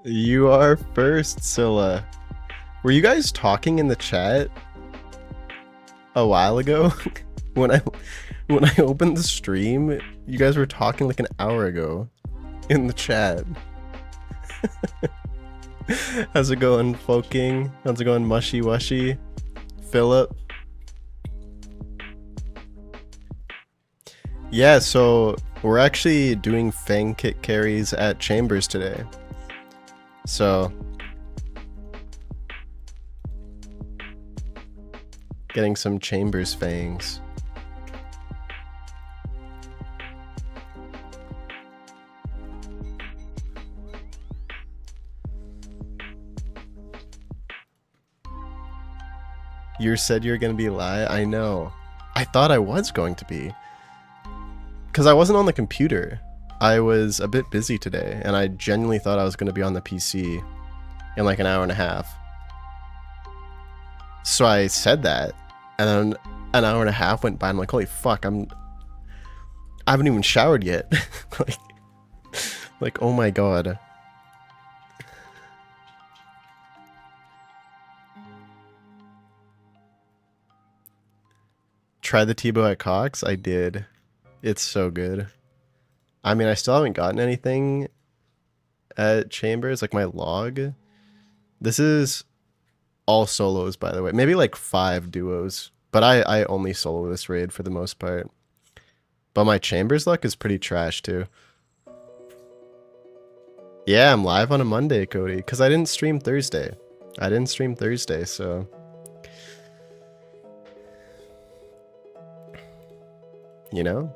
You are first, Scylla. Were you guys talking in the chat a while ago? when I when I opened the stream, you guys were talking like an hour ago in the chat. How's it going, Folking? How's it going, Mushy Wushy? Philip? Yeah, so we're actually doing Fang kit carries at Chambers today. So getting some Chambers Fangs. You said you were gonna be live? I know. I thought I was going to be. Because I wasn't on the computer. I was a bit busy today, and I genuinely thought I was going to be on the PC in like an hour and a half. So I said that, and then an hour and a half went by, and I'm like, holy fuck, I haven't even showered yet. like, oh my god. Try the Tebow at Cox? I did. It's so good. I mean, I still haven't gotten anything at Chambers, like my log. This is all solos, by the way. Maybe like 5 duos. But I only solo this raid for the most part. But my Chambers luck is pretty trash, too. Yeah, I'm live on a Monday, Cody. Because I didn't stream Thursday. So... You know?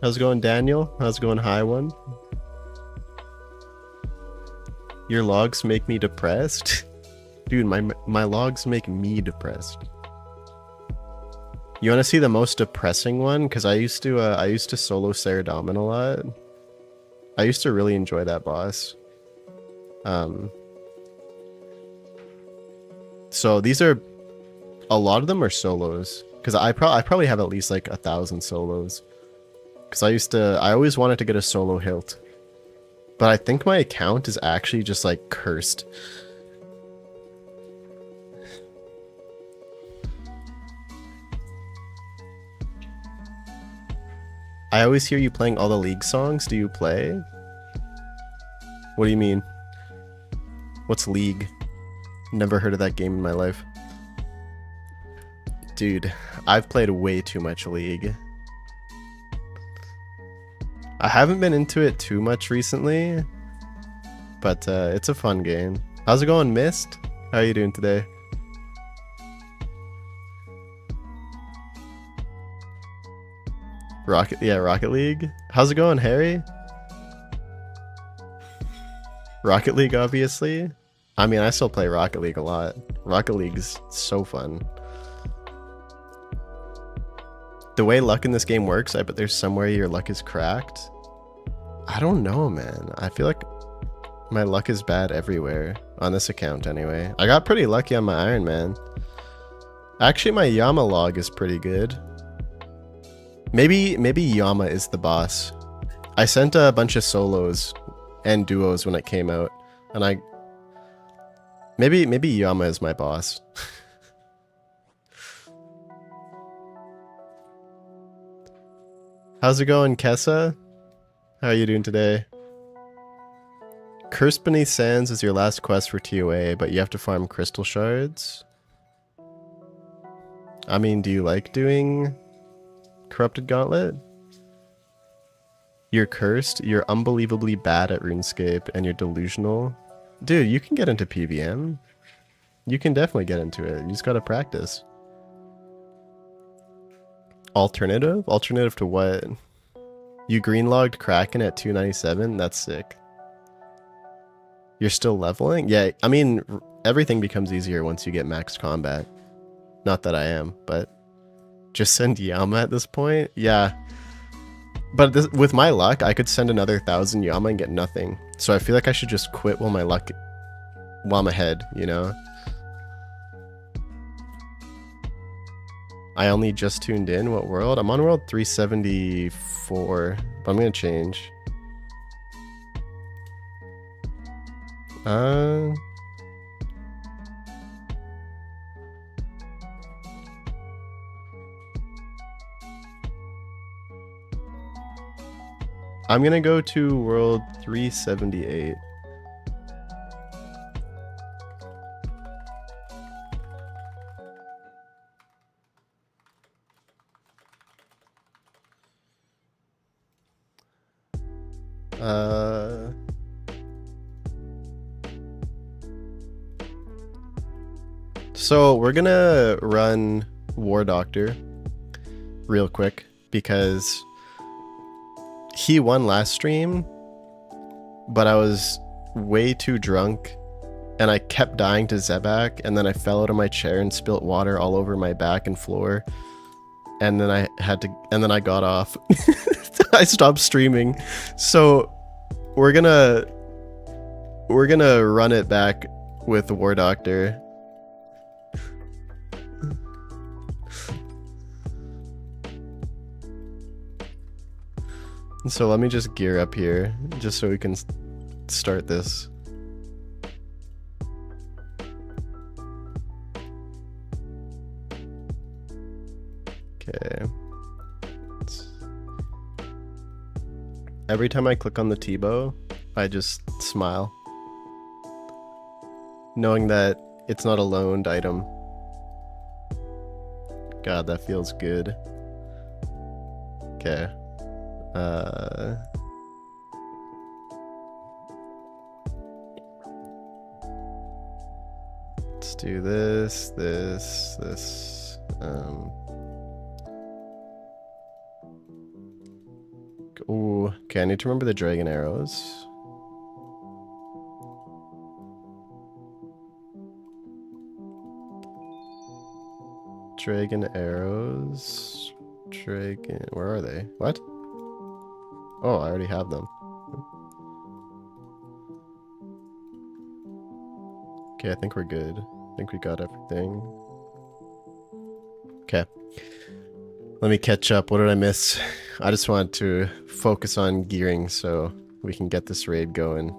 How's it going, Daniel? How's it going, High One? Your logs make me depressed? Dude, my logs make me depressed. You want to see the most depressing one? Because I used to solo Saradomin a lot. I used to really enjoy that boss. So these are, a lot of them are solos. Because I probably have at least like 1,000 solos. Because I always wanted to get a solo hilt. But I think my account is actually just like cursed. I always hear you playing all the League songs. Do you play? What do you mean? What's League? Never heard of that game in my life. Dude, I've played way too much League. I haven't been into it too much recently, but it's a fun game. How's it going, Mist? How are you doing today? Rocket League. How's it going, Harry? Rocket League, obviously. I mean, I still play Rocket League a lot. Rocket League's so fun. The way luck in this game works, I bet there's somewhere your luck is cracked. I don't know, man. I feel like my luck is bad everywhere. On this account, anyway. I got pretty lucky on my Iron Man. Actually, my Yama log is pretty good. Maybe Yama is the boss. I sent a bunch of solos and duos when it came out. And maybe Yama is my boss. How's it going, Kessa? How are you doing today? Curse Beneath Sands is your last quest for ToA, but you have to farm crystal shards. I mean, do you like doing Corrupted Gauntlet? You're cursed, you're unbelievably bad at RuneScape, and you're delusional. Dude, you can get into PVM. You can definitely get into it. You just gotta practice. Alternative? Alternative to what? You green logged Kraken at 297? That's sick. You're still leveling? Yeah, I mean, everything becomes easier once you get max combat. Not that I am, but just send Yama at this point? Yeah. But this, with my luck, I could send another 1,000 Yama and get nothing. So I feel like I should just quit while I'm ahead, you know? I only just tuned in. What world? I'm on world 374, but I'm gonna change. I'm gonna go to world 378. So we're gonna run War Doctor real quick because he won last stream, but I was way too drunk and I kept dying to Zebak, and then I fell out of my chair and spilt water all over my back and floor, and then I got off. I stopped streaming. So we're gonna run it back with the War Doctor. So let me just gear up here just so we can start this. Okay. Every time I click on the T-bow, I just smile, knowing that it's not a loaned item. God, that feels good. Okay. Let's do this. Ooh, okay, I need to remember the dragon arrows. Dragon arrows. Dragon, where are they? What? Oh, I already have them. Okay, I think we're good. I think we got everything. Okay. Let me catch up. What did I miss? I just want to focus on gearing so we can get this raid going.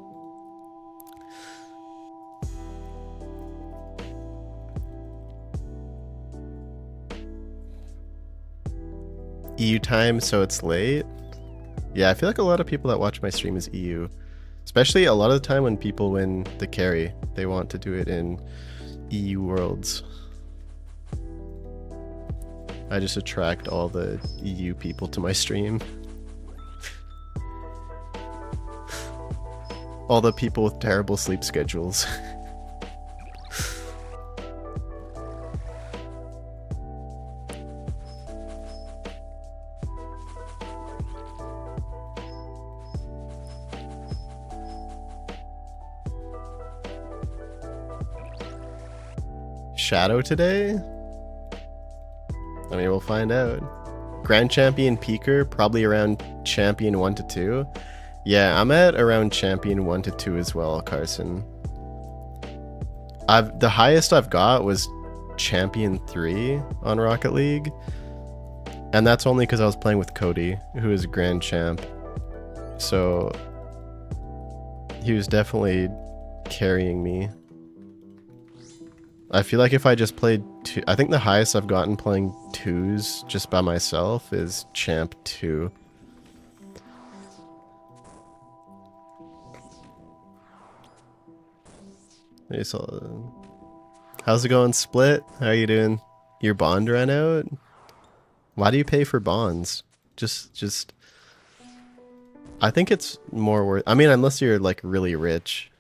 EU time, so it's late. Yeah, I feel like a lot of people that watch my stream is EU. Especially a lot of the time when people win the carry, they want to do it in EU worlds. I just attract all the EU people to my stream. All the people with terrible sleep schedules. Shadow today? I mean, we'll find out. Grand Champion Peaker, probably around Champion 1 to 2. Yeah, I'm at around Champion 1 to 2 as well, Carson. The highest I've got was Champion 3 on Rocket League. And that's only because I was playing with Cody, who is Grand Champ. So he was definitely carrying me. I feel like if I just played two, I think the highest I've gotten playing 2s just by myself is Champ 2. Hey, so, how's it going, Split? How are you doing? Your bond ran out? Why do you pay for bonds? Just I think it's more worth, I mean, unless you're like really rich.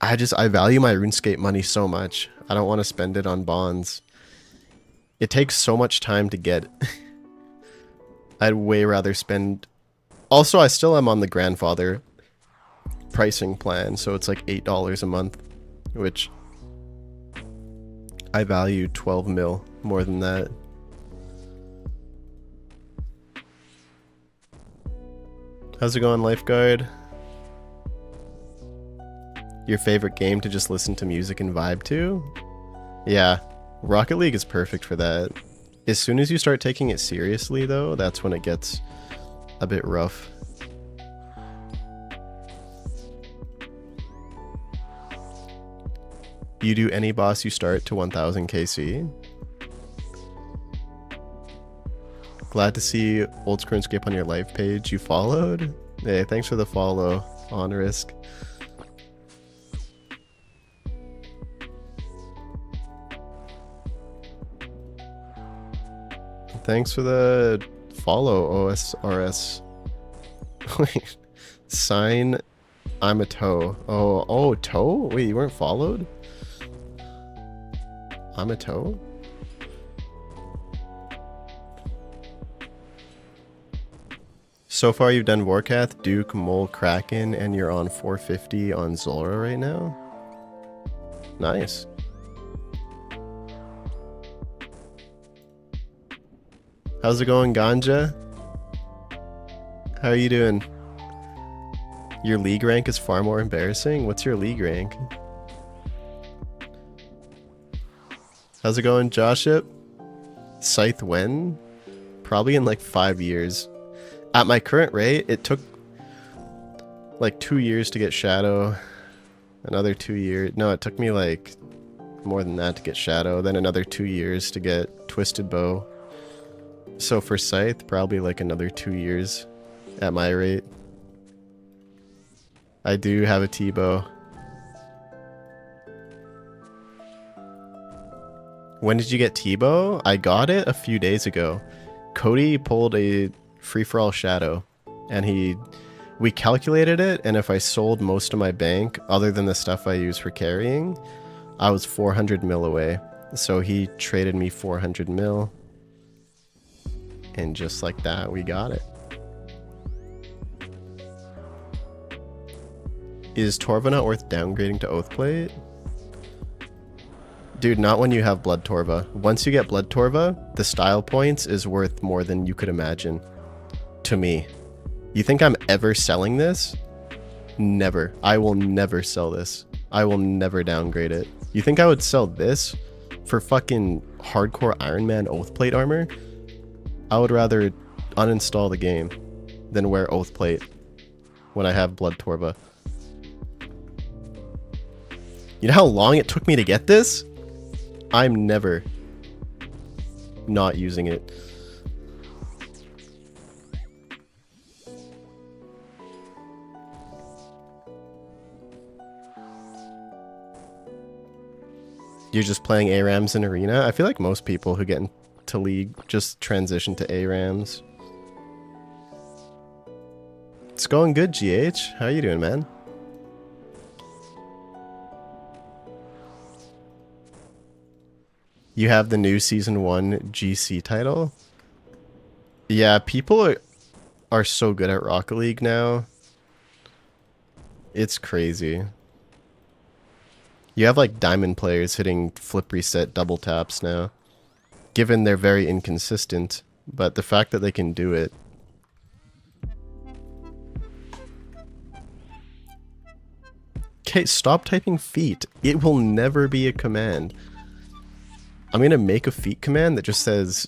I value my RuneScape money so much. I don't want to spend it on bonds. It takes so much time to get. I'd way rather spend... Also, I still am on the grandfather. pricing plan, so it's like $8 a month, which I value 12 mil more than that. How's it going, Lifeguard? Your favorite game to just listen to music and vibe to? Yeah, Rocket League is perfect for that. As soon as you start taking it seriously, though, that's when it gets a bit rough. You do any boss you start to 1000 KC? Glad to see Old Scrunscape on your live page. You followed? Hey, thanks for the follow, On Risk. Thanks for the follow, OSRS. Wait, sign. I'm a ToA. Oh, ToA? Wait, you weren't followed? I'm a ToA? So far you've done Vorkath, Duke, Mole, Kraken, and you're on 450 on Zora right now? Nice. How's it going, Ganja? How are you doing? Your league rank is far more embarrassing? What's your league rank? How's it going, Joship? Scythe when? Probably in like 5 years. At my current rate, it took like 2 years to get Shadow. Another 2 years. No, it took me like more than that to get Shadow. Then another 2 years to get Twisted Bow. So for Scythe, probably like another 2 years at my rate. I do have a T-Bow. When did you get T-Bow? I got it a few days ago. Cody pulled a free-for-all Shadow, and we calculated it, and if I sold most of my bank, other than the stuff I use for carrying, I was 400 mil away. So he traded me 400 mil, and just like that, we got it. Is Torva not worth downgrading to Oathplate? Dude, not when you have Blood Torva. Once you get Blood Torva, the style points is worth more than you could imagine. To me. You think I'm ever selling this? Never. I will never sell this. I will never downgrade it. You think I would sell this for fucking hardcore Iron Man Oathplate armor? I would rather uninstall the game than wear Oathplate when I have Blood Torva. You know how long it took me to get this? I'm never not using it. You're just playing ARAMs in Arena? I feel like most people who get into League just transition to ARAMs. It's going good, GH. How you doing, man? You have the new Season 1 GC title? Yeah, people are so good at Rocket League now. It's crazy. You have like diamond players hitting flip reset double taps now. Given they're very inconsistent, but the fact that they can do it. Okay, stop typing feet. It will never be a command. I'm gonna make a feet command that just says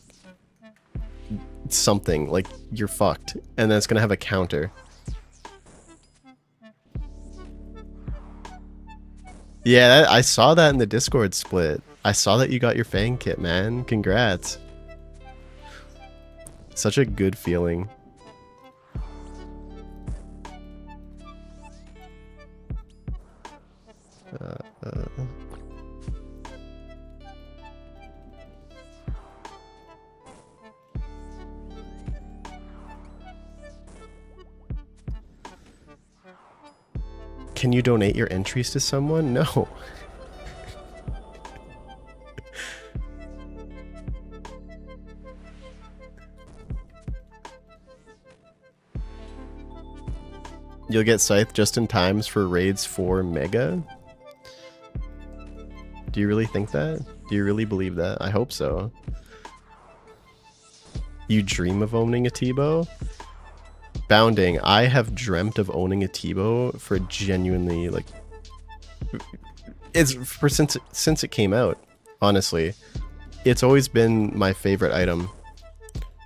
something like you're fucked, and then it's gonna have a counter. Yeah, I saw that in the Discord split. I saw that you got your Fang kit, man. Congrats. Such a good feeling. Can you donate your entries to someone? No. You'll get Scythe just in times for raids 4 Mega? Do you really think that? Do you really believe that? I hope so. You dream of owning a T-bow? Bounding, I have dreamt of owning a T-bow for genuinely, like... since it came out, honestly. It's always been my favorite item.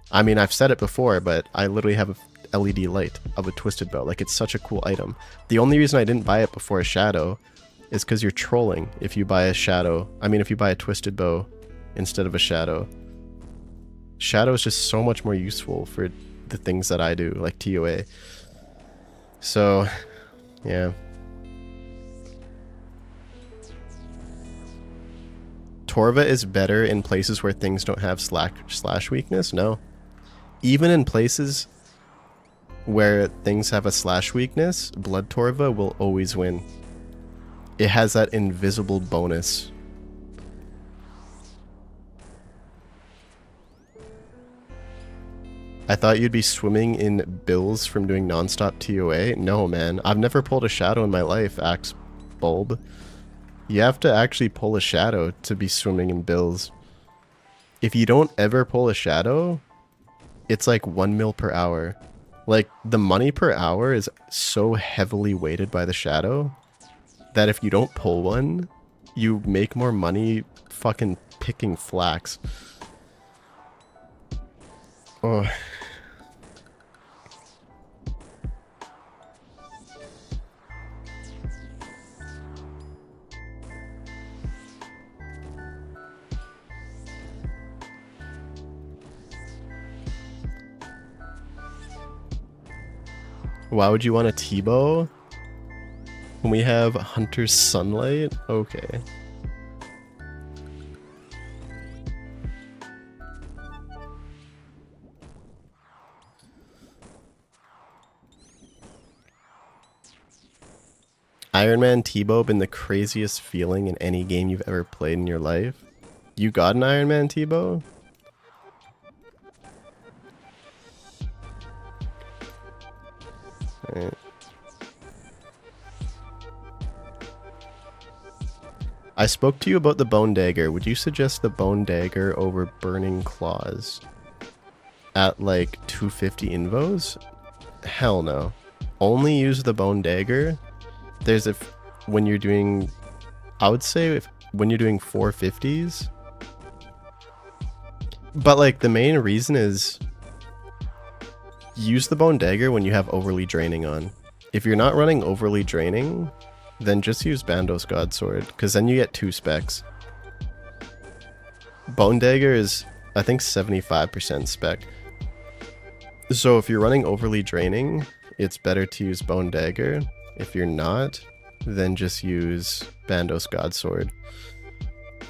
I mean, I've said it before, but I literally have a LED light of a twisted bow. Like, it's such a cool item. The only reason I didn't buy it before a shadow is because you're trolling if you buy a shadow. I mean, if you buy a twisted bow instead of a shadow. Shadow is just so much more useful for the things that I do, like ToA. So, yeah. Torva is better in places where things don't have slash weakness? No. Even in places where things have a slash weakness, Blood Torva will always win. It has that invisible bonus. I thought you'd be swimming in bills from doing non-stop ToA. No, man. I've never pulled a shadow in my life, Axe Bulb. You have to actually pull a shadow to be swimming in bills. If you don't ever pull a shadow, it's like 1 mil per hour. Like, the money per hour is so heavily weighted by the shadow that if you don't pull one, you make more money fucking picking flax. Oh. Why would you want a T-bow? When we have Hunter's Sunlight? Okay. Iron Man T-bow been the craziest feeling in any game you've ever played in your life? You got an Iron Man T-bow? Alright. I spoke to you about the Bone Dagger. Would you suggest the Bone Dagger over Burning Claws? At like 250 invos? Hell no. Only use the Bone Dagger. There's when you're doing, I would say when you're doing 450s. But like the main reason is use the Bone Dagger when you have Overly Draining on. If you're not running Overly Draining, then just use Bandos Godsword, because then you get 2 specs. Bone Dagger is, I think, 75% spec. So if you're running Overly Draining, it's better to use Bone Dagger. If you're not, then just use Bandos Godsword.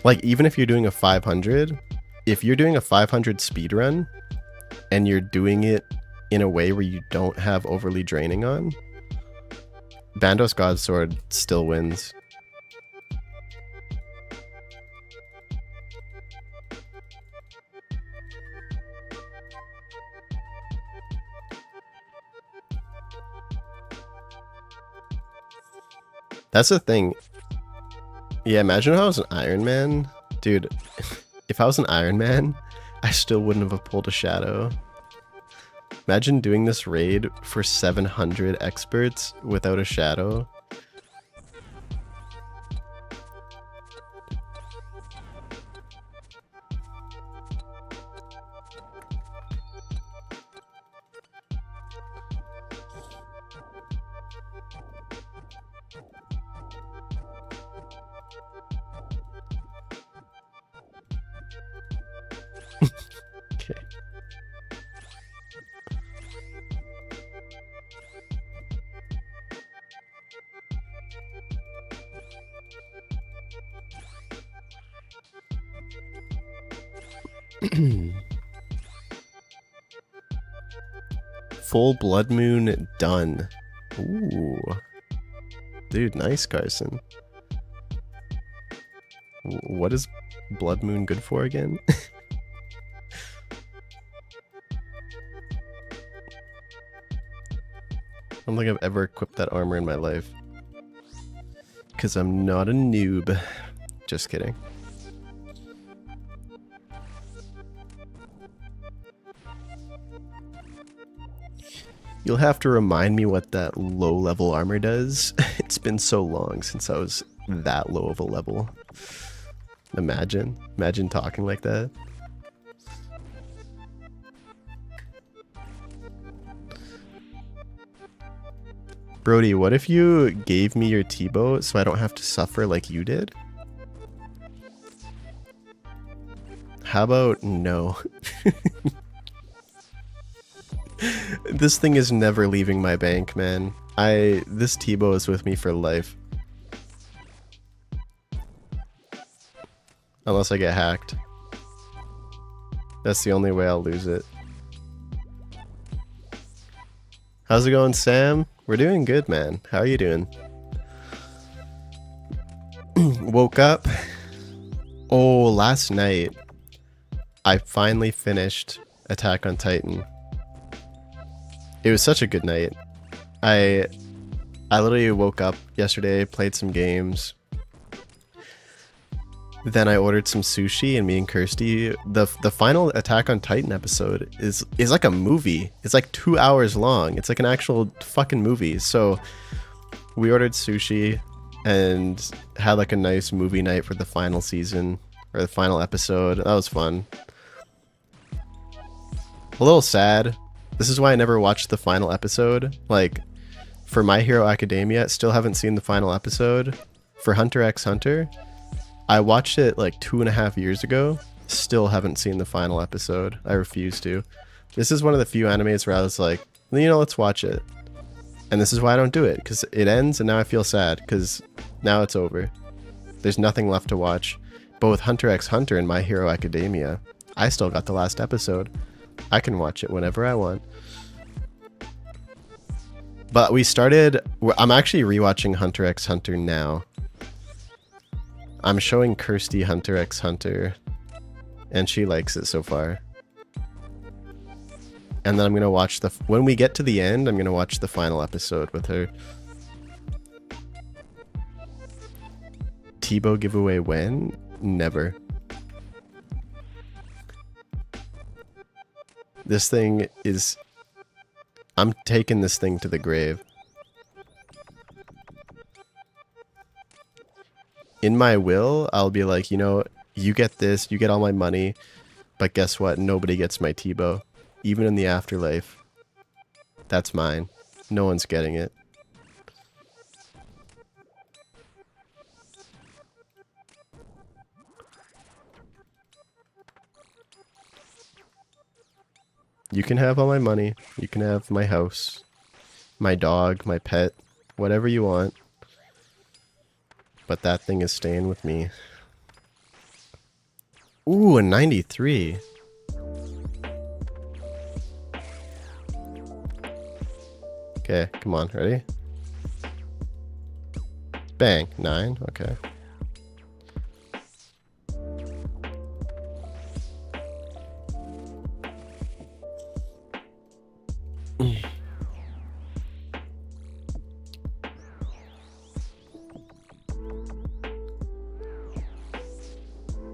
Like, even if you're doing a 500, if you're doing a 500 speedrun, and you're doing it in a way where you don't have Overly Draining on, Bandos Godsword still wins. That's the thing. Yeah, imagine if I was an Iron Man. Dude, if I was an Iron Man, I still wouldn't have pulled a shadow. Imagine doing this raid for 700 experts without a shadow. Okay. Full Blood Moon done. Ooh. Dude, nice, Carson. What is Blood Moon good for again? I don't think I've ever equipped that armor in my life. Because I'm not a noob. Just kidding. You'll have to remind me what that low level armor does. It's been so long since I was that low of a level. Imagine talking like that. Brody, what if you gave me your T-bow so I don't have to suffer like you did? How about no? This thing is never leaving my bank, man. This T-bow is with me for life. Unless I get hacked. That's the only way I'll lose it. How's it going, Sam? We're doing good, man. How are you doing? Woke up. Oh, last night I finally finished Attack on Titan. It was such a good night. I literally woke up yesterday, played some games. Then I ordered some sushi, and me and Kirsty, the final Attack on Titan episode is like a movie. It's like 2 hours long. It's like an actual fucking movie. So we ordered sushi and had like a nice movie night for the final season or the final episode. That was fun. A little sad. This is why I never watched the final episode. Like, for My Hero Academia, still haven't seen the final episode. For Hunter x Hunter, I watched it like 2.5 years ago. Still haven't seen the final episode. I refuse to. This is one of the few animes where I was like, you know, let's watch it. And this is why I don't do it, because it ends and now I feel sad, because now it's over. There's nothing left to watch. But with Hunter x Hunter and My Hero Academia, I still got the last episode. I can watch it whenever I want. But I'm actually rewatching Hunter x Hunter now. I'm showing Kirsty Hunter x Hunter, and she likes it so far. And then I'm gonna watch when we get to the end, I'm gonna watch the final episode with her. T-bow giveaway when? Never. This thing is... I'm taking this thing to the grave. In my will, I'll be like, you know, you get this, you get all my money, but guess what? Nobody gets my T-bow. Even in the afterlife. That's mine. No one's getting it. You can have all my money. You can have my house, my dog, my pet, whatever you want. But that thing is staying with me. Ooh, a 93. Okay, come on, ready? Bang, 9, okay.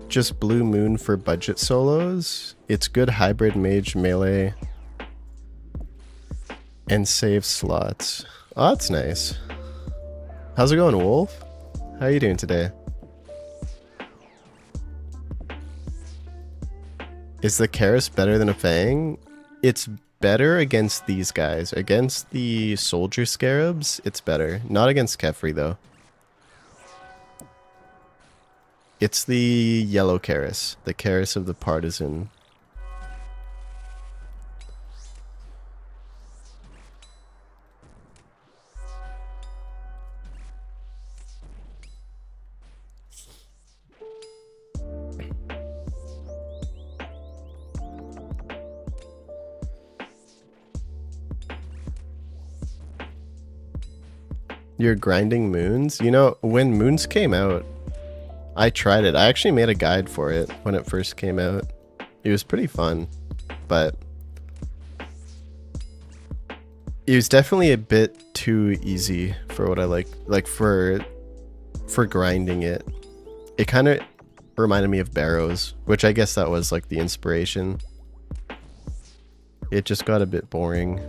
Just Blue Moon for budget solos. It's good hybrid mage melee and save slots. Oh, that's nice. How's it going, Wolf? How are you doing today? Is the Karis better than a Fang? It's better against these guys. Against the soldier scarabs, it's better. Not against Kefri, though. It's the yellow Karis. The Karis of the partisan. You're grinding moons? You know, when moons came out, I tried it. I actually made a guide for it when it first came out. It was pretty fun, but It was definitely a bit too easy for what I like for grinding it. It kind of reminded me of Barrows, which I guess that was like the inspiration. It just got a bit boring.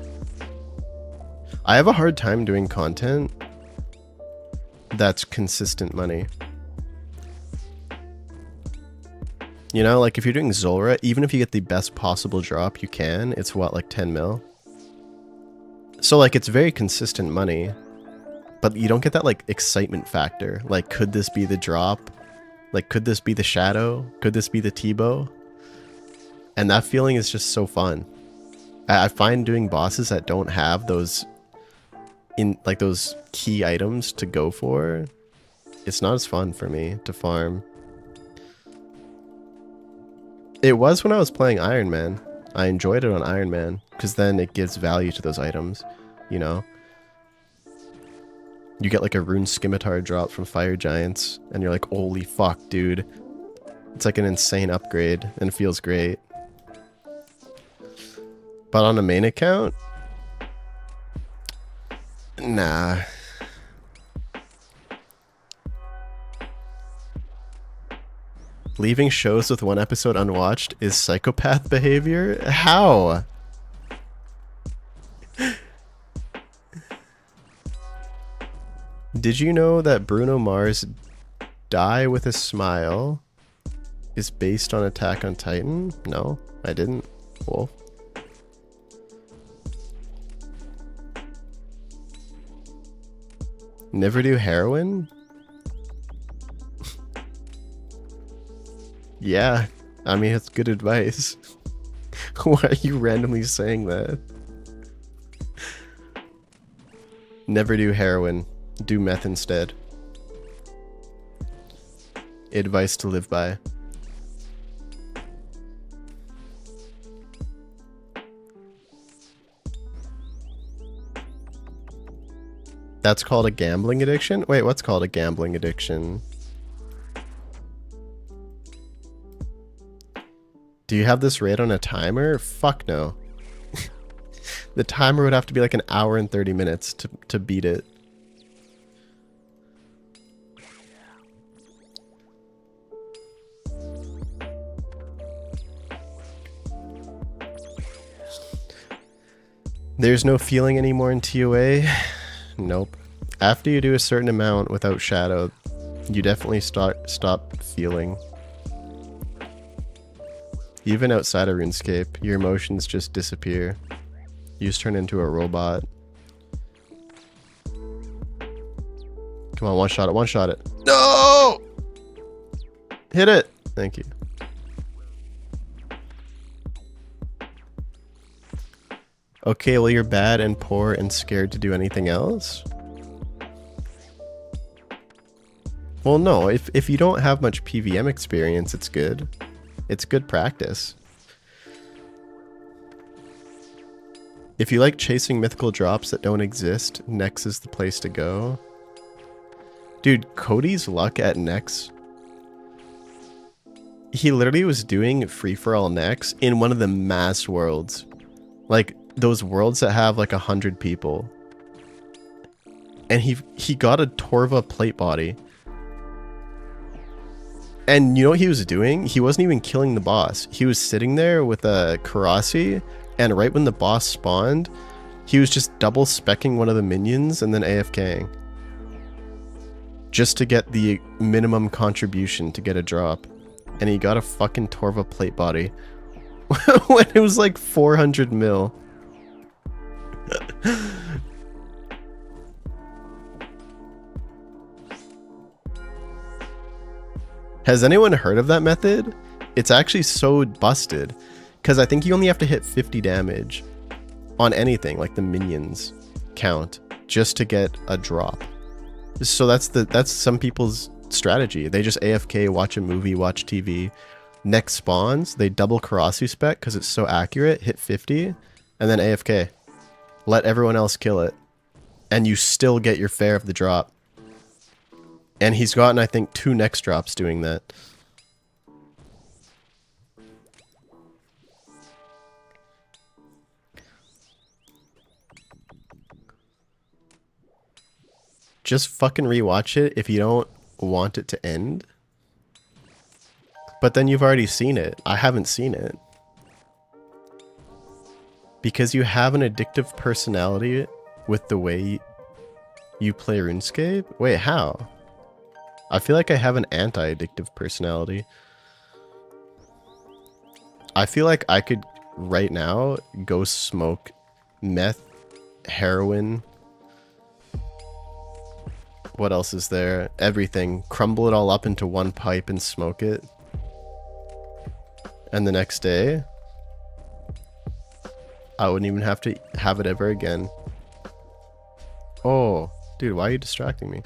I have a hard time doing content that's consistent money. You know, like if you're doing Zulra, even if you get the best possible drop you can, it's what, like 10 mil? So like it's very consistent money, but you don't get that like excitement factor. Like, could this be the drop? Like, could this be the shadow? Could this be the T-bow? And that feeling is just so fun. I find doing bosses that don't have those those key items to go for, it's not as fun for me to farm. It was when I was playing Iron Man. I enjoyed it on Iron Man because then it gives value to those items, you know? You get like a rune scimitar drop from Fire Giants and you're like, holy fuck, dude. It's like an insane upgrade and it feels great. But on a main account, nah. Leaving shows with one episode unwatched is psychopath behavior? How? Did you know that Bruno Mars' Die with a Smile is based on Attack on Titan? No, I didn't. Wolf. Never do heroin? Yeah, I mean, it's good advice. Why are you randomly saying that? Never do heroin. Do meth instead. Advice to live by. That's called a gambling addiction? Wait, what's called a gambling addiction? Do you have this rate on a timer? Fuck no. The timer would have to be like an hour and 30 minutes to beat it. There's no feeling anymore in ToA? Nope. After you do a certain amount without shadow, you definitely stop feeling. Even outside of RuneScape, your emotions just disappear. You just turn into a robot. Come on, one shot it. No! Hit it! Thank you. Okay, well you're bad and poor and scared to do anything else? Well no, if you don't have much PVM experience, it's good. It's good practice. If you like chasing mythical drops that don't exist, Nex is the place to go. Dude, Cody's luck at Nex. He literally was doing free-for-all Nex in one of the mass worlds. Like, those worlds that have like 100 people. And he got a Torva plate body. And you know what he was doing? He wasn't even killing the boss. He was sitting there with a Karasi, and right when the boss spawned, he was just double specking one of the minions and then AFKing. Just to get the minimum contribution to get a drop. And he got a fucking Torva plate body. When it was like 400 mil. Has anyone heard of that method? It's actually so busted, because I think you only have to hit 50 damage on anything, like the minions count, just to get a drop. So that's some people's strategy. They just AFK, watch a movie, watch TV. Next spawns, they double Karasu spec because it's so accurate, hit 50, and then AFK. Let everyone else kill it. And you still get your fare of the drop. And he's gotten, I think, 2 next drops doing that. just fucking rewatch it if you don't want it to end. But then you've already seen it. I haven't seen it. Because you have an addictive personality with the way you play RuneScape? Wait, how? I feel like I have an anti-addictive personality. I feel like I could, right now, go smoke meth, heroin. What else is there? Everything. Crumble it all up into one pipe and smoke it. And the next day, I wouldn't even have to have it ever again. Oh, dude, why are you distracting me?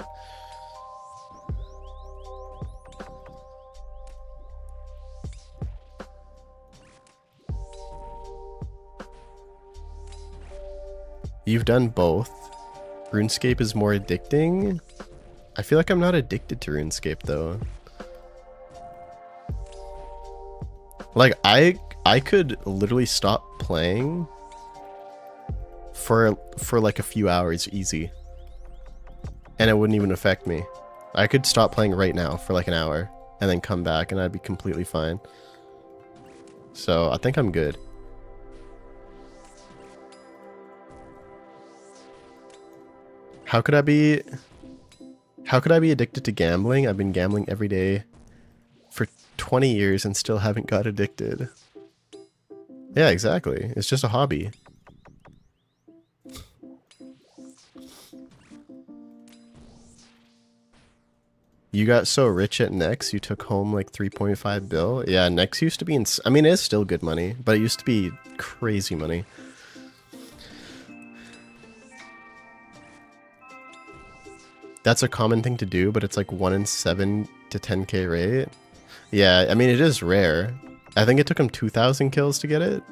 You've done both. RuneScape is more addicting. I feel like I'm not addicted to RuneScape though. Like I could literally stop playing for like a few hours easy. And it wouldn't even affect me. I could stop playing right now for like an hour and then come back and I'd be completely fine. So I think I'm good. How could I be addicted to gambling? I've been gambling every day for 20 years and still haven't got addicted. Yeah, exactly. It's just a hobby. You got so rich at Nex, you took home like 3.5 bill. Yeah, Nex used to be I mean, it's still good money, but it used to be crazy money. That's a common thing to do, but it's like 1 in 7 to 10k rate. Yeah, I mean, it is rare. I think it took him 2,000 kills to get it.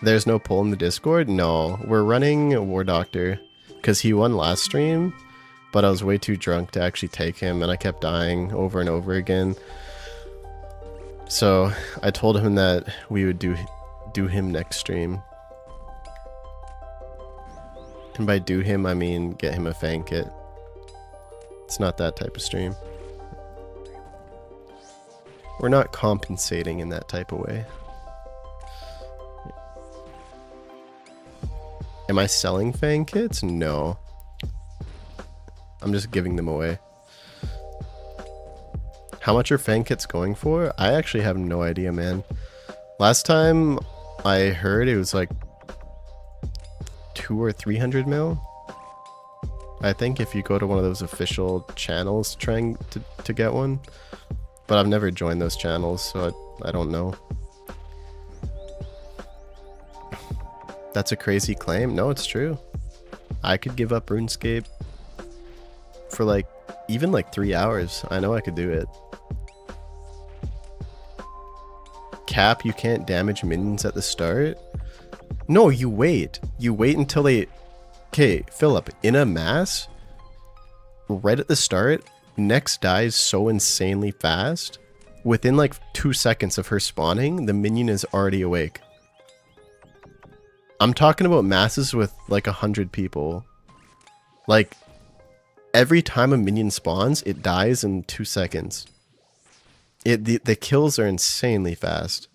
There's no poll in the Discord? No, we're running War Doctor because he won last stream, but I was way too drunk to actually take him and I kept dying over and over again. So I told him that we would do him next stream. And by do him, I mean get him a Fang kit. It's not that type of stream. We're not compensating in that type of way. Am I selling Fang kits? No. I'm just giving them away. How much are Fang kits going for? I actually have no idea, man. Last time I heard it was like 200 or 300 mil. I think if you go to one of those official channels trying to get one. But I've never joined those channels, so I don't know. That's a crazy claim. No, it's true. I could give up RuneScape for like, even like 3 hours. I know I could do it. Cap, you can't damage minions at the start? No, you wait. You wait until they... Okay, Philip, in a mass, right at the start, Nex dies so insanely fast. Within like 2 seconds of her spawning, the minion is already awake. I'm talking about masses with like 100 people. Like, every time a minion spawns, it dies in 2 seconds. The kills are insanely fast.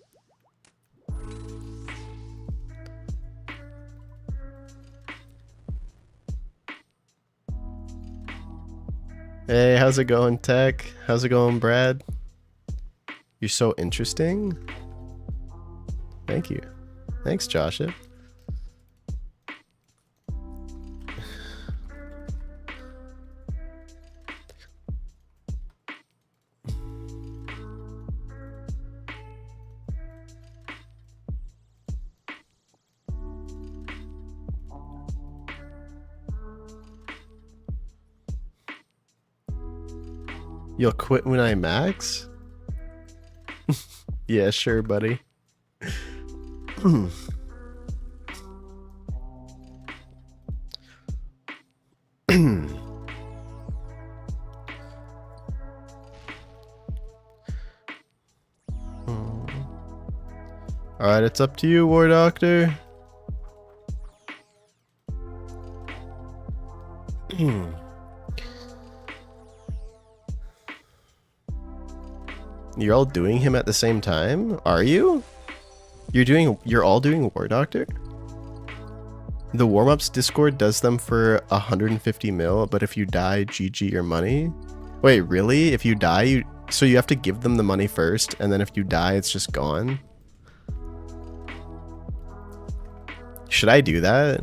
Hey, how's it going, Tech? How's it going, Brad? You're so interesting. Thank you. Thanks, Joshua. You'll quit when I max? Yeah, sure, buddy. Alright, it's up to you, War Doctor. You're all doing him at the same time? Are you? You're all doing War Doctor? The warm-ups Discord does them for 150 mil, but if you die, GG your money. Wait, really? If you die, so you have to give them the money first, and then if you die, it's just gone? Should I do that?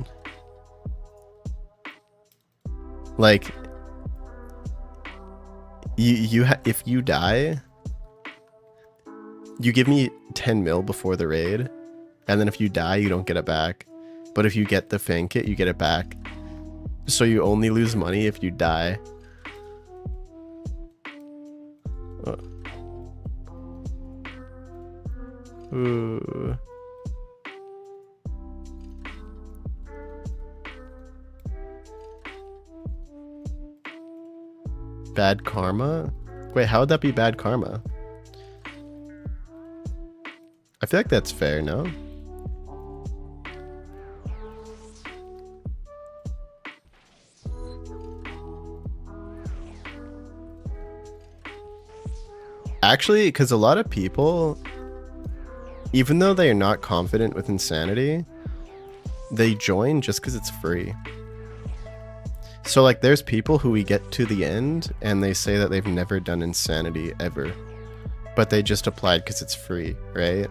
Like, if you die, you give me 10 mil before the raid, and then if you die, you don't get it back. But if you get the Fang kit, you get it back. So you only lose money if you die. Ooh. Bad karma? Wait, how would that be bad karma? I feel like that's fair, no? Actually, because a lot of people, even though they are not confident with Insanity, they join just because it's free. So like there's people who we get to the end and they say that they've never done Insanity ever, but they just applied because it's free, right?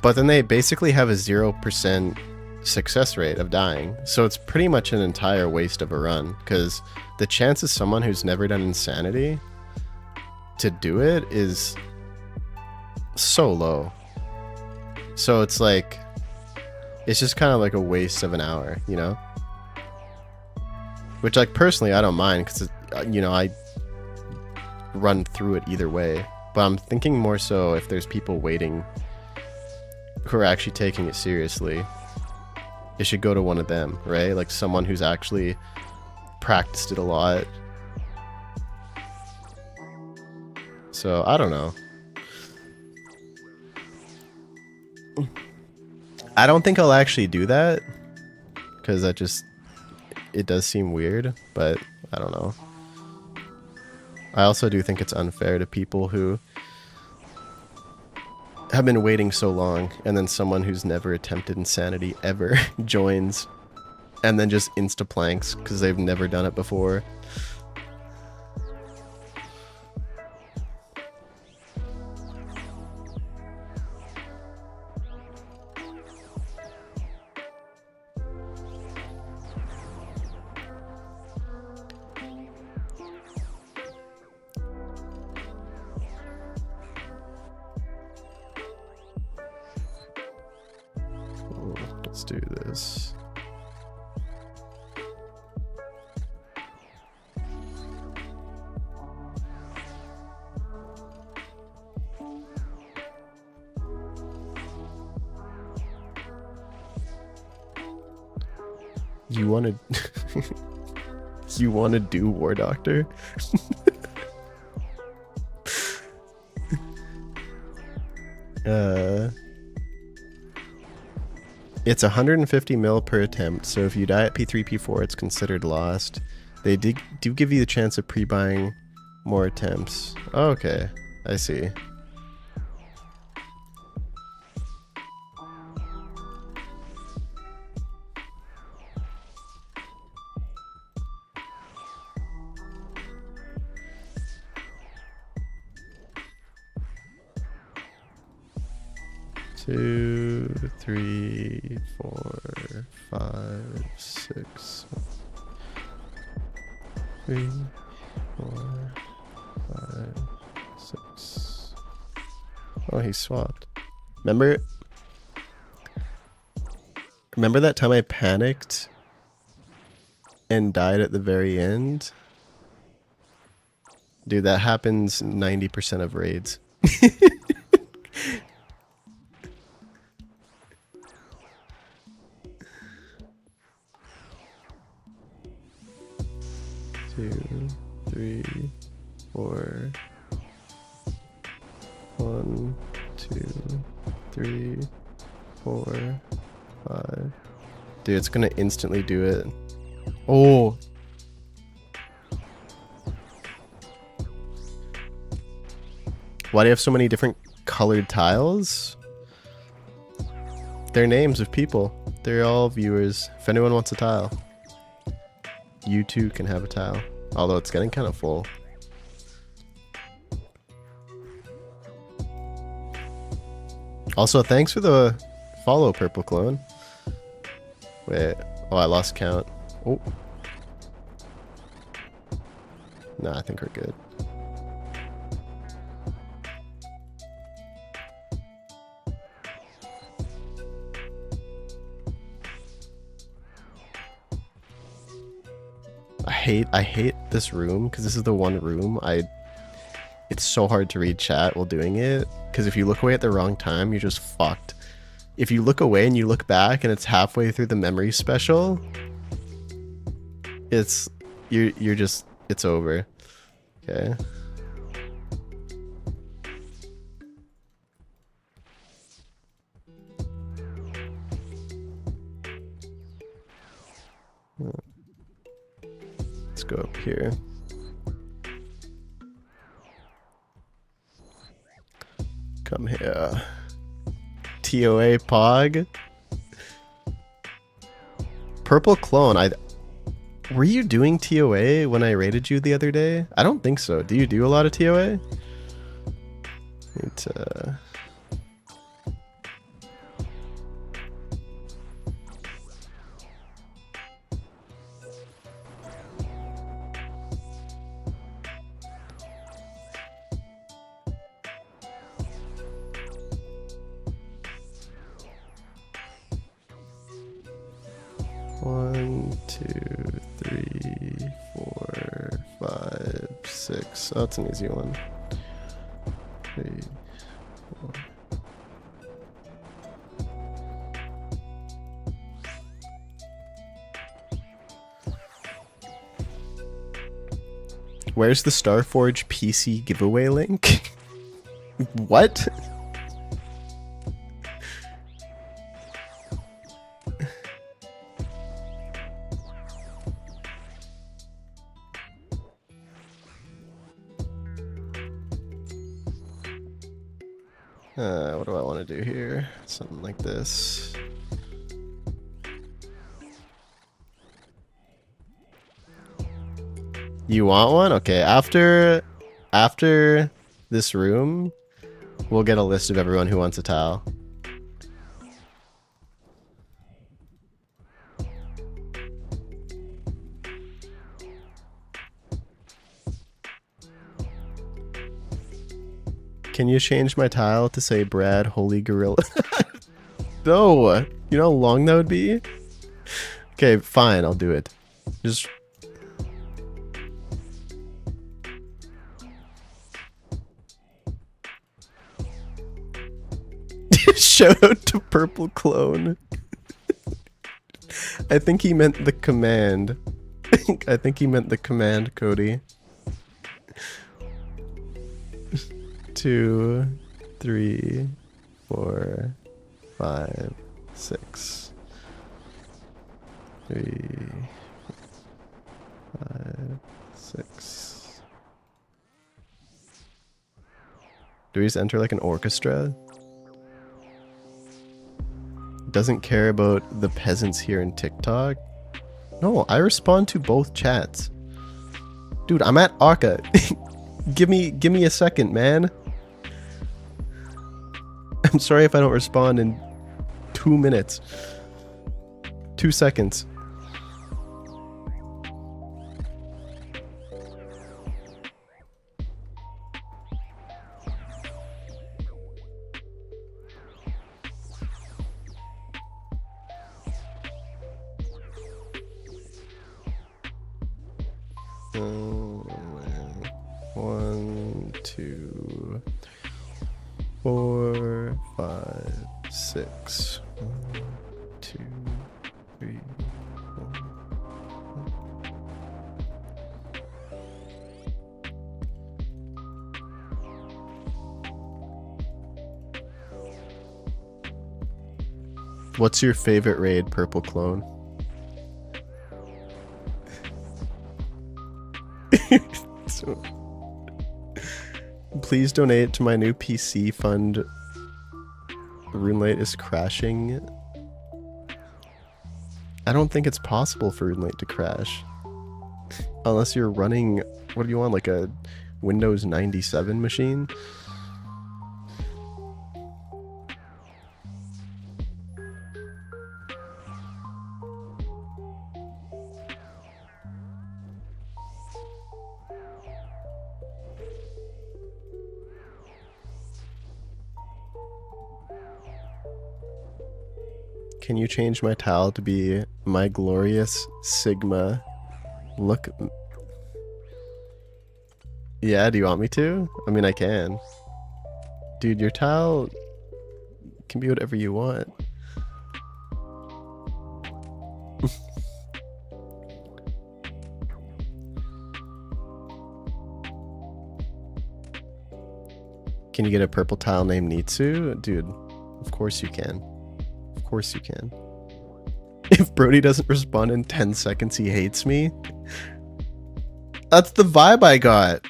But then they basically have a 0% success rate of dying. So it's pretty much an entire waste of a run, because the chances someone who's never done Insanity to do it is so low. So it's like, it's just kind of like a waste of an hour, you know? Which, like, personally I don't mind, because, you know, I run through it either way. But I'm thinking more so if there's people waiting who are actually taking it seriously, it should go to one of them, right? Like someone who's actually practiced it a lot. So I don't know. I don't think I'll actually do that, because that just, it does seem weird, but I don't know. I also do think it's unfair to people who have been waiting so long, and then someone who's never attempted Insanity ever joins and then just insta planks because they've never done it before. Let's do this. You want to you want to do War Doctor? It's 150 mil per attempt, so if you die at P3, P4, it's considered lost. They do give you the chance of pre-buying more attempts. Oh, okay, I see. Two, 3, 4, 5, 6. 3, 4, 5, 6. Oh, he swapped. Remember that time I panicked and died at the very end? Dude, that happens 90% of raids. 2, 3, 4. 1, 2, 3, 4, 5. Dude, it's gonna instantly do it. Oh! Why do you have so many different colored tiles? They're names of people. They're all viewers. If anyone wants a tile, you too can have a tile. Although it's getting kind of full. Also, thanks for the follow, Purple Clone. Wait. Oh, I lost count. Oh. Nah, I think we're good. I hate this room because this is the one room it's so hard to read chat while doing it because if you look away at the wrong time, you're just fucked. If you look away and you look back and it's halfway through the memory special, you're just it's over. Okay. Let's go up here. Come here. ToA Pog. Purple Clone, were you doing ToA when I raided you the other day? I don't think so. Do you do a lot of ToA? It's 1, 2, 3, 4, 5, 6. Oh, that's an easy one. 3, 4. Where's the Starforge PC giveaway link? What? What do I want to do here? Something like this. You want one? Okay, after this room, we'll get a list of everyone who wants a tile. Can you change my tile to say Brad Holy Gorilla? No! You know how long that would be? Okay, fine, I'll do it. Just... Shout out to Purple Clone. I think he meant the command. I think he meant the command, Cody. 2, 3, 4, 5, 6. 3, 5, 6. Do we just enter like an orchestra? Doesn't care about the peasants here in TikTok? No, I respond to both chats. Dude, I'm at Aka. Give me a second, man. I'm sorry if I don't respond in 2 minutes. 2 seconds. Oh, man. 1, 2, 4, 5, 6. 1, 2, 3, 4. What's your favorite raid, Purple Clone? Please donate to my new PC fund. RuneLite is crashing. I don't think it's possible for RuneLite to crash. Unless you're running, what do you want, like a Windows 97 machine? Can you change my tile to be my glorious Sigma? Look. Yeah, do you want me to? I mean, I can. Dude, your tile can be whatever you want. Can you get a purple tile named Nitsu? Dude, of course you can. Of course you can. If Brody doesn't respond in 10 seconds, he hates me. That's the vibe I got.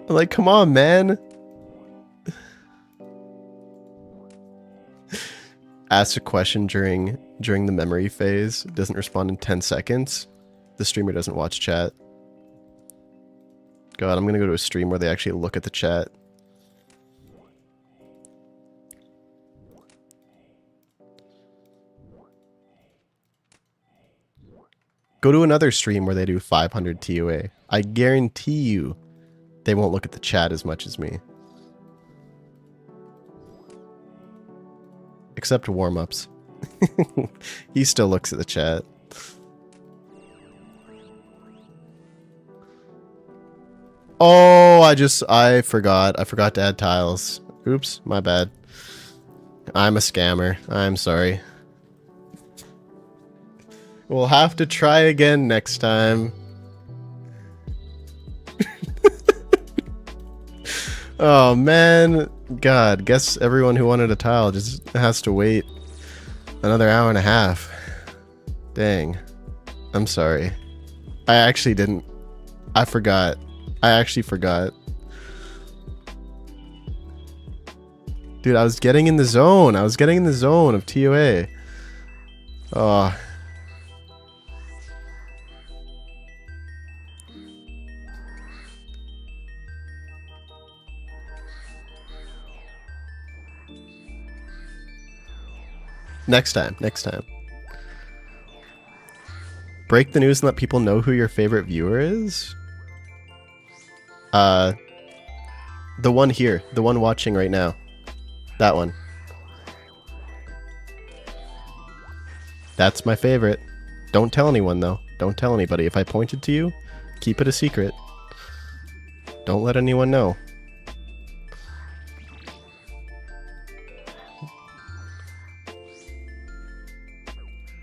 I'm like, come on, man. Ask a question during the memory phase. Doesn't respond in 10 seconds. The streamer doesn't watch chat. God, I'm gonna go to a stream where they actually look at the chat. Go to another stream where they do 500 ToA. I guarantee you they won't look at the chat as much as me. Except warm-ups. He still looks at the chat. Oh, I forgot. I forgot to add tiles. Oops, my bad. I'm a scammer. I'm sorry. We'll have to try again next time. Oh man, God, guess everyone who wanted a tile just has to wait another hour and a half. Dang. I'm sorry. I actually didn't. I forgot. I actually forgot. Dude, I was getting in the zone. I was getting in the zone of ToA. Oh. Next time. Next time. Break the news and let people know who your favorite viewer is? The one here. The one watching right now. That one. That's my favorite. Don't tell anyone, though. Don't tell anybody. If I pointed to you, keep it a secret. Don't let anyone know.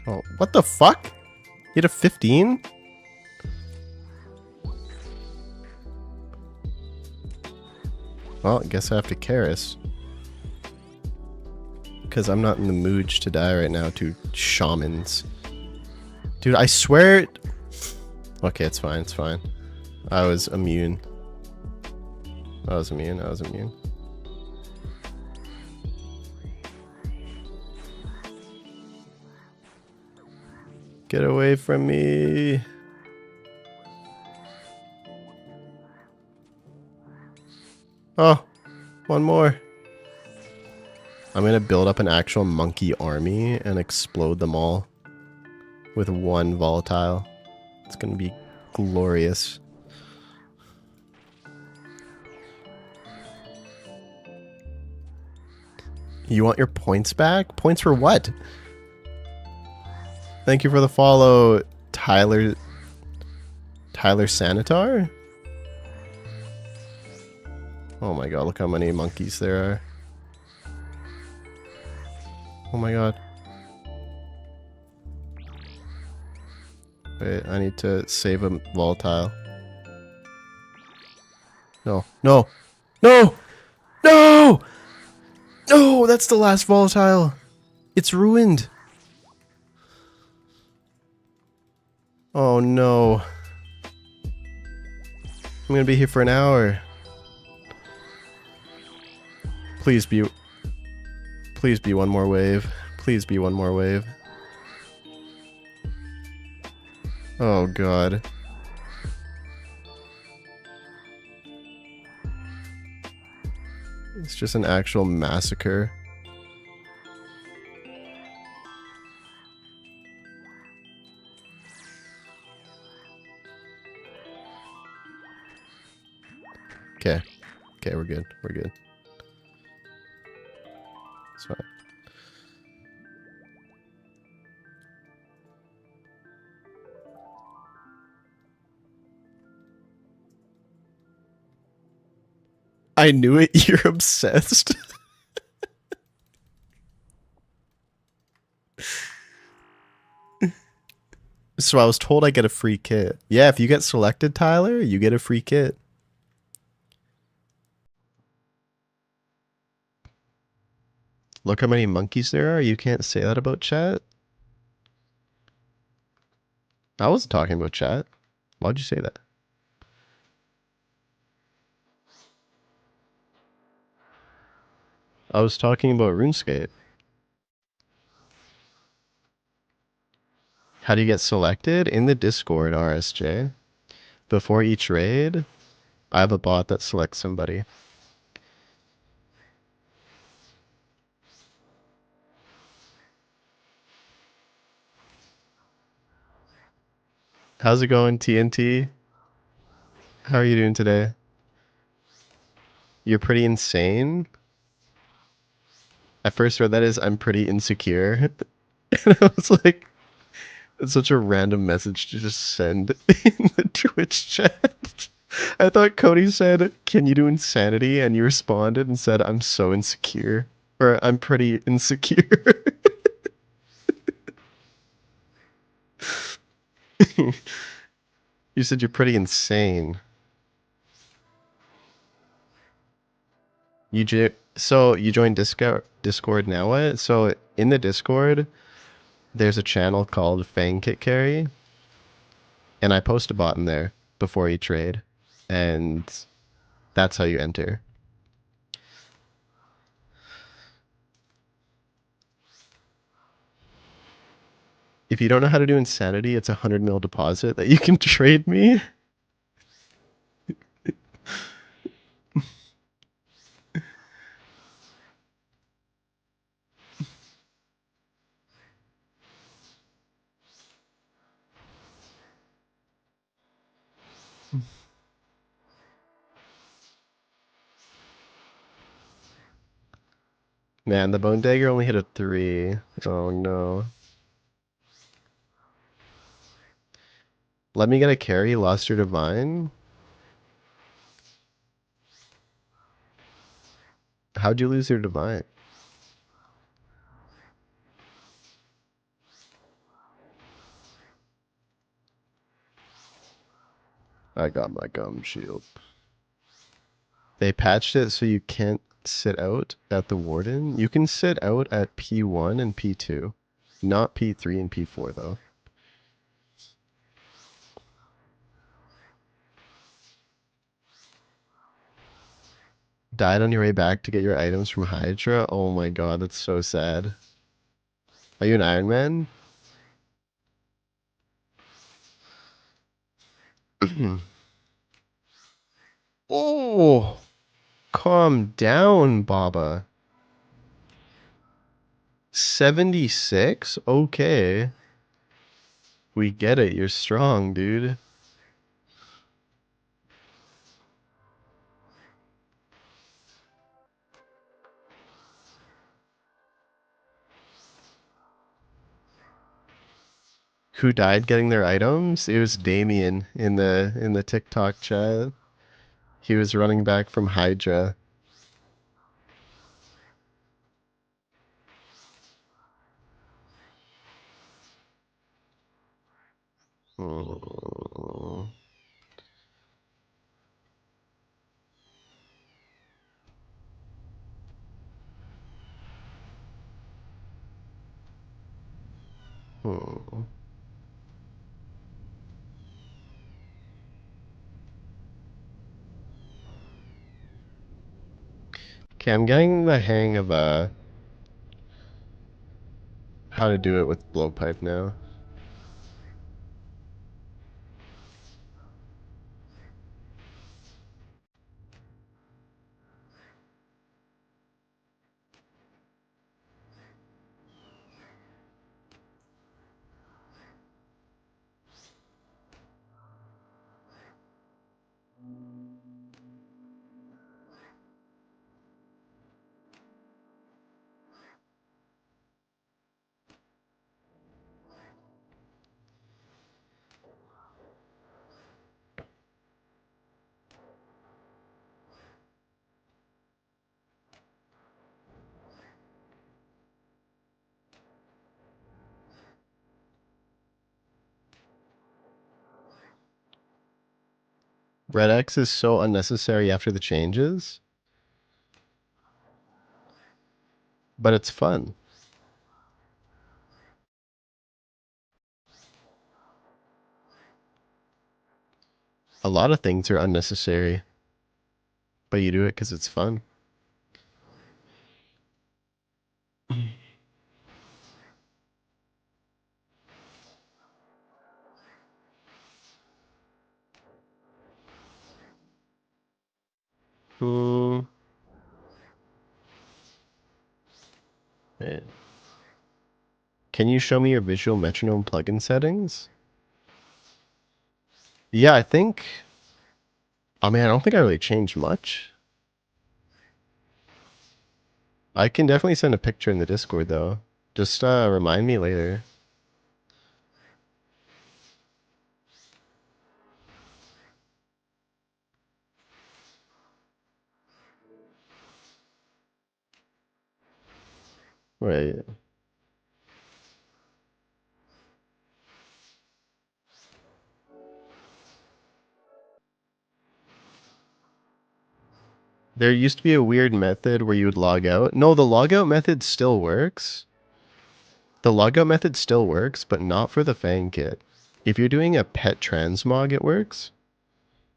Oh, what the fuck? You had a 15? Well, I guess I have to Karis. Because I'm not in the mood to die right now to shamans. Dude, I swear... Okay, it's fine, it's fine. I was immune. I was immune. Get away from me. Oh, one more. I'm gonna build up an actual monkey army and explode them all with one volatile. It's gonna be glorious. You want your points back? Points for what? Thank you for the follow, Tyler Sanitar? Oh my god, look how many monkeys there are. Oh my god. Wait, I need to save a volatile. No, no, no, no! No, that's the last volatile. It's ruined. Oh no. I'm gonna be here for an hour. Please be... Please be one more wave. Please be one more wave. Oh god. It's just an actual massacre. Okay. Okay, we're good. We're good. It's fine. I knew it. You're obsessed. So I was told I get a free kit. Yeah, if you get selected, Tyler, you get a free kit. Look how many monkeys there are. You can't say that about chat. I wasn't talking about chat. Why'd you say that? I was talking about RuneScape. How do you get selected? In the Discord, RSJ. Before each raid, I have a bot that selects somebody. How's it going, TNT? How are you doing today? You're pretty insane. At first read that as I'm pretty insecure. And I was like, it's such a random message to just send in the Twitch chat. I thought Cody said, can you do insanity? And you responded and said, I'm so insecure. Or I'm pretty insecure. You said you're pretty insane. So you joined Discord now what? So in the Discord, there's a channel called Fang Carry, and I post a bot in there before each raid, and that's how you enter. If you don't know how to do insanity, it's 100 mil deposit that you can trade me. Man, the bone dagger only hit a 3. Oh no. Let me get a carry, lost your divine. How'd you lose your divine? I got my gum shield. They patched it so you can't sit out at the warden. You can sit out at P1 and P2. Not P3 and P4 though. Died on your way back to get your items from Hydra? Oh my god, that's so sad. Are you an Iron Man? Oh, calm down, Baba. 76? Okay. We get it. You're strong, dude. Who died getting their items? It was Damien in the TikTok chat. He was running back from Hydra. Oh. Oh. Okay, I'm getting the hang of how to do it with blowpipe now. Red X is so unnecessary after the changes, but it's fun. A lot of things are unnecessary, but you do it because it's fun. Hmm. Can you show me your visual metronome plugin settings? Yeah, I think. I mean, I don't think I really changed much. I can definitely send a picture in the Discord though. Just remind me later. Right. There used to be a weird method where you would log out. No, the logout method still works. The logout method still works, but not for the Fang kit. If you're doing a pet transmog, it works.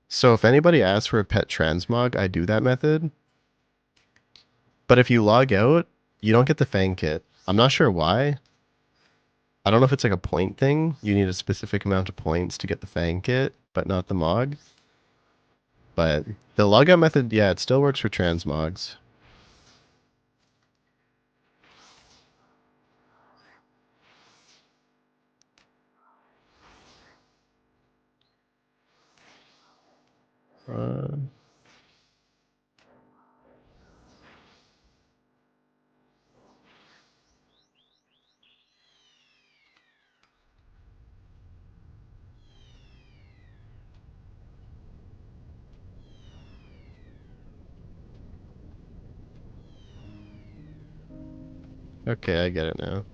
So if anybody asks for a pet transmog, I do that method. But if you log out, you don't get the Fang kit. I'm not sure why. I don't know if it's like a point thing. You need a specific amount of points to get the Fang kit, but not the mog. But the logout method, yeah, it still works for transmogs. Uh, okay, I get it now.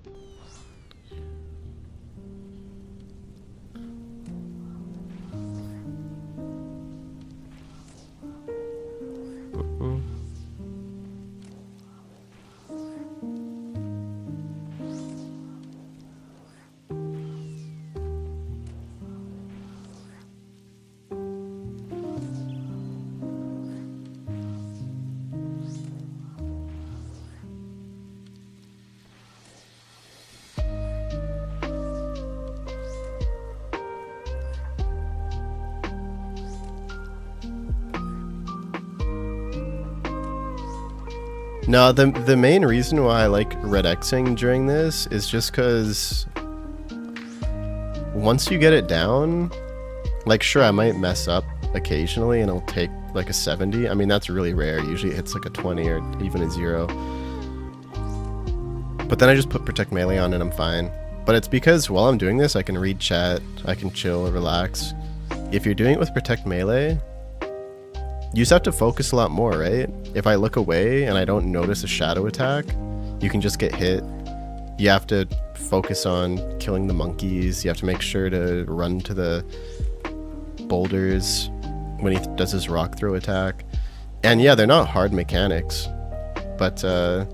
Mhm. No, the main reason why I like red Xing during this is just because once you get it down, like sure I might mess up occasionally and it'll take like a 70. I mean that's really rare. Usually it hits like a 20 or even a 0. But then I just put protect melee on and I'm fine. But it's because while I'm doing this I can read chat, I can chill, relax. If you're doing it with protect melee, you just have to focus a lot more, right? If I look away and I don't notice a shadow attack, you can just get hit. You have to focus on killing the monkeys. You have to make sure to run to the boulders when he does his rock throw attack. And yeah, they're not hard mechanics, but a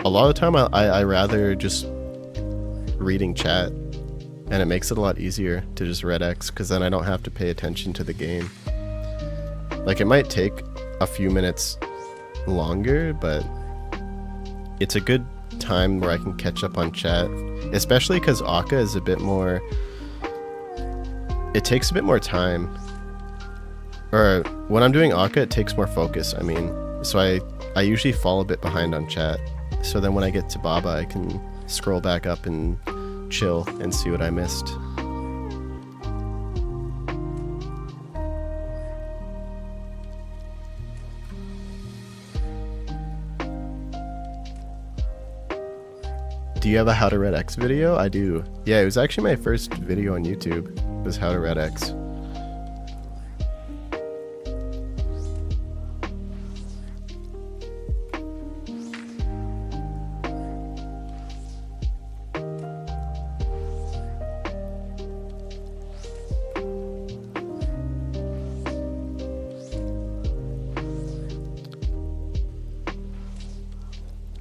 lot of the time I rather just reading chat, and it makes it a lot easier to just red X because then I don't have to pay attention to the game. Like it might take a few minutes longer, but it's a good time where I can catch up on chat, especially because Akka is a bit more, it takes a bit more time, or when I'm doing Akka it takes more focus, I mean, so I usually fall a bit behind on chat, so then when I get to Baba I can scroll back up and chill and see what I missed. Do you have a How to Red X video? I do. Yeah, it was actually my first video on YouTube, was How to Red X.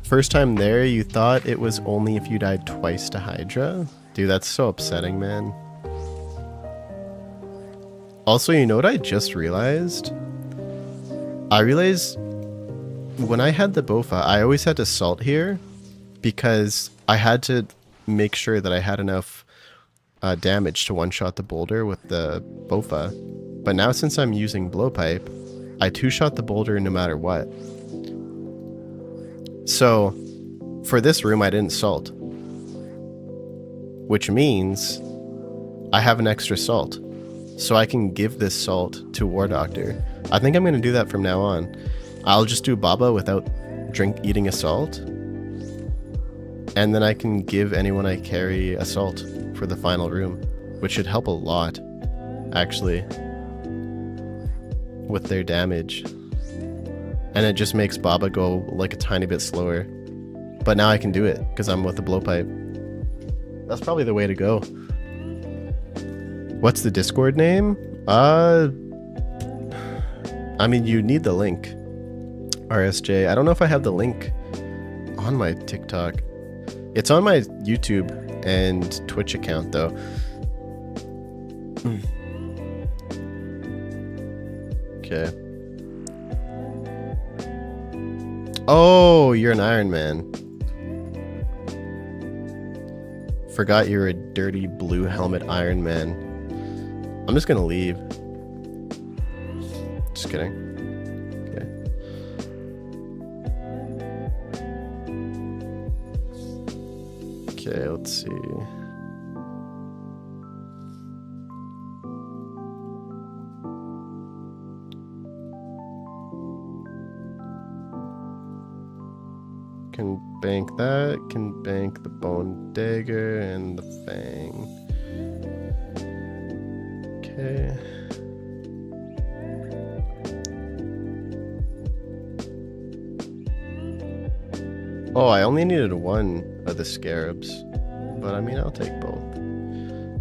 First time there, you thought it was only if you died twice to Hydra? Dude, that's so upsetting, man. Also, you know what I just realized? I realized when I had the Bofa, I always had to salt here because I had to make sure that I had enough damage to one-shot the boulder with the Bofa. But now since I'm using Blowpipe, I two-shot the boulder no matter what. So, for this room I didn't salt. Which means I have an extra salt. So I can give this salt to War Doctor. I think I'm going to do that from now on. I'll just do Baba without eating a salt. And then I can give anyone I carry a salt for the final room. Which should help a lot, actually, with their damage. And it just makes Baba go like a tiny bit slower. But now I can do it because I'm with the Blowpipe. That's probably the way to go. What's the Discord name? I mean, you need the link. RSJ. I don't know if I have the link on my TikTok. It's on my YouTube and Twitch account though. Okay. Oh, you're an Iron Man. Forgot you're a dirty blue helmet Iron Man. I'm just gonna leave. Just kidding. Okay. Okay, let's see. Can bank that, can bank the Bone Dagger and the Fang. Okay. Oh, I only needed one of the Scarabs, but I mean, I'll take both.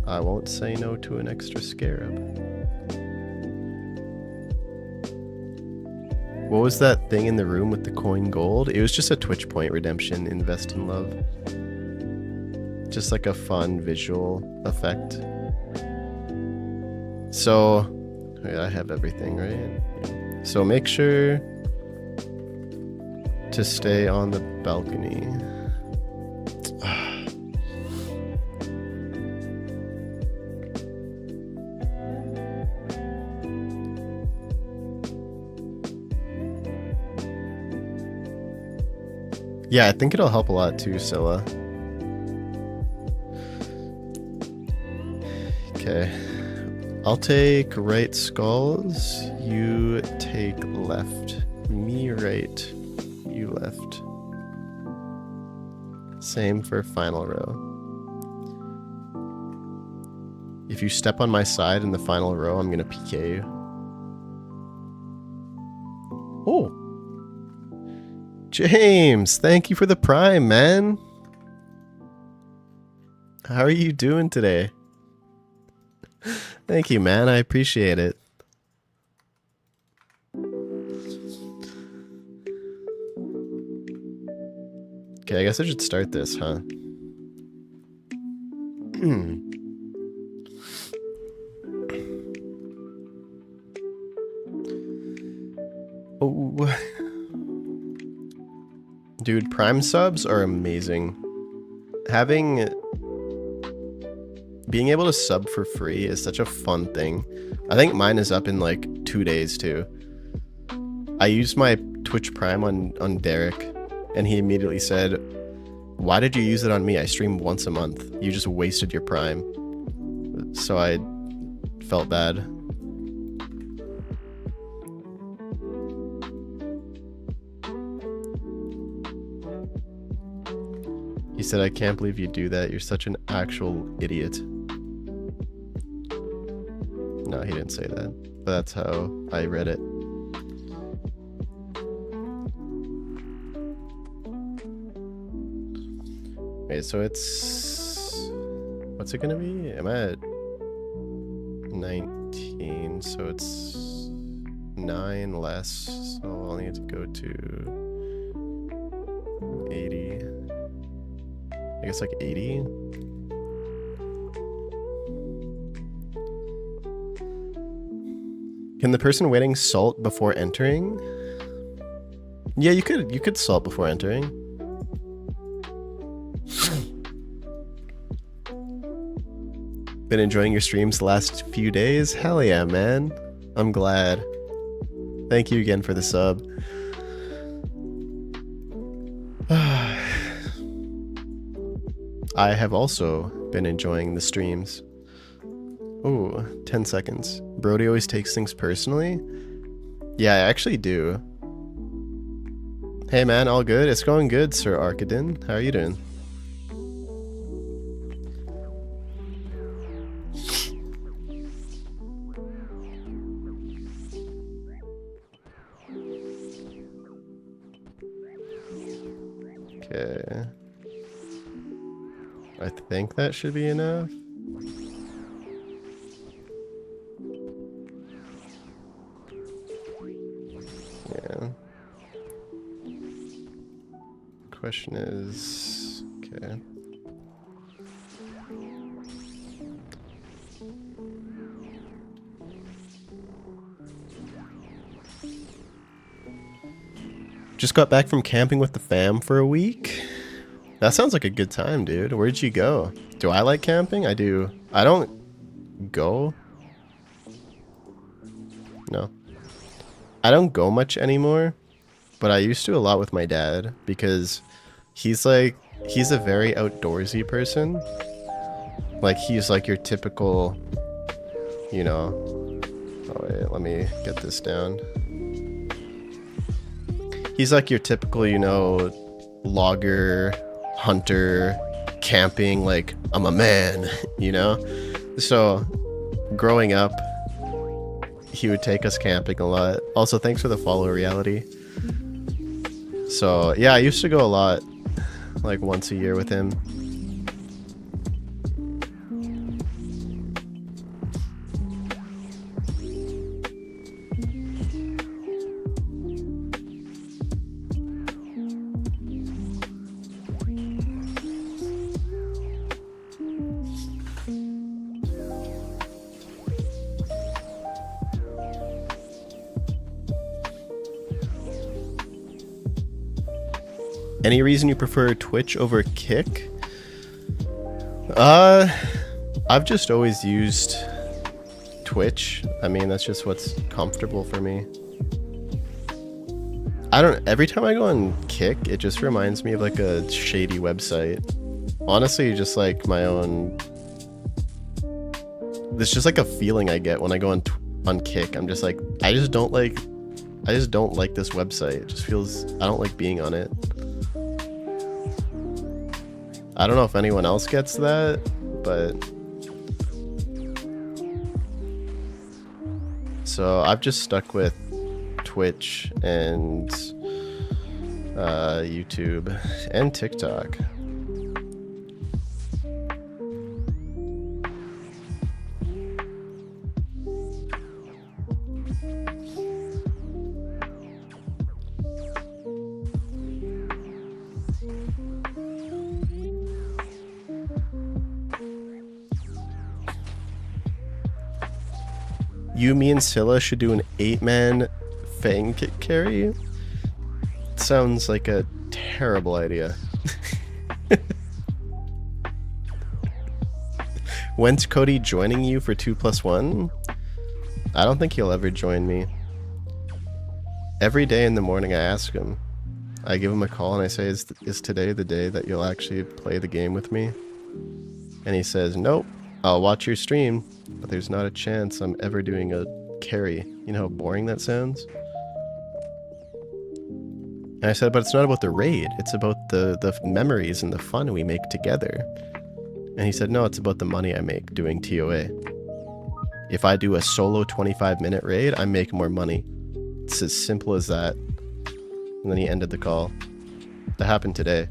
I won't say no to an extra Scarab. What was that thing in the room with the coin gold? It was just a Twitch point redemption, invest in love. Just like a fun visual effect. So, wait, I have everything, right? So make sure to stay on the balcony. Yeah, I think it'll help a lot too, Scylla. Okay. I'll take right skulls. You take left. Me right. You left. Same for final row. If you step on my side in the final row, I'm gonna PK you. Oh! James, thank you for the prime, man. How are you doing today? Thank you, man. I appreciate it. Okay, I guess I should start this, huh? Oh. Dude, Prime subs are amazing. Being able to sub for free is such a fun thing. I think mine is up in like 2 days too. I used my Twitch Prime on Derek, and he immediately said, "Why did you use it on me? I stream once a month. You just wasted your Prime." So I felt bad. He said, "I can't believe you do that. You're such an actual idiot." No, he didn't say that, but that's how I read it. Okay, so it's... what's it gonna be? I'm at 19, so it's 9 less, so I'll need to go to 80. I guess like 80? Can the person waiting salt before entering? Yeah, you could salt before entering. Been enjoying your streams the last few days? Hell yeah, man. I'm glad. Thank you again for the sub. I have also been enjoying the streams. Oh, 10 seconds. Brody always takes things personally? Yeah, I actually do. Hey man, all good? It's going good, Sir Arkadin. How are you doing? Okay. I think that should be enough. Yeah. Question is, okay. Just got back from camping with the fam for a week. That sounds like a good time, dude. Where'd you go? Do I like camping? I do. I don't go. No. I don't go much anymore, but I used to a lot with my dad because he's a very outdoorsy person. Like, he's like your typical, you know... Oh wait, let me get this down. He's like your typical, you know, logger, hunter, camping, like, I'm a man, you know? So, growing up, he would take us camping a lot. Also, thanks for the follow, Reality. So, yeah, I used to go a lot, like once a year with him. Any reason you prefer Twitch over Kick? I've just always used Twitch. I mean, that's just what's comfortable for me. Every time I go on Kick, it just reminds me of like a shady website. Honestly, just like my own... It's just like a feeling I get when I go on Kick. I'm just like, I just don't like this website. It just feels... I don't like being on it. I don't know if anyone else gets that, but... So I've just stuck with Twitch and YouTube and TikTok. You, me, and Scylla should do an 8-man Fang kit carry. Sounds like a terrible idea. When's Cody joining you for 2+1? I don't think he'll ever join me. Every day in the morning I ask him. I give him a call and I say, is today the day that you'll actually play the game with me? And he says, nope, I'll watch your stream, but there's not a chance I'm ever doing a carry. You know how boring that sounds? And I said, but it's not about the raid, it's about the memories and the fun we make together. And he said, no, it's about the money I make doing ToA. If I do a solo 25-minute raid, I make more money. It's as simple as that. And then he ended the call. That happened today.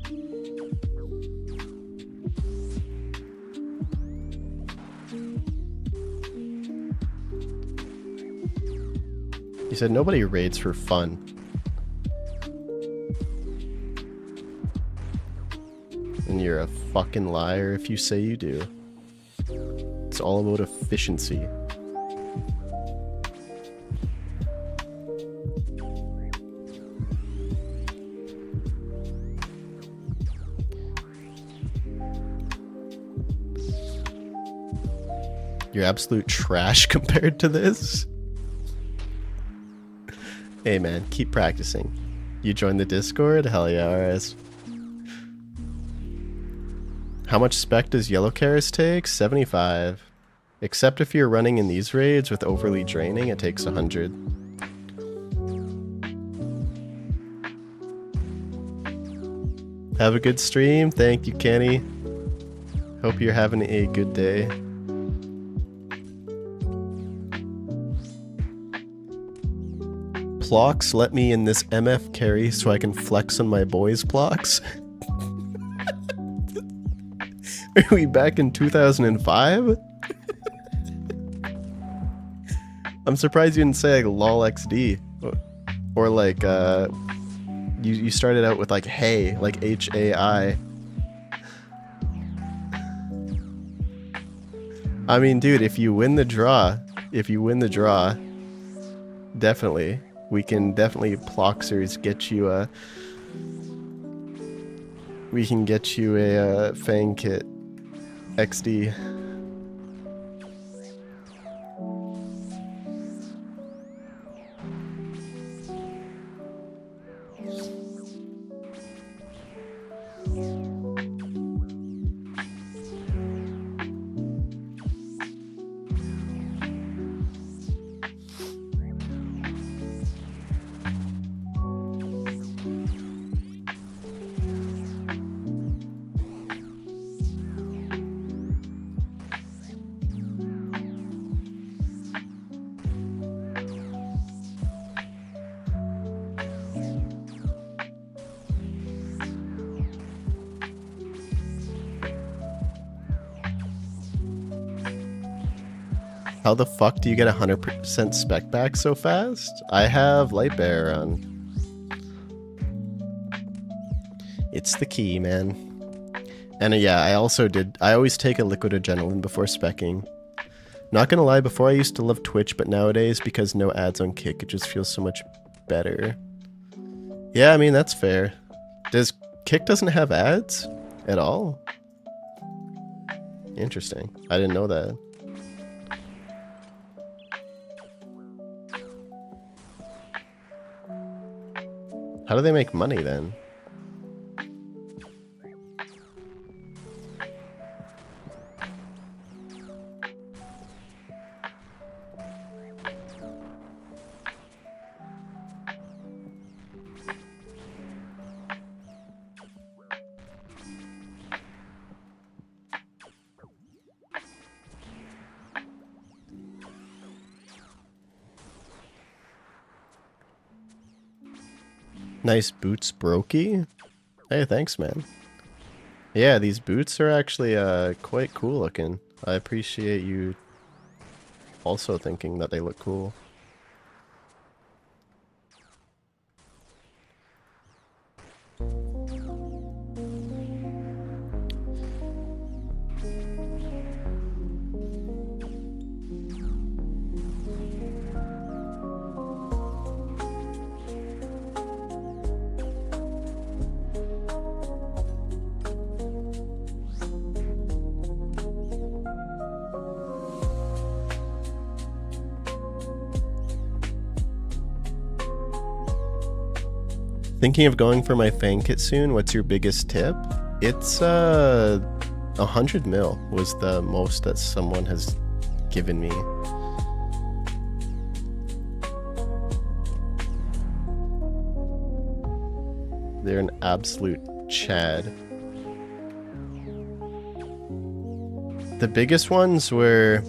He said, nobody raids for fun. And you're a fucking liar if you say you do. It's all about efficiency. You're absolute trash compared to this. Hey man, keep practicing. You joined the Discord? Hell yeah, RS. How much spec does Yellow Karis take? 75. Except if you're running in these raids with overly draining, it takes 100. Have a good stream. Thank you, Kenny. Hope you're having a good day. Plox, let me in this MF carry so I can flex on my boys' Plox. Are we back in 2005? I'm surprised you didn't say like lol XD. Or like, you started out with like hey, like HAI. I mean, dude, if you win the draw, definitely. We can definitely Ploxers get you a... We can get you a Fang kit. XD. How the fuck do you get 100% spec back so fast? I have light bearer on. It's the key, man. And yeah, I always take a liquid adrenaline before specking. Not gonna lie, before I used to love Twitch, but nowadays, because no ads on Kick, it just feels so much better. Yeah, I mean, that's fair. Kick doesn't have ads at all? Interesting. I didn't know that. How do they make money then? Nice boots, Brokey. Hey, thanks, man. Yeah, these boots are actually quite cool looking. I appreciate you also thinking that they look cool. Thinking of going for my Fang kit soon. What's your biggest tip? It's 100 mil was the most that someone has given me. They're an absolute chad. The biggest ones were,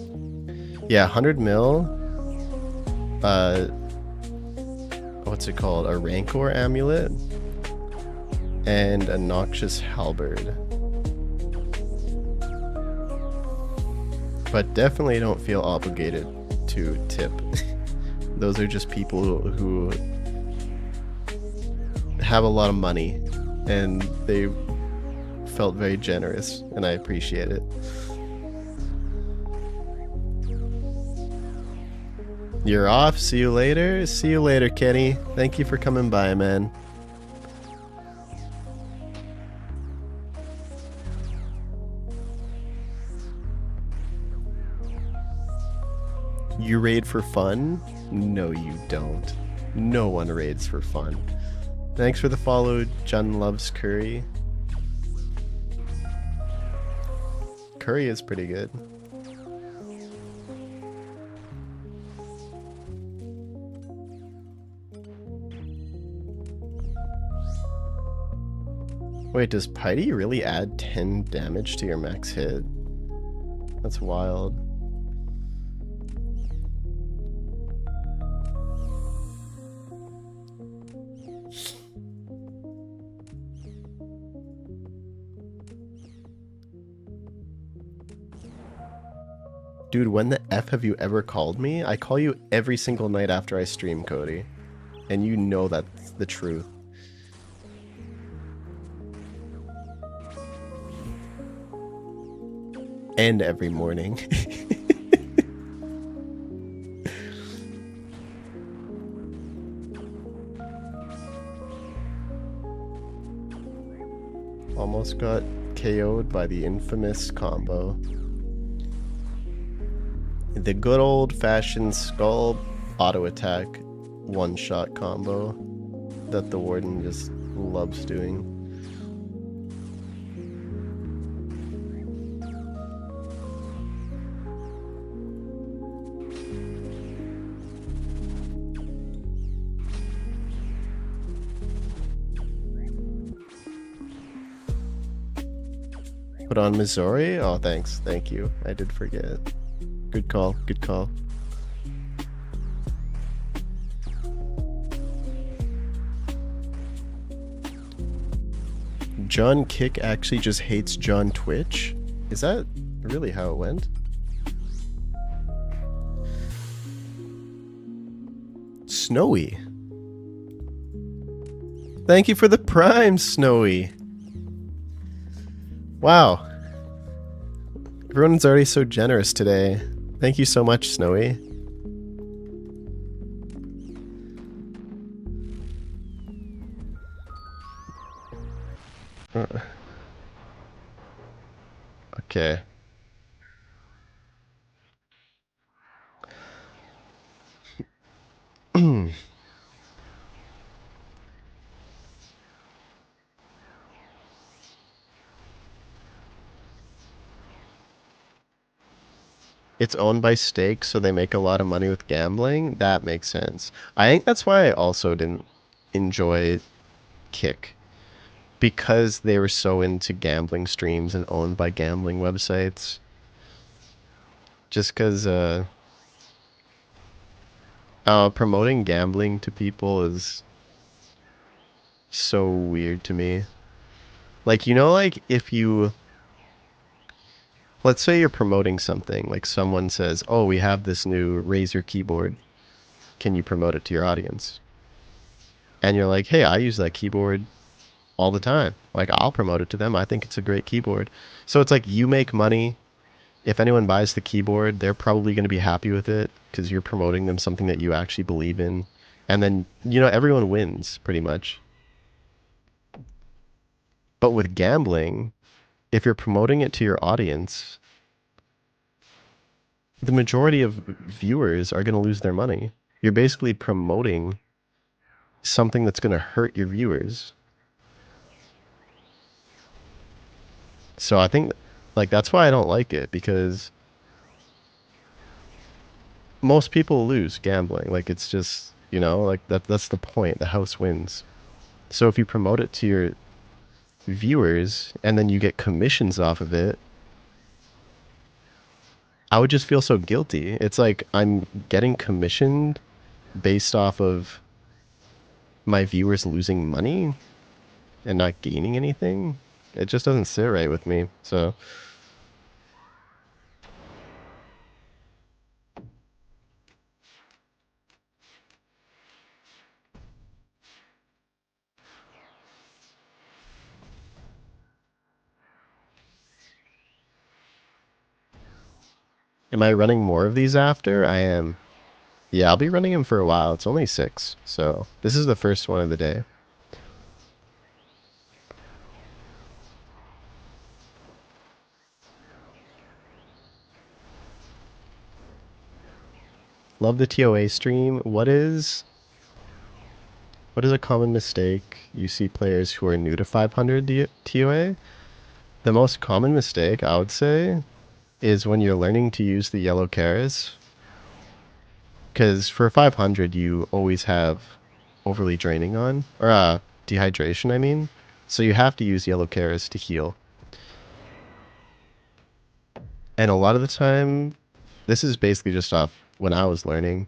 yeah, 100 mil. What's it called? A Rancor amulet and a Noxious halberd. But definitely don't feel obligated to tip. Those are just people who have a lot of money and they felt very generous, and I appreciate it. You're off. See you later. See you later, Kenny. Thank you for coming by, man. You raid for fun? No, you don't. No one raids for fun. Thanks for the follow, Jun Loves Curry. Curry is pretty good. Wait, does Piety really add 10 damage to your max hit? That's wild. Dude, when the F have you ever called me? I call you every single night after I stream, Cody. And you know that's the truth. And every morning. Almost got KO'd by the infamous combo. The good old-fashioned skull auto-attack one-shot combo that the Warden just loves doing. Put on Missouri? Oh, thanks. Thank you. I did forget. Good call. Good call. John Kick actually just hates John Twitch? Is that really how it went? Snowy. Thank you for the prime, Snowy. Wow. Everyone's already so generous today. Thank you so much, Snowy. Okay. It's owned by Stake, so they make a lot of money with gambling. That makes sense. I think that's why I also didn't enjoy Kick. Because they were so into gambling streams and owned by gambling websites. Just because promoting gambling to people is so weird to me. Like, you know, like if you... Let's say you're promoting something, like someone says, oh, we have this new Razer keyboard. Can you promote it to your audience? And you're like, hey, I use that keyboard all the time. Like, I'll promote it to them. I think it's a great keyboard. So it's like you make money. If anyone buys the keyboard, they're probably going to be happy with it because you're promoting them something that you actually believe in. And then, you know, everyone wins pretty much. But with gambling, if you're promoting it to your audience, the majority of viewers are going to lose their money. You're basically promoting something that's going to hurt your viewers. So I think like that's why I don't like it, because most people lose gambling. Like it's just, you know, like that's the point. The house wins. So if you promote it to your viewers and then you get commissions off of it, I would just feel so guilty. It's like I'm getting commissioned based off of my viewers losing money and not gaining anything. It just doesn't sit right with me. So am I running more of these after? I am. Yeah, I'll be running them for a while. It's only 6. So this is the first one of the day. Love the ToA stream. What is a common mistake you see players who are new to 500 ToA? The most common mistake, I would say, is when you're learning to use the yellow Karas. Because for 500, you always have overly draining on, or dehydration, I mean. So you have to use yellow Karas to heal. And a lot of the time, this is basically just off when I was learning,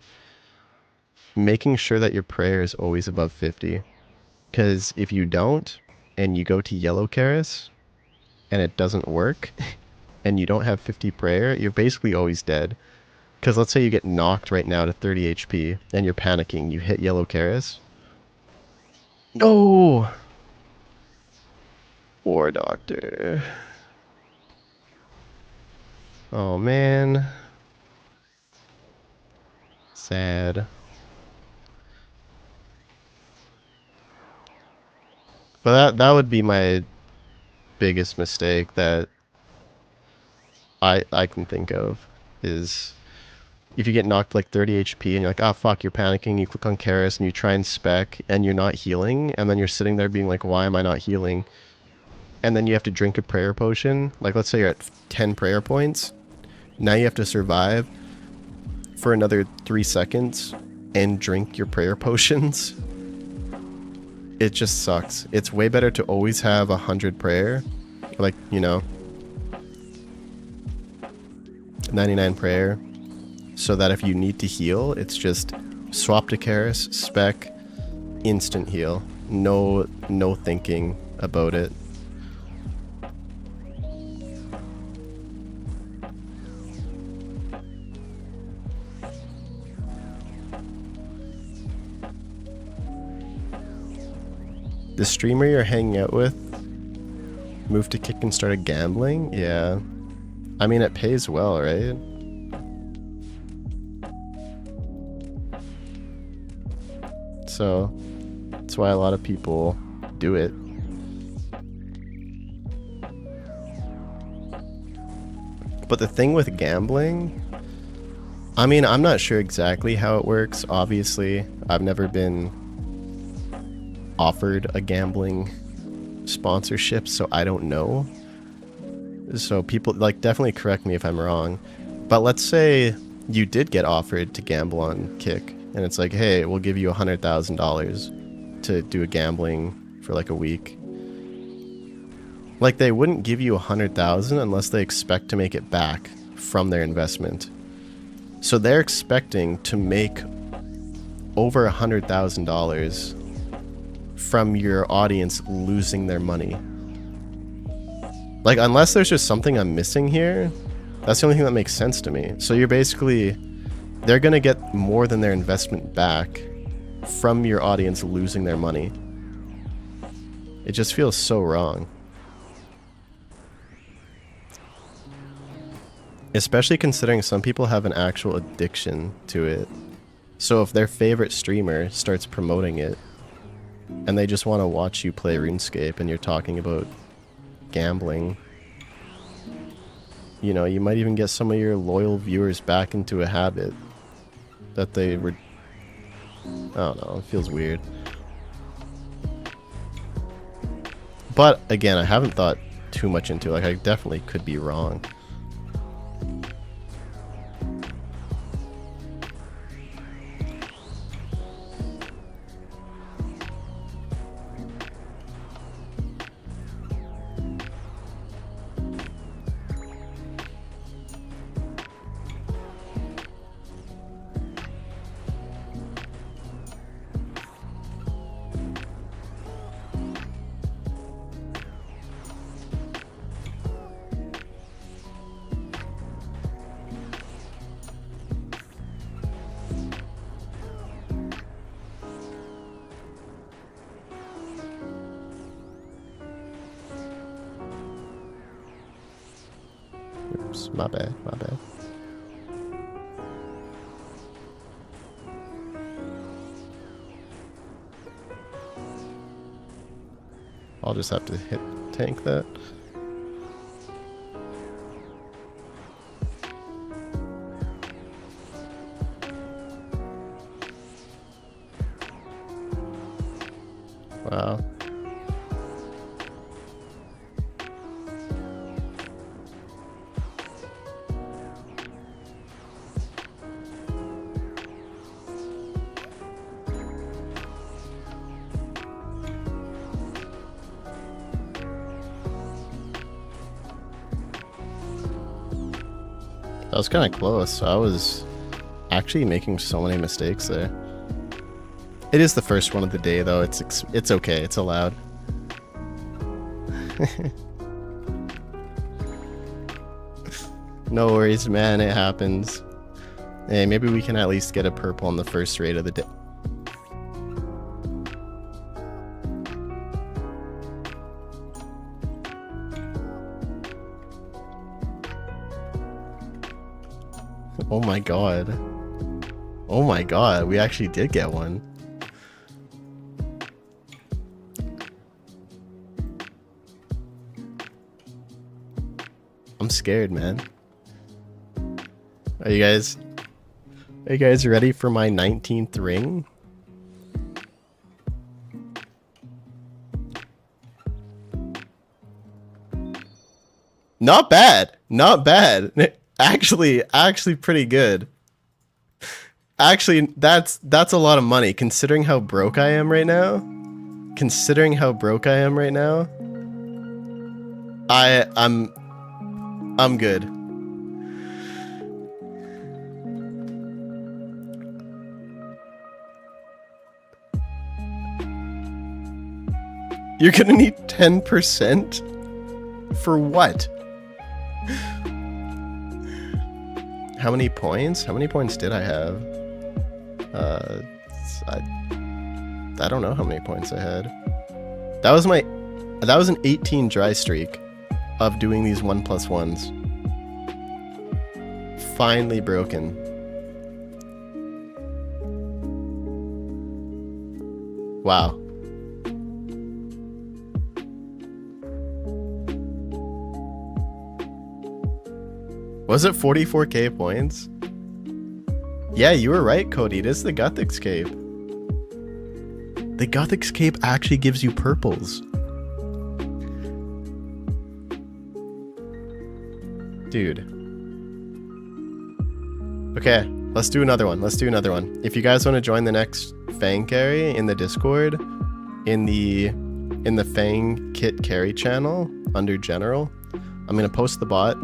making sure that your prayer is always above 50. Because if you don't, and you go to yellow Karas, and it doesn't work, and you don't have 50 prayer, you're basically always dead. Because let's say you get knocked right now to 30 HP, and you're panicking, you hit yellow Karas. No! War Doctor. Oh man. Sad. But that would be my biggest mistake that I can think of, is if you get knocked like 30 HP and you're like, oh fuck, you're panicking, you click on Karis and you try and spec and you're not healing, and then you're sitting there being like, why am I not healing? And then you have to drink a prayer potion. Like let's say you're at 10 prayer points. Now you have to survive for another 3 seconds and drink your prayer potions. It just sucks. It's way better to always have 100 prayer. Like, you know, 99 prayer. So that if you need to heal, it's just swap to Karis, spec, instant heal. No thinking about it. The streamer you're hanging out with moved to Kick and started gambling? Yeah. I mean, it pays well, right? So, that's why a lot of people do it. But the thing with gambling, I mean, I'm not sure exactly how it works. Obviously, I've never been offered a gambling sponsorship, so I don't know. So people, like, definitely correct me if I'm wrong. But let's say you did get offered to gamble on Kick, and it's like, hey, we'll give you $100,000 to do a gambling for like a week. Like, they wouldn't give you $100,000 unless they expect to make it back from their investment. So they're expecting to make over $100,000 from your audience losing their money. Like, unless there's just something I'm missing here, that's the only thing that makes sense to me. So you're basically, they're gonna get more than their investment back from your audience losing their money. It just feels so wrong. Especially considering some people have an actual addiction to it. So if their favorite streamer starts promoting it, and they just want to watch you play RuneScape and you're talking about gambling, you know, you might even get some of your loyal viewers back into a habit that they were... I don't know, it feels weird. But again, I haven't thought too much into it. Like, I definitely could be wrong. Oops, my bad, my bad. I'll just have to hit tank that. Wow. That was kind of close. I was actually making so many mistakes there. It is the first one of the day, though. It's okay. It's allowed. No worries, man. It happens. Hey, maybe we can at least get a purple on the first raid of the day. Oh my god. Oh my god, we actually did get one. I'm scared, man. Are you guys ready for my 19th ring? Not bad. Not bad. Actually pretty good. Actually, that's a lot of money considering how broke I am right now. Considering how broke I am right now. I'm good. You're gonna need 10%? For what? How many points? How many points did I have? I don't know how many points I had. That was an 18 dry streak of doing these 1+1s. Finally broken. Wow. Was it 44k points? Yeah, you were right, Cody. It is the Guthix Cape. The Guthix Cape actually gives you purples. Dude. Okay, let's do another one. Let's do another one. If you guys want to join the next Fang carry in the Discord, in the Fang kit carry channel under general, I'm gonna post the bot.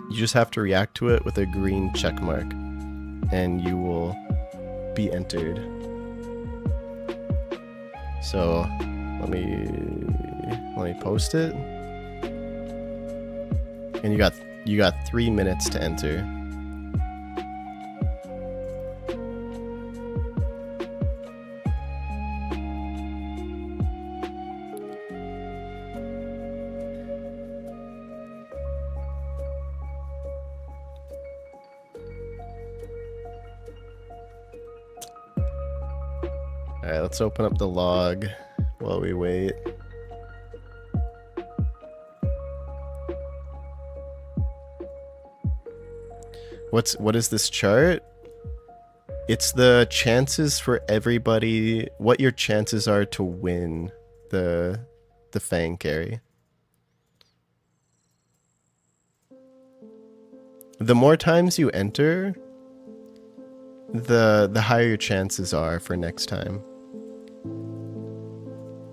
You just have to react to it with a green check mark, and you will be entered. So let me post it, and you got 3 minutes to enter. Alright, let's open up the log while we wait. What is this chart? It's the chances for everybody, what your chances are to win the the Fang carry. The more times you enter, the higher your chances are for next time.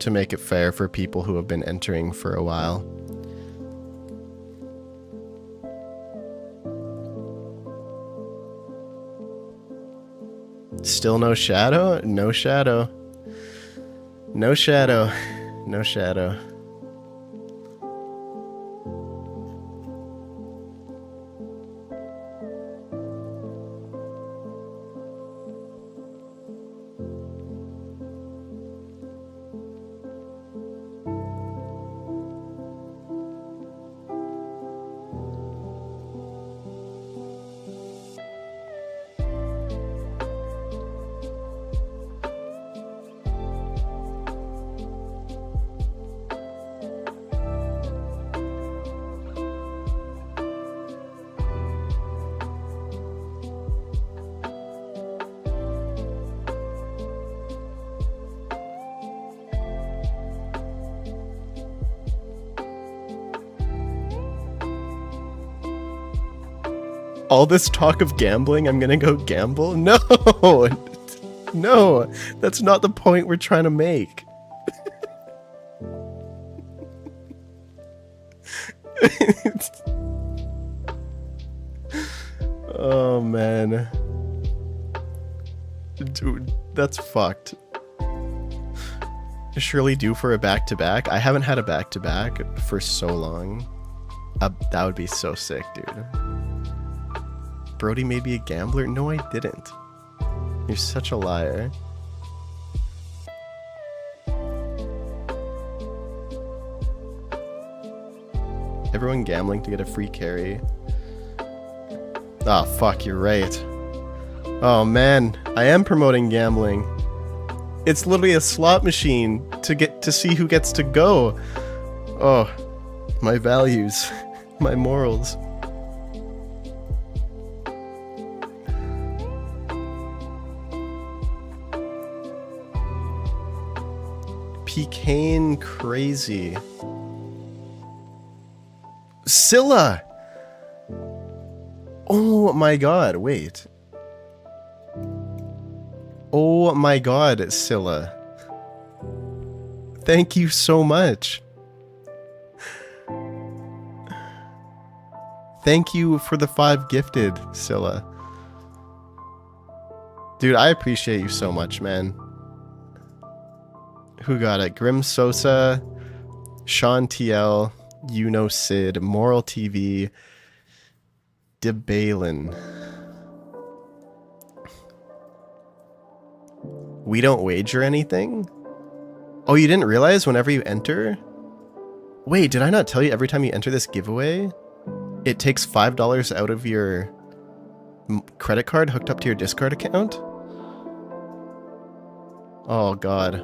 To make it fair for people who have been entering for a while. Still no shadow? No shadow. No shadow. No shadow. All this talk of gambling, I'm gonna go gamble? No! No! That's not the point we're trying to make. Oh, man. Dude, that's fucked. Surely due for a back-to-back? I haven't had a back-to-back for so long. That would be so sick, dude. Brody made me a gambler? No, I didn't. You're such a liar. Everyone gambling to get a free carry. Ah, fuck, you're right. Oh man, I am promoting gambling. It's literally a slot machine to get to see who gets to go. Oh, my values, my morals. Pecan crazy. Scylla! Oh my god, wait. Oh my god, Scylla. Thank you so much. Thank you for the 5 gifted, Scylla. Dude, I appreciate you so much, man. Who got it? Grim Sosa, Sean TL, Sid, Moral TV, DeBalin. We don't wager anything? Oh, you didn't realize whenever you enter? Wait, did I not tell you every time you enter this giveaway, it takes $5 out of your credit card hooked up to your Discord account? Oh, God.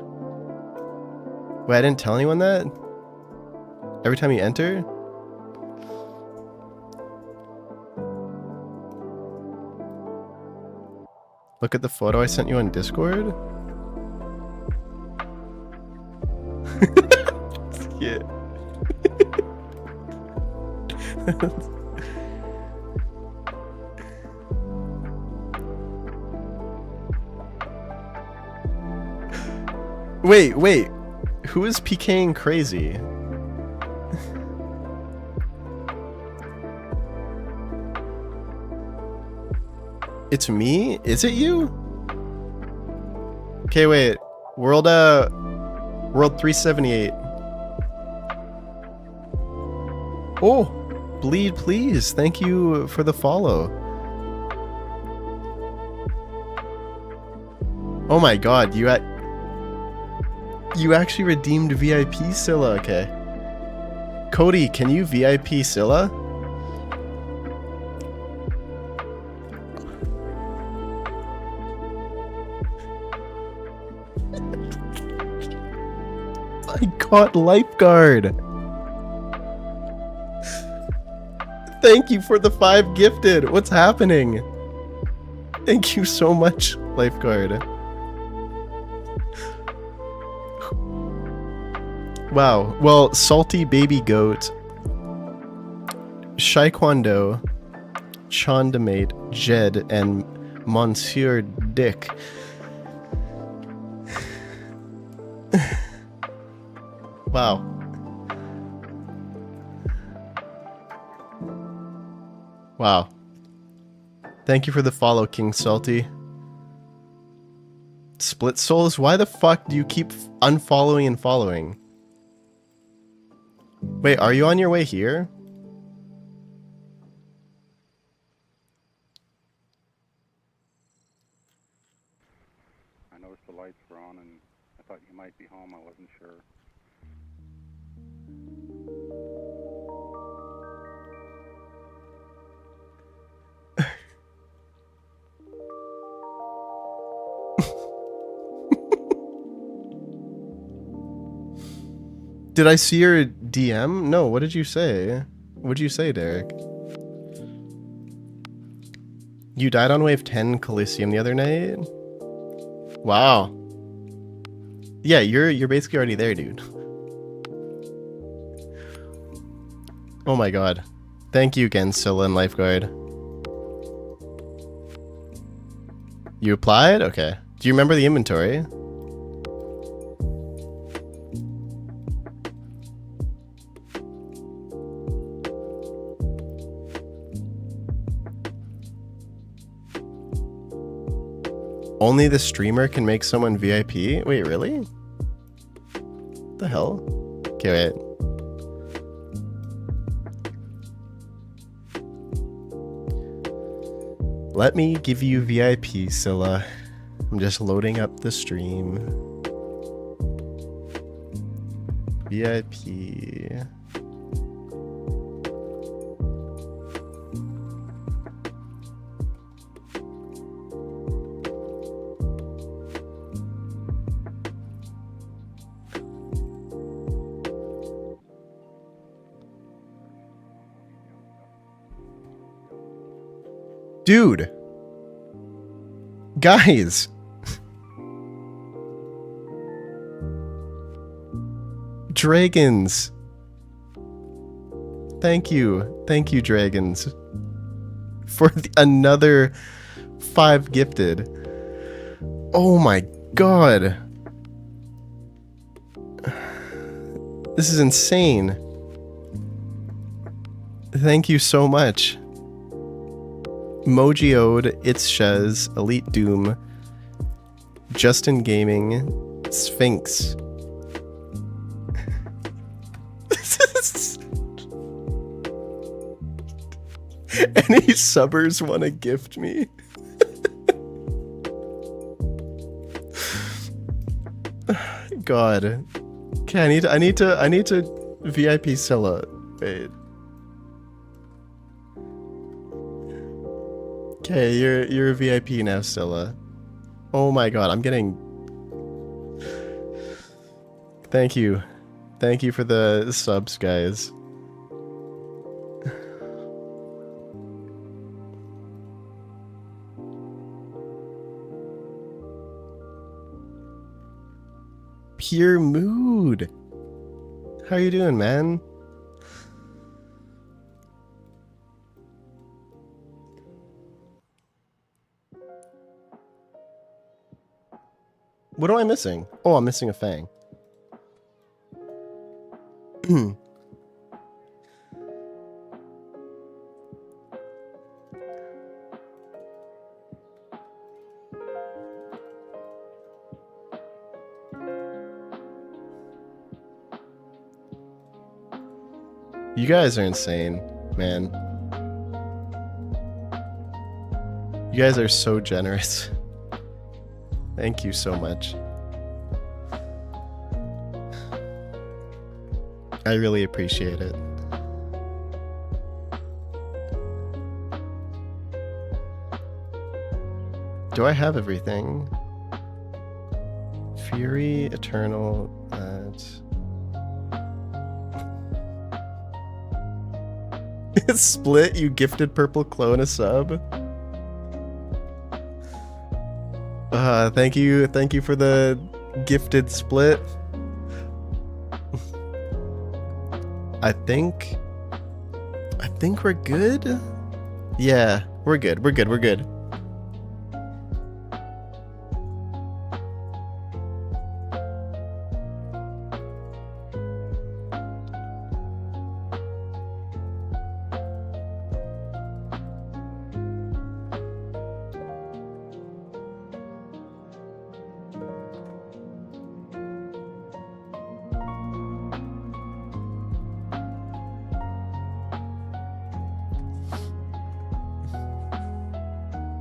Wait, I didn't tell anyone that? Every time you enter? Look at the photo I sent you on Discord. Yeah. Wait. Who is PKing crazy? It's me? Is it you? Okay, wait. World 378. Oh, Bleed, please. Thank you for the follow. Oh my god, you actually redeemed VIP Scylla, okay. Cody, can you VIP Scylla? I got Lifeguard. Thank you for the 5 gifted. What's happening? Thank you so much, Lifeguard. Wow. Well, Salty Baby Goat, Shaekwando, Chondamate, Jed, and Monsieur Dick. Wow. Wow. Thank you for the follow, King Salty. Split Souls, why the fuck do you keep unfollowing and following? Wait, are you on your way here? I noticed the lights were on and I thought you might be home. I wasn't sure. Did I see your DM? No, what did you say? What did you say, Derek? You died on wave 10 Coliseum the other night? Wow. Yeah, you're basically already there, dude. Oh my god. Thank you again, Scylla and Lifeguard. You applied? Okay. Do you remember the inventory? Only the streamer can make someone VIP? Wait, really? What the hell? Okay, wait. Let me give you VIP, Scylla. I'm just loading up the stream. VIP. Dude. Guys. Dragons. Thank you. Thank you, Dragons. For another 5 gifted. Oh my god. This is insane. Thank you so much. Mojiode, It's Shez, Elite Doom, Justin Gaming, Sphinx. Any subbers want to gift me? God. Okay, I need to VIP Scylla. Wait. Okay, you're a VIP now, Scylla. Oh my god, I'm getting... Thank you. Thank you for the subs, guys. Pure mood. How you doing, man? What am I missing? Oh, I'm missing a Fang. You guys are insane, man. You guys are so generous. Thank you so much. I really appreciate it. Do I have everything? Fury, Eternal, Split, you gifted Purple Clone a sub. Thank you for the gifted Split. I think we're good. Yeah, we're good. We're good. We're good.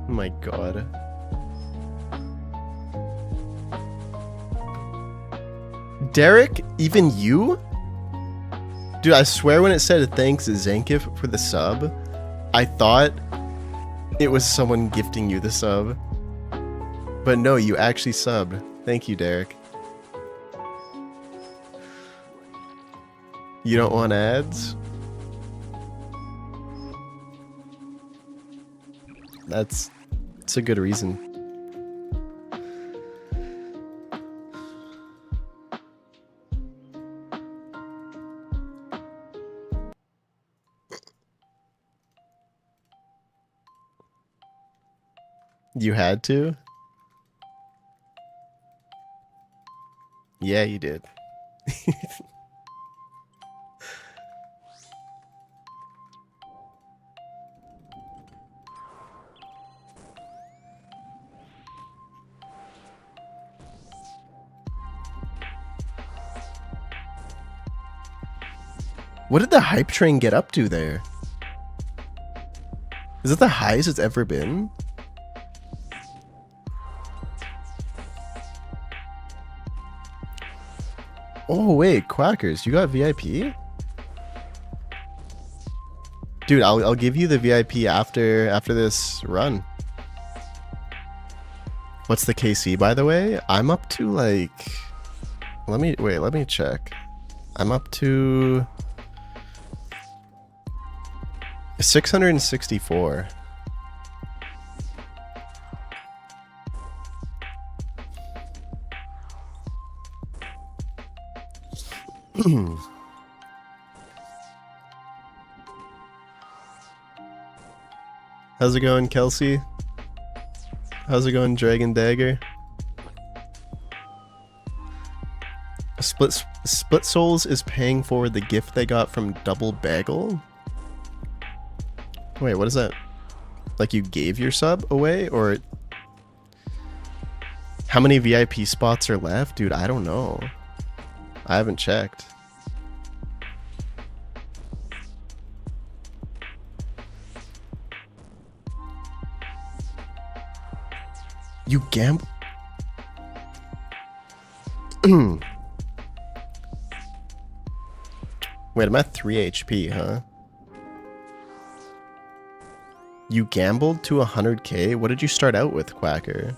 Oh my god. Derek, even you? Dude, I swear when it said thanks Zankif for the sub, I thought it was someone gifting you the sub. But no, you actually subbed. Thank you, Derek. You don't want ads? It's a good reason. You had to? Yeah, you did. What did the hype train get up to there? Is it the highest it's ever been? Oh wait, Quackers, you got VIP? Dude, I'll give you the VIP after this run. What's the KC, by the way? I'm up to like, let me check. I'm up to 664. How's it going, Kelsey? How's it going, Dragon Dagger? Split Souls is paying for the gift they got from Double Bagel? Wait, what is that? Like you gave your sub away, or how many VIP spots are left? Dude, I don't know. I haven't checked. You gamble? Wait, I'm at 3 HP, huh? You gambled to 100k? What did you start out with, Quacker?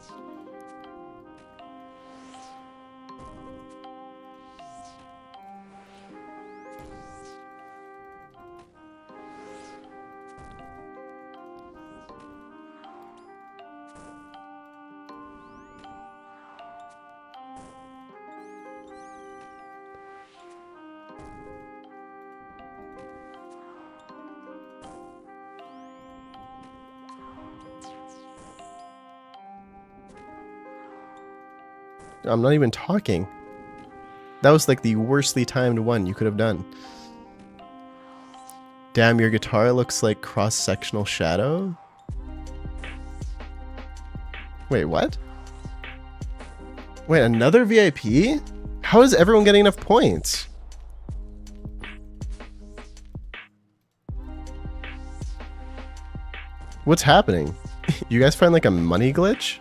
I'm not even talking. That was like the worstly timed one you could have done. Damn, your guitar looks like cross-sectional shadow? Wait, what? Wait, another VIP? How is everyone getting enough points? What's happening? You guys find like a money glitch?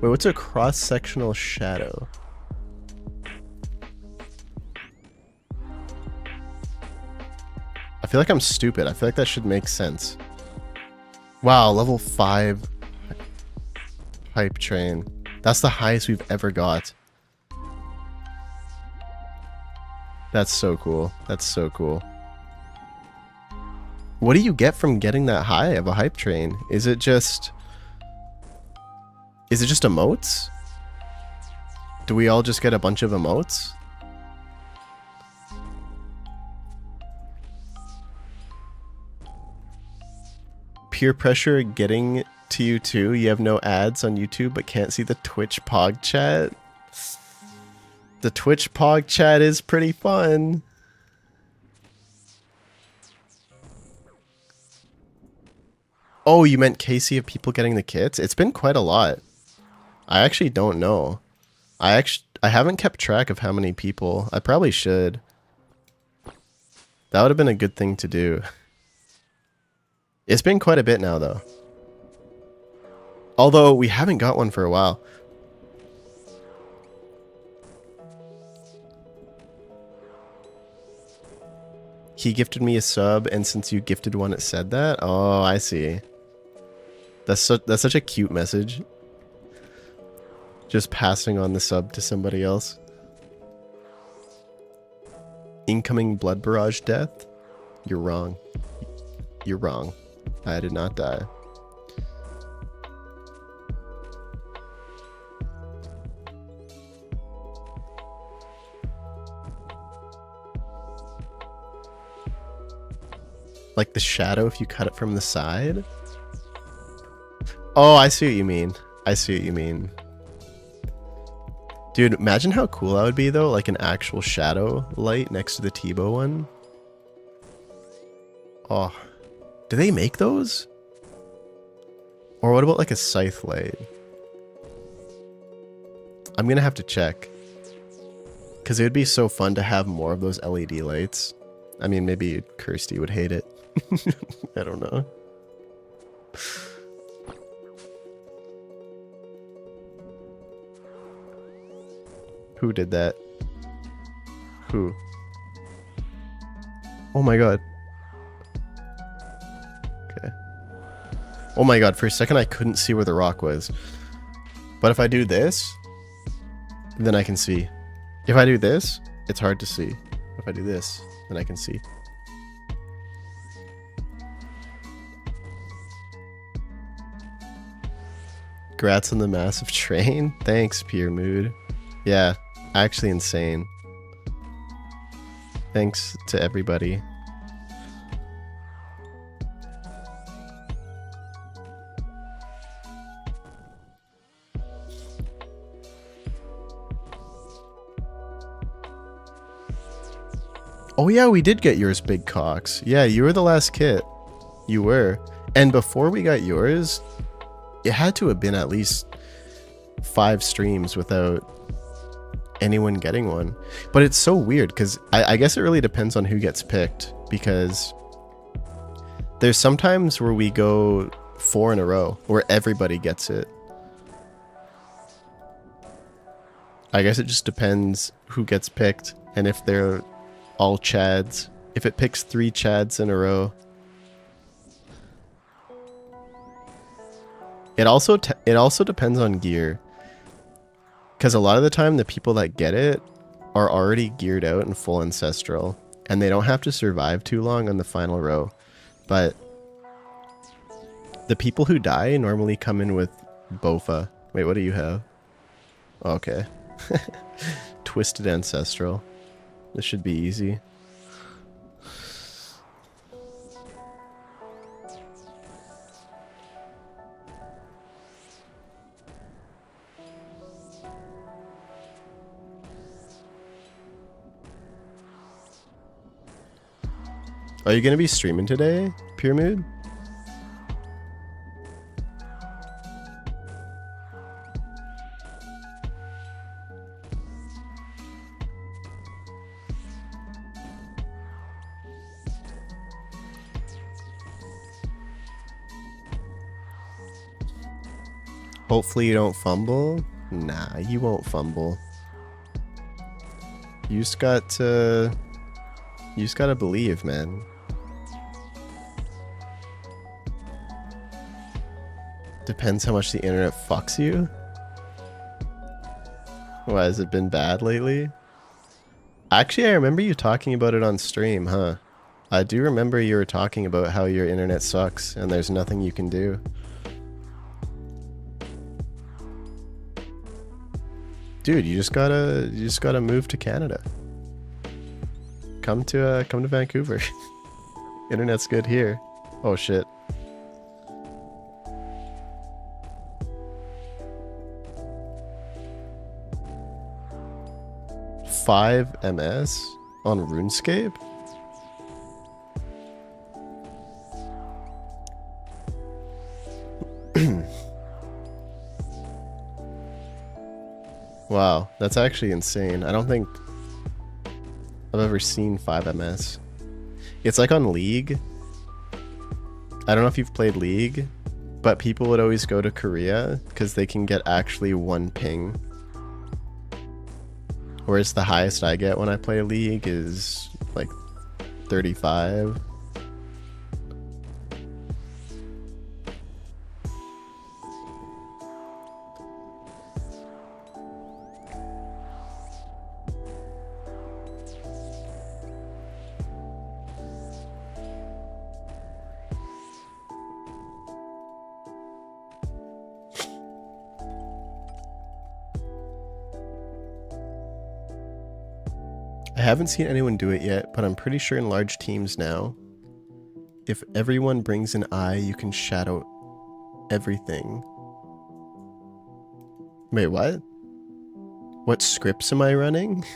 Wait, what's a cross-sectional shadow? I feel like I'm stupid. I feel like that should make sense. Wow, level 5 hype train. That's the highest we've ever got. That's so cool. That's so cool. What do you get from getting that high of a hype train? Is it just emotes? Do we all just get a bunch of emotes? Peer pressure getting to you too. You have no ads on YouTube but can't see the Twitch Pog chat. The Twitch Pog chat is pretty fun. Oh, you meant Casey of people getting the kits? It's been quite a lot. I actually don't know. I haven't kept track of how many people. I probably should. That would have been a good thing to do. It's been quite a bit now though. Although we haven't got one for a while. He gifted me a sub, and since you gifted one, it said that? Oh, I see. That's such a cute message. Just passing on the sub to somebody else. Incoming blood barrage death? You're wrong. You're wrong. I did not die. Like the shadow if you cut it from the side? Oh, I see what you mean. I see what you mean. Dude, imagine how cool that would be though, like an actual shadow light next to the Tebow one. Oh, do they make those? Or what about like a scythe light? I'm gonna have to check. Because it would be so fun to have more of those LED lights. I mean, maybe Kirsty would hate it. I don't know. Who did that? Who? Oh my god. Okay. Oh my god, for a second I couldn't see where the rock was. But if I do this, then I can see. If I do this, it's hard to see. If I do this, then I can see. Congrats on the massive train. Thanks, Pure Mood. Yeah, actually insane. Thanks to everybody. Oh yeah, we did get yours, Big Cox. Yeah, you were the last kit. You were. And before we got yours, it had to have been at least 5 streams without anyone getting one. But it's so weird because I guess it really depends on who gets picked, because there's sometimes where we go 4 in a row where everybody gets it. I guess it just depends who gets picked and if they're all Chads. If it picks 3 Chads in a row. It also depends on gear. Because a lot of the time, the people that get it are already geared out and full ancestral, and they don't have to survive too long on the final row. But the people who die normally come in with Bofa. Wait, what do you have? Oh, okay. Twisted ancestral. This should be easy. Are you gonna be streaming today, Pyramid? Hopefully you don't fumble. Nah, you won't fumble. You just gotta believe, man. Depends how much the internet fucks you. Why, has it been bad lately? Actually, I remember you talking about it on stream, huh? I do remember you were talking about how your internet sucks and there's nothing you can do. Dude, you just gotta move to Canada. Come to Vancouver. Internet's good here. Oh shit. $5 MS on RuneScape? Wow, that's actually insane. I don't think I've ever seen 5 MS. It's like on League. I don't know if you've played League, but people would always go to Korea because they can get actually 1 ping. Whereas the highest I get when I play League is like 35. I haven't seen anyone do it yet, but I'm pretty sure in large teams now, if everyone brings an eye, you can shadow everything. Wait, what? What scripts am I running?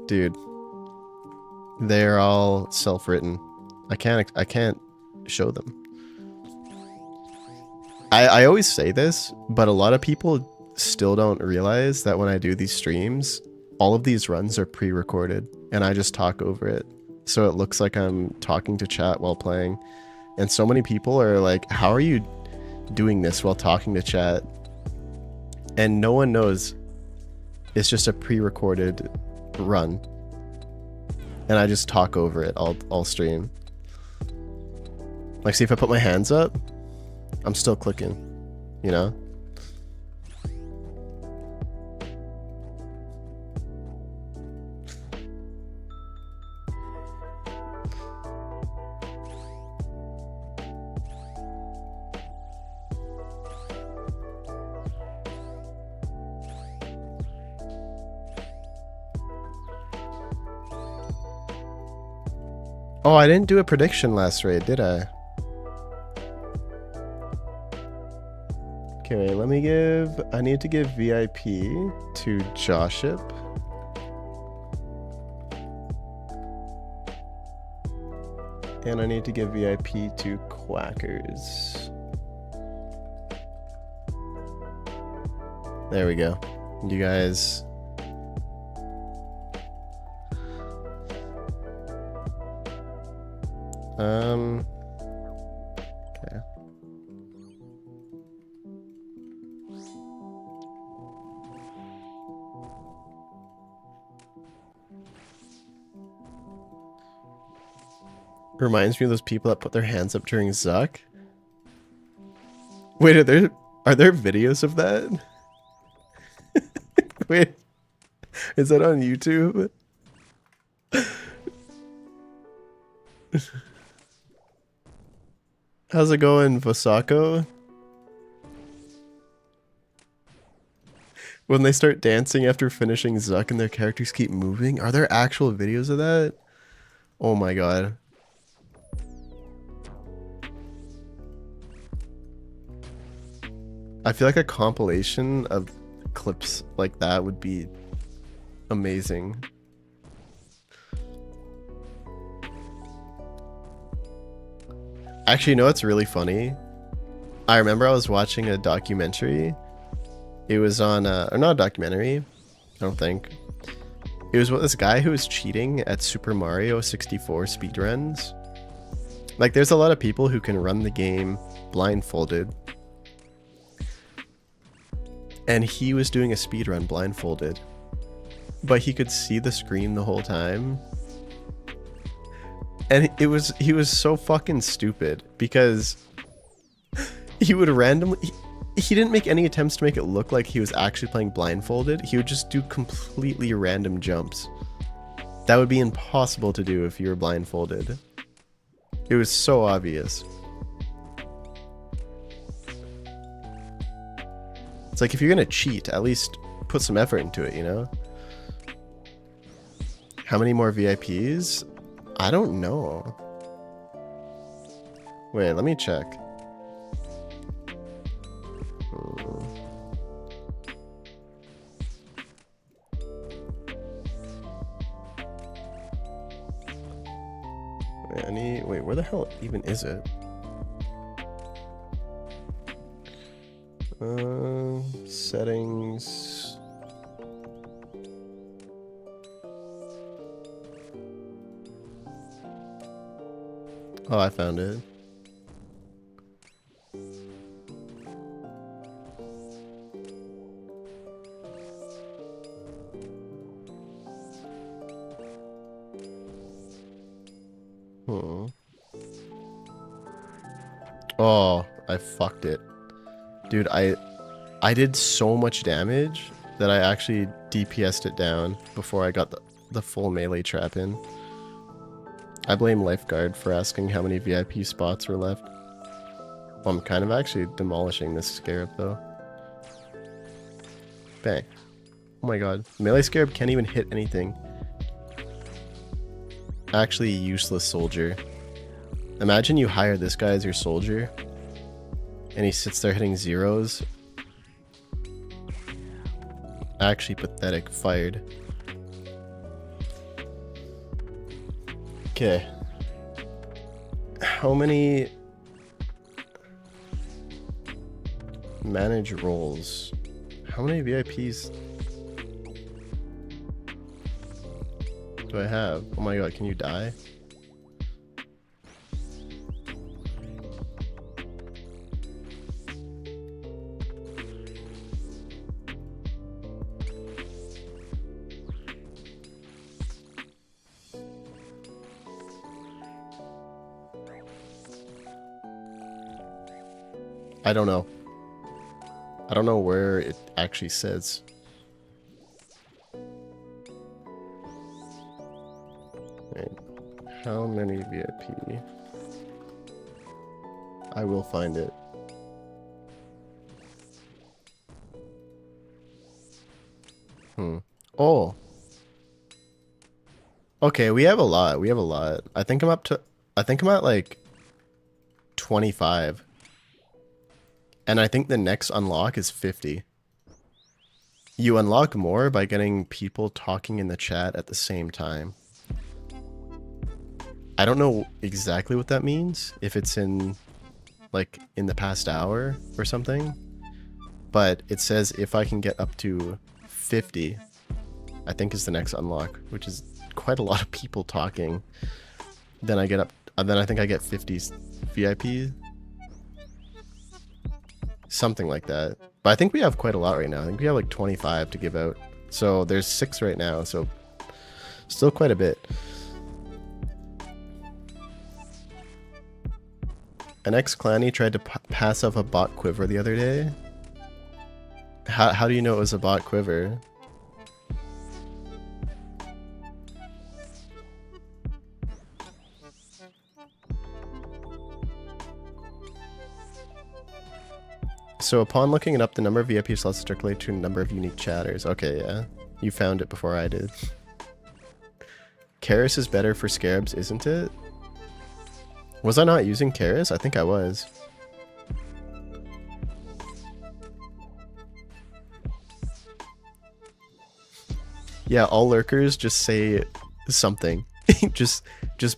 Dude, they're all self-written. I can't show them. I always say this, but a lot of people still don't realize that when I do these streams, all of these runs are pre-recorded and I just talk over it. So it looks like I'm talking to chat while playing. And so many people are like, how are you doing this while talking to chat? And no one knows. It's just a pre-recorded run. And I just talk over it all stream. Like, see, if I put my hands up, I'm still clicking, you know? Oh, I didn't do a prediction last raid, did I? Okay, I need to give VIP to Joship. And I need to give VIP to Quackers. There we go. You guys... Okay. Reminds me of those people that put their hands up during Zuck. Wait, are there videos of that? Wait, is that on YouTube? How's it going, Vasako? When they start dancing after finishing Zuck and their characters keep moving? Are there actual videos of that? Oh my god. I feel like a compilation of clips like that would be amazing. Actually, you know what's really funny? I remember I was watching a documentary. It was on, or not a documentary, I don't think. It was with this guy who was cheating at Super Mario 64 speedruns. Like, there's a lot of people who can run the game blindfolded. And he was doing a speedrun blindfolded. But he could see the screen the whole time. And he was so fucking stupid because he would randomly... He didn't make any attempts to make it look like he was actually playing blindfolded. He would just do completely random jumps. That would be impossible to do if you were blindfolded. It was so obvious. It's like if you're gonna cheat, at least put some effort into it, you know? How many more VIPs? I don't know. Wait, let me check. Wait, where the hell even is it? Settings. Oh, I found it. Oh, I fucked it. Dude, I did so much damage that I actually DPS'd it down before I got the full melee trap in. I blame Lifeguard for asking how many VIP spots were left. Well, I'm kind of actually demolishing this Scarab though. Bang. Oh my god. Melee Scarab can't even hit anything. Actually useless soldier. Imagine you hire this guy as your soldier and he sits there hitting zeros. Actually pathetic. Fired. Okay. How many manage roles? How many VIPs do I have? Oh my god, can you die? I don't know. I don't know where it actually says. Right. How many VIP? I will find it. Oh. Okay, we have a lot. We have a lot. I think I'm at like 25. And I think the next unlock is 50. You unlock more by getting people talking in the chat at the same time. I don't know exactly what that means, if it's in, like, in the past hour or something. But it says if I can get up to 50, I think is the next unlock, which is quite a lot of people talking. Then I get up, then I think I get 50 VIP. Something like that. But I think we have quite a lot right now. I think we have like 25 to give out. So there's 6 right now, so still quite a bit. An ex-clanny tried to pass off a bot quiver the other day. How do you know it was a bot quiver? So upon looking it up, the number of VIP slots is directly to a number of unique chatters. Okay, yeah. You found it before I did. Karis is better for Scarabs, isn't it? Was I not using Karis? I think I was. Yeah, all lurkers just say something. just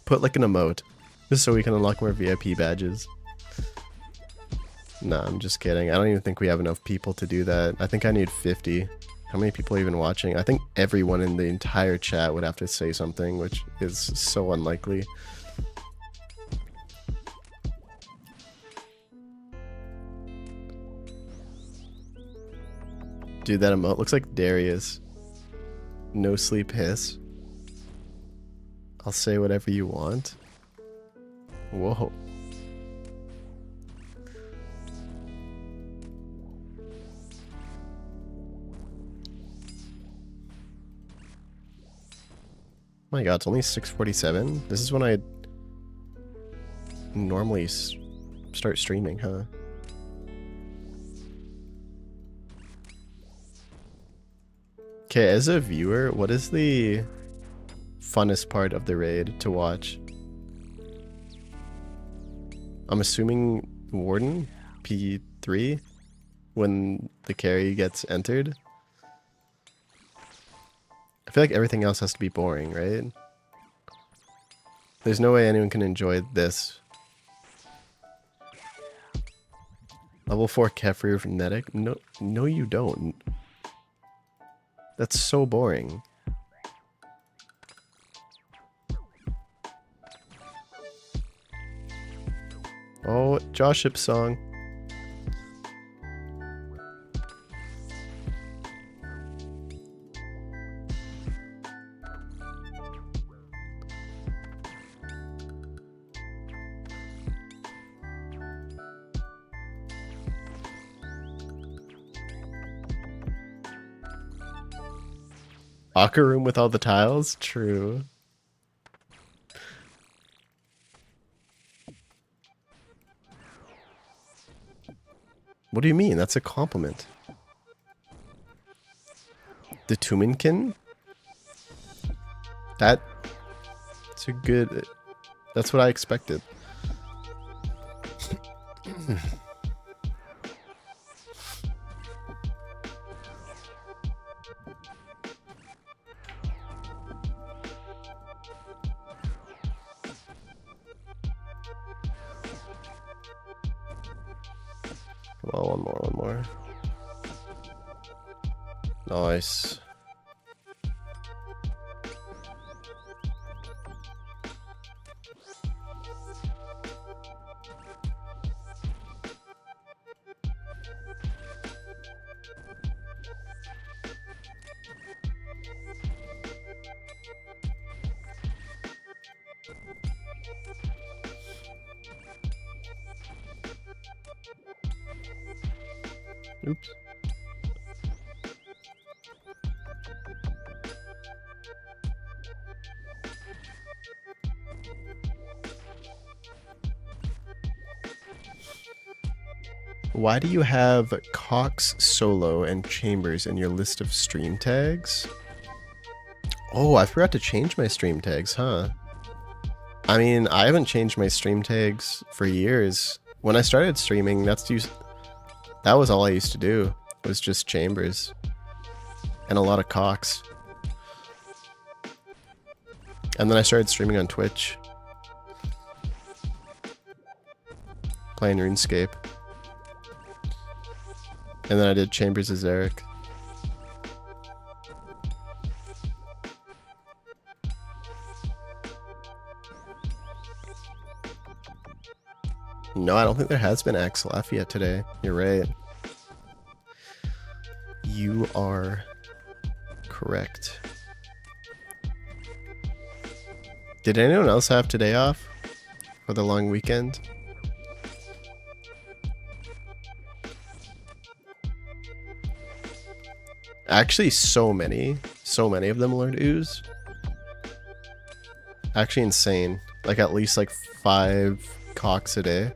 put like an emote. Just so we can unlock more VIP badges. Nah, I'm just kidding. I don't even think we have enough people to do that. I think I need 50. How many people are even watching? I think everyone in the entire chat would have to say something, which is so unlikely. Dude, that emote looks like Darius. No sleep hiss. I'll say whatever you want. Whoa. my god, it's only 6:47. This is when I normally start streaming, huh? Okay, as a viewer, what is the funnest part of the raid to watch? I'm assuming Warden, P3, when the carry gets entered. I feel like everything else has to be boring, right? There's no way anyone can enjoy this. Level 4 Kefir Netic? No you don't. That's so boring. Oh, Joship's song. Locker room with all the tiles? True. What do you mean? That's a compliment. The Tumenkin? That's a good... That's what I expected. Come on, one more. Nice. Oops. Why do you have Cox, Solo, and Chambers in your list of stream tags? Oh, I forgot to change my stream tags, huh? I mean, I haven't changed my stream tags for years. When I started streaming, that was all I used to do, was just Chambers. And a lot of Cox. And then I started streaming on Twitch. Playing RuneScape. And then I did Chambers as Eric. No, I don't think there has been Axel F yet today. You're right. You are correct. Did anyone else have today off for the long weekend? Actually, so many of them learned Ooze. Actually insane. Like at least like 5 Cox a day.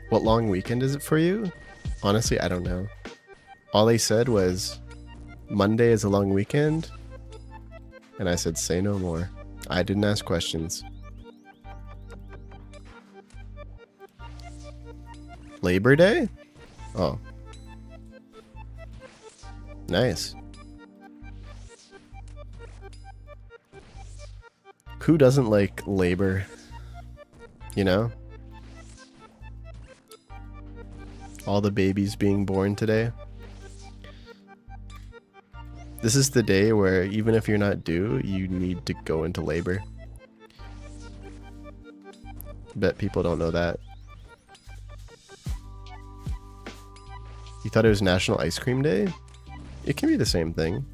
What long weekend is it for you? Honestly, I don't know. All they said was Monday is a long weekend. And I said, say no more. I didn't ask questions. Labor Day? Oh. Nice. Who doesn't like labor? You know? All the babies being born today. This is the day where even if you're not due, you need to go into labor. Bet people don't know that. You thought it was National Ice Cream Day? It can be the same thing.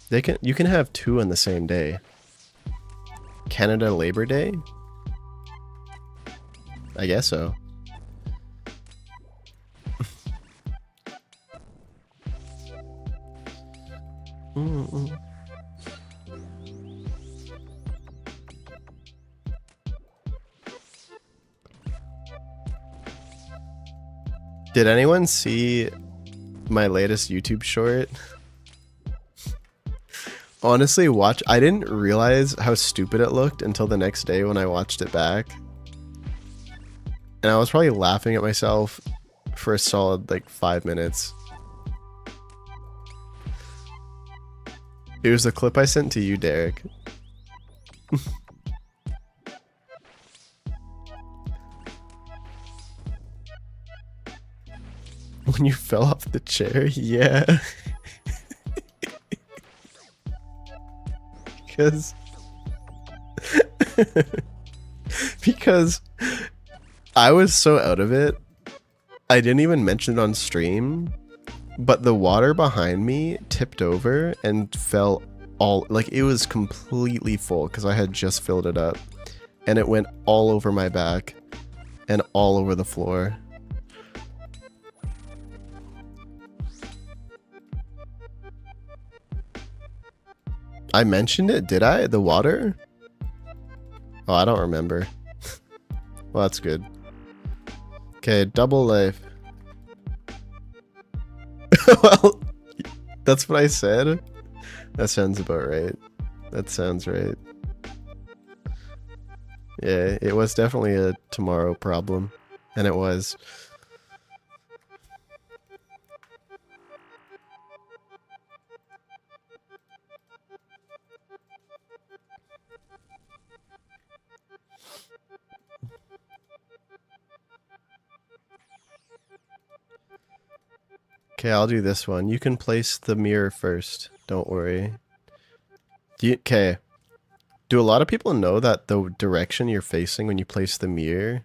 You can have 2 on the same day. Canada Labor Day? I guess so. Mm-mm. Did anyone see my latest YouTube short? Honestly, I didn't realize how stupid it looked until the next day when I watched it back. And I was probably laughing at myself for a solid like 5 minutes. It was the clip I sent to you, Derek. When you fell off the chair? Yeah. Because... because I was so out of it, I didn't even mention it on stream, but the water behind me tipped over and fell like it was completely full because I had just filled it up, and it went all over my back and all over the floor. I mentioned it, did I? The water? Oh, I don't remember. Well, that's good. Okay, double life. Well, that's what I said. That sounds about right. That sounds right. Yeah, it was definitely a tomorrow problem. And it was. Okay, I'll do this one. You can place the mirror first. Don't worry. Okay. Do a lot of people know that the direction you're facing when you place the mirror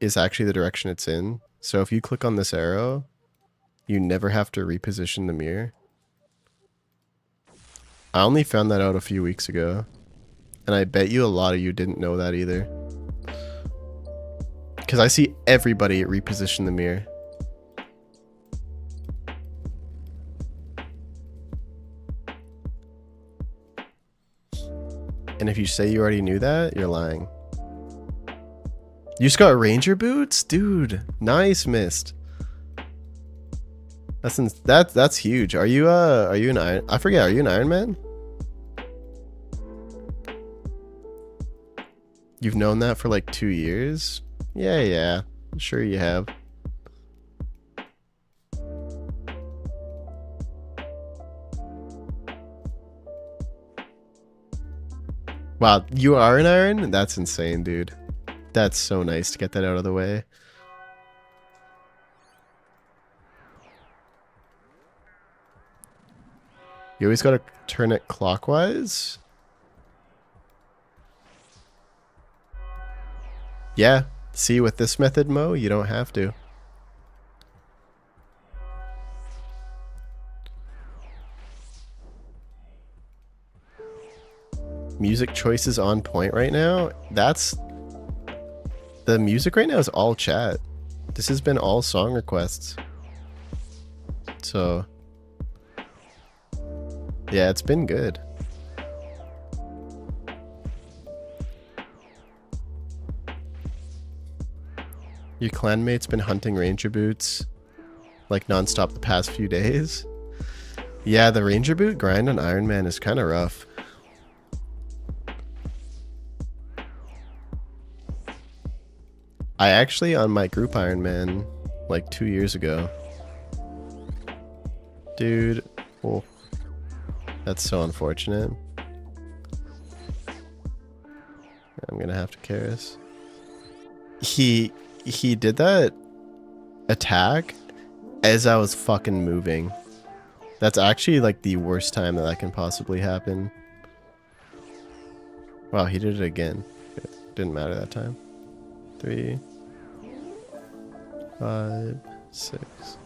is actually the direction it's in? So if you click on this arrow, you never have to reposition the mirror. I only found that out a few weeks ago. And I bet you a lot of you didn't know that either. Because I see everybody reposition the mirror. And if you say you already knew that, you're lying. You just got ranger boots? Dude, nice, Mist. That's huge. Are you an Iron... I forget, are you an Iron Man? You've known that for like 2 years? Yeah. I'm sure you have. Wow, you are an Iron? That's insane, dude. That's so nice to get that out of the way. You always gotta turn it clockwise? Yeah. See, with this method, Mo, you don't have to. Music choices on point right now. The music right now is all chat. This has been all song requests. So yeah, it's been good. Your clanmate's been hunting ranger boots like nonstop the past few days. Yeah, the ranger boot grind on Iron Man is kind of rough. I actually, on my group Iron Man, like 2 years ago. Dude, oh, that's so unfortunate. I'm gonna have to Karis. He did that attack as I was fucking moving. That's actually like the worst time that can possibly happen. Wow, he did it again. It didn't matter that time. 3, 5, 6.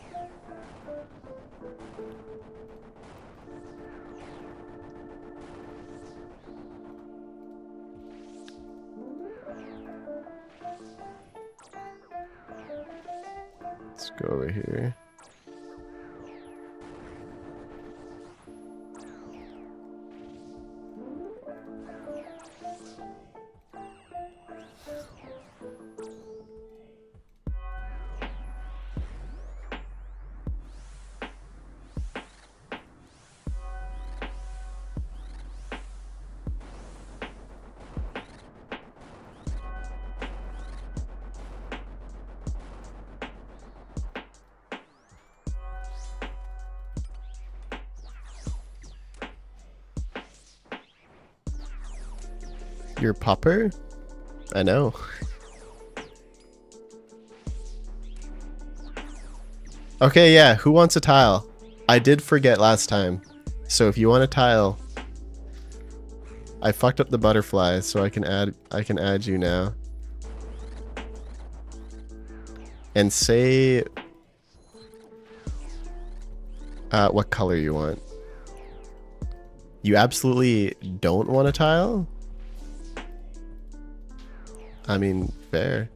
Let's go over here. Your popper? I know. Okay, yeah, who wants a tile? I did forget last time. So if you want a tile, I fucked up the butterflies, so I can add you now. And say what color you want. You absolutely don't want a tile? I mean, fair.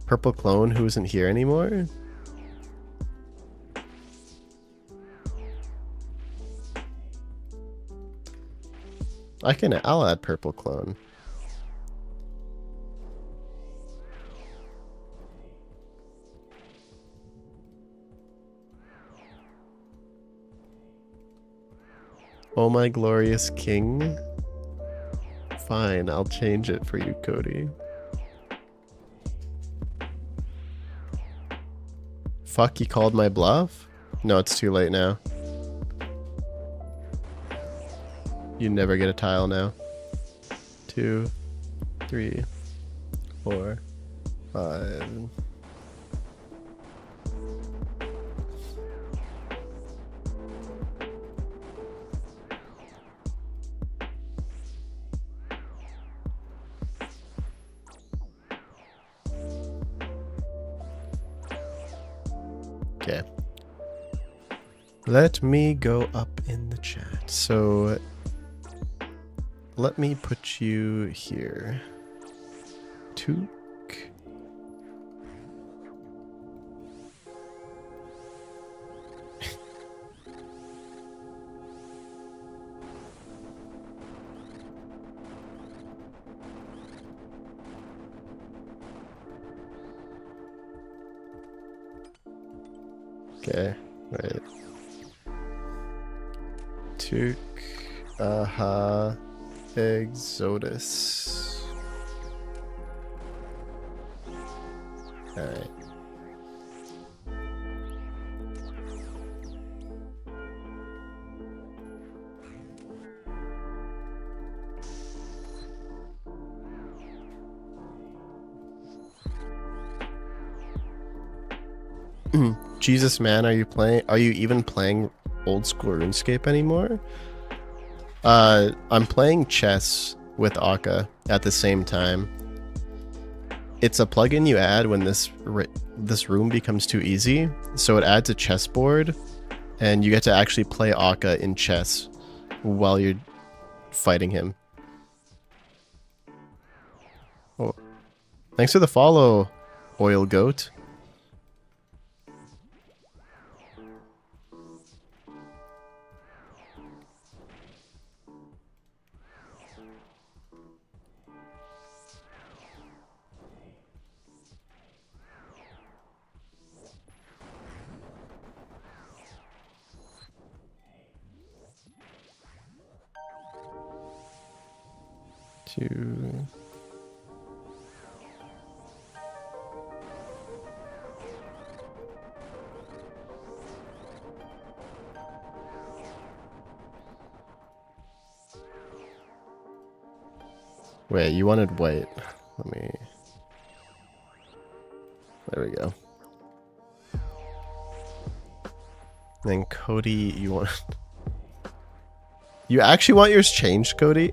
Purple clone who isn't here anymore? I'll add purple clone. Oh my glorious king. Fine, I'll change it for you, Cody. Fuck, you called my bluff? No, it's too late now. You never get a tile now. 2, 3, 4, 5. Okay. Let me go up in the chat. So let me put you here. Took. Okay, wait. Took. Exodus. Alright. Jesus, man, are you even playing old school RuneScape anymore? I'm playing chess with Akka at the same time. It's a plugin you add when this room becomes too easy. So it adds a chessboard, and you get to actually play Akka in chess while you're fighting him. Oh, thanks for the follow, Oil Goat. Two. Wait, you wanted white. Let me... There we go. Then Cody, you want... You actually want yours changed, Cody?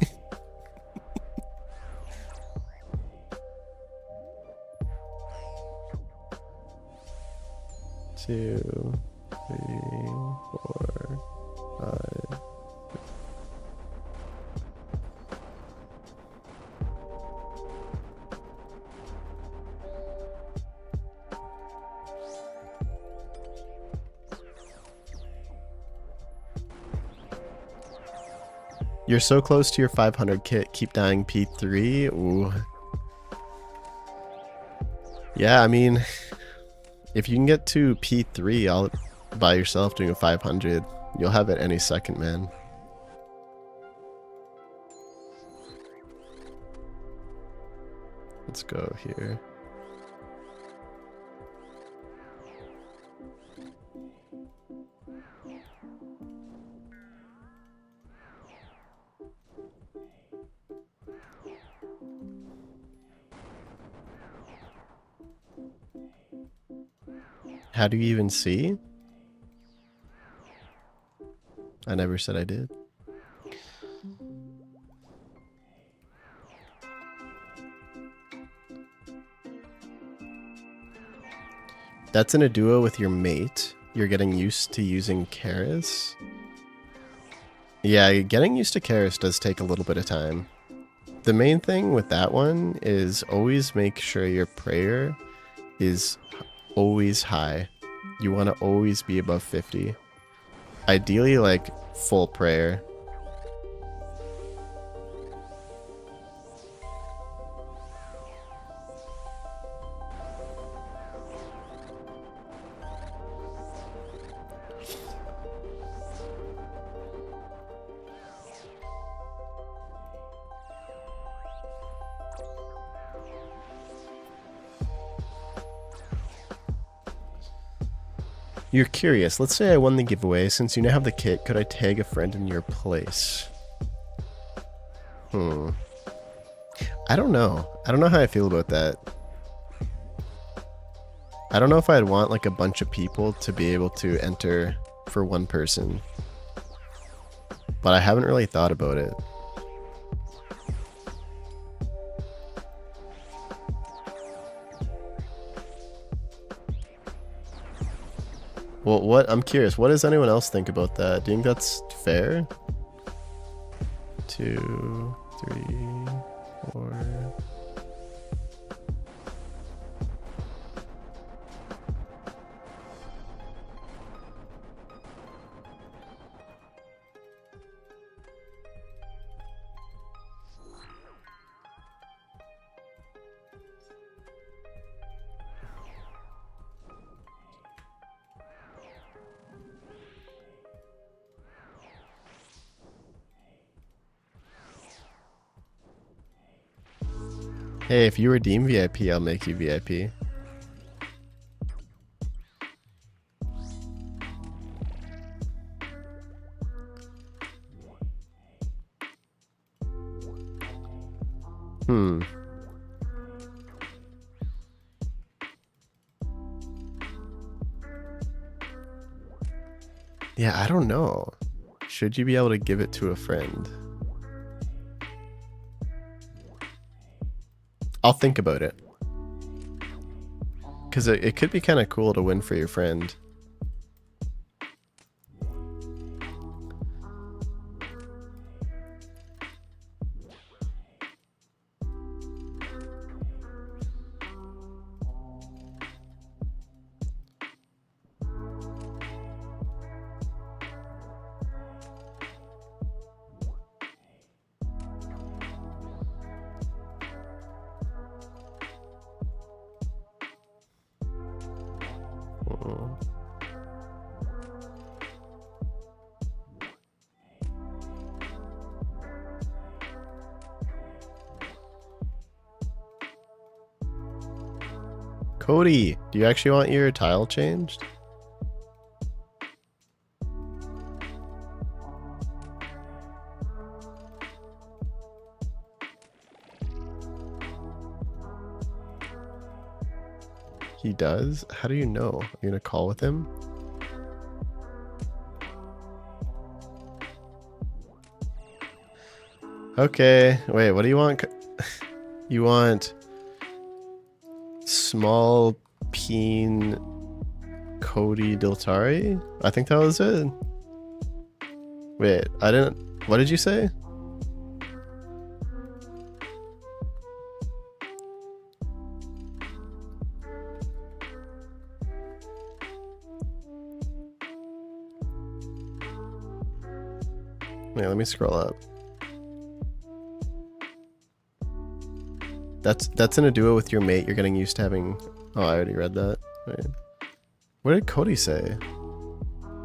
Two, 3, 4, 5. You're so close to your 500 kit. Keep dying P3. Ooh. Yeah, I mean, if you can get to P3 all by yourself doing a 500, you'll have it any second, man. Let's go here. How do you even see? I never said I did. That's in a duo with your mate. You're getting used to using Karis. Yeah, getting used to Karis does take a little bit of time. The main thing with that one is always make sure your prayer is always high. You want to always be above 50. Ideally, like, full prayer. You're curious. Let's say I won the giveaway. Since you now have the kit, could I tag a friend in your place? I don't know. I don't know how I feel about that. I don't know if I'd want like a bunch of people to be able to enter for one person. But I haven't really thought about it. Well, I'm curious. What does anyone else think about that? Do you think that's fair? 2, 3, 4. Hey, if you redeem VIP, I'll make you VIP. Yeah, I don't know. Should you be able to give it to a friend? I'll think about it. Because it could be kind of cool to win for your friend. Cody, do you actually want your tile changed? He does? How do you know? Are you gonna call with him? Okay, wait, what do you want? You want small peen Cody Diltari? I think that was it. Wait, I didn't. What did you say? Wait, let me scroll up. That's in a duo with your mate. You're getting used to having... Oh, I already read that. Wait. What did Cody say?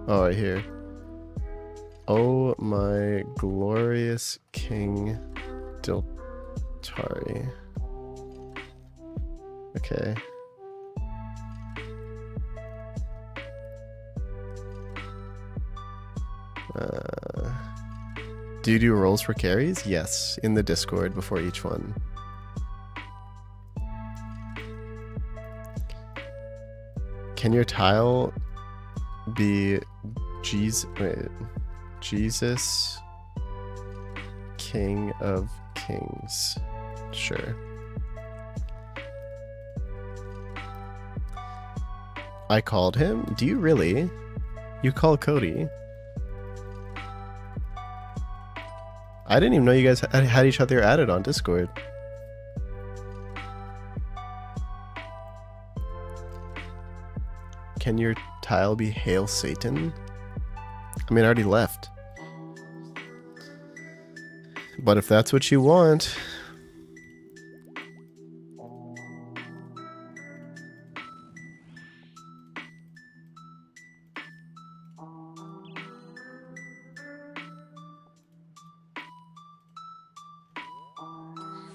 Oh, right here. Oh my glorious King Diltari. Okay. Do you do rolls for carries? Yes, in the Discord before each one. Can your tile be Jesus King of Kings? Sure. I called him? Do you really? You call Cody? I didn't even know you guys had each other added on Discord. Can your tile be Hail Satan? I mean, I already left. But if that's what you want...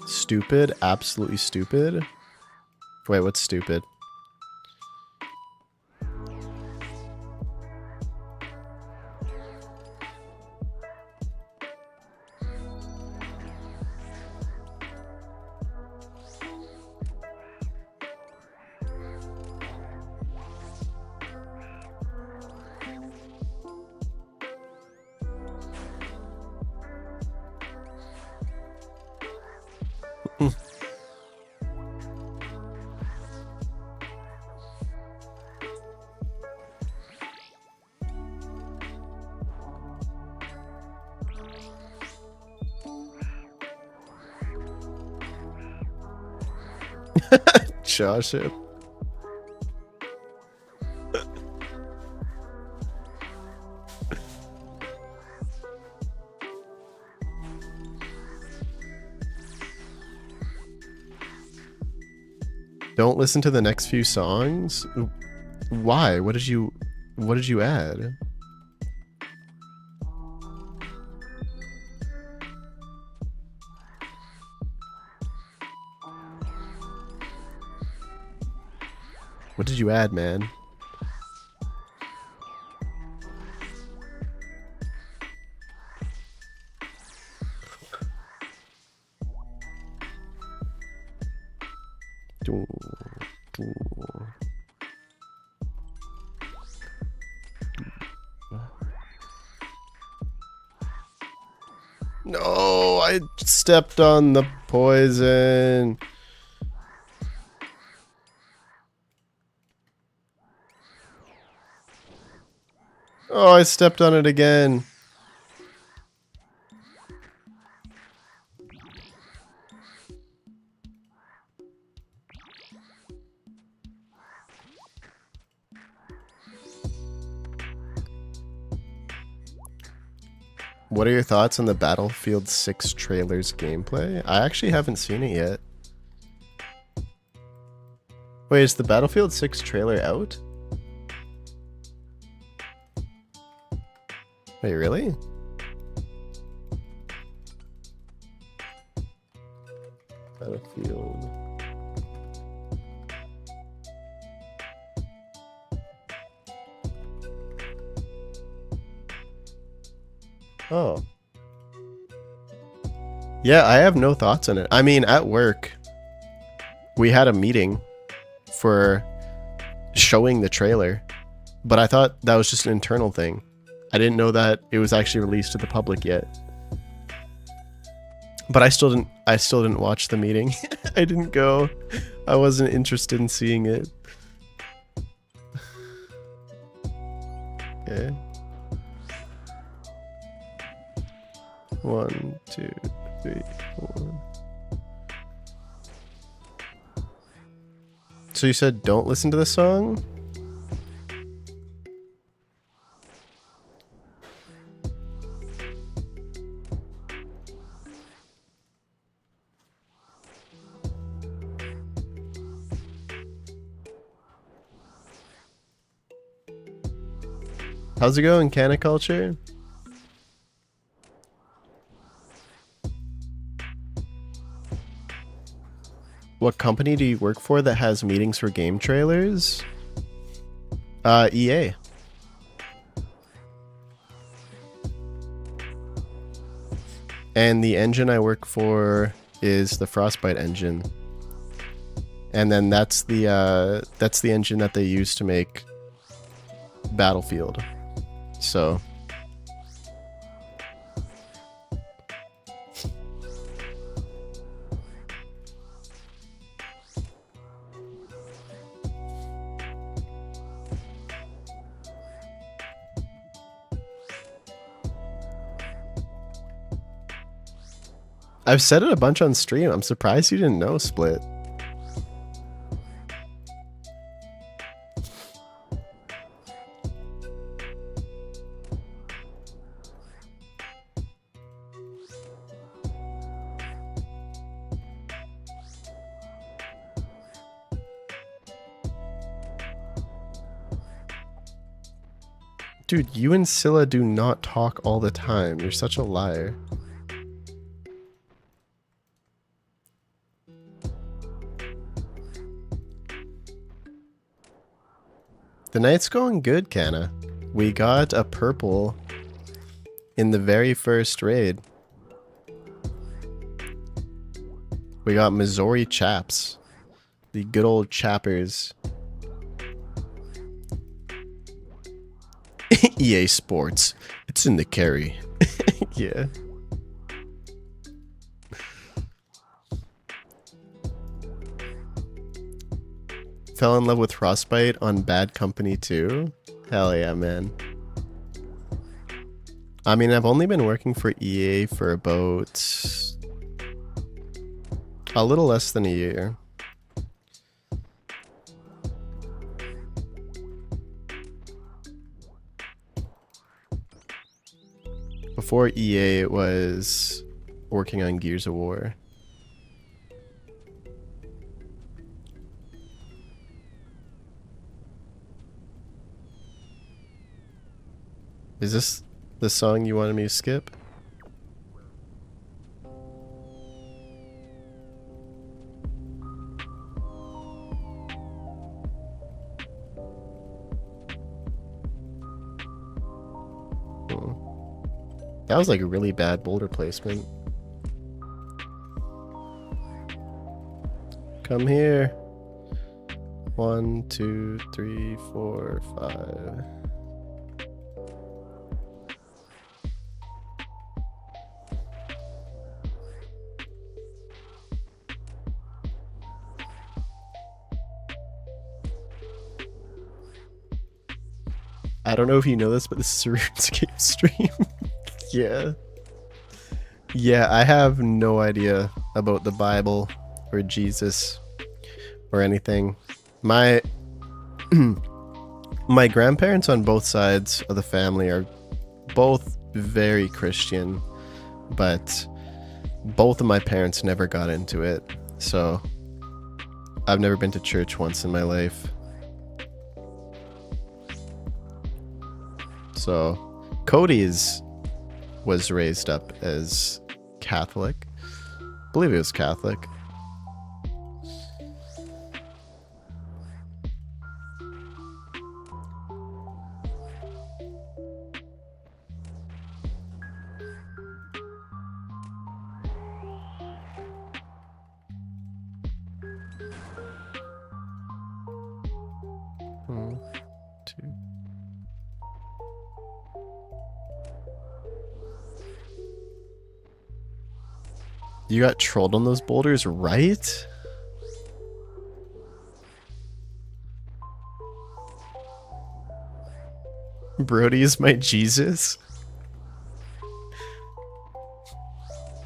Stupid? Absolutely stupid? Wait, what's stupid? Josh it. Don't listen to the next few songs? Why? What did you add? What did you add, man? No, I stepped on the poison. Oh, I stepped on it again. What are your thoughts on the Battlefield 6 trailer's gameplay? I actually haven't seen it yet. Wait, is the Battlefield 6 trailer out? Wait, really? Battlefield. Oh. Yeah, I have no thoughts on it. I mean, at work, we had a meeting for showing the trailer, but I thought that was just an internal thing. I didn't know that it was actually released to the public yet. But I still didn't watch the meeting. I didn't go. I wasn't interested in seeing it. Okay. 1, 2, 3, 4. So you said don't listen to the song? How's it going, Caniculture? What company do you work for that has meetings for game trailers? EA. And the engine I work for is the Frostbite engine. And then that's the engine that they use to make Battlefield. So I've said it a bunch on stream. I'm surprised you didn't know, Split. Dude, you and Scylla do not talk all the time. You're such a liar. The night's going good, Kana. We got a purple in the very first raid. We got Missouri Chaps. The good old Chappers. EA Sports. It's in the carry. Yeah. Fell in love with Frostbite on Bad Company 2? Hell yeah, man. I mean, I've only been working for EA for about a little less than a year. Before EA, it was working on Gears of War. Is this the song you wanted me to skip? That was like a really bad boulder placement. Come here. 1, 2, 3, 4, 5. I don't know if you know this, but this is a RuneScape stream. Yeah. Yeah, I have no idea about the Bible or Jesus or anything. My my grandparents on both sides of the family are both very Christian, but both of my parents never got into it. So I've never been to church once in my life. So Cody was raised up as Catholic. I believe he was Catholic. You got trolled on those boulders, right? Brody is my Jesus.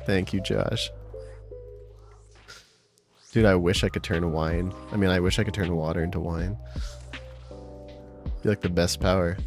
Thank you, Josh. Dude, I wish I could turn wine. I mean, I wish I could turn water into wine. Be like the best power.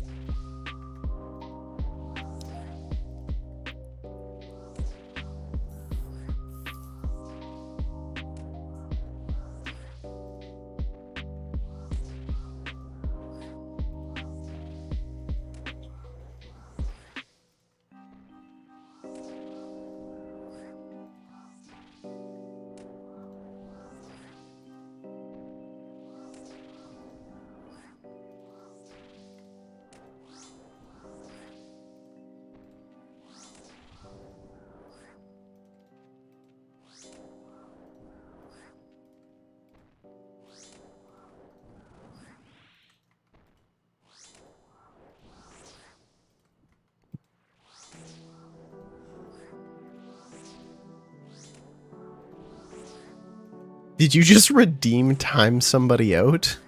Did you just redeem time somebody out?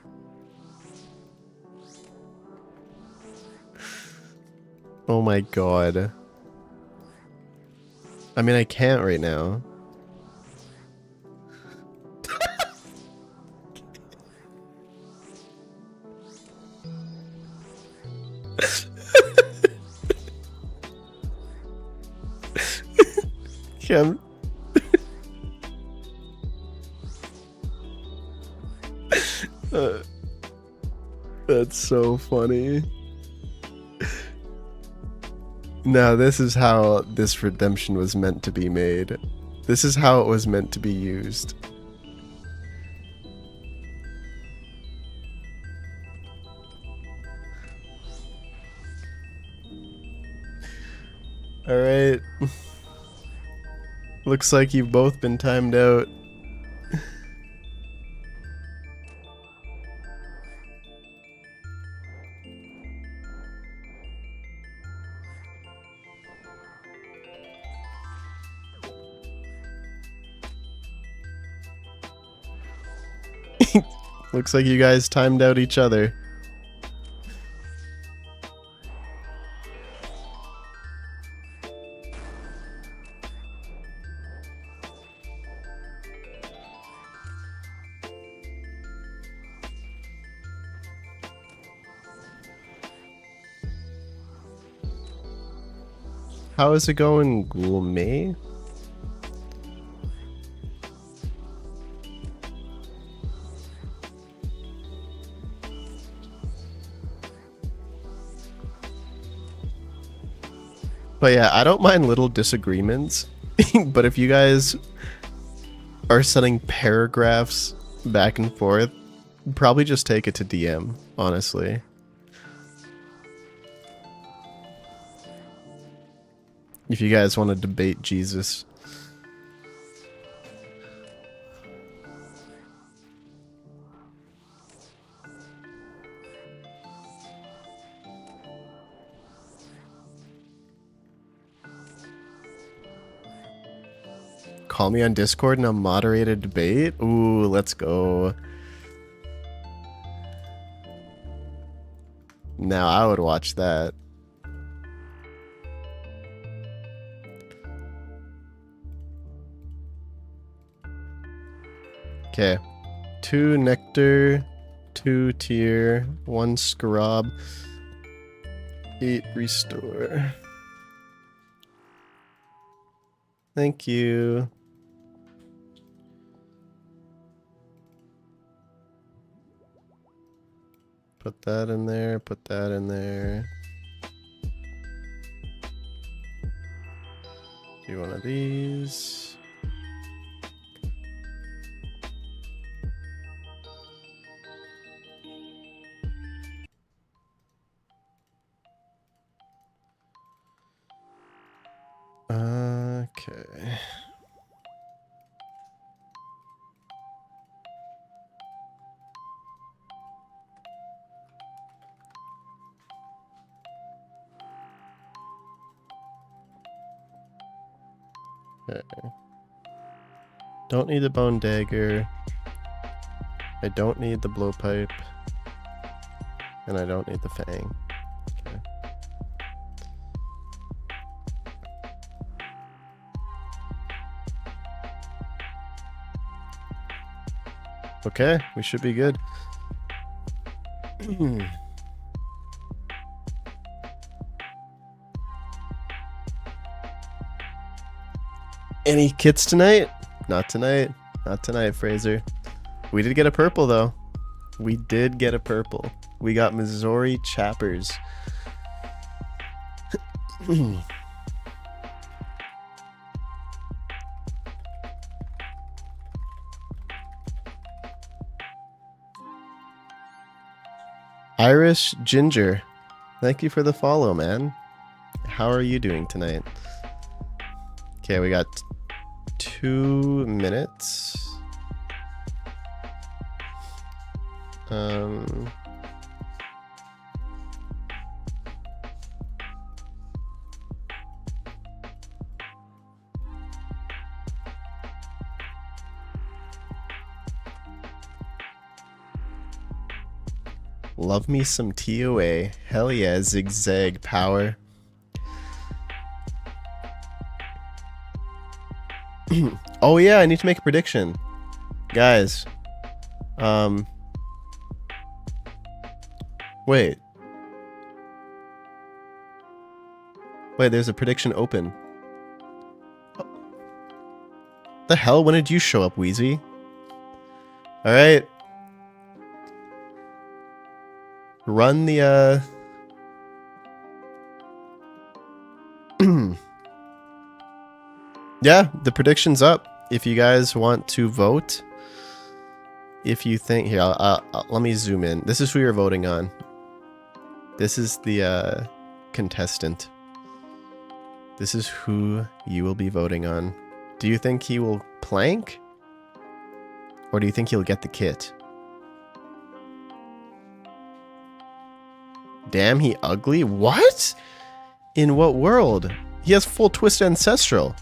Oh my god. I mean, I can't right now. Kim. That's so funny. Now, this is how this redemption was meant to be made. This is how it was meant to be used. Alright. Looks like you've both been timed out. Looks like you guys timed out each other. How is it going, Gourmet? But yeah, I don't mind little disagreements, but if you guys are sending paragraphs back and forth, probably just take it to DM, honestly. If you guys want to debate Jesus. Call me on Discord in a moderated debate? Ooh, let's go. Now I would watch that. Okay. 2 nectar, 2 tier, 1 scrub, 8 restore. Thank you. Put that in there, put that in there. Do one of these. Okay. Okay. Don't need the bone dagger. I don't need the blowpipe. And I don't need the fang. Okay. Okay, we should be good. Any kits tonight? Not tonight. Not tonight, Fraser. We did get a purple, though. We did get a purple. We got Missouri Chappers. Irish Ginger. Thank you for the follow, man. How are you doing tonight? Okay, we got 2 minutes. Love me some ToA. Hell yeah, zigzag power. Oh yeah, I need to make a prediction. Guys. Wait. Wait, there's a prediction open. The hell? When did you show up, Wheezy? Alright. Run the, yeah, the prediction's up. If you guys want to vote, if you think... Here, let me zoom in. This is who you're voting on. This is the, contestant. This is who you will be voting on. Do you think he will plank? Or do you think he'll get the kit? Damn, he ugly? What? In what world? He has full twist ancestral.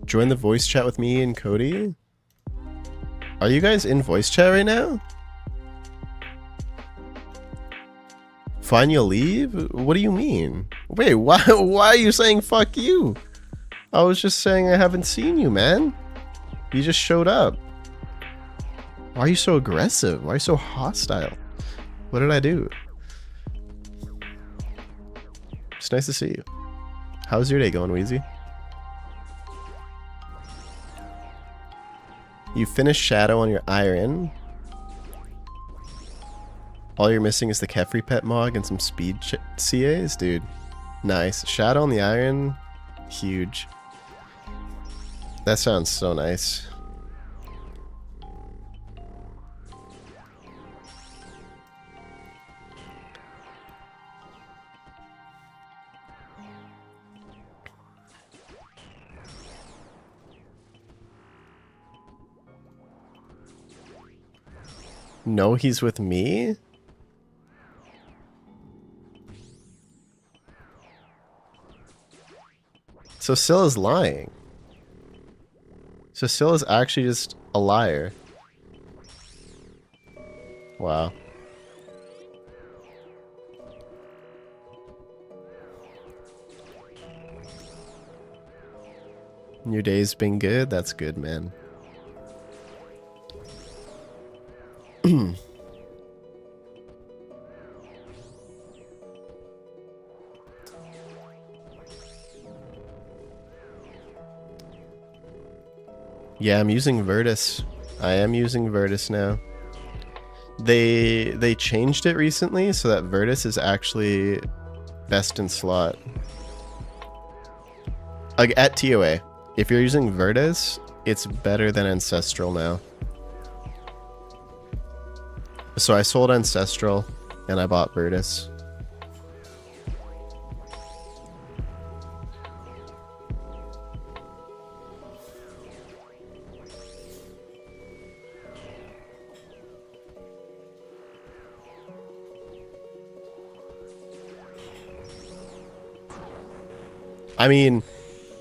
Join the voice chat with me and Cody. Are you guys in voice chat right now? Fine, you'll leave? What do you mean? Wait, why are you saying fuck you? I was just saying I haven't seen you, man. You just showed up. Why are you so aggressive? Why are you so hostile? What did I do? It's nice to see you. How's your day going, Wheezy? You finished Shadow on your iron. All you're missing is the Kefri pet mog and some speed CAs? Dude, nice. Shadow on the iron, huge. That sounds so nice. No, he's with me? So Scylla's lying. So Scylla's actually just a liar. Wow. Your day's been good? That's good, man. Yeah, I'm using Virtus. I am using Virtus now. They changed it recently so that Virtus is actually best in slot. Like at ToA, if you're using Virtus, it's better than Ancestral now. So I sold Ancestral and I bought Virtus. I mean,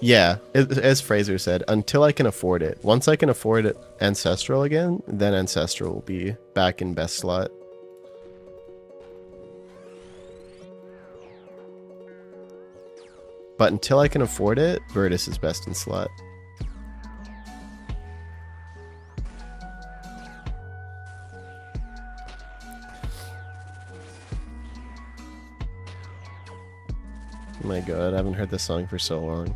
yeah, as Fraser said, until I can afford it. Once I can afford it Ancestral again, then Ancestral will be back in best slot. But until I can afford it, Virtus is best in slot. Oh my god, I haven't heard this song for so long.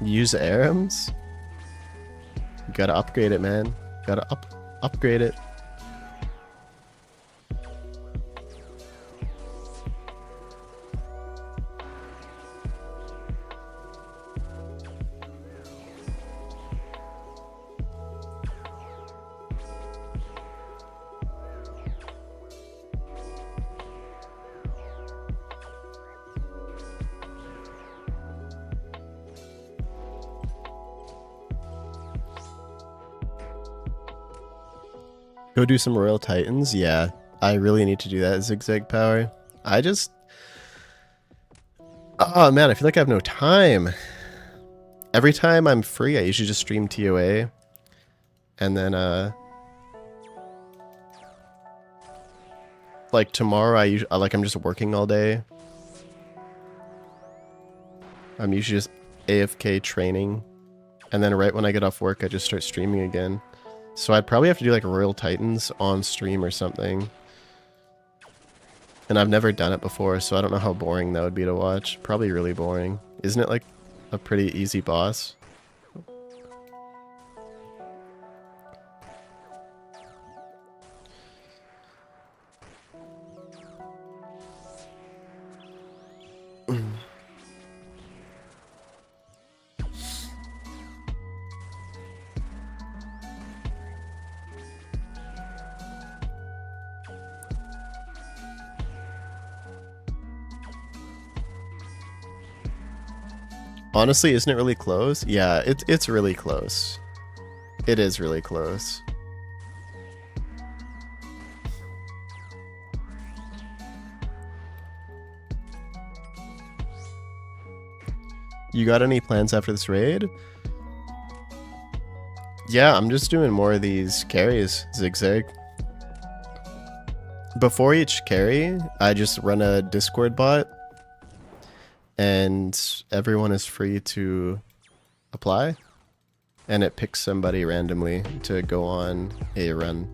Use Arams? You gotta upgrade it, man. Gotta upgrade it. Go do some Royal Titans? Yeah, I really need to do that zigzag power. I just... Oh man, I feel like I have no time. Every time I'm free, I usually just stream ToA. And then, like tomorrow, I'm just working all day. I'm usually just AFK training. And then right when I get off work, I just start streaming again. So I'd probably have to do like Royal Titans on stream or something. And I've never done it before, so I don't know how boring that would be to watch. Probably really boring. Isn't it like a pretty easy boss? Honestly, isn't it really close? Yeah, it's really close. It is really close. You got any plans after this raid? Yeah, I'm just doing more of these carries, zigzag. Before each carry, I just run a Discord bot, and everyone is free to apply, and it picks somebody randomly to go on a run.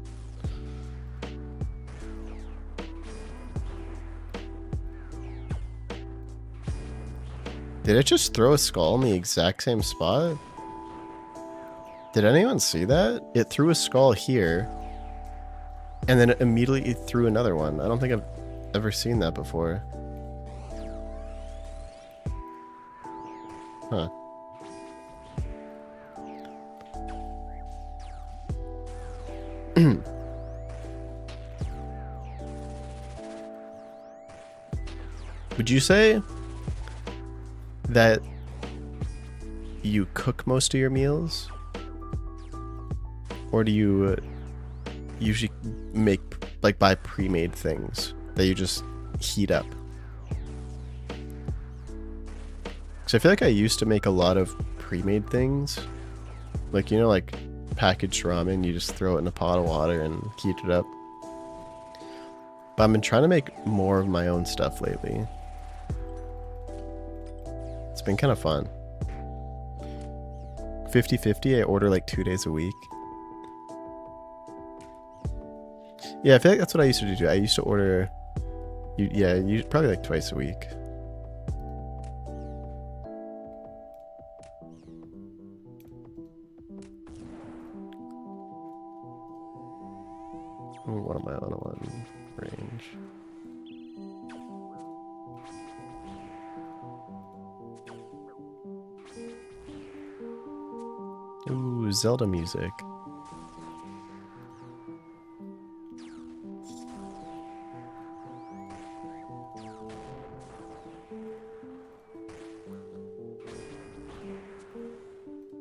Did it just throw a skull in the exact same spot? Did anyone see that? It threw a skull here, and then it immediately threw another one. I don't think I've ever seen that before. Huh. Would you say that you cook most of your meals? Or do you usually make, like, buy pre-made things that you just heat up? Because I feel like I used to make a lot of pre-made things. Like, you know, like packaged ramen, you just throw it in a pot of water and heat it up. But I've been trying to make more of my own stuff lately. It's been kind of fun. 50-50, I order like 2 days a week. Yeah, I feel like that's what I used to do. I used to order, probably like twice a week. What am I on range? Ooh, Zelda music.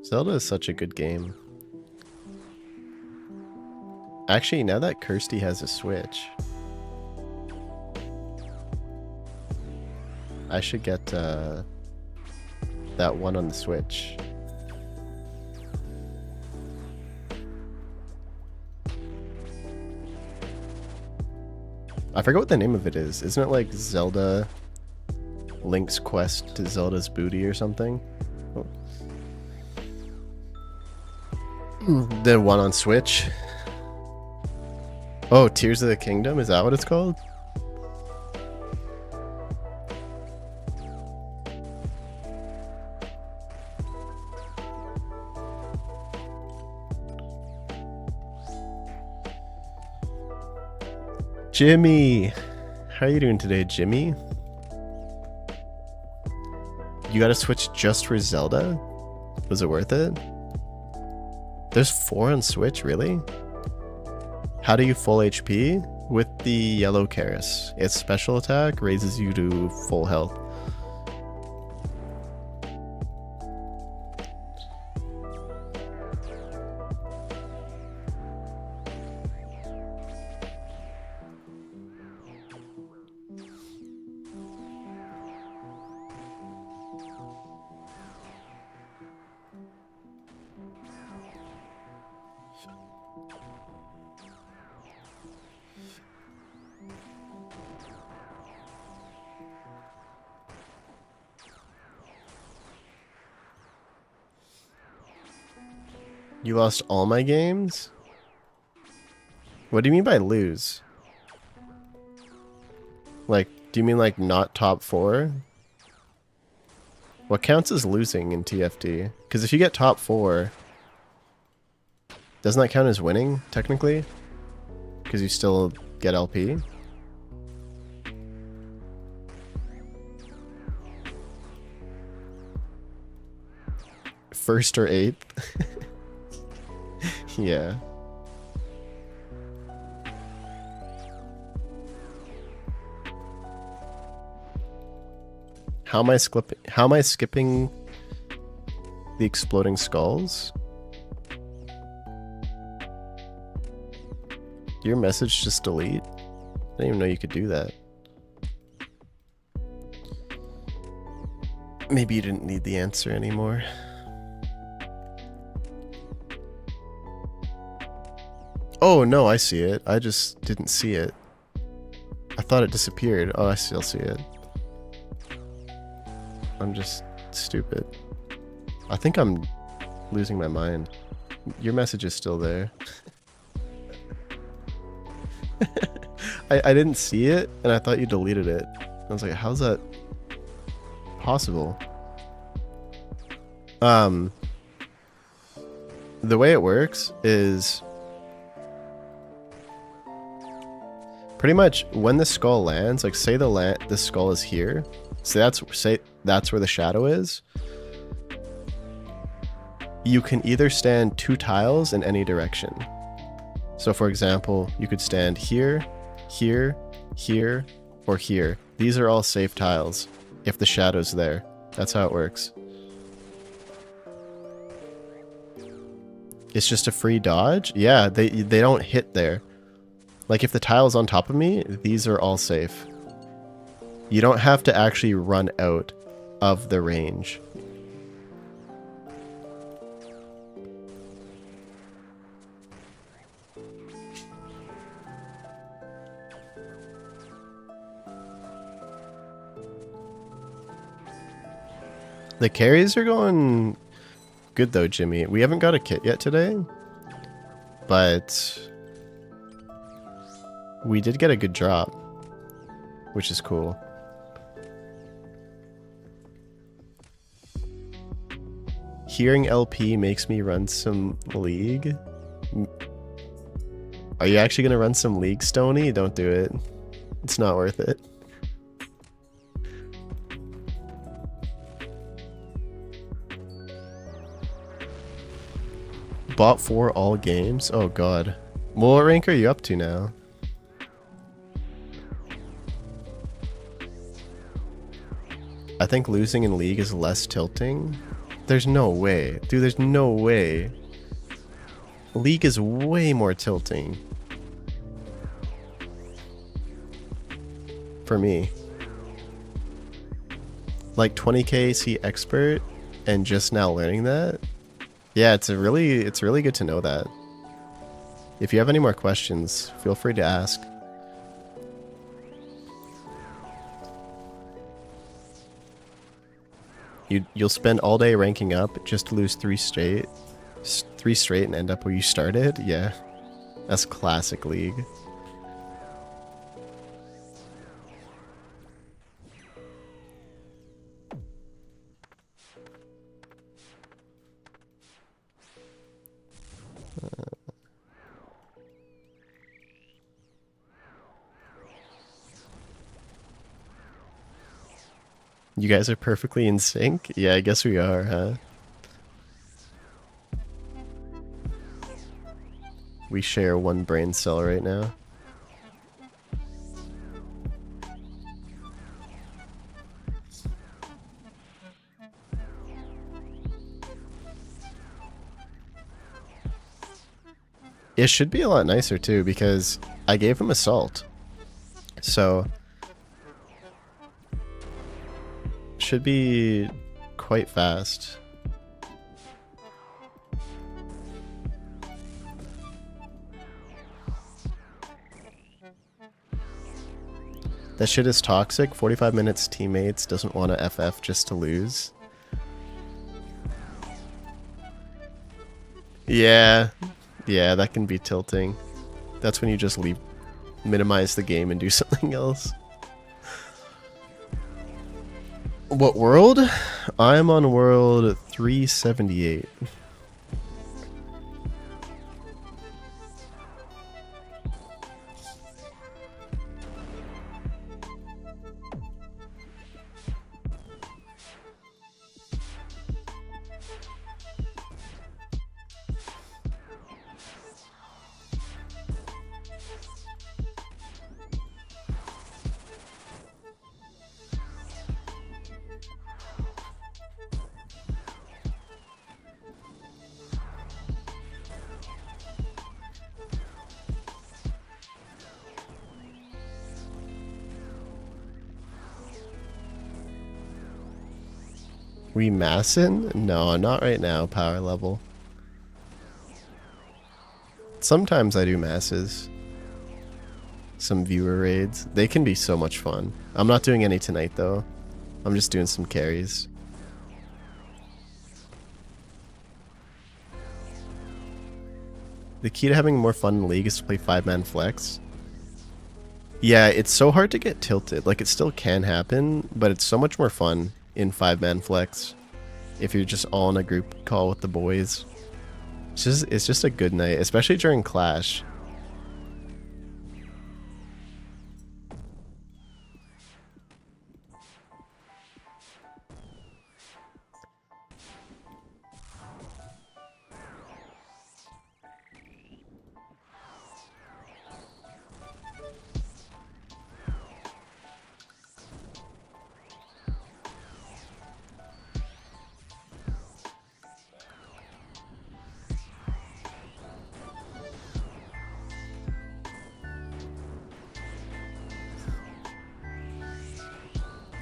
Zelda is such a good game. Actually, now that Kirsty has a Switch, I should get that one on the Switch. I forgot what the name of it is. Isn't it like Zelda Link's Quest to Zelda's Booty or something? Oh. The one on Switch? Oh, Tears of the Kingdom? Is that what it's called? Jimmy! How are you doing today, Jimmy? You got a Switch just for Zelda? Was it worth it? There's 4 on Switch, really? How do you full HP? With the yellow Karis. Its special attack raises you to full health. You lost all my games? What do you mean by lose? Like, do you mean like not top 4? What counts as losing in TFT? Because if you get top 4, doesn't that count as winning, technically? Because you still get LP? First or 8th? Yeah. How am I skipping the exploding skulls? Your message just delete? I didn't even know you could do that. Maybe you didn't need the answer anymore. Oh no, I see it. I just didn't see it. I thought it disappeared. Oh, I still see it. I'm just stupid. I think I'm losing my mind. Your message is still there. I didn't see it, and I thought you deleted it. I was like, how's that possible? The way it works is pretty much when the skull lands, like say the skull is here, so that's where the shadow is. You can either stand 2 tiles in any direction. So for example, you could stand here, here, here, or here. These are all safe tiles if the shadow's there. That's how it works. It's just a free dodge? Yeah, they don't hit there. Like if the tile's on top of me, these are all safe. You don't have to actually run out of the range. The carries are going good though, Jimmy. We haven't got a kit yet today, but we did get a good drop, which is cool. Hearing LP makes me run some League. Are you actually gonna run some League, Stony? Don't do it. It's not worth it. Bought 4 all games? Oh god. Well, what rank are you up to now? I think losing in League is less tilting. There's no way. Dude, there's no way. League is way more tilting. For me. Like 20k AC expert and just now learning that? Yeah, it's really good to know that. If you have any more questions, feel free to ask. You'll spend all day ranking up just to lose 3 straight and end up where you started? Yeah. That's classic League. You guys are perfectly in sync? Yeah, I guess we are, huh? We share one brain cell right now. It should be a lot nicer too, because I gave him assault. So should be quite fast. That shit is toxic. 45 minutes teammates doesn't want to FF just to lose. Yeah. Yeah, that can be tilting. That's when you just minimize the game and do something else. What world? I'm on world 378. We massin'? No, not right now, power level. Sometimes I do masses. Some viewer raids. They can be so much fun. I'm not doing any tonight though. I'm just doing some carries. The key to having more fun in League is to play 5-man flex. Yeah, it's so hard to get tilted. Like, it still can happen, but it's so much more fun in 5-man flex if you're just all in a group call with the boys. It's just a good night, especially during Clash.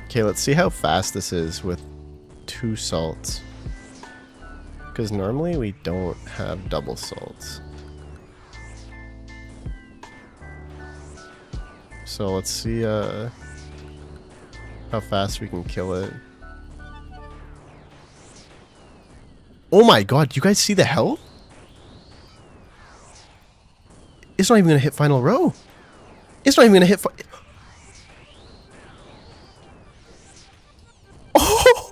Okay, let's see how fast this is with 2 salts. Because normally we don't have double salts. So let's see how fast we can kill it. Oh my god, do you guys see the health? It's not even gonna hit final row. It's not even gonna hit Oh!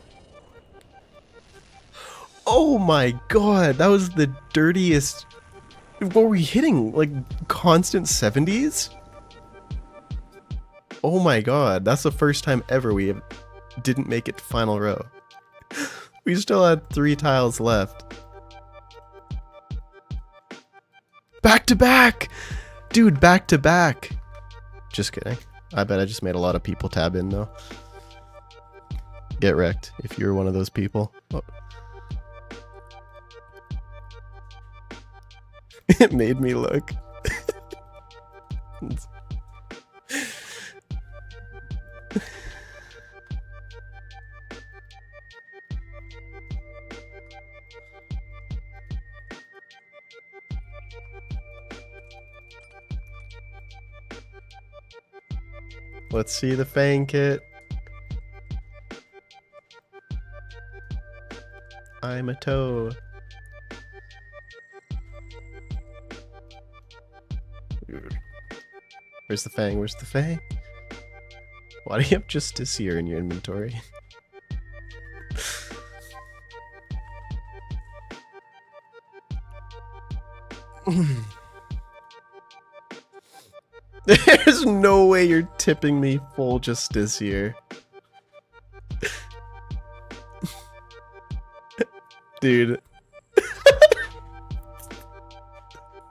Oh my god, that was the dirtiest. What were we hitting? Like constant 70s? Oh my god, that's the first time ever we didn't make it to final row. We still had 3 tiles left. Back to back! Dude, back to back! Just kidding. I bet I just made a lot of people tab in though. Get wrecked if you're one of those people. Oh. It made me look. Let's see the Fang kit. I'm a ToA. Where's the Fang? Where's the Fang? Why do you have just this here in your inventory? There's no way you're tipping me full justice here. Dude.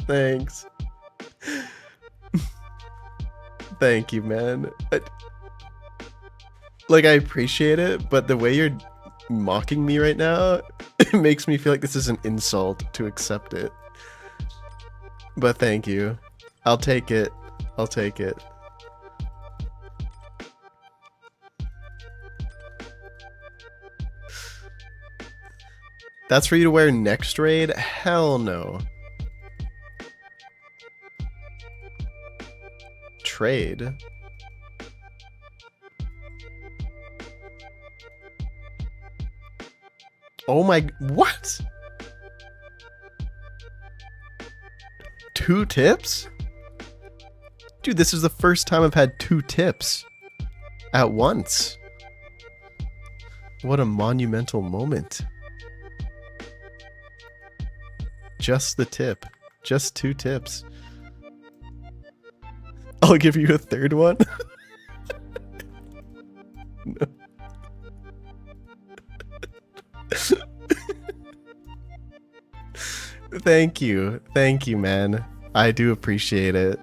Thanks. Thank you, man. Like, I appreciate it, but the way you're mocking me right now, it makes me feel like this is an insult to accept it. But thank you. I'll take it. I'll take it. That's for you to wear next raid? Hell no. Trade? Oh my... What? 2 tips? Dude, this is the first time I've had 2 tips at once. What a monumental moment. Just the tip. Just 2 tips. I'll give you a 3rd one. No. Thank you. Thank you, man. I do appreciate it.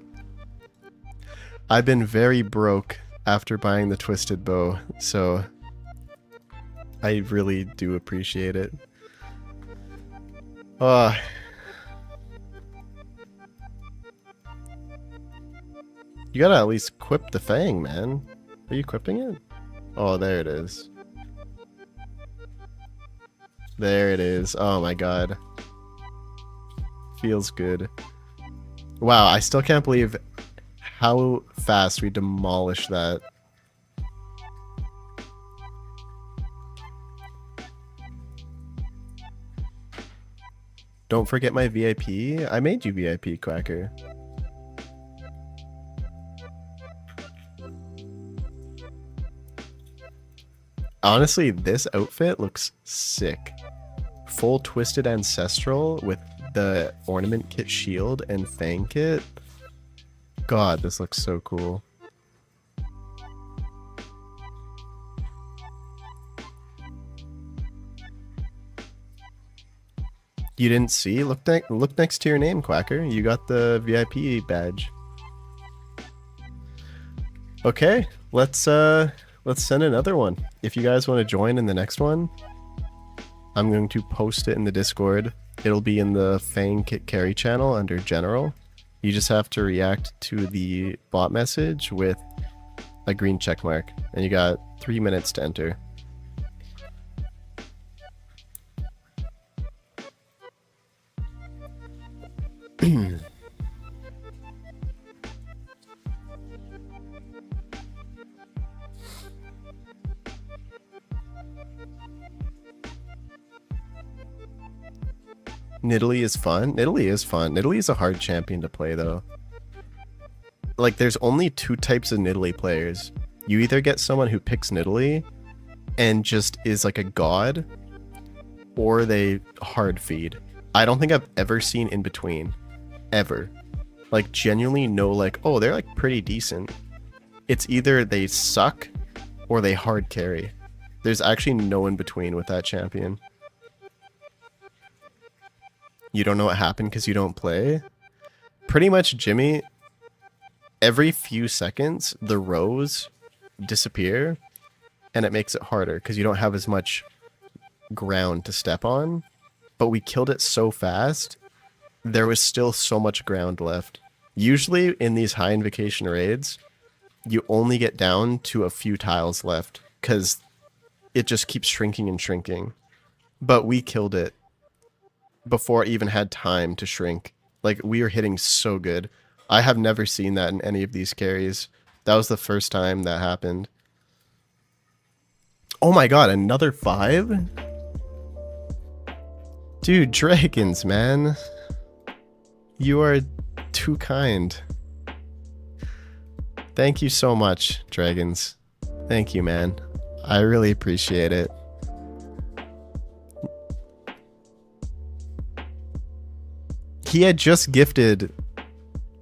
I've been very broke after buying the twisted bow, so I really do appreciate it. You gotta at least equip the Fang, man. Are you equipping it? Oh, there it is. There it is. Oh my god. Feels good. Wow, I still can't believe how fast we demolished that. Don't forget my VIP. I made you VIP, Quacker. Honestly, this outfit looks sick. Full twisted ancestral with the ornament kit shield and Fang kit. God, this looks so cool. You didn't see? Look next to your name, Quacker. You got the VIP badge. Okay, let's send another one. If you guys want to join in the next one, I'm going to post it in the Discord. It'll be in the Fang Kit Carry channel under General. You just have to react to the bot message with a green check mark, and you got 3 minutes to enter. Nidalee is fun. Nidalee is fun. Nidalee is a hard champion to play, though. Like, there's only 2 types of Nidalee players. You either get someone who picks Nidalee and just is like a god, or they hard feed. I don't think I've ever seen in between. Ever. Like, genuinely no, like, oh, they're like pretty decent. It's either they suck or they hard carry. There's actually no in between with that champion. You don't know what happened because you don't play? Pretty much, Jimmy, every few seconds, the rows disappear, and it makes it harder because you don't have as much ground to step on. But we killed it so fast, there was still so much ground left. Usually, in these high invocation raids, you only get down to a few tiles left because it just keeps shrinking and shrinking. But we killed it before it even had time to shrink. Like, we were hitting so good. I have never seen that in any of these carries. That was the first time that happened. Oh my god, another 5? Dude, dragons, man. You are too kind. Thank you so much, dragons. Thank you, man. I really appreciate it. He had just gifted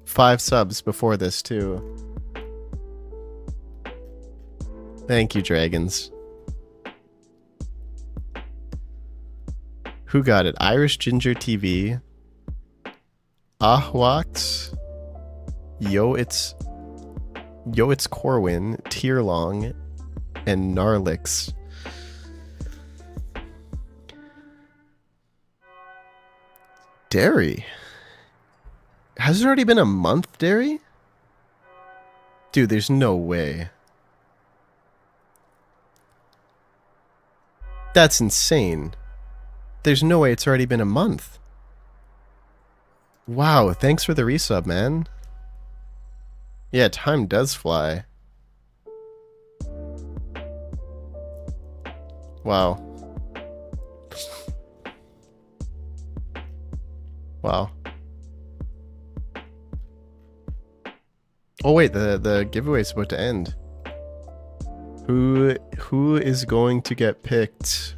5 subs before this, too. Thank you, dragons. Who got it? Irish Ginger TV. Ahwax. It's Corwin, Tierlong, and Gnarlix. Derry? Has it already been a month, Derry? Dude, there's no way. That's insane. There's no way it's already been a month. Wow, thanks for the resub, man. Yeah, time does fly. Wow. Wow. Oh wait, the giveaway's about to end. Who is going to get picked?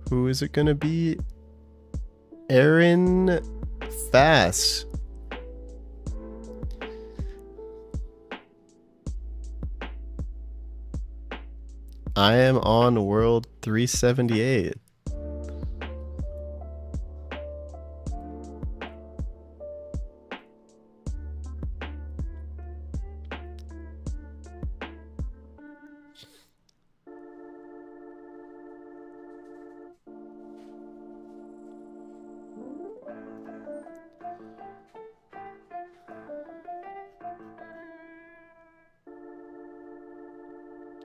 Who is it gonna be? Aaron Fass. I am on world 378.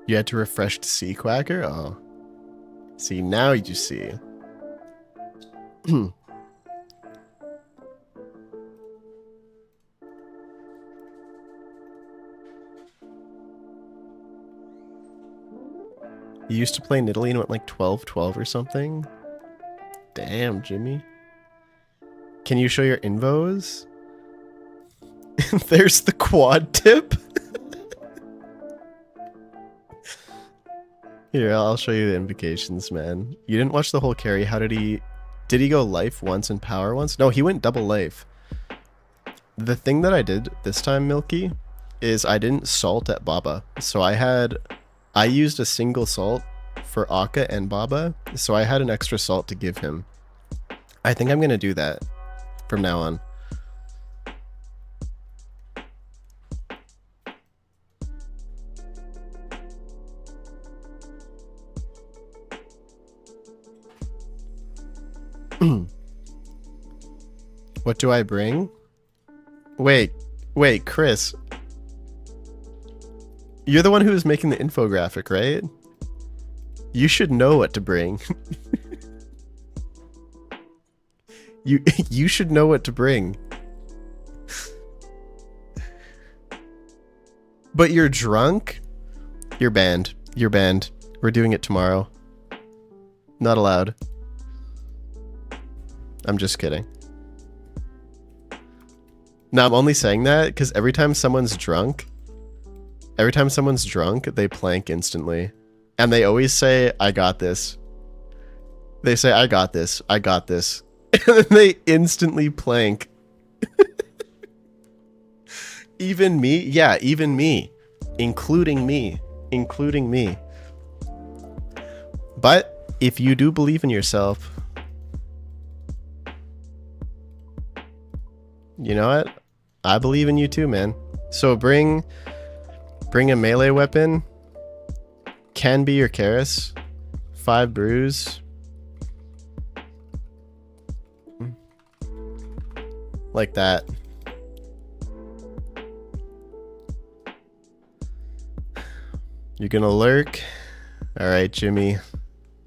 You had to refresh to see Quacker? Oh. See, now you see. You used to play in Italy and went like 12-12 or something? Damn, Jimmy. Can you show your invos? There's the quad tip. Here, I'll show you the invocations, man. You didn't watch the whole carry. How did he... Did he go life once and power once? No, he went double life. The thing that I did this time, Milky, is I didn't salt at Baba. So I used a single salt for Akka and Baba, so I had an extra salt to give him. I think I'm gonna do that from now on. What do I bring? Wait, Chris. You're the one who was making the infographic, right? You should know what to bring. You should know what to bring. But you're drunk? You're banned. You're banned. We're doing it tomorrow. Not allowed. I'm just kidding. No, I'm only saying that because every time someone's drunk, they plank instantly. And they always say, I got this. They say, I got this. I got this. And then they instantly plank. Even me? Yeah, even me. Including me. Including me. But if you do believe in yourself, you know what? I believe in you too, man. So bring a melee weapon. Can be your Karis. 5 brews. Like that. You're gonna lurk? Alright, Jimmy.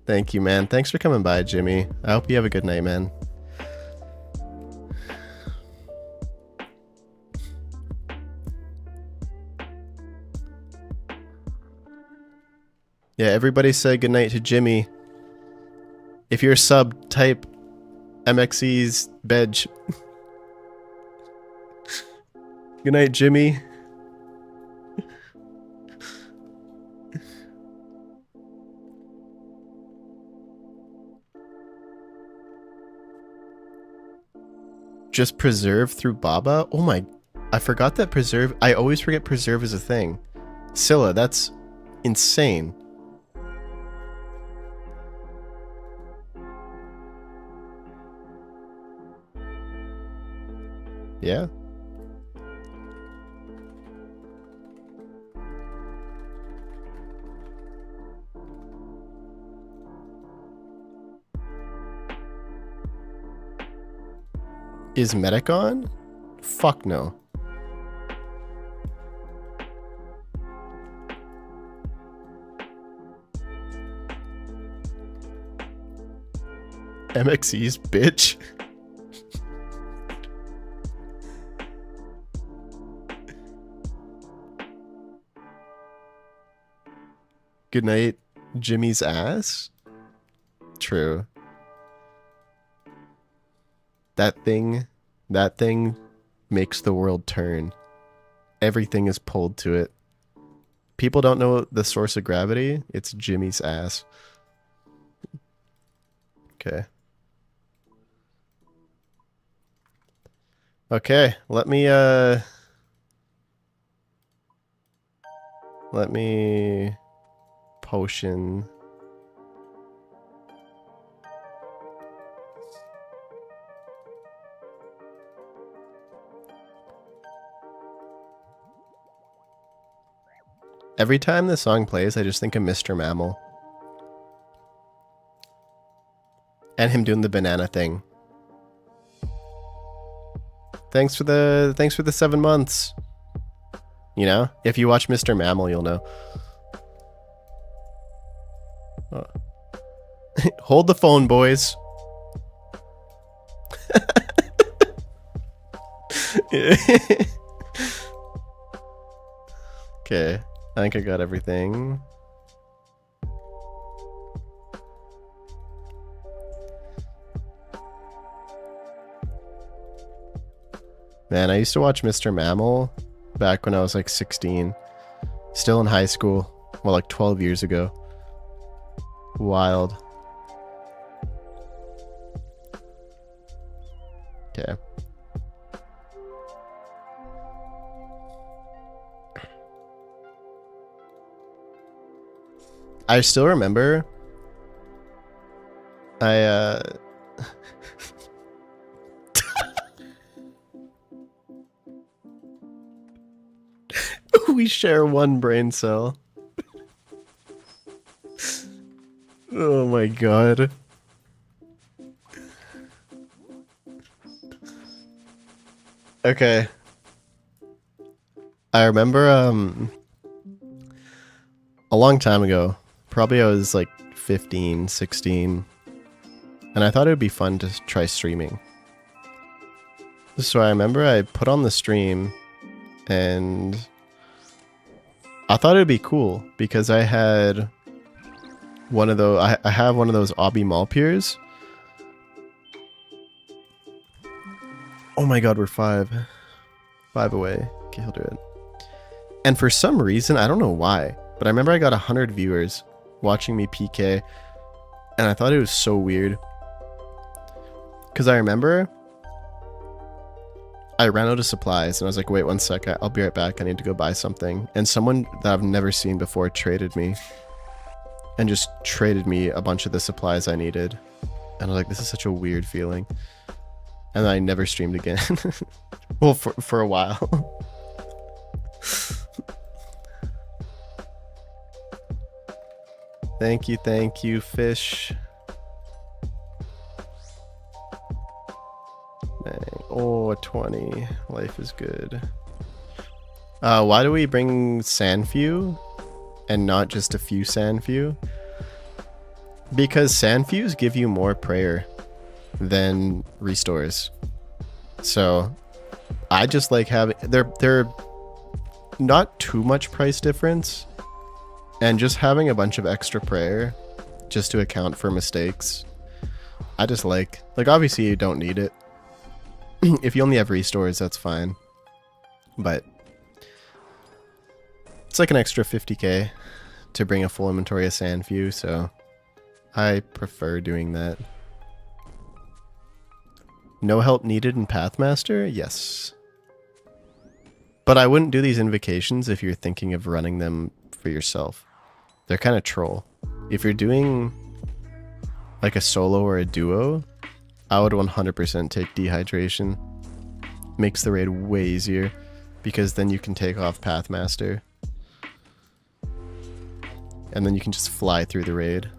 Thank you, man. Thanks for coming by, Jimmy. I hope you have a good night, man. Yeah, everybody say goodnight to Jimmy. If you're sub, type MXE's bedge. Good night, Jimmy. Just preserve through Baba? Oh my... I forgot that preserve... I always forget preserve is a thing. Scylla, that's insane. Yeah. Is medic on? Fuck no. MXE's bitch. Good night, Jimmy's ass? True. That thing makes the world turn. Everything is pulled to it. People don't know the source of gravity. It's Jimmy's ass. Okay. Okay, let me potion. Every time this song plays, I just think of Mr. Mammal. And him doing the banana thing. Thanks for the 7 months. You know, if you watch Mr. Mammal, you'll know. Oh. Hold the phone, boys. Okay, I think I got everything. Man, I used to watch Mr. Mammal back when I was like 16. Still in high school. Well, like 12 years ago. Wild. Okay. I still remember we share one brain cell. Oh my god. Okay. I remember a long time ago, probably I was like 15, 16, and I thought it would be fun to try streaming. So I remember I put on the stream and I thought it would be cool because I had one of those, I have one of those Obby Malpiers. Oh my god, we're five away. Okay, he'll do it. And for some reason, I don't know why, but I remember I got 100 viewers watching me PK, and I thought it was so weird. Because I remember I ran out of supplies, and I was like, wait 1 sec, I'll be right back, I need to go buy something. And someone that I've never seen before traded me, and just traded me a bunch of the supplies I needed. And I was like, this is such a weird feeling. And then I never streamed again. Well, for a while. Thank you, fish. Dang. Oh, a 20. Life is good. Why do we bring Sandfew and not just a few Sandfew? Because Sandfews give you more prayer than restores. So I just like having they're not too much price difference, and just having a bunch of extra prayer just to account for mistakes. I just like obviously you don't need it. If you only have restores, that's fine. But it's like an extra 50k to bring a full inventory of Sandfew, so I prefer doing that. No help needed in Pathmaster? Yes. But I wouldn't do these invocations if you're thinking of running them for yourself. They're kind of troll. If you're doing like a solo or a duo, I would 100% take dehydration. Makes the raid way easier because then you can take off Pathmaster. And then you can just fly through the raid.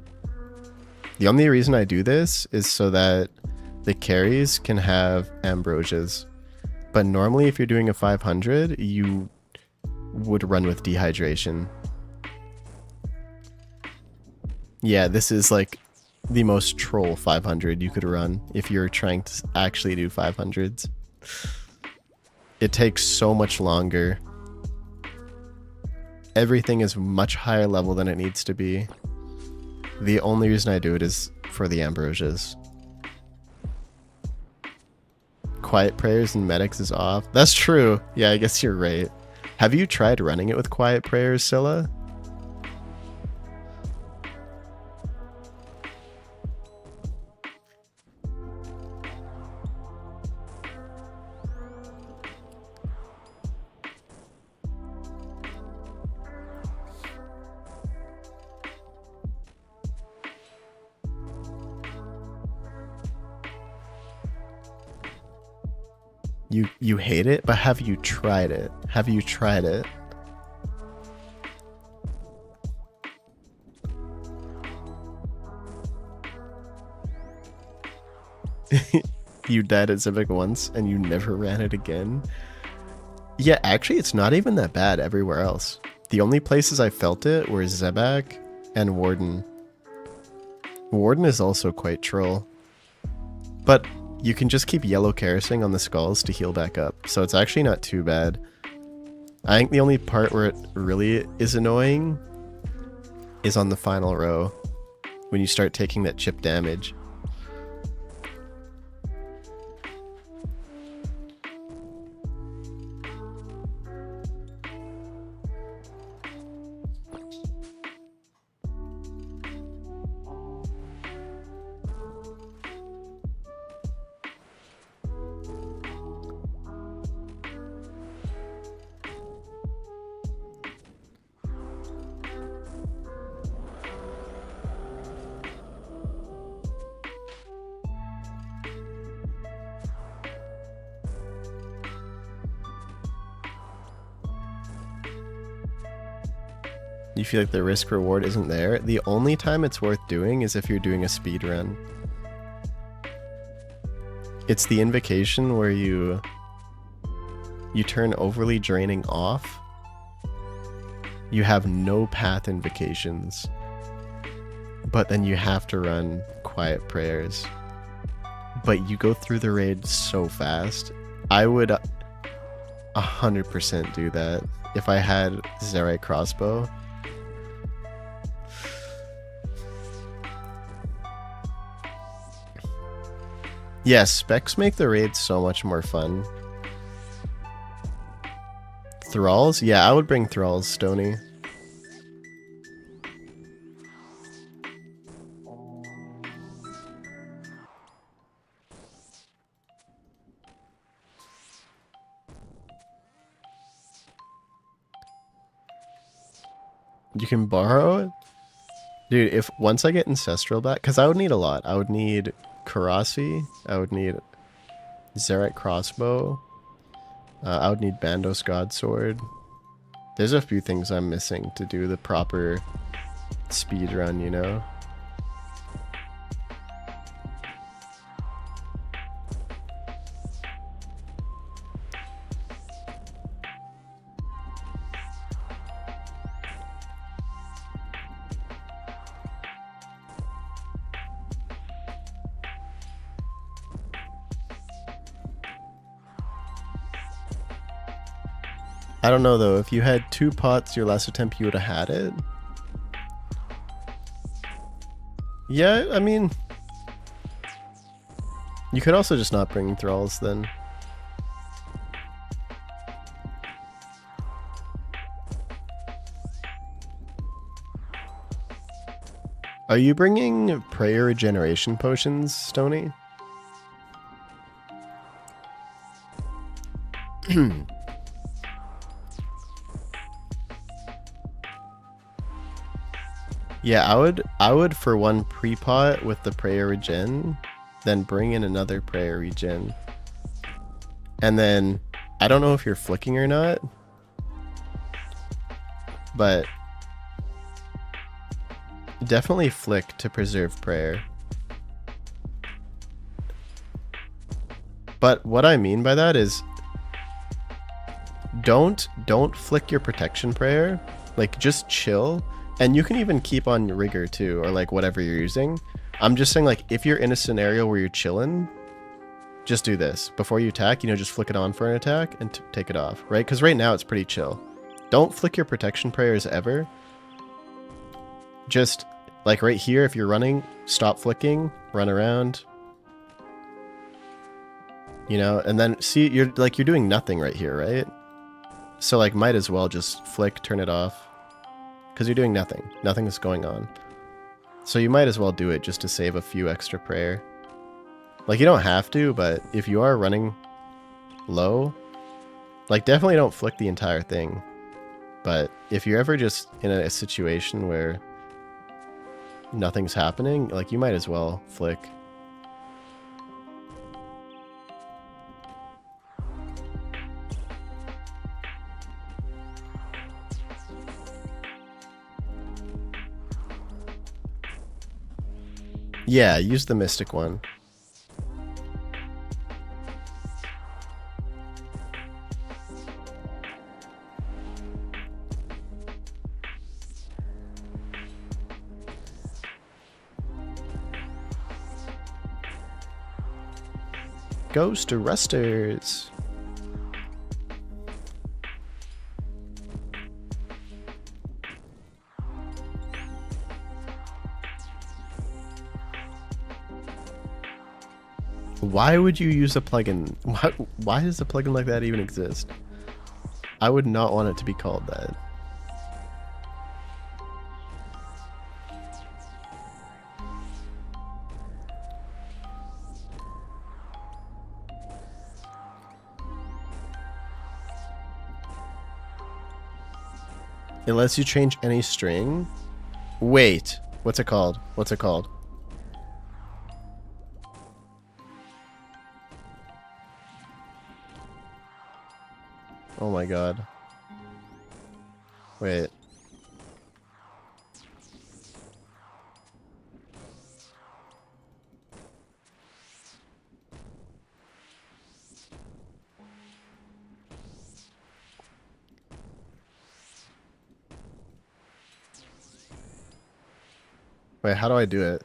The only reason I do this is so that the carries can have ambrosias. But normally if you're doing a 500, you would run with dehydration. Yeah, this is like the most troll 500 you could run if you're trying to actually do 500s. It takes so much longer. Everything is much higher level than it needs to be. The only reason I do it is for the ambrosias. Quiet prayers and medics is off. That's true. Yeah, I guess you're right. Have you tried running it with quiet prayers, Scylla? You hate it, but have you tried it? Have you tried it? You died at Civic once and you never ran it again? Yeah, actually it's not even that bad everywhere else. The only places I felt it were Zebak and Warden. Warden is also quite troll. But you can just keep yellow kerosene on the skulls to heal back up, so it's actually not too bad. I think the only part where it really is annoying is on the final row, when you start taking that chip damage. You feel like the risk reward isn't there. The only time it's worth doing is if you're doing a speed run. It's the invocation where you turn overly draining off. You have no path invocations, but then you have to run quiet prayers. But you go through the raid so fast. I would 100% do that if I had Zerite crossbow. Yeah, specs make the raid so much more fun. Thralls? Yeah, I would bring Thralls, Stony. You can borrow it? Dude, if once I get Ancestral back, because I would need a lot. I would need Karasi, I would need Zerite crossbow, I would need Bandos Godsword. There's a few things I'm missing to do the proper speed run, you know? I don't know though, if you had 2 pots your last attempt you would have had it. Yeah, I mean, you could also just not bring Thralls then. Are you bringing prayer regeneration potions, Stony? Yeah, I would for one pre-pot with the prayer regen, then bring in another prayer regen. And then, I don't know if you're flicking or not, but definitely flick to preserve prayer. But what I mean by that is, don't flick your protection prayer, like just chill. And you can even keep on rigor too, or like whatever you're using. I'm just saying, like, if you're in a scenario where you're chilling, just do this. Before you attack, you know, just flick it on for an attack and take it off, right? Because right now it's pretty chill. Don't flick your protection prayers ever. Just, like right here, if you're running, stop flicking, run around. You know, and then see, you're doing nothing right here, right? So like might as well just flick, turn it off. Because you're doing nothing. Nothing is going on. So you might as well do it just to save a few extra prayer. Like you don't have to, but if you are running low, like definitely don't flick the entire thing. But if you're ever just in a situation where nothing's happening, like you might as well flick. Yeah, use the mystic one. Ghost Arresters. Why would you use a plugin? Why does a plugin like that even exist? I would not want it to be called that. It lets you change any string? Wait, what's it called? What's it called? Oh my god. Wait. Wait, how do I do it?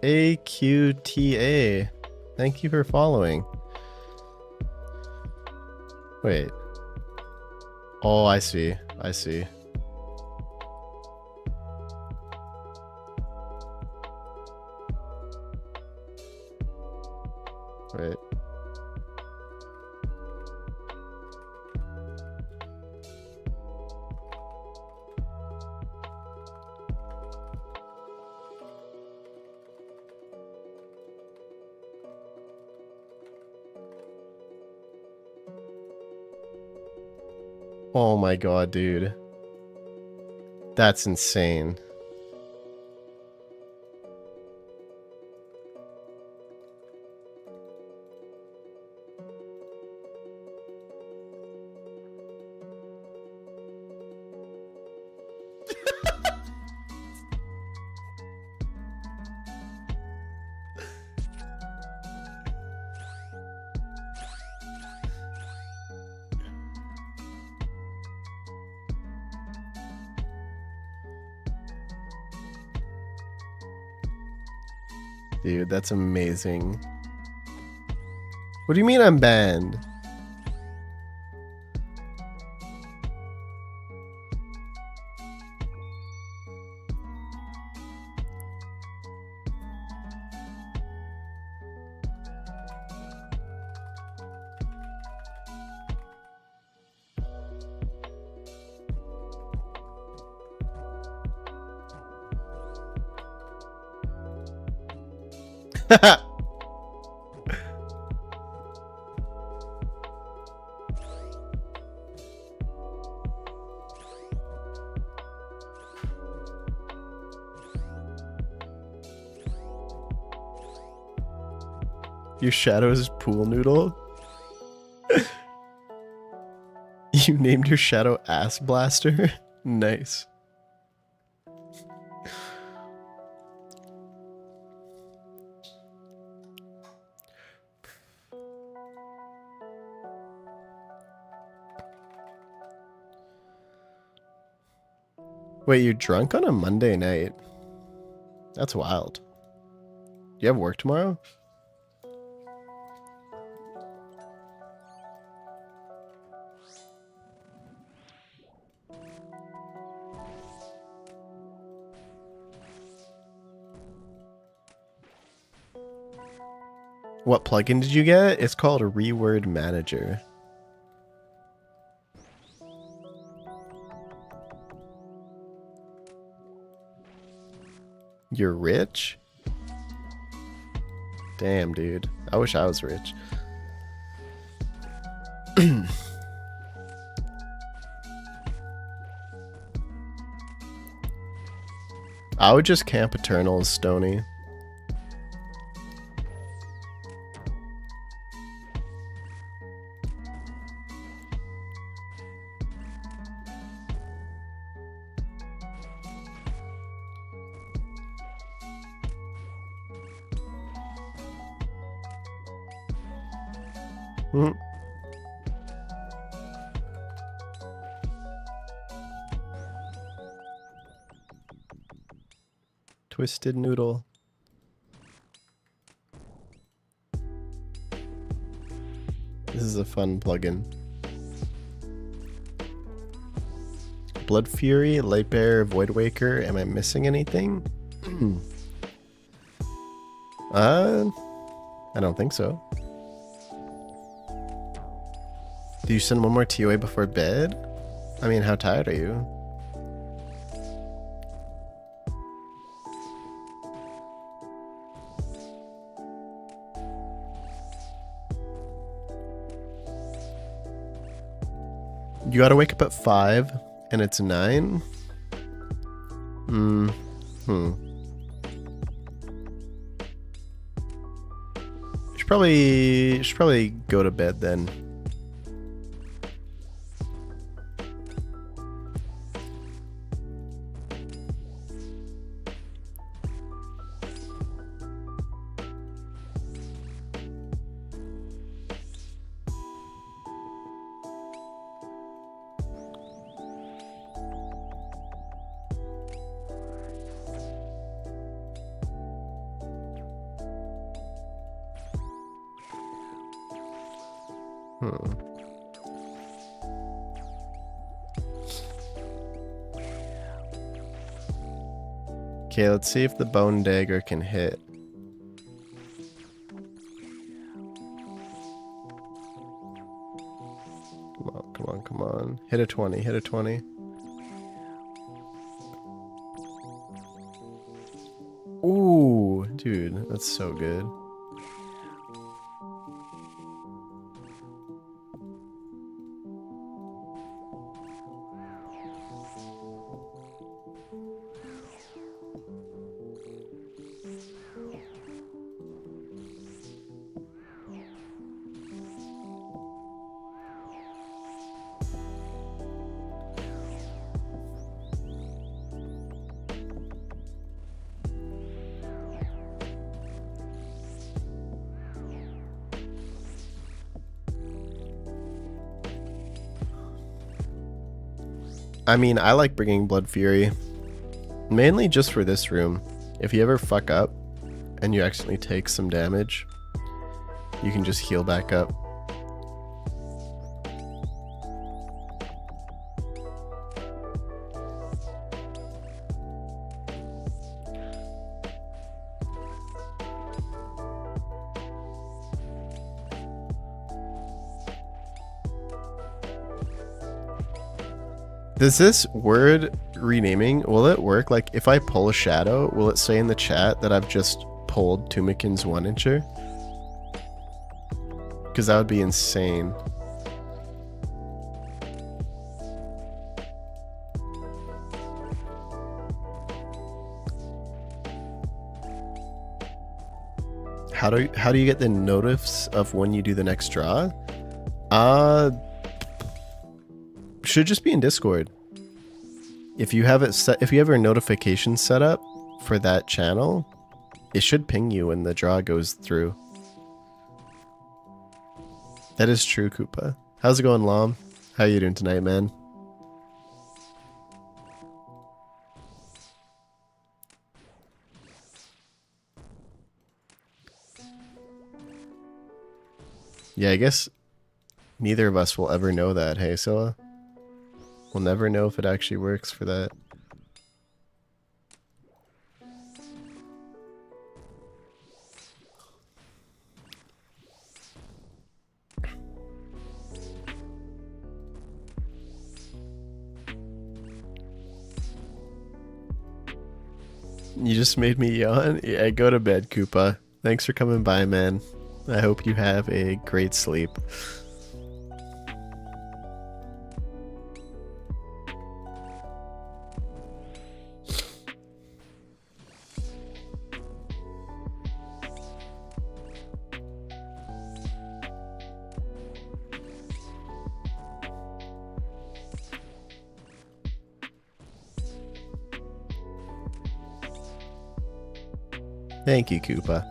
AQTA. Thank you for following. Wait. Oh, I see. I see. Wait. Oh my god, dude. That's insane. Dude, that's amazing. What do you mean I'm banned? Your shadow is pool noodle? You named your shadow Ass Blaster? Nice. Wait, you're drunk on a Monday night? That's wild. You have work tomorrow? What plugin did you get? It's called a Reword Manager. You're rich? Damn, dude. I wish I was rich. I would just camp Eternal as Stony. Hmm. Twisted Noodle. This is a fun plugin. Blood Fury, Lightbearer, Voidwaker. Am I missing anything? I don't think so. Do you send one more ToA before bed? I mean, how tired are you? You gotta wake up at 5 and it's 9? You should probably go to bed then. Okay, let's see if the Bone Dagger can hit. Come on, come on, come on. Hit a 20, hit a 20. Ooh, dude, that's so good. I mean, I like bringing Blood Fury. Mainly just for this room. If you ever fuck up and you accidentally take some damage, you can just heal back up. Does this word renaming, will it work? Like, if I pull a shadow, will it say in the chat that I've just pulled Tumikin's 1-incher? Because that would be insane. How do you get the notice of when you do the next draw? Should just be in Discord. If you have it set, if you have your notification set up for that channel, it should ping you when the draw goes through. That is true, Koopa. How's it going, Lom? How you doing tonight, man? Yeah, I guess neither of us will ever know that, hey, Scylla? We'll never know if it actually works for that. You just made me yawn? Yeah, go to bed, Koopa. Thanks for coming by, man. I hope you have a great sleep. Thank you, Koopa.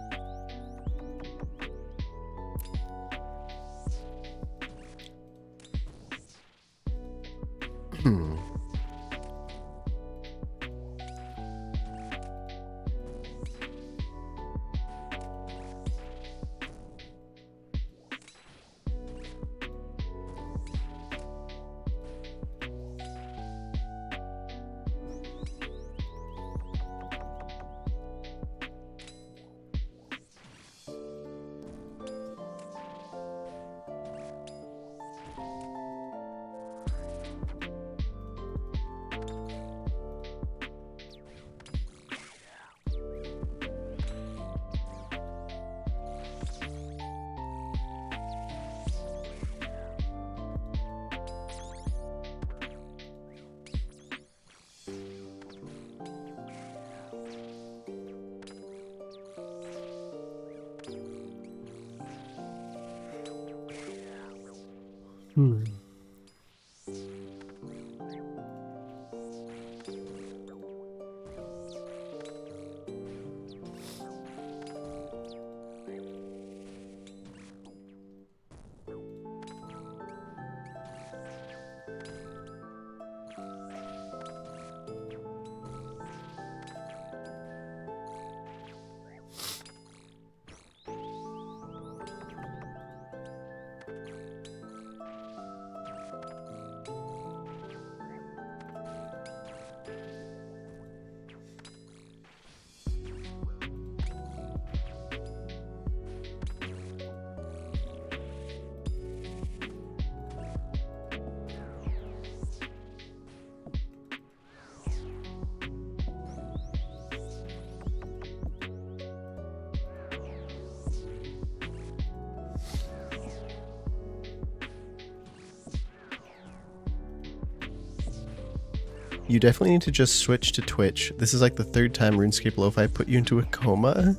You definitely need to just switch to Twitch. This is like the third time RuneScape Lo-Fi put you into a coma.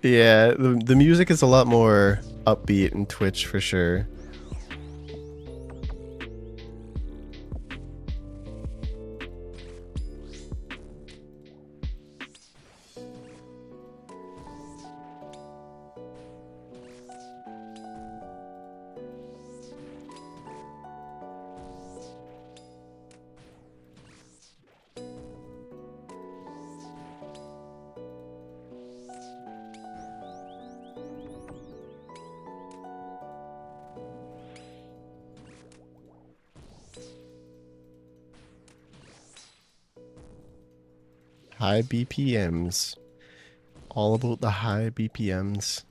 Yeah, the music is a lot more upbeat in Twitch for sure. High BPMs. All about the high BPMs.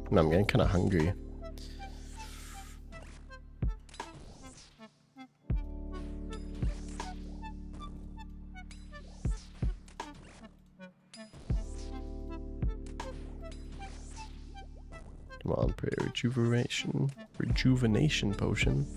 No, I'm getting kind of hungry. Come on, pray rejuvenation potion.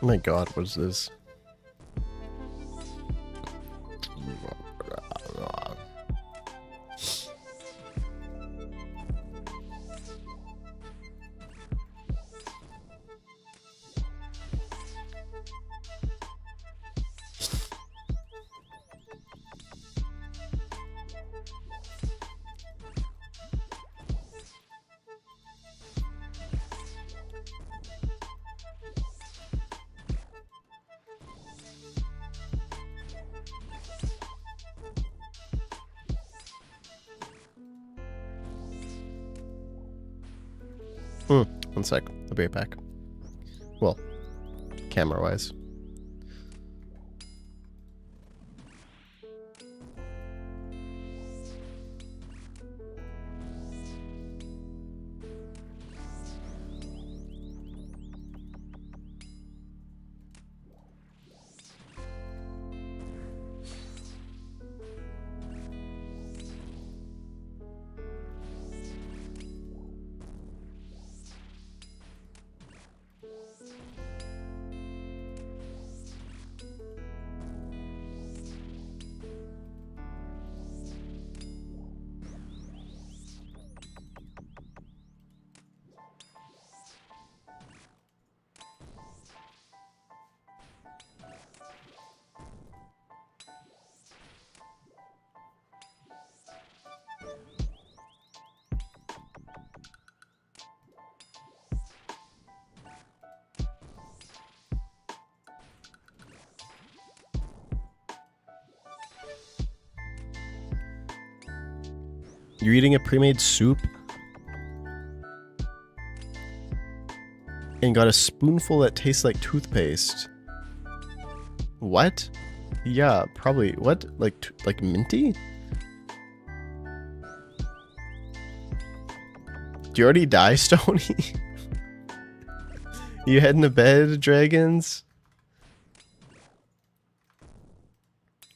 Oh my god, what is this? One sec. I'll be right back. Well, camera-wise. You're eating a pre-made soup? And got a spoonful that tastes like toothpaste. What? Yeah, probably. What? Like minty? Do you already die, Stony? You heading to bed, dragons?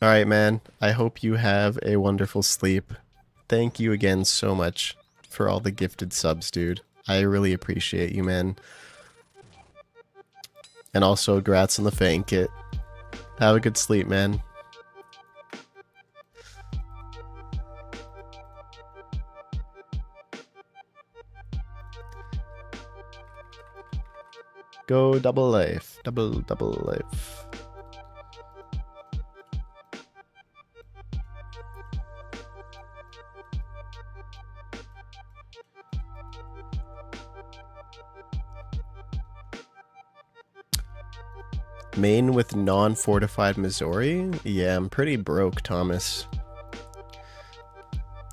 Alright, man. I hope you have a wonderful sleep. Thank you again so much for all the gifted subs, dude. I really appreciate you, man. And also, grats on the Fang kit. Have a good sleep, man. Go double life. Double life. Main with non-fortified Missouri? Yeah, I'm pretty broke, Thomas.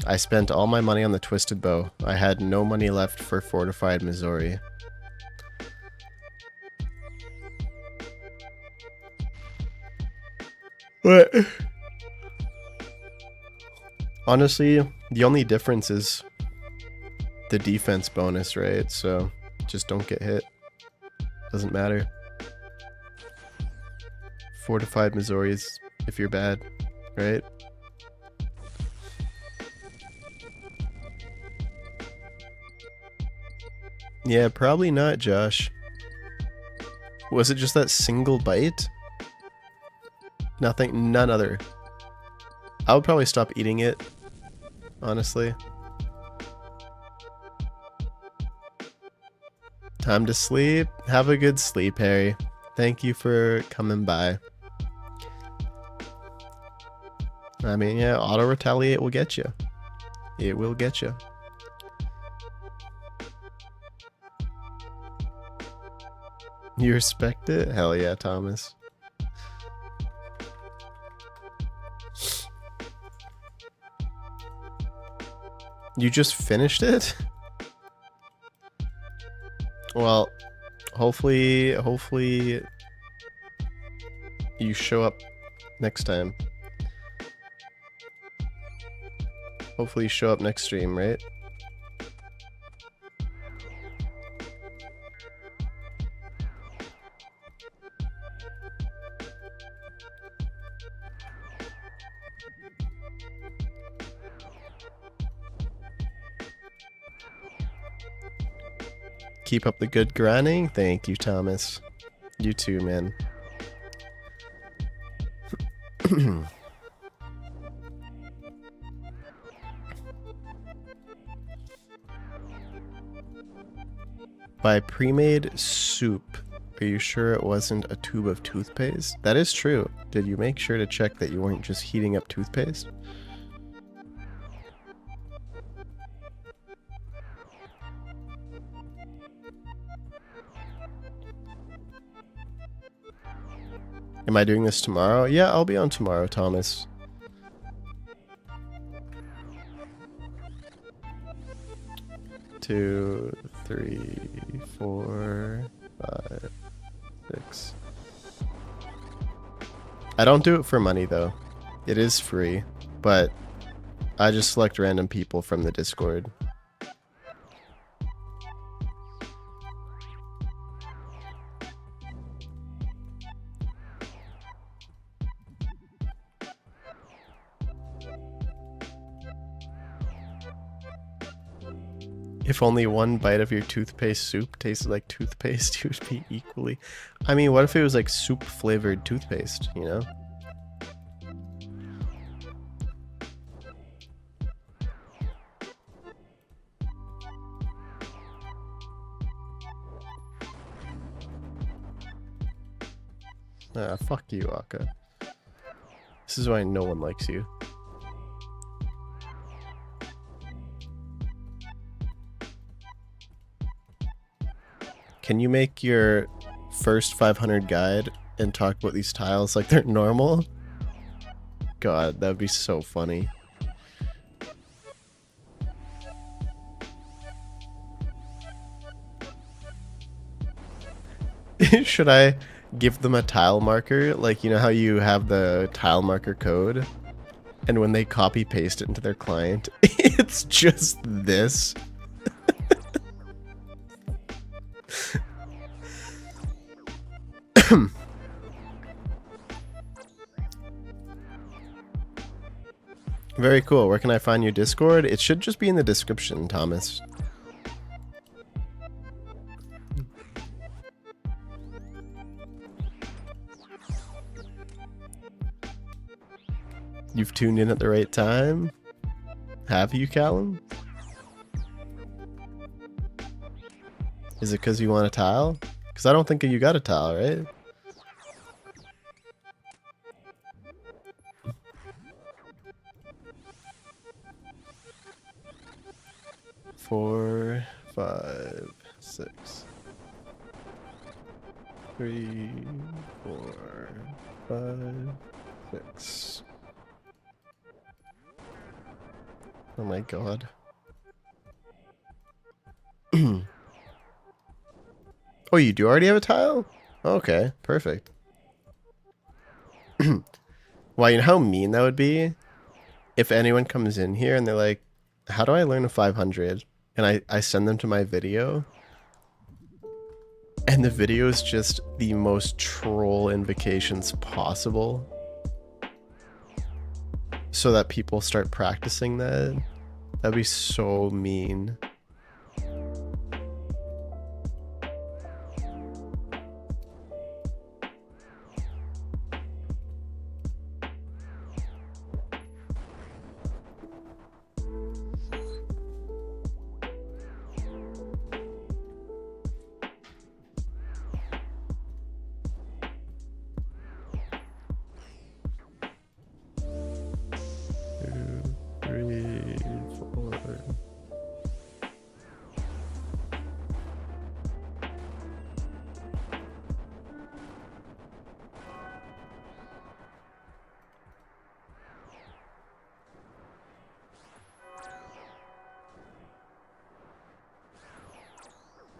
I spent all my money on the Twisted Bow. I had no money left for fortified Missouri. What? Honestly, the only difference is the defense bonus, right? So just don't get hit. Doesn't matter. Fortified Missouris if you're bad, right? Yeah, probably not, Josh. Was it just that single bite? Nothing, none other. I would probably stop eating it, honestly. Time to sleep. Have a good sleep, Harry. Thank you for coming by. I mean, yeah, auto retaliate will get you. It will get you. You respect it? Hell yeah, Thomas. You just finished it? Well, hopefully you show up next time. Hopefully you show up next stream, right? Keep up the good grinding. Thank you, Thomas. You too, man. By pre-made soup, are you sure it wasn't a tube of toothpaste? That is true. Did you make sure to check that you weren't just heating up toothpaste? Am I doing this tomorrow? Yeah, I'll be on tomorrow, Thomas. Two, three, 4, 5, 6. I don't do it for money though. It is free, but I just select random people from the Discord. If only one bite of your toothpaste soup tasted like toothpaste, you would be equally... I mean, what if it was like soup flavored toothpaste, you know? Ah, fuck you, Akka. This is why no one likes you. Can you make your first 500 guide and talk about these tiles like they're normal? God, that would be so funny. Should I give them a tile marker? Like, you know how you have the tile marker code? And when they copy paste it into their client, it's just this. Very cool. Where can I find your Discord? It should just be in the description, Thomas. You've tuned in at the right time? Have you, Callum? Is it because you want a tile? Because I don't think you got a tile, right? Four, 5, 6. 3, 4, 5, 6. Oh my god. Oh, you do already have a tile? Okay, perfect. Well, you know how mean that would be? If anyone comes in here and they're like, how do I learn a 500? And I send them to my video. And the video is just the most troll invocations possible. So that people start practicing that. That'd be so mean.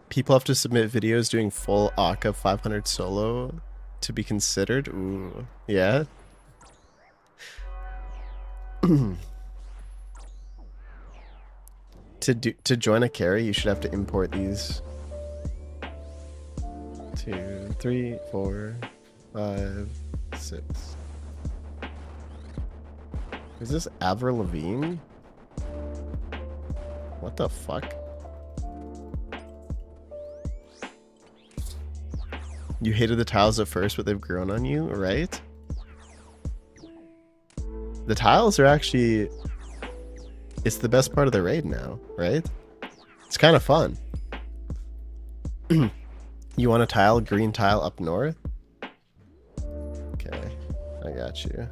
People have to submit videos doing full Akka 500 solo to be considered. Ooh, yeah. To join a carry, you should have to import these. 2, 3, 4, 5, 6. Is this Avril Lavigne? What the fuck? You hated the tiles at first, but they've grown on you, right? The tiles are actually... It's the best part of the raid now, right? It's kind of fun. You want a tile, green tile up north? Okay, I got you.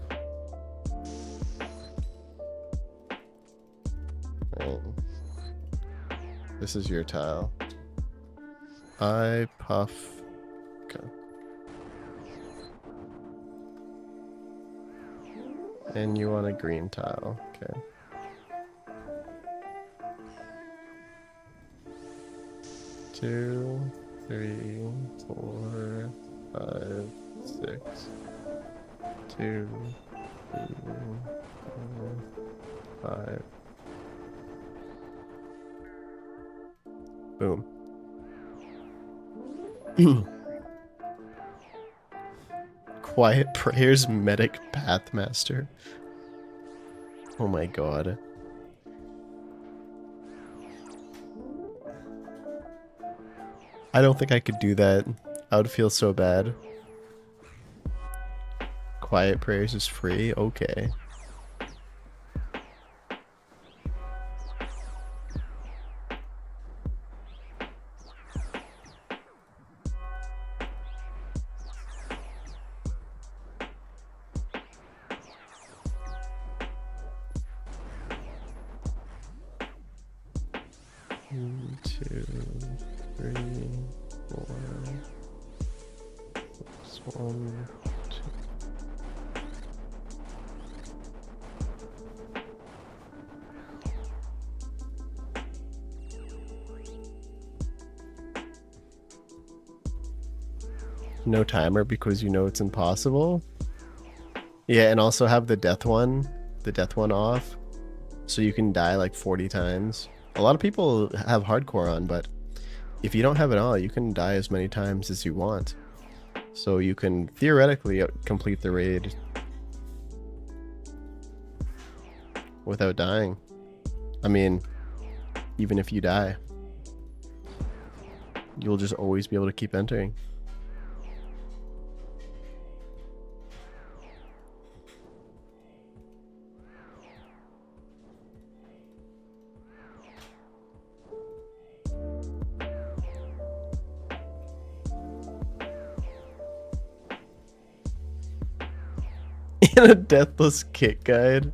Right. This is your tile. I puff. Okay. And you want a green tile. Okay. Two, three, four, 5, 6. 2, 3, 4, 5. Boom. Quiet Prayers Medic Pathmaster. Oh my god. I don't think I could do that. I would feel so bad. Quiet Prayers is free? Okay. One, 2, 3, 4, 6, 1, 2. No timer because you know it's impossible. Yeah, and also have the death one off, so you can die like 40 times. A lot of people have hardcore on, but if you don't have it on, you can die as many times as you want. So you can theoretically complete the raid without dying. I mean, even if you die, you'll just always be able to keep entering. In a deathless kit guide.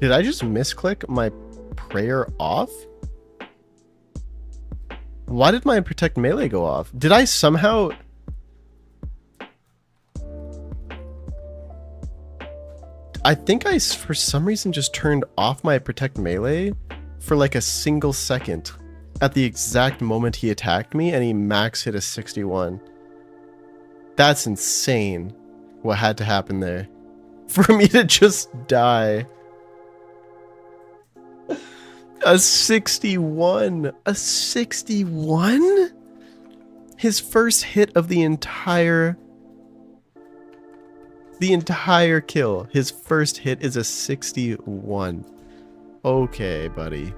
Did I just misclick my prayer off? Why did my protect melee go off? Did I somehow... I think I, for some reason, just turned off my protect melee for like a single second at the exact moment he attacked me and he max hit a 61. That's insane what had to happen there for me to just die. A 61. A 61? His first hit of the entire kill. His first hit is a 61. Okay, buddy.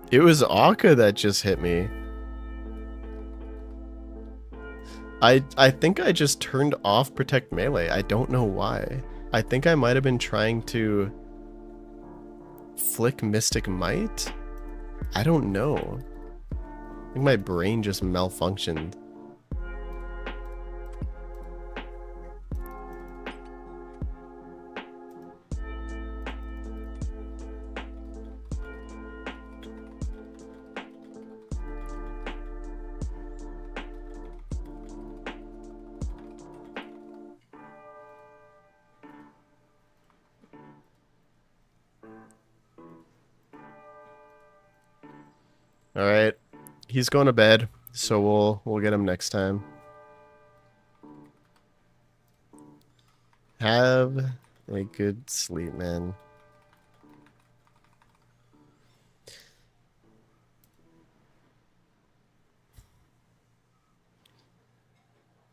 It was Akka that just hit me. I think I just turned off protect melee. I don't know why. I think I might have been trying to flick Mystic Might. I don't know. I think my brain just malfunctioned. All right, he's going to bed, so we'll get him next time. Have a good sleep, man.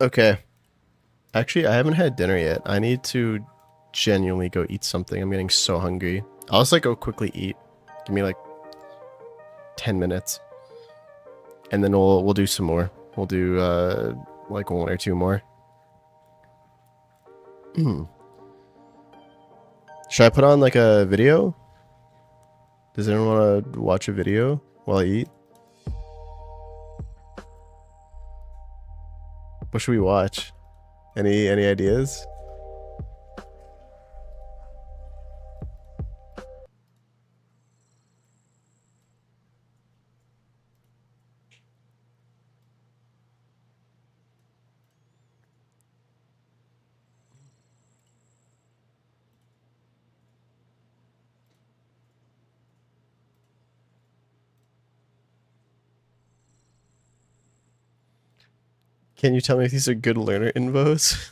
Okay. Actually, I haven't had dinner yet. I need to genuinely go eat something. I'm getting so hungry. I'll just like go quickly eat. Give me like 10 minutes. And then we'll do some more. We'll do like one or two more. Should I put on like a video? Does anyone want to watch a video while I eat? What should we watch? Any ideas? Can you tell me if these are good learner invos?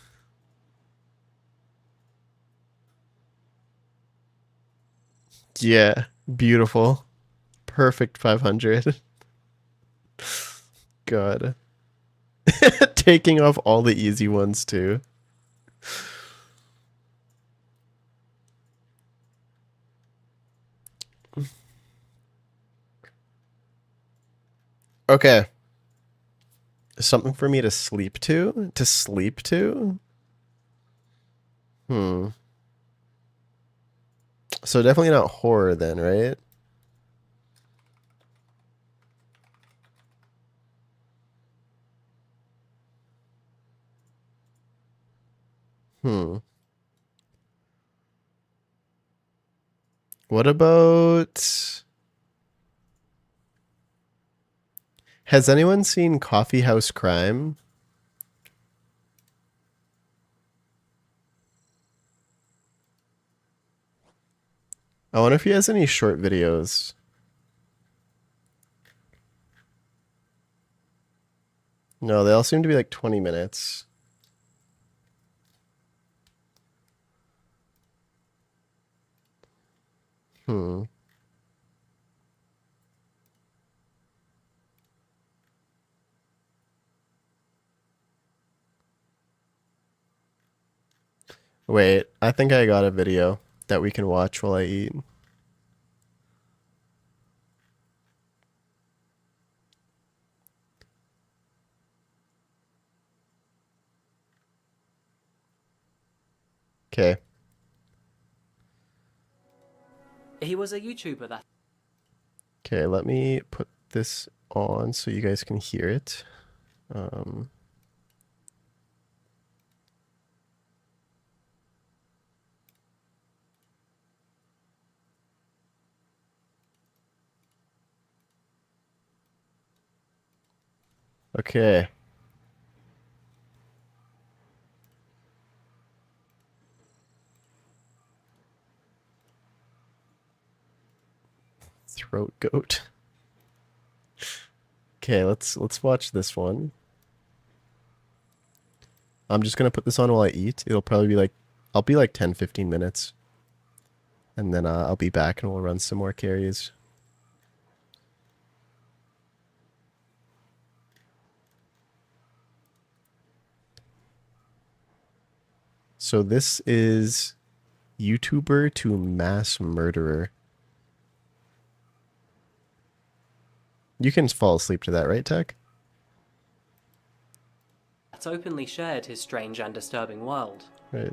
Yeah, beautiful. Perfect 500. God. Taking off all the easy ones too. Okay. Something for me to sleep to? To sleep to? Hmm. So definitely not horror then, right? Hmm. What about... Has anyone seen Coffee House Crime? I wonder if he has any short videos. No, they all seem to be like 20 minutes. Hmm. Wait, I think I got a video that we can watch while I eat. Okay. He was a YouTuber that Okay, let me put this on so you guys can hear it. Um, okay. Throat goat. Okay, let's watch this one. I'm just gonna put this on while I eat. It'll probably be like I'll be like 10, 15 minutes. And then I'll be back and we'll run some more carries. So this is YouTuber to mass murderer. You can fall asleep to that, right, Tech? openly shared his strange and disturbing world. Right.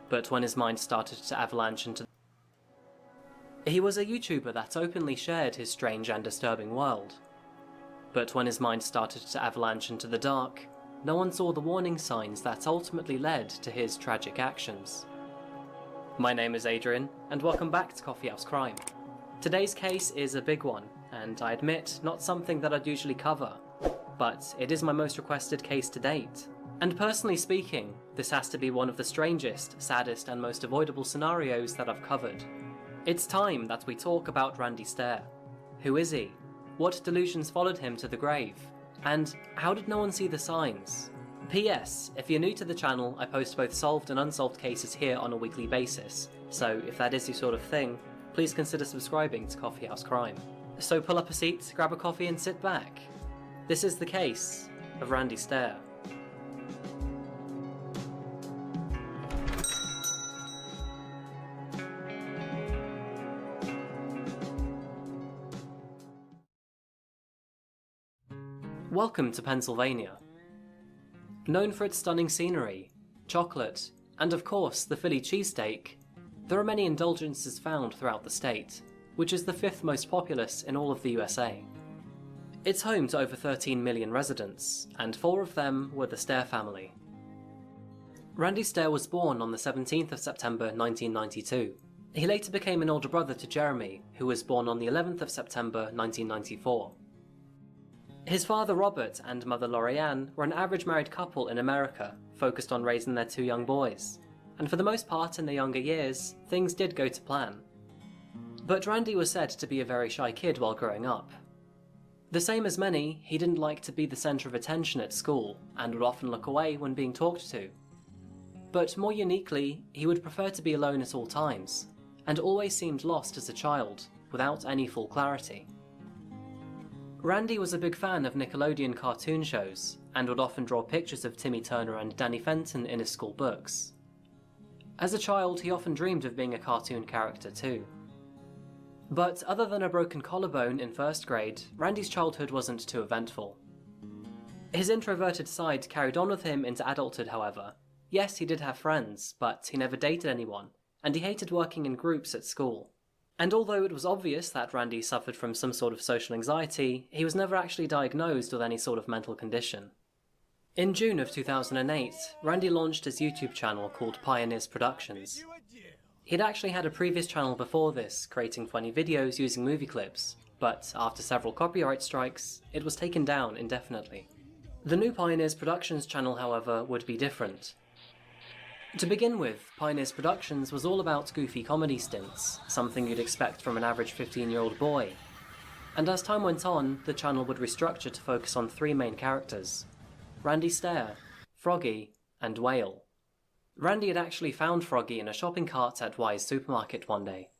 But when his mind started to avalanche into... He was a YouTuber that openly shared his strange and disturbing world. But when his mind started to avalanche into the dark, no one saw the warning signs that ultimately led to his tragic actions. My name is Adrian, and welcome back to Coffee House Crime. Today's case is a big one, and I admit, not something that I'd usually cover, but it is my most requested case to date. And personally speaking, this has to be one of the strangest, saddest, and most avoidable scenarios that I've covered. It's time that we talk about Randy Stair. Who is he? What delusions followed him to the grave? And how did no one see the signs? P.S. If you're new to the channel, I post both solved and unsolved cases here on a weekly basis, so if that is your sort of thing, please consider subscribing to Coffee House Crime. So pull up a seat, grab a coffee and sit back. This is the case of Randy Stair. Welcome to Pennsylvania. Known for its stunning scenery, chocolate, and of course the Philly cheesesteak, there are many indulgences found throughout the state, which is the 5th most populous in all of the USA. It's home to over 13 million residents, and 4 of them were the Stair family. Randy Stair was born on the 17th of September 1992. He later became an older brother to Jeremy, who was born on the 11th of September 1994. His father Robert and mother Lorianne were an average married couple in America, focused on raising their 2 young boys, and for the most part in their younger years, things did go to plan. But Randy was said to be a very shy kid while growing up. The same as many, he didn't like to be the centre of attention at school, and would often look away when being talked to. But more uniquely, he would prefer to be alone at all times, and always seemed lost as a child, without any full clarity. Randy was a big fan of Nickelodeon cartoon shows, and would often draw pictures of Timmy Turner and Danny Fenton in his school books. As a child, he often dreamed of being a cartoon character too. But other than a broken collarbone in 1st grade, Randy's childhood wasn't too eventful. His introverted side carried on with him into adulthood, however. Yes, he did have friends, but he never dated anyone, and he hated working in groups at school. And although it was obvious that Randy suffered from some sort of social anxiety, he was never actually diagnosed with any sort of mental condition. In June of 2008, Randy launched his YouTube channel called Pioneers Productions. He'd actually had a previous channel before this, creating funny videos using movie clips, but after several copyright strikes, it was taken down indefinitely. The new Pioneers Productions channel, however, would be different. To begin with, Pioneers Productions was all about goofy comedy stints, something you'd expect from an average 15-year-old boy. And as time went on, the channel would restructure to focus on 3 main characters: Randy Stair, Froggy, and Whale. Randy had actually found Froggy in a shopping cart at Y's supermarket one day.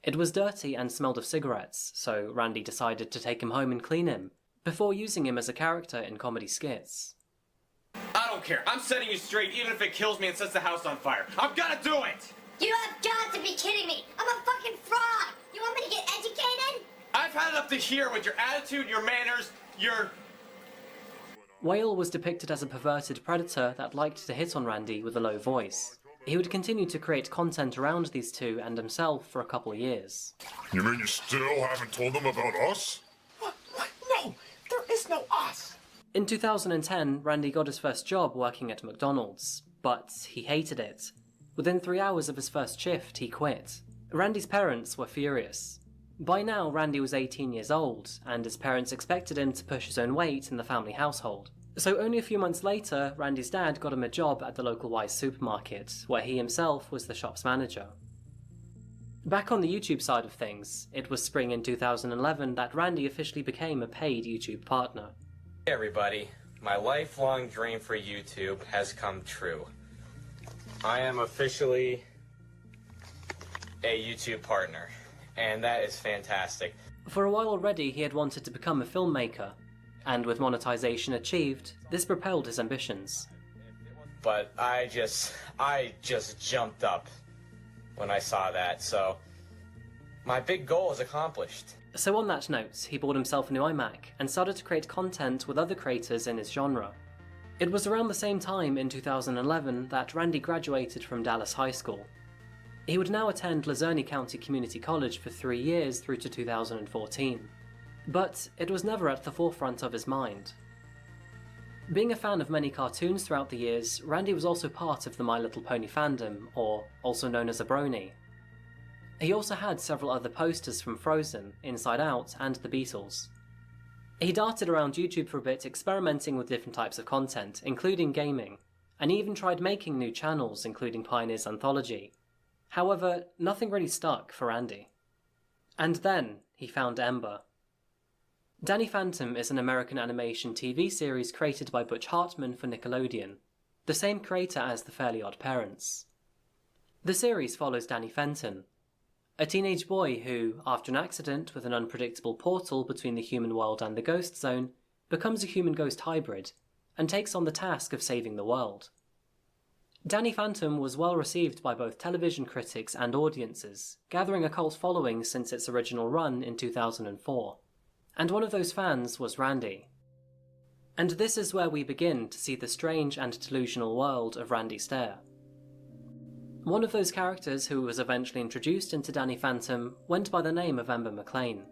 It was dirty and smelled of cigarettes, so Randy decided to take him home and clean him, before using him as a character in comedy skits. I don't care. I'm setting you straight even if it kills me and sets the house on fire. I'm gonna do it! You have got to be kidding me! I'm a fucking fraud! You want me to get educated? I've had it up to here with your attitude, your manners, your... Whale was depicted as a perverted predator that liked to hit on Randy with a low voice. He would continue to create content around these two and himself for a couple of years. You mean you still haven't told them about us? What? No! There is no us! In 2010, Randy got his first job working at McDonald's, but he hated it. Within 3 hours of his first shift, he quit. Randy's parents were furious. By now, Randy was 18 years old, and his parents expected him to push his own weight in the family household. So only a few months later, Randy's dad got him a job at the local Weis supermarket, where he himself was the shop's manager. Back on the YouTube side of things, it was spring in 2011 that Randy officially became a paid YouTube partner. Hey everybody, my lifelong dream for YouTube has come true. I am officially a YouTube partner, and that is fantastic. For a while already, he had wanted to become a filmmaker, and with monetization achieved, this propelled his ambitions. But I just jumped up when I saw that, so my big goal is accomplished. So on that note, he bought himself a new iMac and started to create content with other creators in his genre. It was around the same time in 2011 that Randy graduated from Dallas High School. He would now attend Luzerne County Community College for 3 years through to 2014. But it was never at the forefront of his mind. Being a fan of many cartoons throughout the years, Randy was also part of the My Little Pony fandom, or also known as a brony. He also had several other posters from Frozen, Inside Out, and the Beatles. He darted around YouTube for a bit, experimenting with different types of content, including gaming, and he even tried making new channels, including Pioneer's Anthology. However, nothing really stuck for Randy. And then he found Ember. Danny Phantom is an American animation TV series created by Butch Hartman for Nickelodeon, the same creator as The Fairly Odd Parents. The series follows Danny Fenton, a teenage boy who, after an accident with an unpredictable portal between the human world and the ghost zone, becomes a human-ghost hybrid, and takes on the task of saving the world. Danny Phantom was well received by both television critics and audiences, gathering a cult following since its original run in 2004. And one of those fans was Randy. And this is where we begin to see the strange and delusional world of Randy Stair. One of those characters who was eventually introduced into Danny Phantom went by the name of Ember McLean.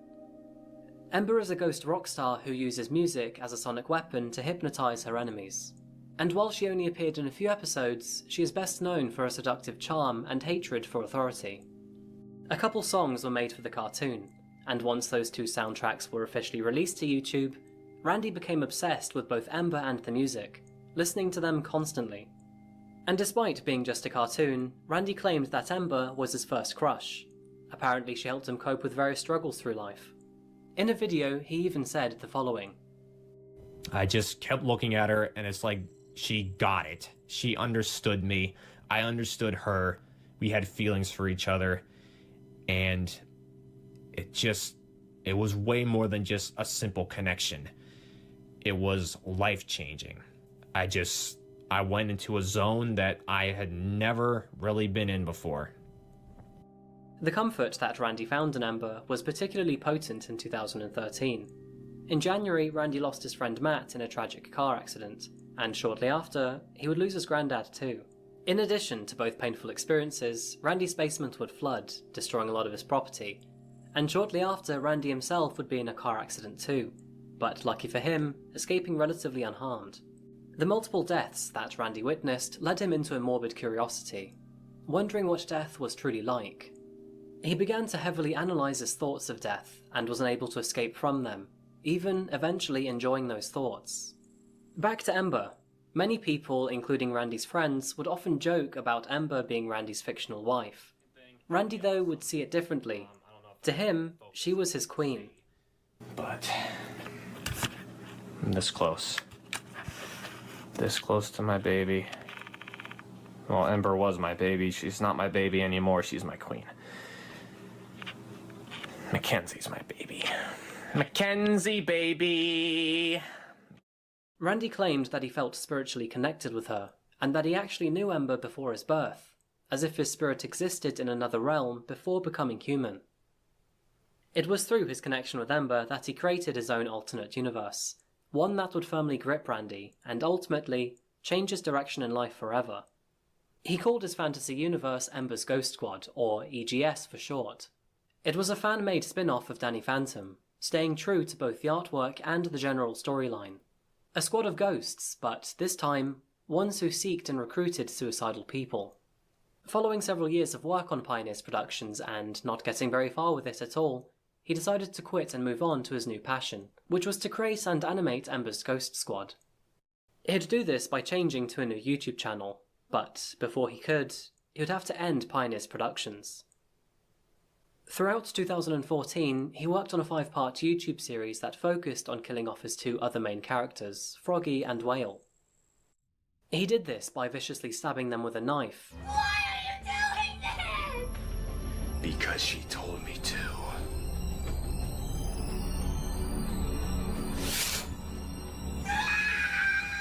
Ember is a ghost rock star who uses music as a sonic weapon to hypnotize her enemies. And while she only appeared in a few episodes, she is best known for her seductive charm and hatred for authority. A couple songs were made for the cartoon, and once those two soundtracks were officially released to YouTube, Randy became obsessed with both Ember and the music, listening to them constantly. And despite being just a cartoon, Randy claimed that Ember was his first crush. Apparently she helped him cope with various struggles through life. In a video, he even said the following. I just kept looking at her, and it's like she got it. She understood me. I understood her. We had feelings for each other. And it was way more than just a simple connection. It was life-changing. I went into a zone that I had never really been in before. The comfort that Randy found in Ember was particularly potent in 2013. In January, Randy lost his friend Matt in a tragic car accident, and shortly after, he would lose his granddad too. In addition to both painful experiences, Randy's basement would flood, destroying a lot of his property, and shortly after, Randy himself would be in a car accident too, but lucky for him, escaping relatively unharmed. The multiple deaths that Randy witnessed led him into a morbid curiosity, wondering what death was truly like. He began to heavily analyse his thoughts of death and was unable to escape from them, even eventually enjoying those thoughts. Back to Ember. Many people, including Randy's friends, would often joke about Ember being Randy's fictional wife. Randy, though, would see it differently. To him, she was his queen. But I'm this close. This close to my baby. Well, Ember was my baby. She's not my baby anymore. She's my queen. Mackenzie's my baby. Mackenzie, baby! Randy claimed that he felt spiritually connected with her, and that he actually knew Ember before his birth, as if his spirit existed in another realm before becoming human. It was through his connection with Ember that he created his own alternate universe, one that would firmly grip Randy, and ultimately, change his direction in life forever. He called his fantasy universe Ember's Ghost Squad, or EGS for short. It was a fan-made spin-off of Danny Phantom, staying true to both the artwork and the general storyline. A squad of ghosts, but this time, ones who seeked and recruited suicidal people. Following several years of work on Pioneer's Productions and not getting very far with it at all, he decided to quit and move on to his new passion, which was to create and animate Ember's Ghost Squad. He'd do this by changing to a new YouTube channel, but before he could, he would have to end Pioneer's Productions. Throughout 2014, he worked on a 5-part YouTube series that focused on killing off his two other main characters, Froggy and Whale. He did this by viciously stabbing them with a knife. Why are you doing this? Because she told me to.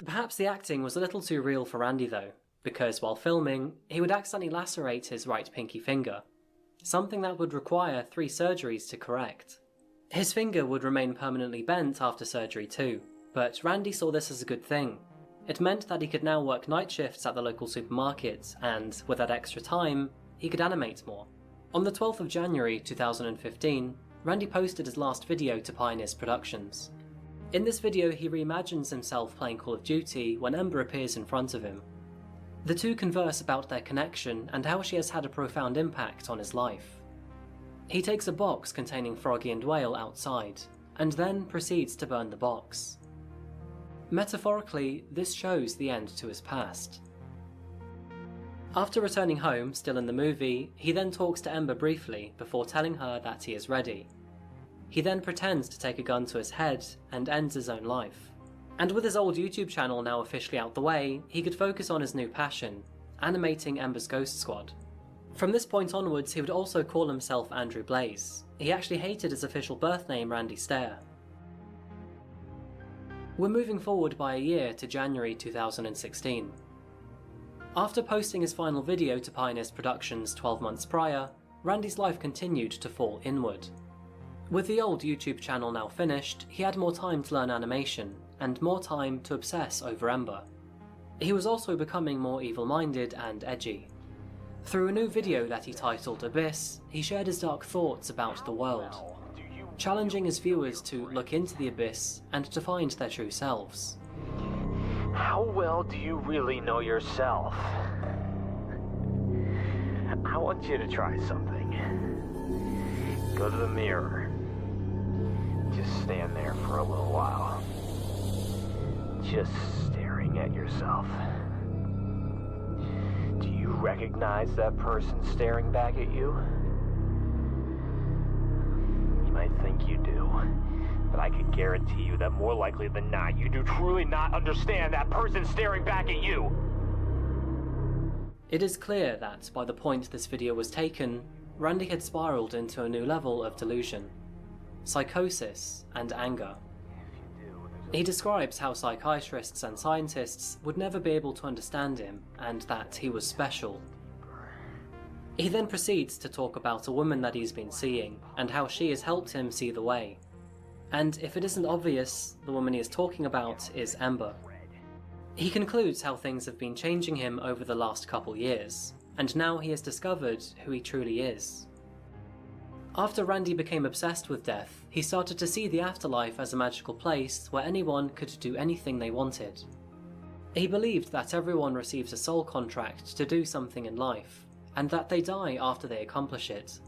Perhaps the acting was a little too real for Randy though, because while filming, he would accidentally lacerate his right pinky finger, something that would require 3 surgeries to correct. His finger would remain permanently bent after surgery too, but Randy saw this as a good thing. It meant that he could now work night shifts at the local supermarket, and with that extra time, he could animate more. On the 12th of January 2015, Randy posted his last video to Pioneer's Productions. In this video, he reimagines himself playing Call of Duty when Ember appears in front of him. The two converse about their connection and how she has had a profound impact on his life. He takes a box containing Froggy and Whale outside, and then proceeds to burn the box. Metaphorically, this shows the end to his past. After returning home, still in the movie, he then talks to Ember briefly before telling her that he is ready. He then pretends to take a gun to his head and ends his own life. And with his old YouTube channel now officially out the way, he could focus on his new passion, animating Ember's Ghost Squad. From this point onwards, he would also call himself Andrew Blaze. He actually hated his official birth name, Randy Stair. We're moving forward by a year to January 2016. After posting his final video to Pioneer's Productions 12 months prior, Randy's life continued to fall inward. With the old YouTube channel now finished, he had more time to learn animation, and more time to obsess over Ember. He was also becoming more evil-minded and edgy. Through a new video that he titled Abyss, he shared his dark thoughts about the world, challenging his viewers to look into the abyss and to find their true selves. How well do you really know yourself? I want you to try something. Go to the mirror. Just stand there for a little while. Just staring at yourself. Do you recognize that person staring back at you? You might think you do, but I can guarantee you that more likely than not, you do truly not understand that person staring back at you. It is clear that by the point this video was taken, Randy had spiraled into a new level of delusion, psychosis, and anger. He describes how psychiatrists and scientists would never be able to understand him, and that he was special. He then proceeds to talk about a woman that he's been seeing, and how she has helped him see the way. And if it isn't obvious, the woman he is talking about is Ember. He concludes how things have been changing him over the last couple years, and now he has discovered who he truly is. After Randy became obsessed with death, he started to see the afterlife as a magical place where anyone could do anything they wanted. He believed that everyone receives a soul contract to do something in life, and that they die after they accomplish it.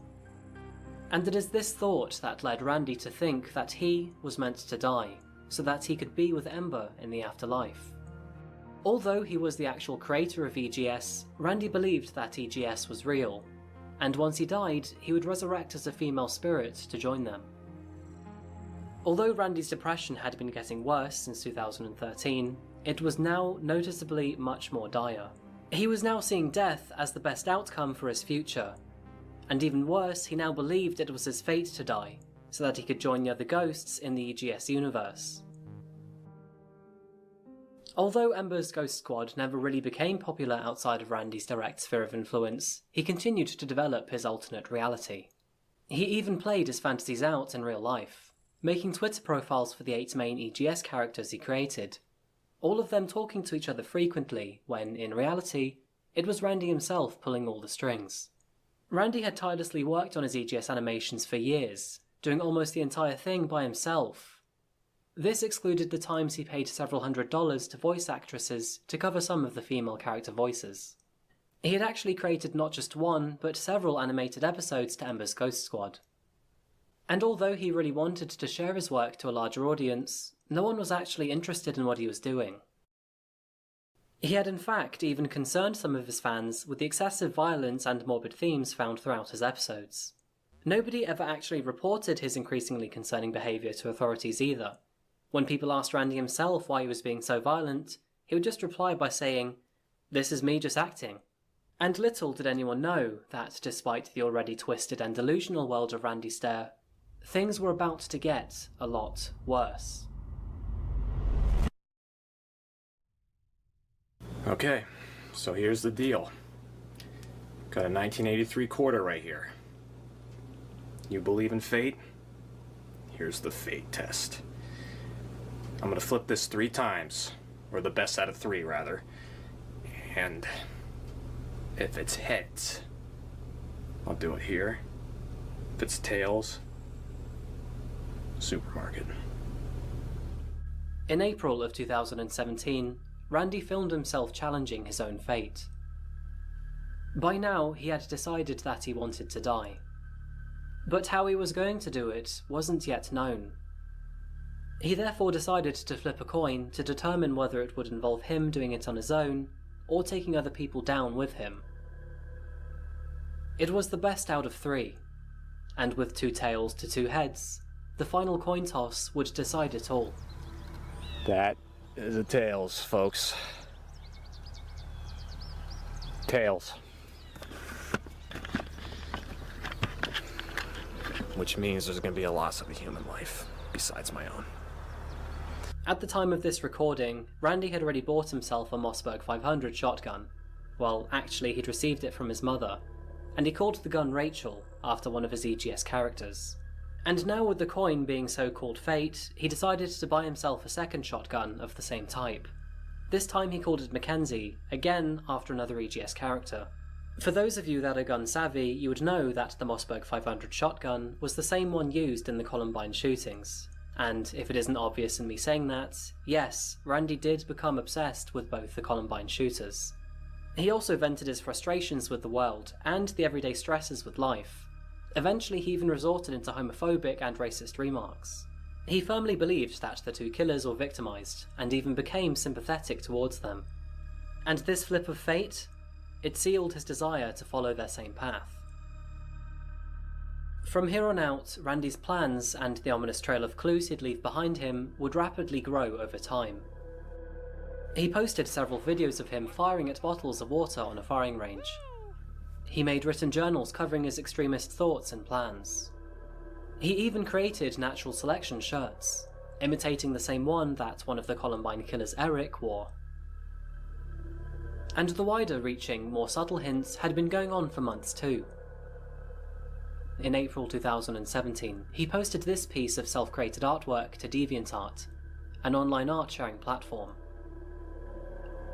And it is this thought that led Randy to think that he was meant to die, so that he could be with Ember in the afterlife. Although he was the actual creator of EGS, Randy believed that EGS was real, and once he died, he would resurrect as a female spirit to join them. Although Randy's depression had been getting worse since 2013, it was now noticeably much more dire. He was now seeing death as the best outcome for his future, and even worse, he now believed it was his fate to die, so that he could join the other ghosts in the EGS universe. Although Ember's Ghost Squad never really became popular outside of Randy's direct sphere of influence, he continued to develop his alternate reality. He even played his fantasies out in real life, making Twitter profiles for the 8 main EGS characters he created, all of them talking to each other frequently when, in reality, it was Randy himself pulling all the strings. Randy had tirelessly worked on his EGS animations for years, doing almost the entire thing by himself. This excluded the times he paid several $100s to voice actresses to cover some of the female character voices. He had actually created not just one, but several animated episodes to Ember's Ghost Squad. And although he really wanted to share his work to a larger audience, no one was actually interested in what he was doing. He had in fact even concerned some of his fans with the excessive violence and morbid themes found throughout his episodes. Nobody ever actually reported his increasingly concerning behaviour to authorities either. When people asked Randy himself why he was being so violent, he would just reply by saying, "This is me just acting." And little did anyone know that, despite the already twisted and delusional world of Randy Stare, things were about to get a lot worse. Okay, so here's the deal. Got a 1983 quarter right here. You believe in fate? Here's the fate test. I'm gonna flip this 3 times, or the best out of 3 rather, and if it's heads, I'll do it here. If it's tails, supermarket. In April of 2017, Randy filmed himself challenging his own fate. By now, he had decided that he wanted to die. But how he was going to do it wasn't yet known. He therefore decided to flip a coin to determine whether it would involve him doing it on his own, or taking other people down with him. It was the best out of 3, and with 2 tails to 2 heads, the final coin toss would decide it all. That is a tails, folks. Tails. Which means there's going to be a loss of a human life, besides my own. At the time of this recording, Randy had already bought himself a Mossberg 500 shotgun. Well, actually he'd received it from his mother, and he called the gun Rachel, after one of his EGS characters. And now with the coin being so-called fate, he decided to buy himself a second shotgun of the same type. This time he called it Mackenzie, again after another EGS character. For those of you that are gun savvy, you would know that the Mossberg 500 shotgun was the same one used in the Columbine shootings. And if it isn't obvious in me saying that, yes, Randy did become obsessed with both the Columbine shooters. He also vented his frustrations with the world and the everyday stresses with life. Eventually he even resorted into homophobic and racist remarks. He firmly believed that the two killers were victimized, and even became sympathetic towards them. And this flip of fate? It sealed his desire to follow their same path. From here on out, Randy's plans and the ominous trail of clues he'd leave behind him would rapidly grow over time. He posted several videos of him firing at bottles of water on a firing range. He made written journals covering his extremist thoughts and plans. He even created natural selection shirts, imitating the same one that one of the Columbine killers, Eric, wore. And the wider-reaching, more subtle hints had been going on for months too. In April 2017, he posted this piece of self-created artwork to DeviantArt, an online art-sharing platform.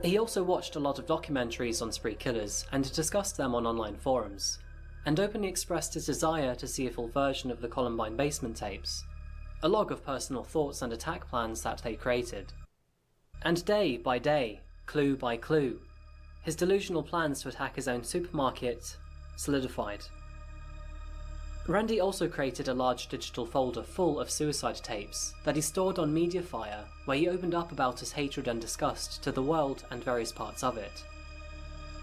He also watched a lot of documentaries on spree killers and discussed them on online forums, and openly expressed his desire to see a full version of the Columbine basement tapes, a log of personal thoughts and attack plans that they created. And day by day, clue by clue, his delusional plans to attack his own supermarket solidified. Randy also created a large digital folder full of suicide tapes that he stored on Mediafire, where he opened up about his hatred and disgust to the world and various parts of it.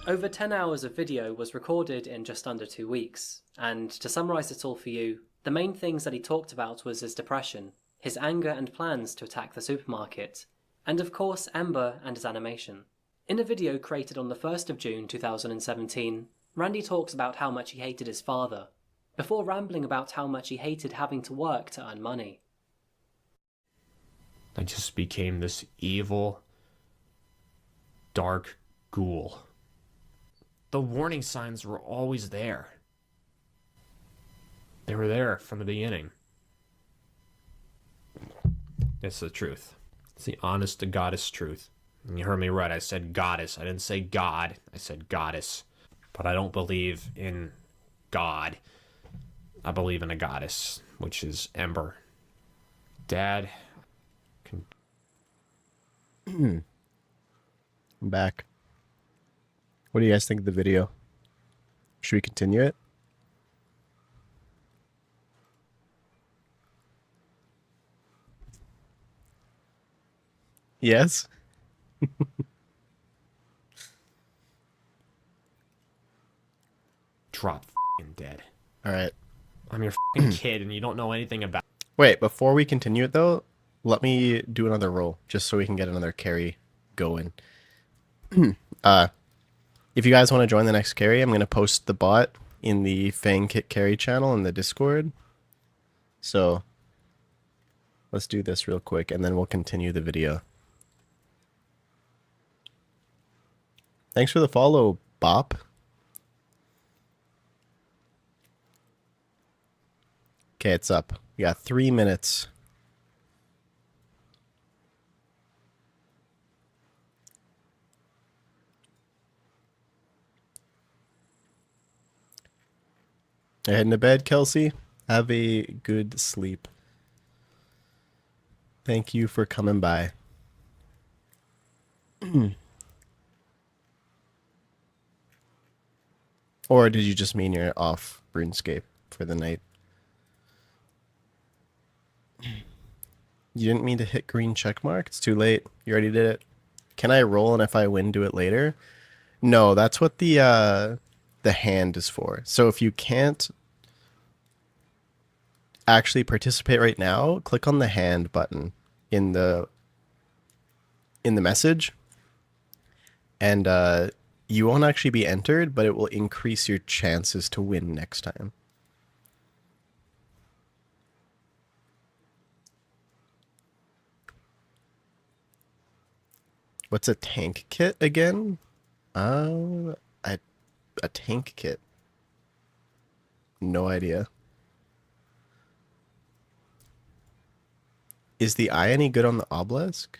Over 10 hours of video was recorded in just under 2 weeks, and to summarise it all for you, the main things that he talked about was his depression, his anger and plans to attack the supermarket, and of course Ember and his animation. In a video created on the 1st of June 2017, Randy talks about how much he hated his father, before rambling about how much he hated having to work to earn money. I just became this evil, dark ghoul. The warning signs were always there. They were there from the beginning. It's the truth. It's the honest to goddess truth. And you heard me right, I said goddess. I didn't say God, I said goddess. But I don't believe in God. I believe in a goddess, which is Ember. Dad. I'm back. What do you guys think of the video? Should we continue it? Yes? Drop f***ing dead. Alright. I'm your f***ing kid and you don't know anything about... Wait, before we continue it though, let me do another roll, just so we can get another carry going. If you guys want to join the next carry, I'm going to post the bot in the Fang Kit carry channel in the Discord. So, let's do this real quick, and then we'll continue the video. Thanks for the follow, Bop. Okay, it's up. We got 3 minutes. You're heading to bed, Kelsey? Have a good sleep. Thank you for coming by. Or did you just mean you're off RuneScape for the night? You didn't mean to hit green check mark? It's too late. You already did it. Can I roll, and if I win, do it later? No, that's what the hand is for. So if you can't actually participate right now, click on the hand button in the message, and you won't actually be entered, but it will increase your chances to win next time. What's a tank kit again? A tank kit. No idea. Is the eye any good on the obelisk?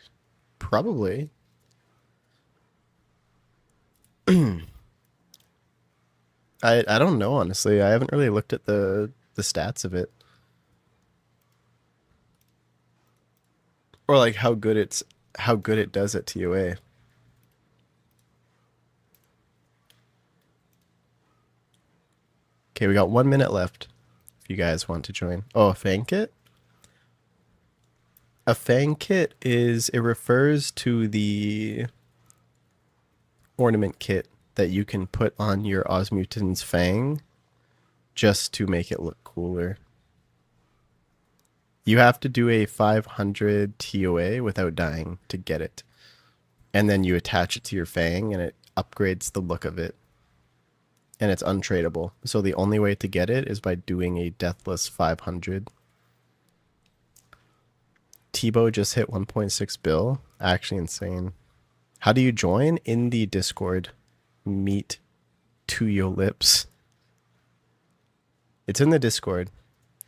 Probably. I don't know, honestly. I haven't really looked at the stats of it. Or like how good it does at ToA. Okay, we got 1 minute left. If you guys want to join. Oh, a Fang kit? A Fang kit it refers to the ornament kit that you can put on your Osmutan's Fang just to make it look cooler. You have to do a 500 ToA without dying to get it. And then you attach it to your Fang and it upgrades the look of it. And it's untradeable. So the only way to get it is by doing a deathless 500. Tebow just hit 1.6 bill. Actually insane. How do you join? In the Discord. Meet to your lips. It's in the Discord.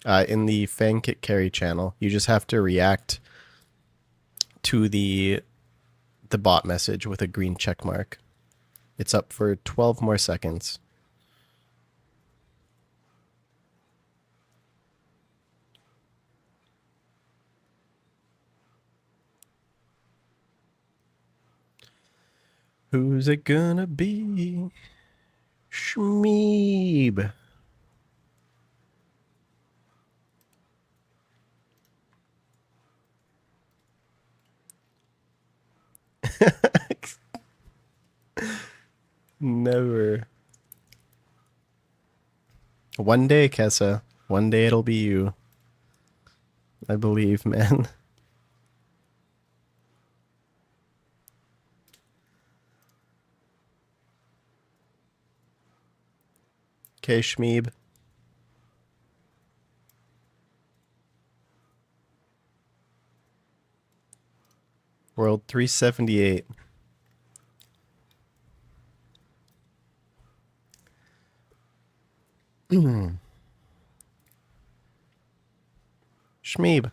In the Fang Kit Carry channel. You just have to react to the bot message with a green check mark. It's up for 12 more seconds. Who's it gonna be? Shmeeb. Never. One day, Kessa. One day it'll be you. I believe, man. Okay, Shmeeb. World 378. Shmeeb.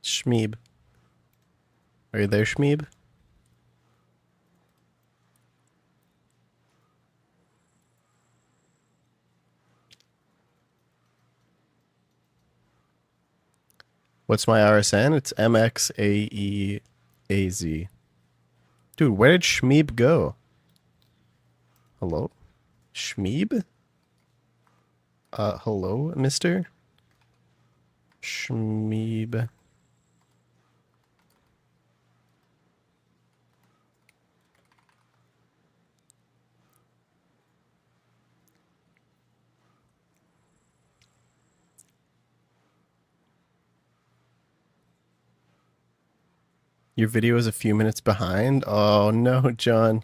Shmeeb. Are you there, Shmeeb? What's my RSN? It's MXAEAZ. Dude, where did Shmeeb go? Hello? Shmeeb? Hello, mister? Shmeeb. Your video is a few minutes behind? Oh no, John.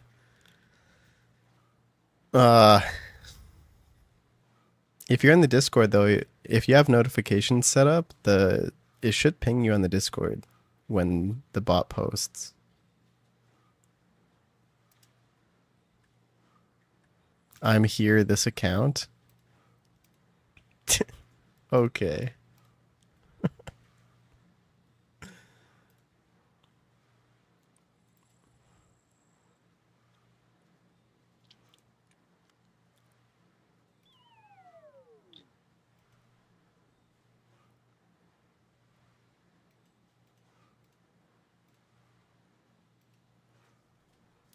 If you're in the Discord though, if you have notifications set up, it should ping you on the Discord when the bot posts. I'm here, this account. Okay.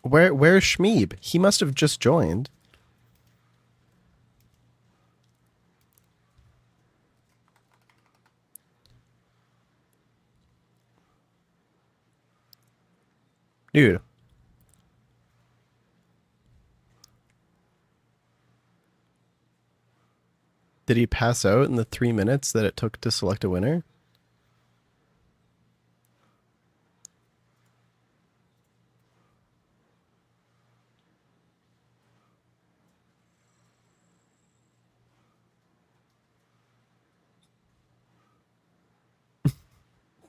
Where's Shmeeb? He must have just joined. Dude. Did he pass out in the 3 minutes that it took to select a winner?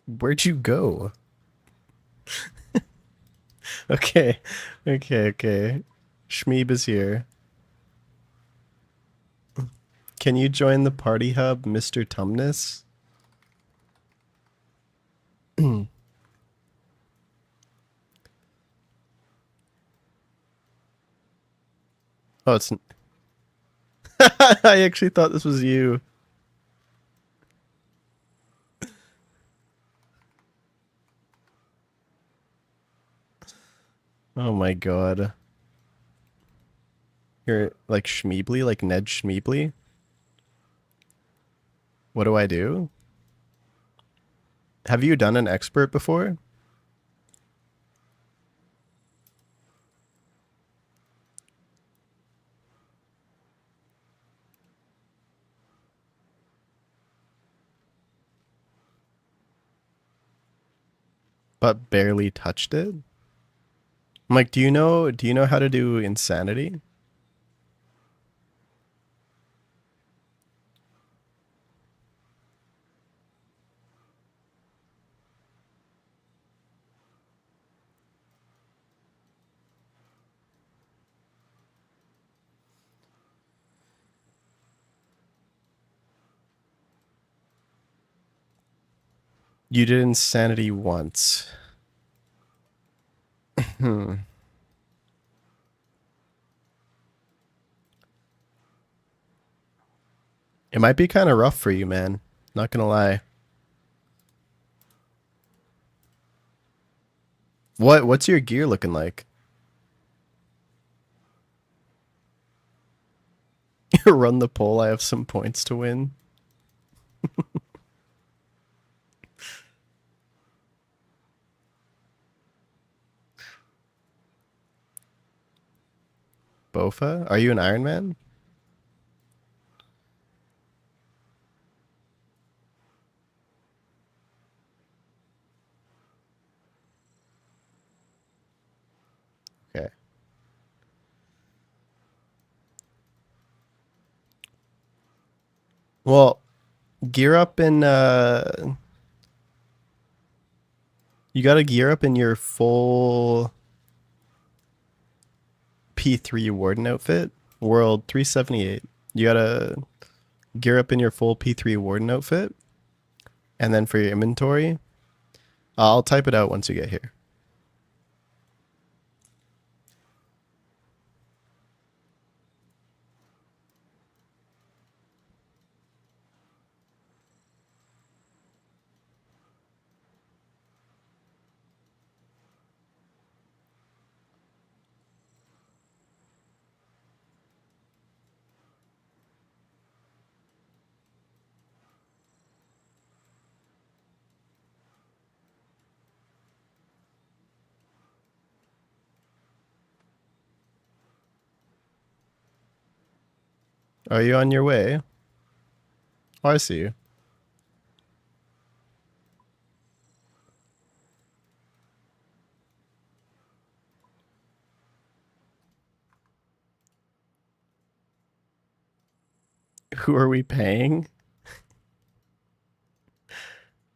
Where'd you go? Okay. Okay. Shmeeb is here. Can you join the party hub, Mr. Tumnus? Oh, it's... I actually thought this was you. Oh my god. You're like Schmeebly, like Ned Schmeebly? What do I do? Have you done an expert before? But barely touched it? I'm like, do you know how to do insanity? You did insanity once. Hmm. It might be kind of rough for you, man. Not gonna lie. What's your gear looking like? Run the poll, I have some points to win. Bofa? Are you an Iron Man? Okay. Well, gear up in you gotta gear up in your full P3 Warden outfit. World 378. You gotta gear up in your full P3 Warden outfit. And then for your inventory, I'll type it out once you get here. Are you on your way? Oh, I see you. Who are we paying?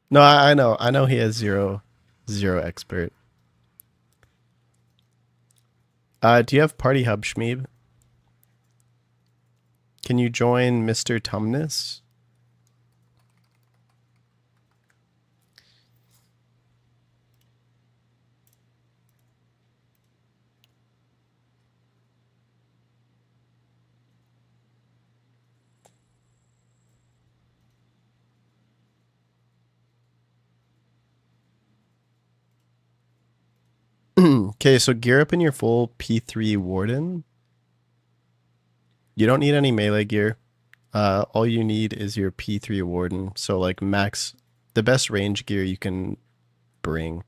No, I know. I know he has zero expert. Do you have Party Hub, Shmeeb? Can you join Mr. Tumnus? Okay, so gear up in your full P3 Warden. You don't need any melee gear. All you need is your P3 Warden. So like max, the best range gear you can bring.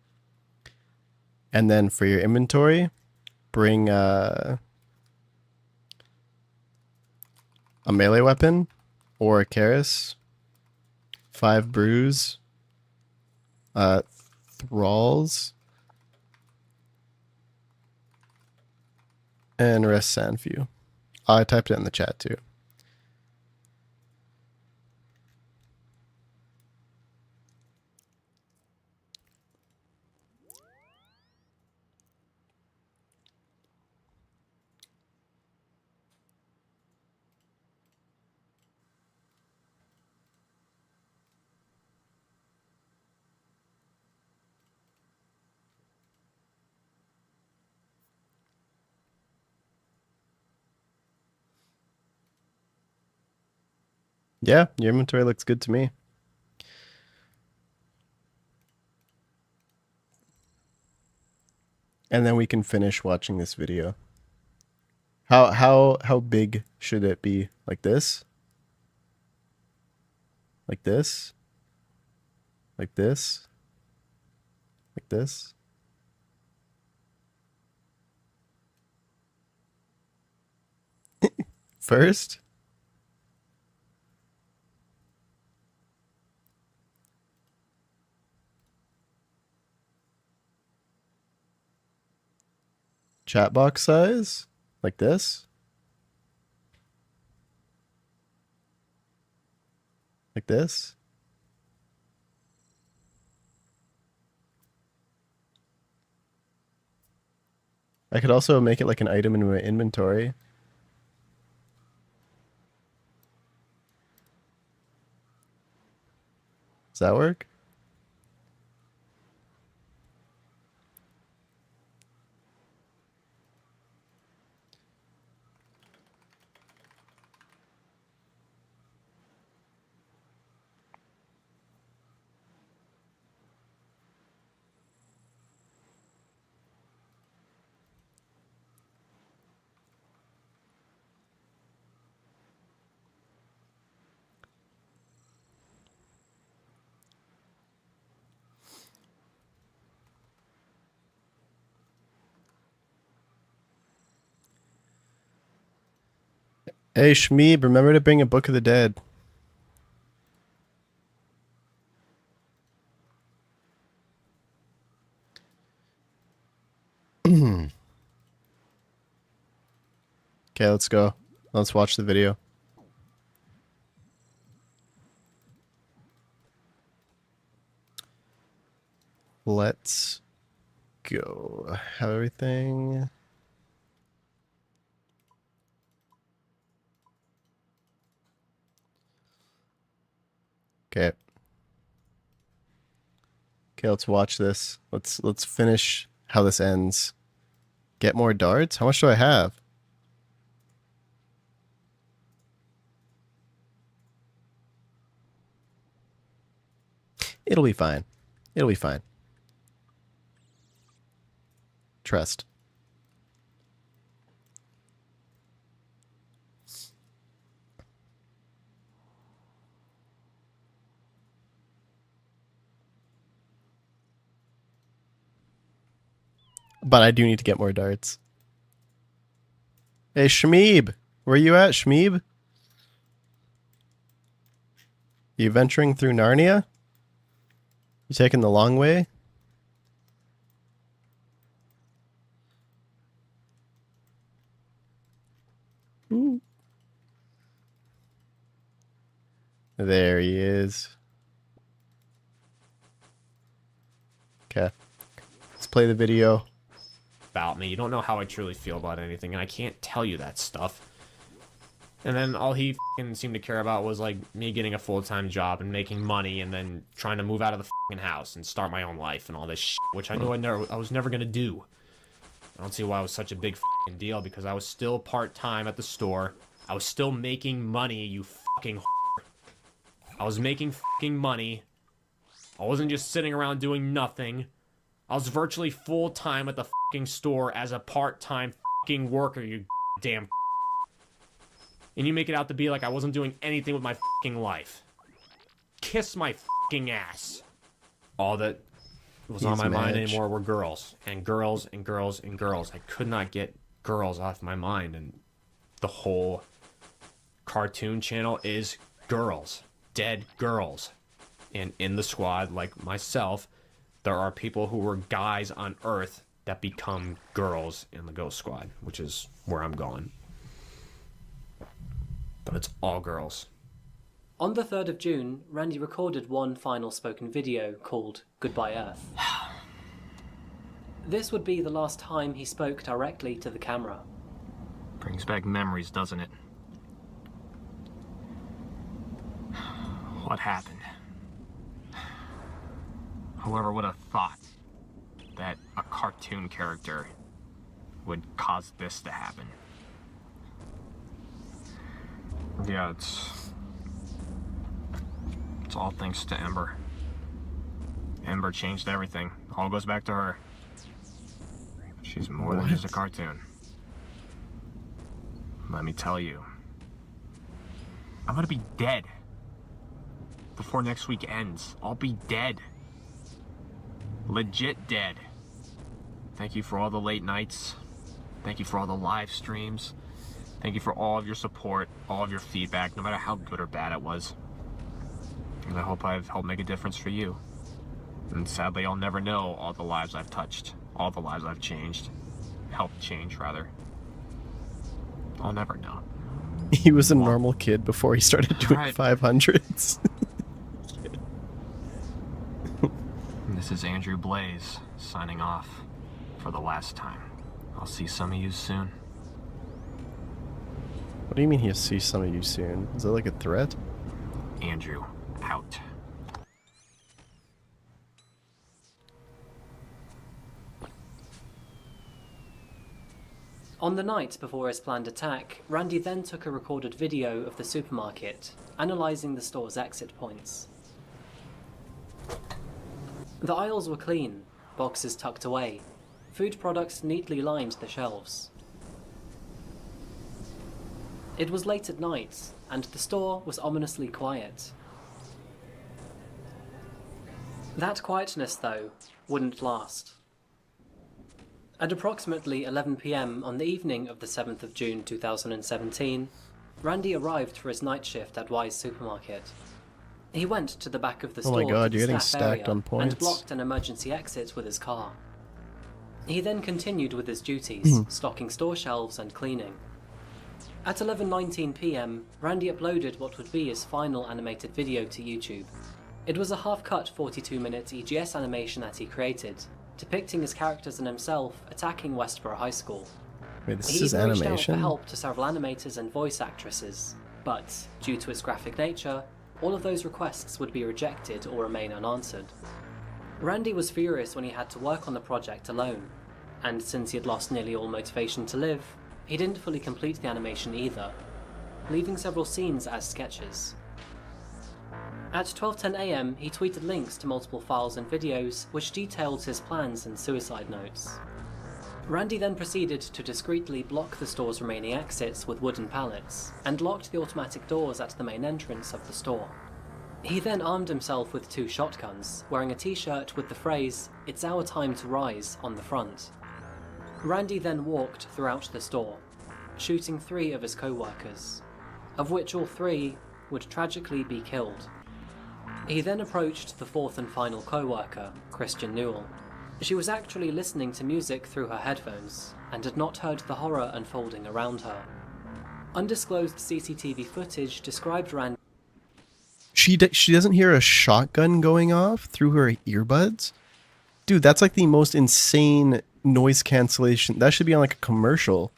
And then for your inventory, bring a melee weapon or a Karis, 5 brews, thralls, and rest Sandview. I typed it in the chat too. Yeah, your inventory looks good to me. And then we can finish watching this video. How big should it be? Like this? Like this? Like this? Like this? First? Chat box size? Like this? Like this? I could also make it like an item in my inventory. Does that work? Hey Shmeeb, remember to bring a Book of the Dead. Okay, let's go. Let's watch the video. Let's go. Have everything. Okay. Okay, let's watch this. Let's finish how this ends. Get more darts? How much do I have? It'll be fine. It'll be fine. Trust. But I do need to get more darts. Hey, Shmeeb! Where you at, Shmeeb? You venturing through Narnia? You taking the long way? Ooh. There he is. Okay. Let's play the video. About me. You don't know how I truly feel about anything, and I can't tell you that stuff. And then all he f***ing seemed to care about was, like, me getting a full-time job and making money and then trying to move out of the f***ing house and start my own life and all this shit, which I knew I was never going to do. I don't see why it was such a big f***ing deal, because I was still part-time at the store. I was still making money, you f***ing whore. I was making f***ing money. I wasn't just sitting around doing nothing. I was virtually full-time at the f***ing store as a part-time f***ing worker, you damn. And you make it out to be like I wasn't doing anything with my f***ing life. Kiss my f***ing ass. All that was on my mind anymore were girls. And girls and girls and girls. I could not get girls off my mind. And the whole cartoon channel is girls. Dead girls. And in the squad, like myself, there are people who were guys on Earth that become girls in the Ghost Squad, which is where I'm going. But it's all girls. On the 3rd of June, Randy recorded one final spoken video called Goodbye Earth. This would be the last time he spoke directly to the camera. Brings back memories, doesn't it? What happened? Whoever would have thought that a cartoon character would cause this to happen? Yeah, It's all thanks to Ember. Ember changed everything. All goes back to her. She's more than just a cartoon. Let me tell you. I'm gonna be dead. Before next week ends. I'll be dead. Legit dead. Thank you for all the late nights. Thank you for all the live streams. Thank you for all of your support, all of your feedback, no matter how good or bad it was. And I hope I've helped make a difference for you. And sadly, I'll never know all the lives I've touched, all the lives I've changed. Helped change, rather. I'll never know. He was a normal kid before he started doing 500s. This is Andrew Blaze, signing off for the last time. I'll see some of you soon. What do you mean he'll see some of you soon? Is that like a threat? Andrew, out. On the night before his planned attack, Randy then took a recorded video of the supermarket, analysing the store's exit points. The aisles were clean, boxes tucked away, food products neatly lined the shelves. It was late at night, and the store was ominously quiet. That quietness, though, wouldn't last. At approximately 11 PM on the evening of the 7th of June 2017, Randy arrived for his night shift at Wise Supermarket. He went to the back of the store Oh my god, to you're the getting staff stacked area on points. and blocked an emergency exit with his car. He then continued with his duties, stocking store shelves and cleaning. At 11:19 PM, Randy uploaded what would be his final animated video to YouTube. It was a half-cut 42-minute EGS animation that he created, depicting his characters and himself attacking Westboro High School. Wait, this He is even reached out for animation? help to several animators and voice actresses, but due to its graphic nature, all of those requests would be rejected or remain unanswered. Randy was furious when he had to work on the project alone, and since he had lost nearly all motivation to live, he didn't fully complete the animation either, leaving several scenes as sketches. At 12:10 AM, he tweeted links to multiple files and videos which detailed his plans and suicide notes. Randy then proceeded to discreetly block the store's remaining exits with wooden pallets, and locked the automatic doors at the main entrance of the store. He then armed himself with 2 shotguns, wearing a t-shirt with the phrase, "It's our time to rise," on the front. Randy then walked throughout the store, shooting 3 of his co-workers, of which all 3 would tragically be killed. He then approached the 4th and final co-worker, Christian Newell. She was actually listening to music through her headphones, and had not heard the horror unfolding around her. Undisclosed CCTV footage described Randy. She doesn't hear a shotgun going off through her earbuds? Dude, that's like the most insane noise cancellation. That should be on like a commercial.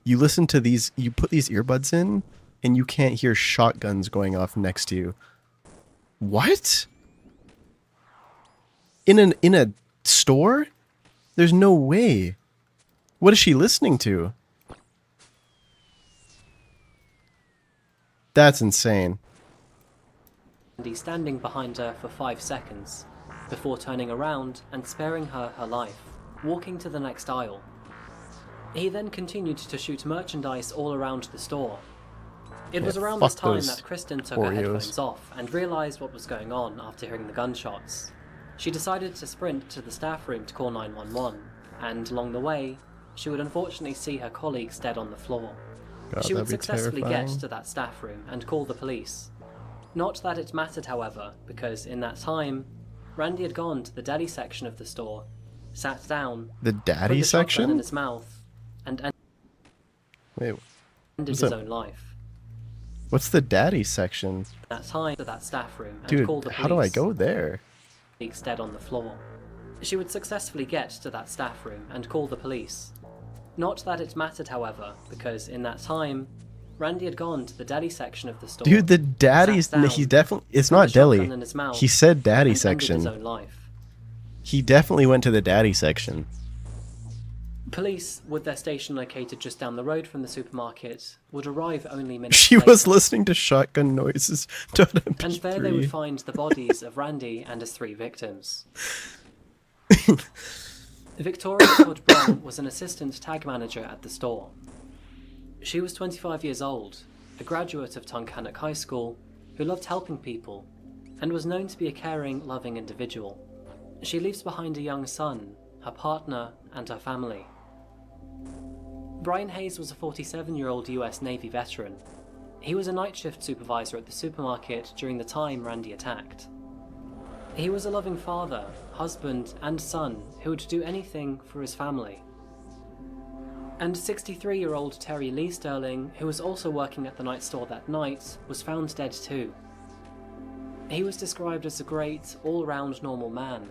You listen to these, you put these earbuds in, and you can't hear shotguns going off next to you. What? In a store? There's no way. What is she listening to? That's insane. Standing behind her for 5 seconds, before turning around and sparing her her life, walking to the next aisle. He then continued to shoot merchandise all around the store. It was around this time that Kristen took her headphones off and realised what was going on after hearing the gunshots. She decided to sprint to the staff room to call 911, and along the way, she would unfortunately see her colleagues dead on the floor. God, She would that'd be successfully get terrifying. to that staff room and call the police. Not that it mattered, however, because in that time, Randy had gone to the deli section of the store, sat down, The put daddy the shotgun in section? his mouth, and Wait, ended what's his that? own life. What's the daddy section? That time to that staff room and Dude, called the police. how do I go there? Colleagues dead on the floor. She would successfully get to that staff room and call the police. Not that it mattered, however, because in that time, Randy had gone to the deli section of the store. Dude, the daddy's... sat down, He definitely... It's put not the shotgun deli. in his mouth, He said daddy and ended his section. own life. He definitely went to the daddy section. Police, with their station located just down the road from the supermarket, would arrive only minutes She later. was listening to shotgun noises to an And there they would MP3. find the bodies of Randy and his 3 victims. Victoria Todd Brown was an assistant tag manager at the store. She was 25 years old, a graduate of Tunkhannock High School, who loved helping people, and was known to be a caring, loving individual. She leaves behind a young son, her partner, and her family. Brian Hayes was a 47-year-old US Navy veteran. He was a night shift supervisor at the supermarket during the time Randy attacked. He was a loving father, husband, and son who would do anything for his family. And 63-year-old Terry Lee Sterling, who was also working at the night store that night, was found dead too. He was described as a great, all-round normal man,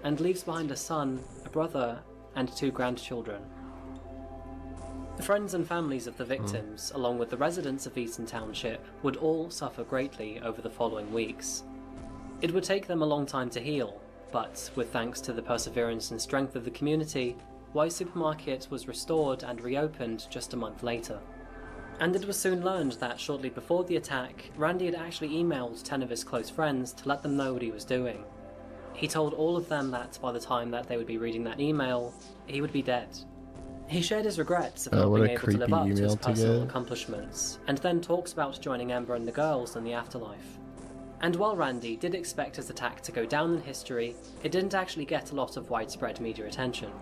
and leaves behind a son, a brother, and 2 grandchildren. The friends and families of the victims, along with the residents of Eaton Township, would all suffer greatly over the following weeks. It would take them a long time to heal, but with thanks to the perseverance and strength of the community, Y Supermarket was restored and reopened just a month later. And it was soon learned that shortly before the attack, Randy had actually emailed 10 of his close friends to let them know what he was doing. He told all of them that by the time that they would be reading that email, he would be dead. He shared his regrets of not what being a able to live up to his creepy email to personal get. accomplishments, and then talks about joining Ember and the girls in the afterlife. And while Randy did expect his attack to go down in history, it didn't actually get a lot of widespread media attention.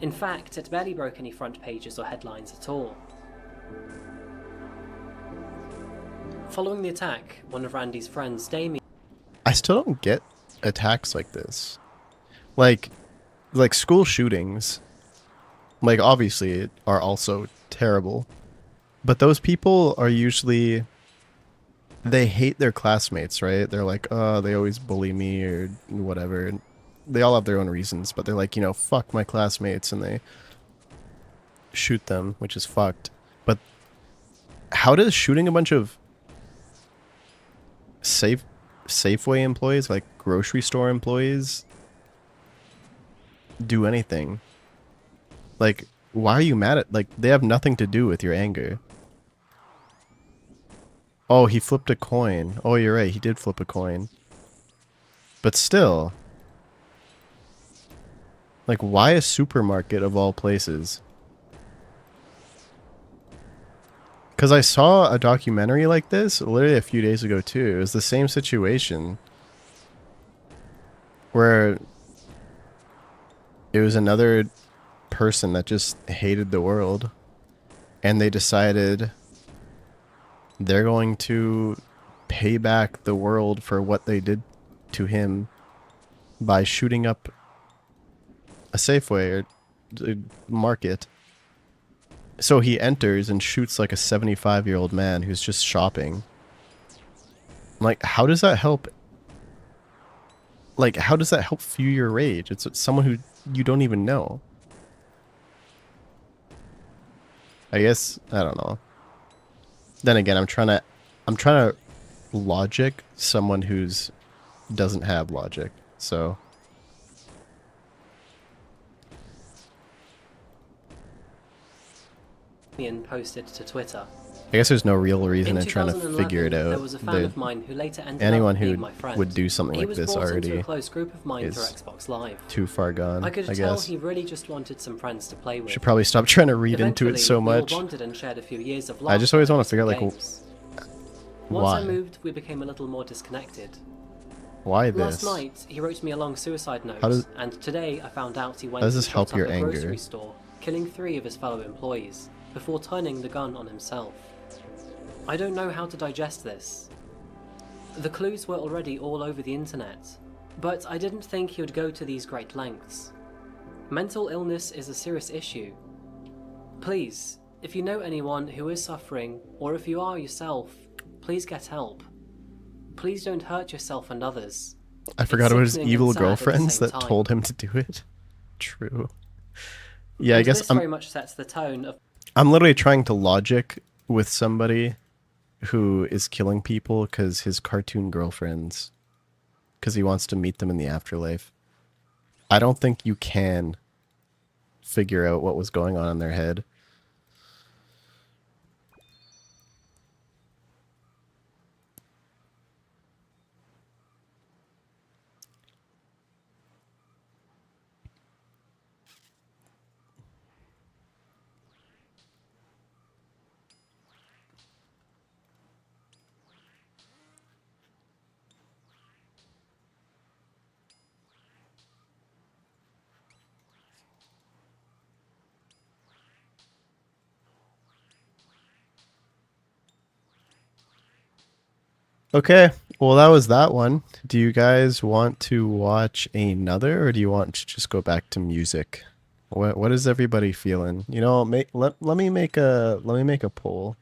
In fact, it barely broke any front pages or headlines at all. Following the attack, one of Randy's friends, Damien, I still don't get attacks like this. Like school shootings, like obviously are also terrible, but those people are usually, they hate their classmates, right? They're like, oh, they always bully me or whatever. And they all have their own reasons, but they're like, you know, fuck my classmates, and they shoot them, which is fucked. But how does shooting a bunch of Safeway employees, like grocery store employees, do anything? Like, why are you mad at, like, they have nothing to do with your anger. Oh, he flipped a coin. Oh, you're right, he did flip a coin. But still, like, why a supermarket of all places? Because I saw a documentary like this literally a few days ago too. It was the same situation where it was another person that just hated the world, and they decided they're going to pay back the world for what they did to him by shooting up a Safeway or a market. So he enters and shoots like a 75-year-old man who's just shopping. I'm like, how does that help? Like, how does that help fuel your rage? It's someone who you don't even know. I guess, I don't know. Then again, I'm trying to logic someone who's doesn't have logic. So posted to Twitter. I guess there's no real reason In in trying to 2011, figure it out. there was a fan of mine who later ended Anyone up who being my friend. would do something He like was this brought into already a close group of mine through is Xbox Live. too far gone, I could I tell guess. he really just wanted some friends to play with. Should probably stop trying to read into it so Eventually, we all much. bonded and shared a few years of I just always laughter want to figure out, like, games. why? Once I moved, we became a little more disconnected. Why Last this? night, he wrote me a long suicide note, How does- and today I found out he went How does and this help shot up your a anger? grocery store, killing 3 of his fellow employees, before turning the gun on himself. I don't know how to digest this. The clues were already all over the internet, but I didn't think he would go to these great lengths. Mental illness is a serious issue. Please, if you know anyone who is suffering, or if you are yourself, please get help. Please don't hurt yourself and others. I forgot about his sickening and evil sad at the girlfriends same that time. told him to do it. True. Yeah, I And guess this very much sets the tone of I'm literally trying to logic with somebody who is killing people because his cartoon girlfriends, because he wants to meet them in the afterlife. I don't think you can figure out what was going on in their head. Okay, well that was that one. Do you guys want to watch another, or do you want to just go back to music? What is everybody feeling? You know, let me make a poll.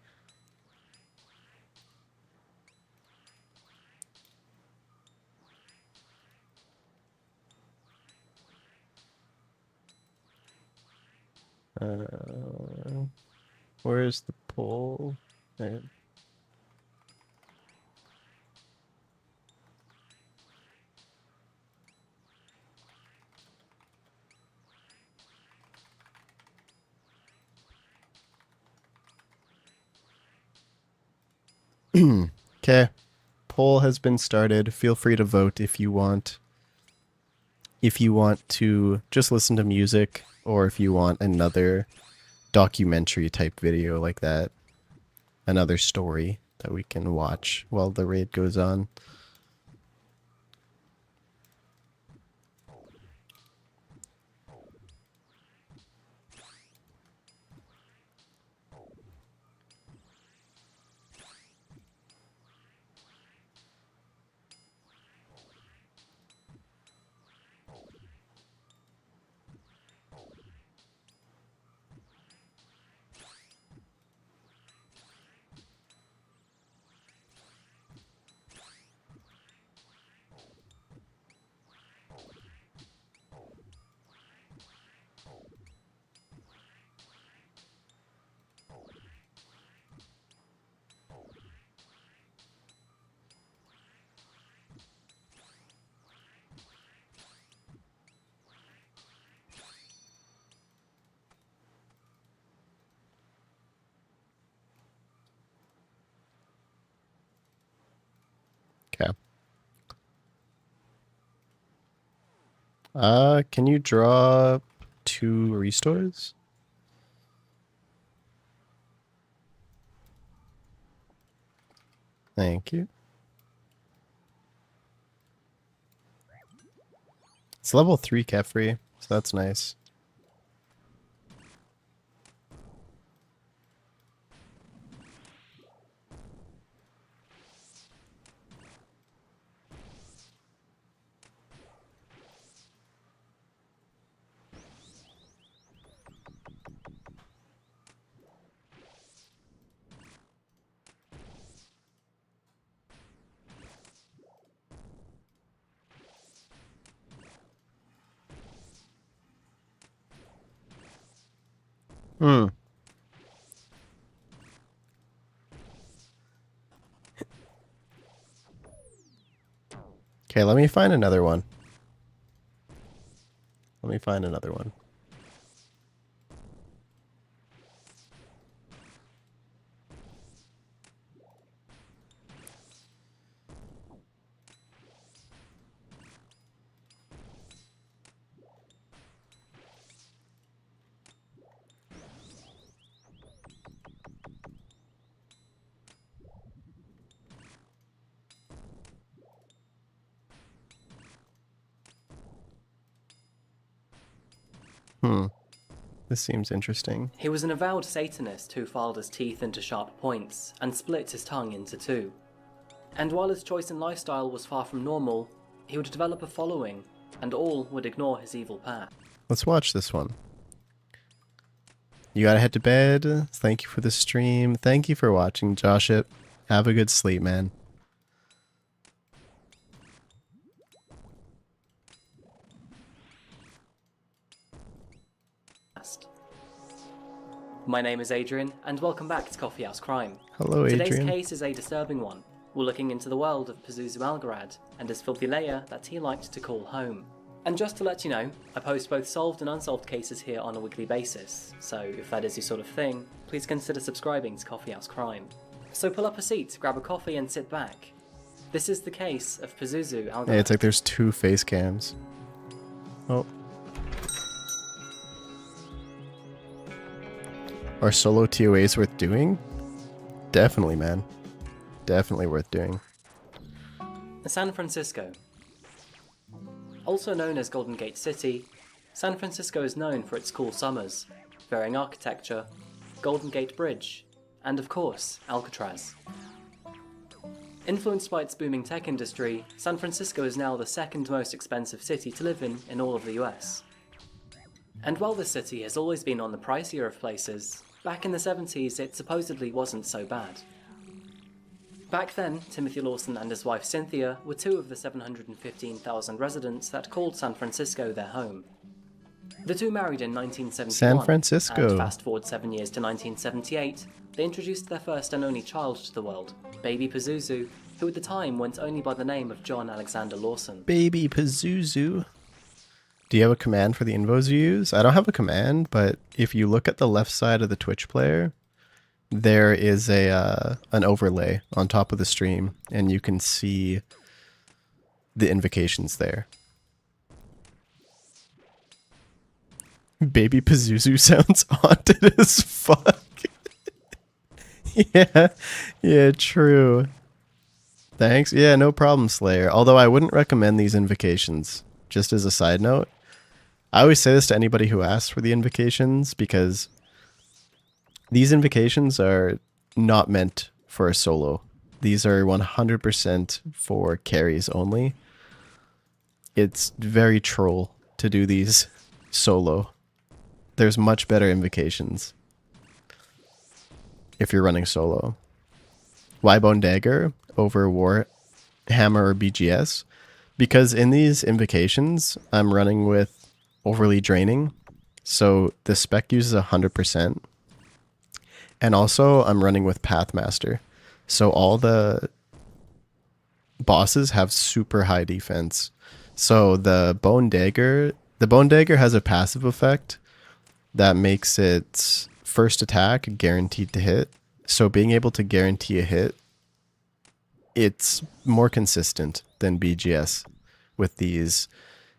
Where's the poll? There. Okay, poll has been started. Feel free to vote if you want. If you want to just listen to music, or if you want another documentary type video like that, another story that we can watch while the raid goes on. Okay. Can you draw 2 restores? Thank you. It's level 3 Kefri, so that's nice. Hmm. Okay, let me find another one. Let me find another one. Hmm. This seems interesting. He was an avowed Satanist who filed his teeth into sharp points and split his tongue into 2. And while his choice in lifestyle was far from normal, he would develop a following, and all would ignore his evil path. Let's watch this one. You gotta head to bed. Thank you for the stream. Thank you for watching, Josh. Have a good sleep, man. My name is Adrian, and welcome back to Coffee House Crime. Hello, Adrian. Today's case is a disturbing one. We're looking into the world of Pazuzu Algarad and his filthy lair that he liked to call home. And just to let you know, I post both solved and unsolved cases here on a weekly basis, so if that is your sort of thing, please consider subscribing to Coffee House Crime. So pull up a seat, grab a coffee and sit back. This is the case of Pazuzu Algarad. Hey, it's like there's 2 face cams. Oh. Are solo TOAs worth doing? Definitely, man. Definitely worth doing. San Francisco. Also known as Golden Gate City, San Francisco is known for its cool summers, varying architecture, Golden Gate Bridge, and of course, Alcatraz. Influenced by its booming tech industry, San Francisco is now the second most expensive city to live in all of the US. And while this city has always been on the pricier of places, back in the 70s it supposedly wasn't so bad. Back then, Timothy Lawson and his wife Cynthia were 2 of the 715,000 residents that called San Francisco their home. The 2 married in 1971, San Francisco. and fast forward 7 years to 1978, they introduced their first and only child to the world, baby Pazuzu, who at the time went only by the name of John Alexander Lawson. Baby Pazuzu. Do you have a command for the invos you use? I don't have a command, but if you look at the left side of the Twitch player, there is an overlay on top of the stream, and you can see the invocations there. Baby Pazuzu sounds haunted as fuck. Yeah, true. Thanks. Yeah, no problem, Slayer. Although I wouldn't recommend these invocations, just as a side note. I always say this to anybody who asks for the invocations, because these invocations are not meant for a solo. These are 100% for carries only. It's very troll to do these solo. There's much better invocations if you're running solo. Bone Dagger over Warhammer or BGS, because in these invocations I'm running with Overly Draining, so the spec uses 100%. And also, I'm running with Pathmaster. So all the bosses have super high defense. So the Bone Dagger has a passive effect that makes its first attack guaranteed to hit. So being able to guarantee a hit, it's more consistent than BGS with these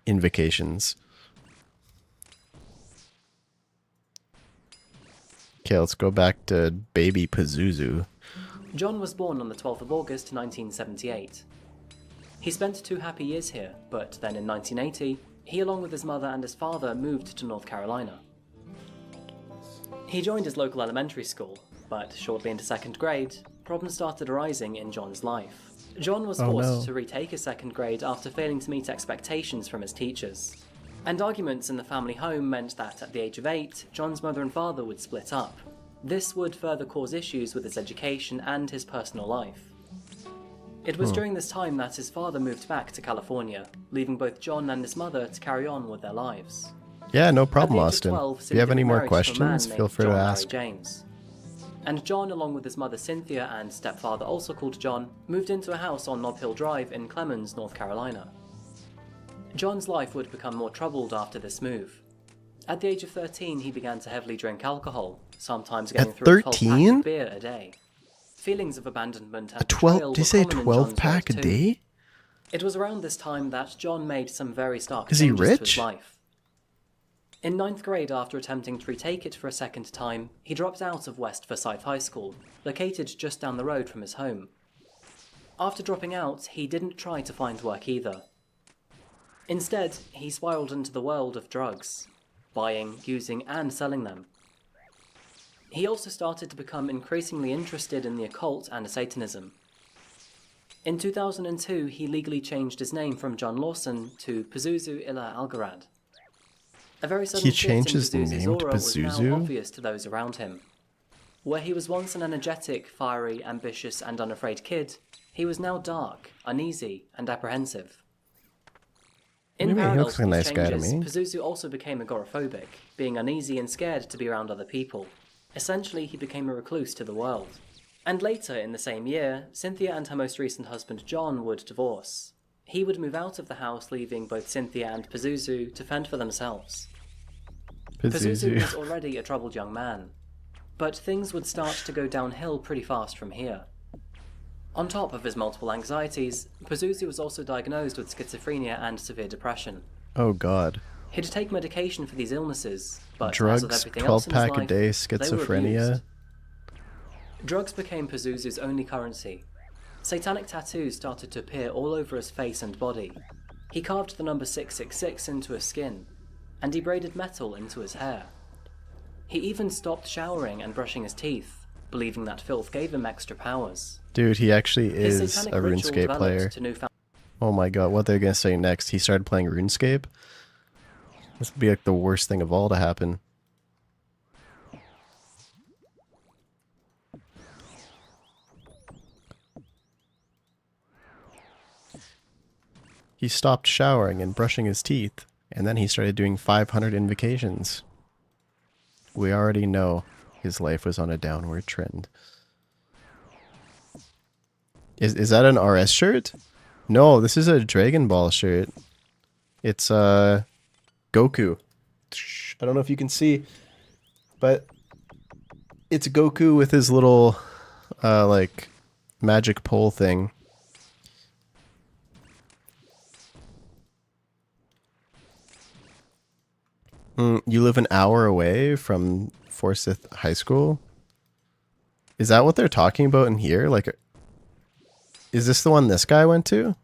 invocations. Okay, let's go back to baby Pazuzu. John was born on the 12th of August 1978. He spent 2 happy years here, but then in 1980, he along with his mother and his father moved to North Carolina. He joined his local elementary school, but shortly into 2nd grade, problems started arising in John's life. John was forced to retake his 2nd grade after failing to meet expectations from his teachers. And arguments in the family home meant that at the age of 8, John's mother and father would split up. This would further cause issues with his education and his personal life. It was during this time that his father moved back to California, leaving both John and his mother to carry on with their lives. Yeah, no problem, At the age of Austin. 12, If you have Cynthia any more married to a man questions, named feel free to John ask. Larry James. And John, along with his mother Cynthia and stepfather also called John, moved into a house on Nob Hill Drive in Clemens, North Carolina. John's life would become more troubled after this move. At the age of 13, he began to heavily drink alcohol, sometimes getting through a 12 pack of beer a day. Feelings of abandonment and betrayal Did you say were common in 12 John's pack a world too. day? It was around this time that John made some very stark Is he changes to rich? his life. In 9th grade, after attempting to retake it for a 2nd time, he dropped out of West Forsyth High School, located just down the road from his home. After dropping out, he didn't try to find work either. Instead, he spiraled into the world of drugs, buying, using, and selling them. He also started to become increasingly interested in the occult and Satanism. In 2002, he legally changed his name from John Lawson to Pazuzu Illa Algarad. A very sudden He shift in changed his Pazuzu's name to aura was now Pazuzu? obvious to those around him. Where he was once an energetic, fiery, ambitious, and unafraid kid, he was now dark, uneasy, and apprehensive. In Maybe he parallel looks to like a these nice guy to changes, me. Pazuzu also became agoraphobic, being uneasy and scared to be around other people. Essentially, he became a recluse to the world. And later, in the same year, Cynthia and her most recent husband John would divorce. He would move out of the house, leaving both Cynthia and Pazuzu to fend for themselves. Pazuzu was already a troubled young man, but things would start to go downhill pretty fast from here. On top of his multiple anxieties, Pazuzu was also diagnosed with schizophrenia and severe depression. Oh god. He'd take medication for these illnesses, but Drugs, as with everything else in his 12-pack a life, day, they were schizophrenia. abused. Drugs became Pazuzu's only currency. Satanic tattoos started to appear all over his face and body. He carved the number 666 into his skin, and he braided metal into his hair. He even stopped showering and brushing his teeth, believing that filth gave him extra powers. Dude, he actually His is satanic a ritual RuneScape developed player. to newfound Oh my god, what they're gonna say next? He started playing RuneScape? This would be like the worst thing of all to happen. He stopped showering and brushing his teeth, and then he started doing 500 invocations. We already know his life was on a downward trend. Is that an RS shirt? No, this is a Dragon Ball shirt. It's Goku. I don't know if you can see, but it's Goku with his little like magic pole thing. You live an hour away from Forsyth High School? Is that what they're talking about in here? Like, is this the one this guy went to?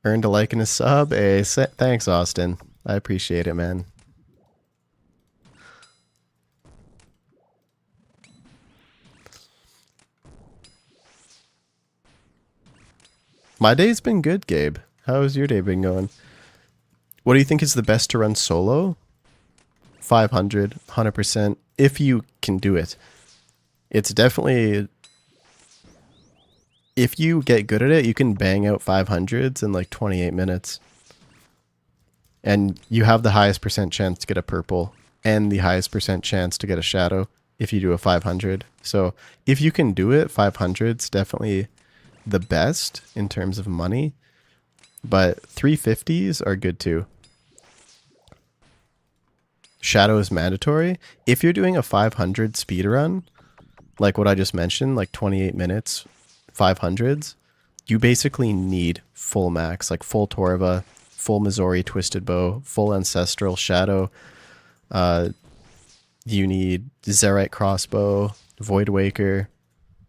Earned a like and a sub. Hey, thanks, Austin. I appreciate it, man. My day's been good, Gabe. How's your day been going? What do you think is the best to run solo? 500, 100%, if you can do it. It's definitely... If you get good at it, you can bang out 500s in like 28 minutes. And you have the highest percent chance to get a purple and the highest percent chance to get a shadow if you do a 500. So if you can do it, 500's definitely the best in terms of money. But 350s are good too. Shadow is mandatory. If you're doing a 500 speed run, like what I just mentioned, like 28 minutes, 500s, you basically need full max, like full Torva, full Missouri Twisted Bow, full Ancestral Shadow. You need Zerite Crossbow, Void Waker.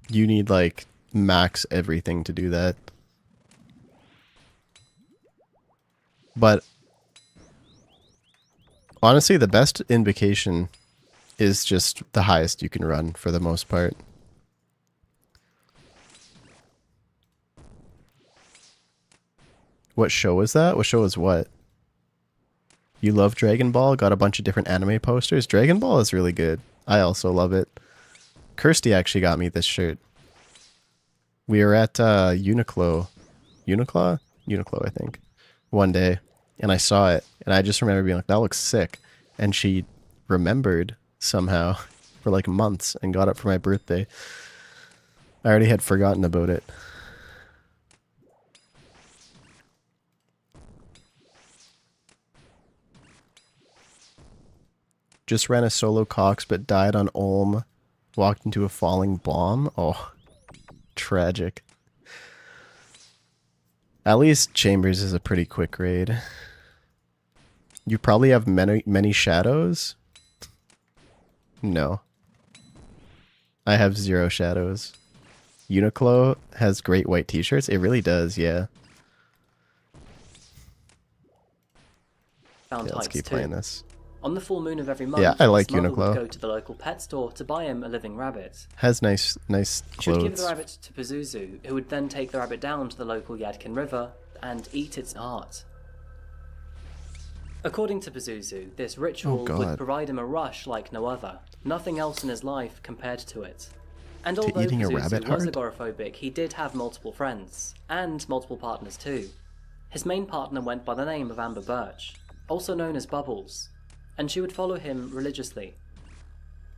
You need like max everything to do that. But honestly, the best invocation is just the highest you can run for the most part. What show was that? What show is what? You love Dragon Ball? Got a bunch of different anime posters? Dragon Ball is really good. I also love it. Kirsty actually got me this shirt. We were at Uniqlo, I think, one day, and I saw it, and I just remember being like, that looks sick. And she remembered somehow for like months and got it for my birthday. I already had forgotten about it. Just ran a solo Cox but died on Ulm. Walked into a falling bomb. Oh, tragic. At least Chambers is a pretty quick raid. You probably have many shadows? No. I have 0 shadows. Uniqlo has great white t-shirts? It really does, yeah. Yeah, let's keep playing this. On the full moon of every month, yeah, I like his mother Uniqlo. would go to the local pet store to buy him a living rabbit. Has nice She would give the clothes. rabbit to Pazuzu, who would then take the rabbit down to the local Yadkin River and eat its heart. According to Pazuzu, this ritual would provide him a rush like no other. Nothing else in his life compared to it. And although eating a Pazuzu rabbit was heart? agoraphobic, he did have multiple friends, and multiple partners too. His main partner went by the name of Amber Birch, also known as Bubbles, and she would follow him religiously.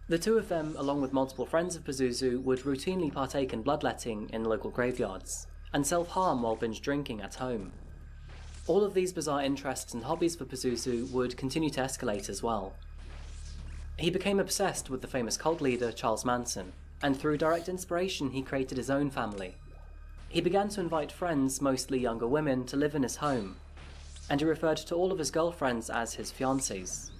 The two of them, along with multiple friends of Pazuzu, would routinely partake in bloodletting in local graveyards, and self-harm while binge drinking at home. All of these bizarre interests and hobbies for Pazuzu would continue to escalate as well. He became obsessed with the famous cult leader Charles Manson, and through direct inspiration he created his own family. He began to invite friends, mostly younger women, to live in his home, and he referred to all of his girlfriends as his fiancées.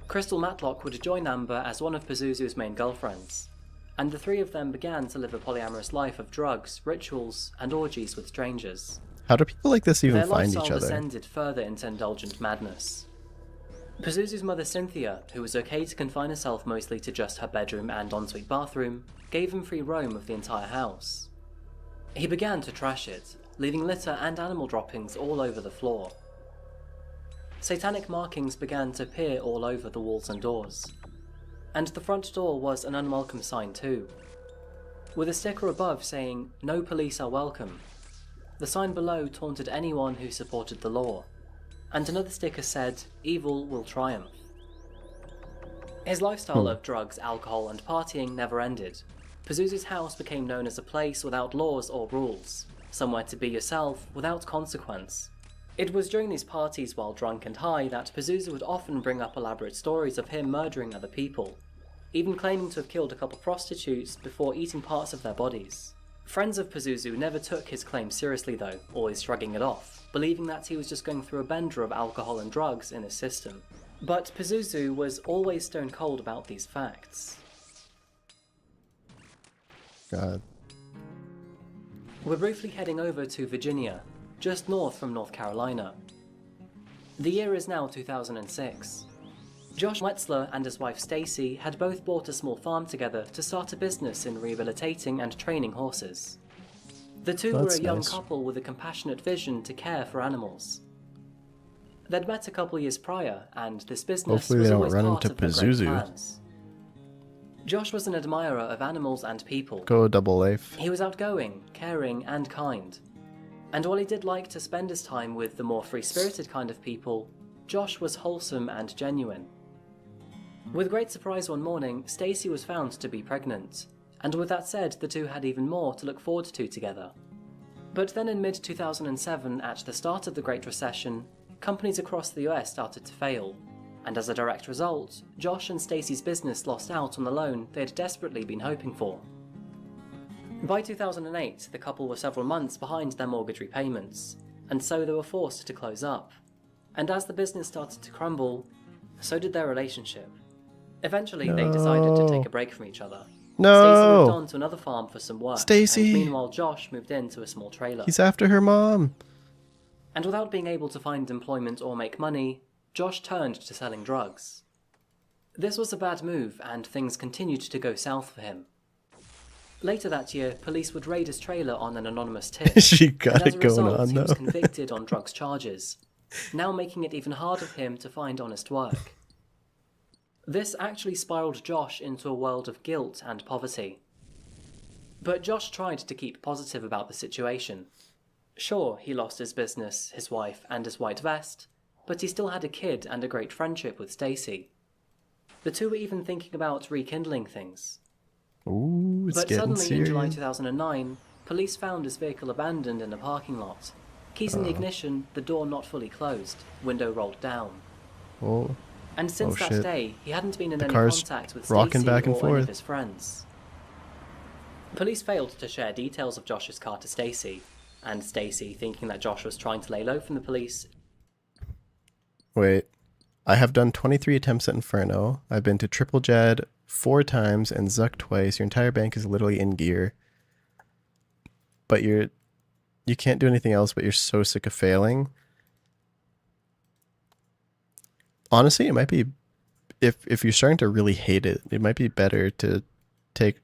Crystal Matlock would join Amber as one of Pazuzu's main girlfriends, and the three of them began to live a polyamorous life of drugs, rituals, and orgies with strangers. How do people like this even Their find lifestyle each other? descended further into indulgent madness. Pazuzu's mother Cynthia, who was okay to confine herself mostly to just her bedroom and ensuite bathroom, gave him free roam of the entire house. He began to trash it, leaving litter and animal droppings all over the floor. Satanic markings began to appear all over the walls and doors. And the front door was an unwelcome sign too, with a sticker above saying, "No police are welcome." The sign below taunted anyone who supported the law, and another sticker said, "Evil will triumph." His lifestyle of drugs, alcohol, and partying never ended. Pazuzu's house became known as a place without laws or rules, somewhere to be yourself without consequence. It was during these parties while drunk and high that Pazuzu would often bring up elaborate stories of him murdering other people, even claiming to have killed a couple prostitutes before eating parts of their bodies. Friends of Pazuzu never took his claims seriously though, always shrugging it off, believing that he was just going through a bender of alcohol and drugs in his system. But Pazuzu was always stone cold about these facts. God. We're briefly heading over to Virginia, just north from North Carolina. The year is now 2006. Josh Wetzler and his wife Stacy had both bought a small farm together to start a business in rehabilitating and training horses. The two were That's a young nice. couple with a compassionate vision to care for animals. They'd met a couple years prior, and this business Hopefully was they don't always run part into of their great Pazuzu. plans. Josh was an admirer of animals and people. Go double life. He was outgoing, caring, and kind. And while he did like to spend his time with the more free-spirited kind of people, Josh was wholesome and genuine. With great surprise one morning, Stacy was found to be pregnant, and with that said, the two had even more to look forward to together. But then in mid-2007, at the start of the Great Recession, companies across the US started to fail, and as a direct result, Josh and Stacy's business lost out on the loan they had desperately been hoping for. By 2008, the couple were several months behind their mortgage repayments, and so they were forced to close up. And as the business started to crumble, so did their relationship. Eventually, they decided to take a break from each other. Stacy moved on to another farm for some work, Stacy! and meanwhile Josh moved into a small trailer. He's after her mom. And without being able to find employment or make money, Josh turned to selling drugs. This was a bad move, and things continued to go south for him. Later that year, police would raid his trailer on an anonymous tip. She got and as it a going result, on he was though. convicted on drugs charges, now making it even harder for him to find honest work. This actually spiraled Josh into a world of guilt and poverty. But Josh tried to keep positive about the situation. Sure, he lost his business, his wife, and his white vest, but he still had a kid and a great friendship with Stacy. The two were even thinking about rekindling things. Ooh, it's But getting suddenly, in July serious. 2009, police found his vehicle abandoned in a parking lot. Keys in the ignition, the door not fully closed, window rolled down. Oh, And since that shit. day, he hadn't been in The any car's contact with rocking Stacy back and or any forth. of his friends. Police failed to share details of Josh's car to Stacy, and Stacy, thinking that Josh was trying to lay low from the police, wait. I have done 23 attempts at Inferno. I've been to Triple Jed 4 times and Zuck twice. Your entire bank is literally in gear. But you can't do anything else, but you're so sick of failing. Honestly, it might be, if you're starting to really hate it, it might be better to take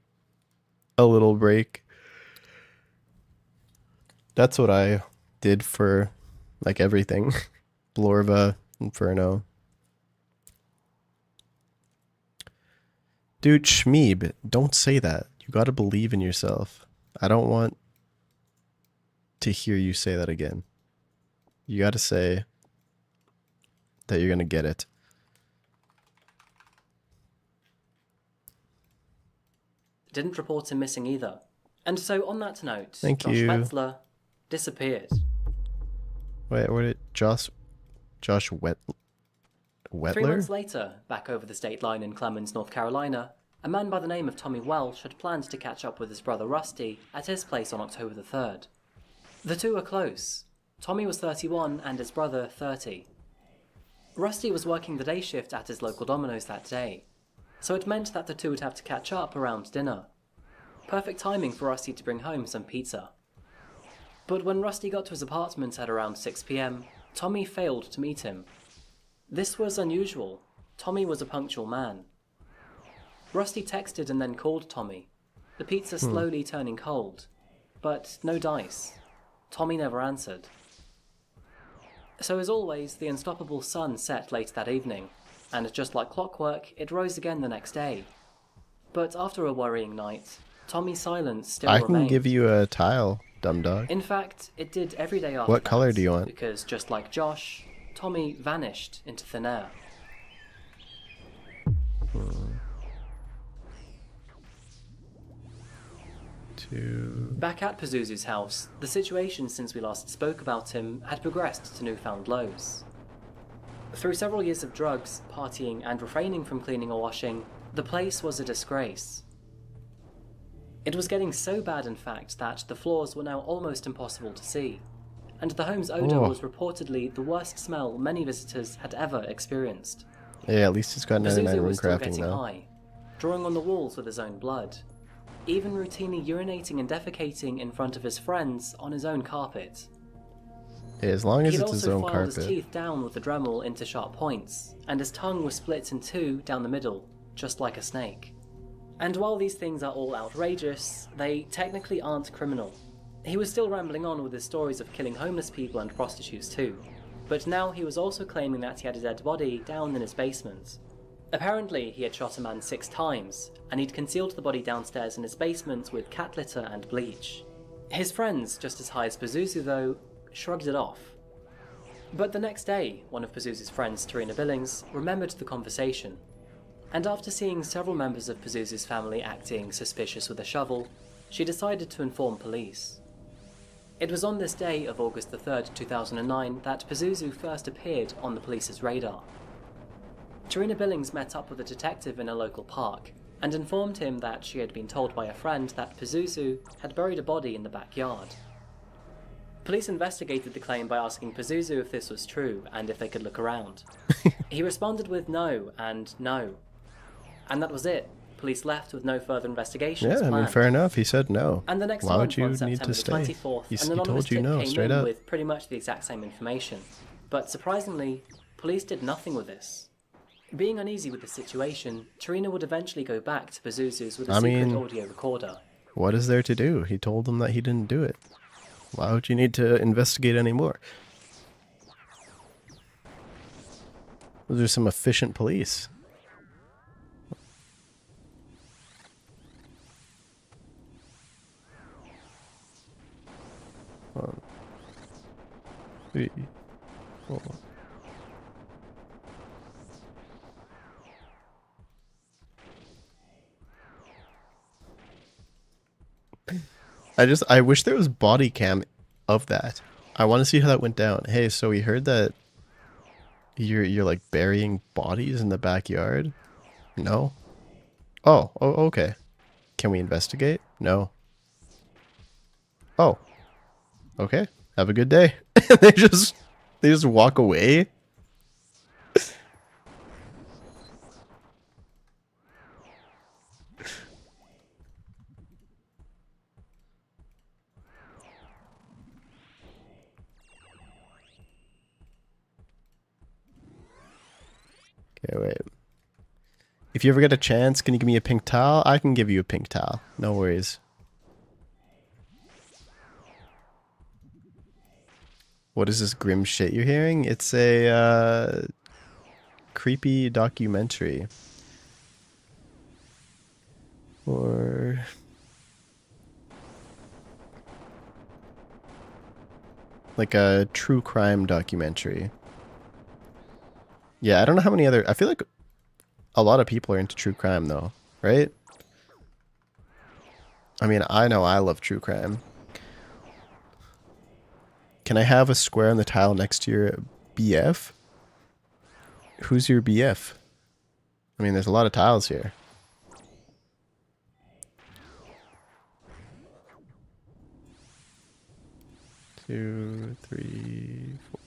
a little break. That's what I did for like everything. Lorva, Inferno. Dude, Shmeeb, don't say that. You gotta believe in yourself. I don't want to hear you say that again. You gotta say that you're gonna get it. didn't report him missing either. And so on that note, Thank Josh you. Wetzler disappeared. Wait, what did Josh Wettler? 3 months later, back over the state line in Clemens, North Carolina, a man by the name of Tommy Welsh had planned to catch up with his brother Rusty at his place on October the 3rd. The two were close. Tommy was 31 and his brother 30. Rusty was working the day shift at his local Domino's that day, so it meant that the two would have to catch up around dinner. Perfect timing for Rusty to bring home some pizza. But when Rusty got to his apartment at around 6 p.m, Tommy failed to meet him. This was unusual. Tommy was a punctual man. Rusty texted and then called Tommy, the pizza slowly turning cold. But no dice. Tommy never answered. So as always, the unstoppable sun set late that evening, and just like clockwork, it rose again the next day. But after a worrying night, Tommy's silence still I remained. can give you a tile, dumb dog. In fact, it did every day after What that, color do you want? Because just like Josh, Tommy vanished into thin air. Back at Pazuzu's house, the situation since we last spoke about him had progressed to newfound lows. Through several years of drugs, partying, and refraining from cleaning or washing, the place was a disgrace. It was getting so bad, in fact, that the floors were now almost impossible to see, and the home's odour was reportedly the worst smell many visitors had ever experienced. Yeah, at least it's got 99 Pazuzu room was still crafting getting now. high, drawing on the walls with his own blood, even routinely urinating and defecating in front of his friends on his own carpet. Yeah, as long as He'd it's his also own filed his carpet. teeth down with the Dremel into sharp points, and his tongue was split in two down the middle, just like a snake. And while these things are all outrageous, they technically aren't criminal. He was still rambling on with his stories of killing homeless people and prostitutes too, but now he was also claiming that he had a dead body down in his basement. Apparently, he had shot a man 6 times, and he'd concealed the body downstairs in his basement with cat litter and bleach. His friends, just as high as Pazuzu though, shrugged it off. But the next day, one of Pazuzu's friends, Tarina Billings, remembered the conversation, and after seeing several members of Pazuzu's family acting suspicious with a shovel, she decided to inform police. It was on this day of August the 3rd, 2009 that Pazuzu first appeared on the police's radar. Tarina Billings met up with a detective in a local park and informed him that she had been told by a friend that Pazuzu had buried a body in the backyard. Police investigated the claim by asking Pazuzu if this was true and if they could look around. He responded with no and no. And that was it. Police left with no further investigations Yeah, I mean, planned. fair enough. He said no. And the next Why month, would you on need September to the stay? 24th, He an anonymous told you tip no, came straight in up. with pretty much the exact same information. But surprisingly, police did nothing with this. Being uneasy with the situation, Tarina would eventually go back to Pazuzu's with a secret audio recorder. What is there to do? He told them that he didn't do it. Why would you need to investigate anymore? Those are some efficient police. One, three, four. I wish there was body cam of that. I want to see how that went down. Hey, so we heard that you're like burying bodies in the backyard? No? Oh, okay. Can we investigate? No. Oh. Okay. Have a good day. they just walk away. Okay, wait. If you ever get a chance, can you give me a pink towel? I can give you a pink towel. No worries. What is this grim shit you're hearing? It's a creepy documentary. Or like a true crime documentary. Yeah, I don't know how many other... I feel like a lot of people are into true crime, though, right? I mean, I know I love true crime. Can I have a square on the tile next to your BF? Who's your BF? I mean, there's a lot of tiles here. Two, three, four,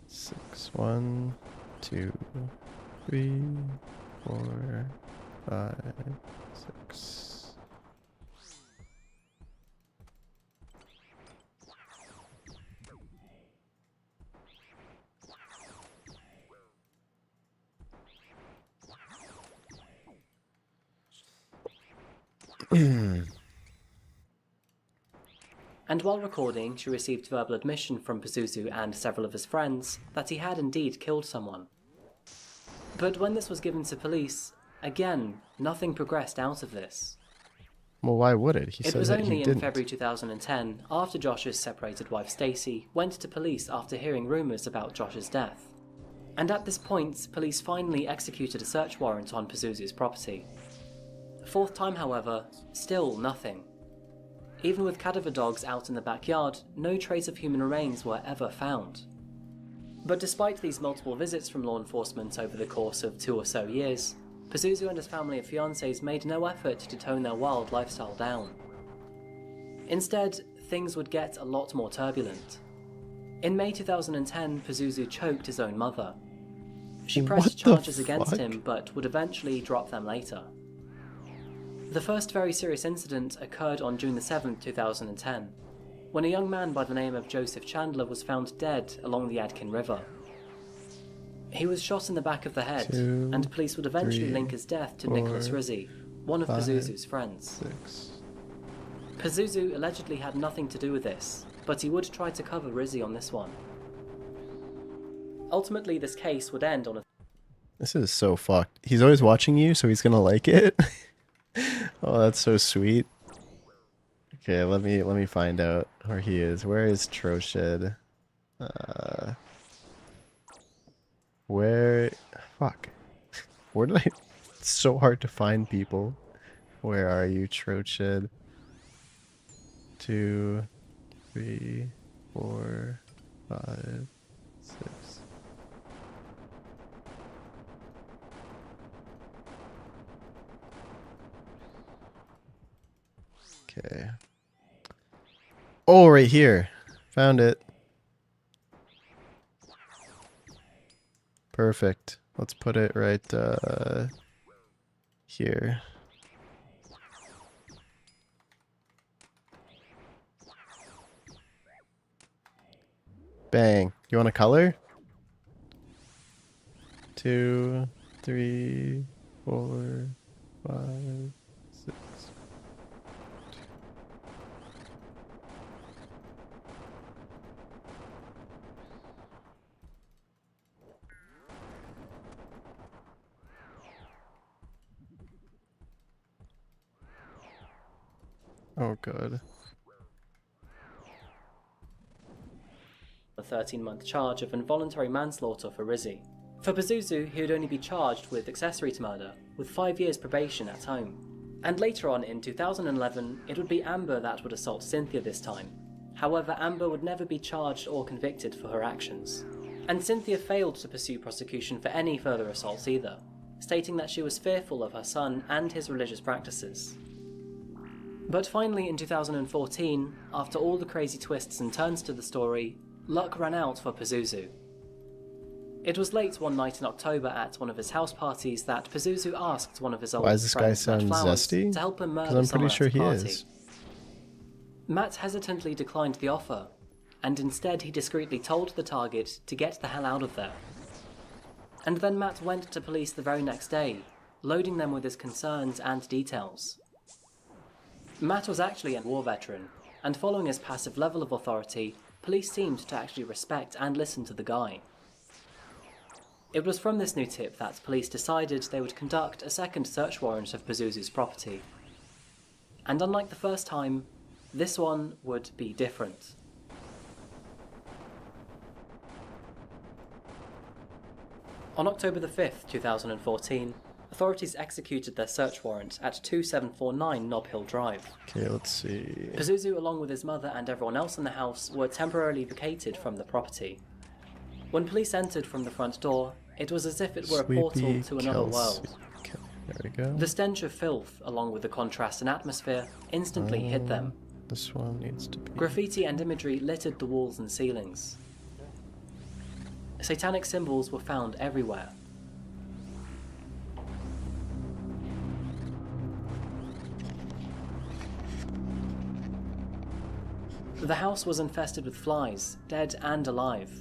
6. 1, 2, 3, 4, 5, 6. And while recording, she received verbal admission from Pazuzu and several of his friends that he had indeed killed someone. But when this was given to police, again, nothing progressed out of this. Well, why would it? He It said was that he only in didn't. February 2010, after Josh's separated wife Stacy went to police after hearing rumours about Josh's death. And at this point, police finally executed a search warrant on Pazuzu's property. Fourth time, however, still nothing. Even with cadaver dogs out in the backyard, no trace of human remains were ever found. But despite these multiple visits from law enforcement over the course of 2 or so years, Pazuzu and his family of fiancés made no effort to tone their wild lifestyle down. Instead, things would get a lot more turbulent. In May 2010, Pazuzu choked his own mother. She What pressed the charges against fuck? him, but would eventually drop them later. The first very serious incident occurred on June 7, 2010, when a young man by the name of Joseph Chandler was found dead along the Yadkin River. He was shot in the back of the head, 2, and police would eventually 3, link his death to 4, Nicholas Rizzi, one of 5, Pazuzu's friends. 6. Pazuzu allegedly had nothing to do with this, but he would try to cover Rizzi on this one. Ultimately, this case would end on a This is so fucked. He's always watching you, so he's gonna like it. Oh, that's so sweet. Okay, let me find out where he is. Where is Troshed? Where? Fuck. Where did I? It's so hard to find people. Where are you, Troshed? 2, 3, 4, 5, 6. Okay. Oh, right here. Found it. Perfect. Let's put it right here. Bang. You want a color? 2, 3, 4, 5, 6. Oh, God. a 13-month charge of involuntary manslaughter for Rizzi. For Pazuzu, he would only be charged with accessory to murder, with 5 years probation at home. And later on, in 2011, it would be Amber that would assault Cynthia this time. However, Amber would never be charged or convicted for her actions. And Cynthia failed to pursue prosecution for any further assaults either, stating that she was fearful of her son and his religious practices. But finally in 2014, after all the crazy twists and turns to the story, luck ran out for Pazuzu. It was late one night in October at one of his house parties that Pazuzu asked one of his old Why does this guy friends, Matt sound Flowers, zesty? to help him Because murder I'm someone pretty sure at he the party. is. Matt hesitantly declined the offer, and instead he discreetly told the target to get the hell out of there. And then Matt went to police the very next day, loading them with his concerns and details. Matt was actually a war veteran, and following his passive level of authority, police seemed to actually respect and listen to the guy. It was from this new tip that police decided they would conduct a second search warrant of Pazuzu's property. And unlike the first time, this one would be different. On October the 5th, 2014, a authorities executed their search warrant at 2749 Nob Hill Drive. Okay, let's see. Pazuzu, along with his mother and everyone else in the house, were temporarily vacated from the property. When police entered from the front door, it was as if it were a portal to another world. Okay, there we go. The stench of filth, along with the contrast in atmosphere, instantly hid them. This one needs to be... Graffiti and imagery littered the walls and ceilings. Satanic symbols were found everywhere. The house was infested with flies, dead and alive.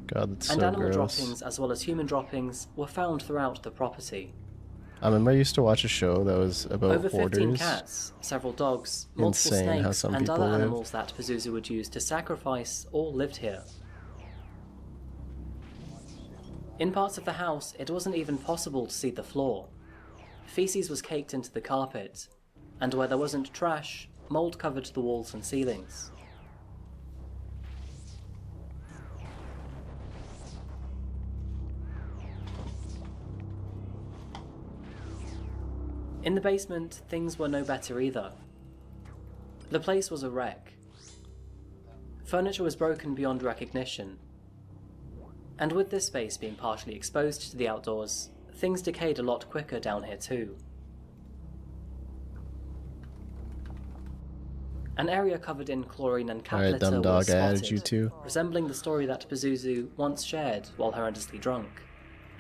God, that's And so animal gross. droppings as well as human droppings were found throughout the property. I remember I used to watch a show that was about Over 15 hoarders. cats, several dogs, multiple Insane how snakes, some and people other live. animals that Pazuzu would use to sacrifice all lived here. In parts of the house, it wasn't even possible to see the floor. Feces was caked into the carpet, and where there wasn't trash, mold covered the walls and ceilings. In the basement, things were no better either. The place was a wreck. Furniture was broken beyond recognition. And with this space being partially exposed to the outdoors, things decayed a lot quicker down here too. An area covered in chlorine and cat Alright, litter dumb was dog, I added spotted, you too. resembling the story that Pazuzu once shared while horrendously drunk.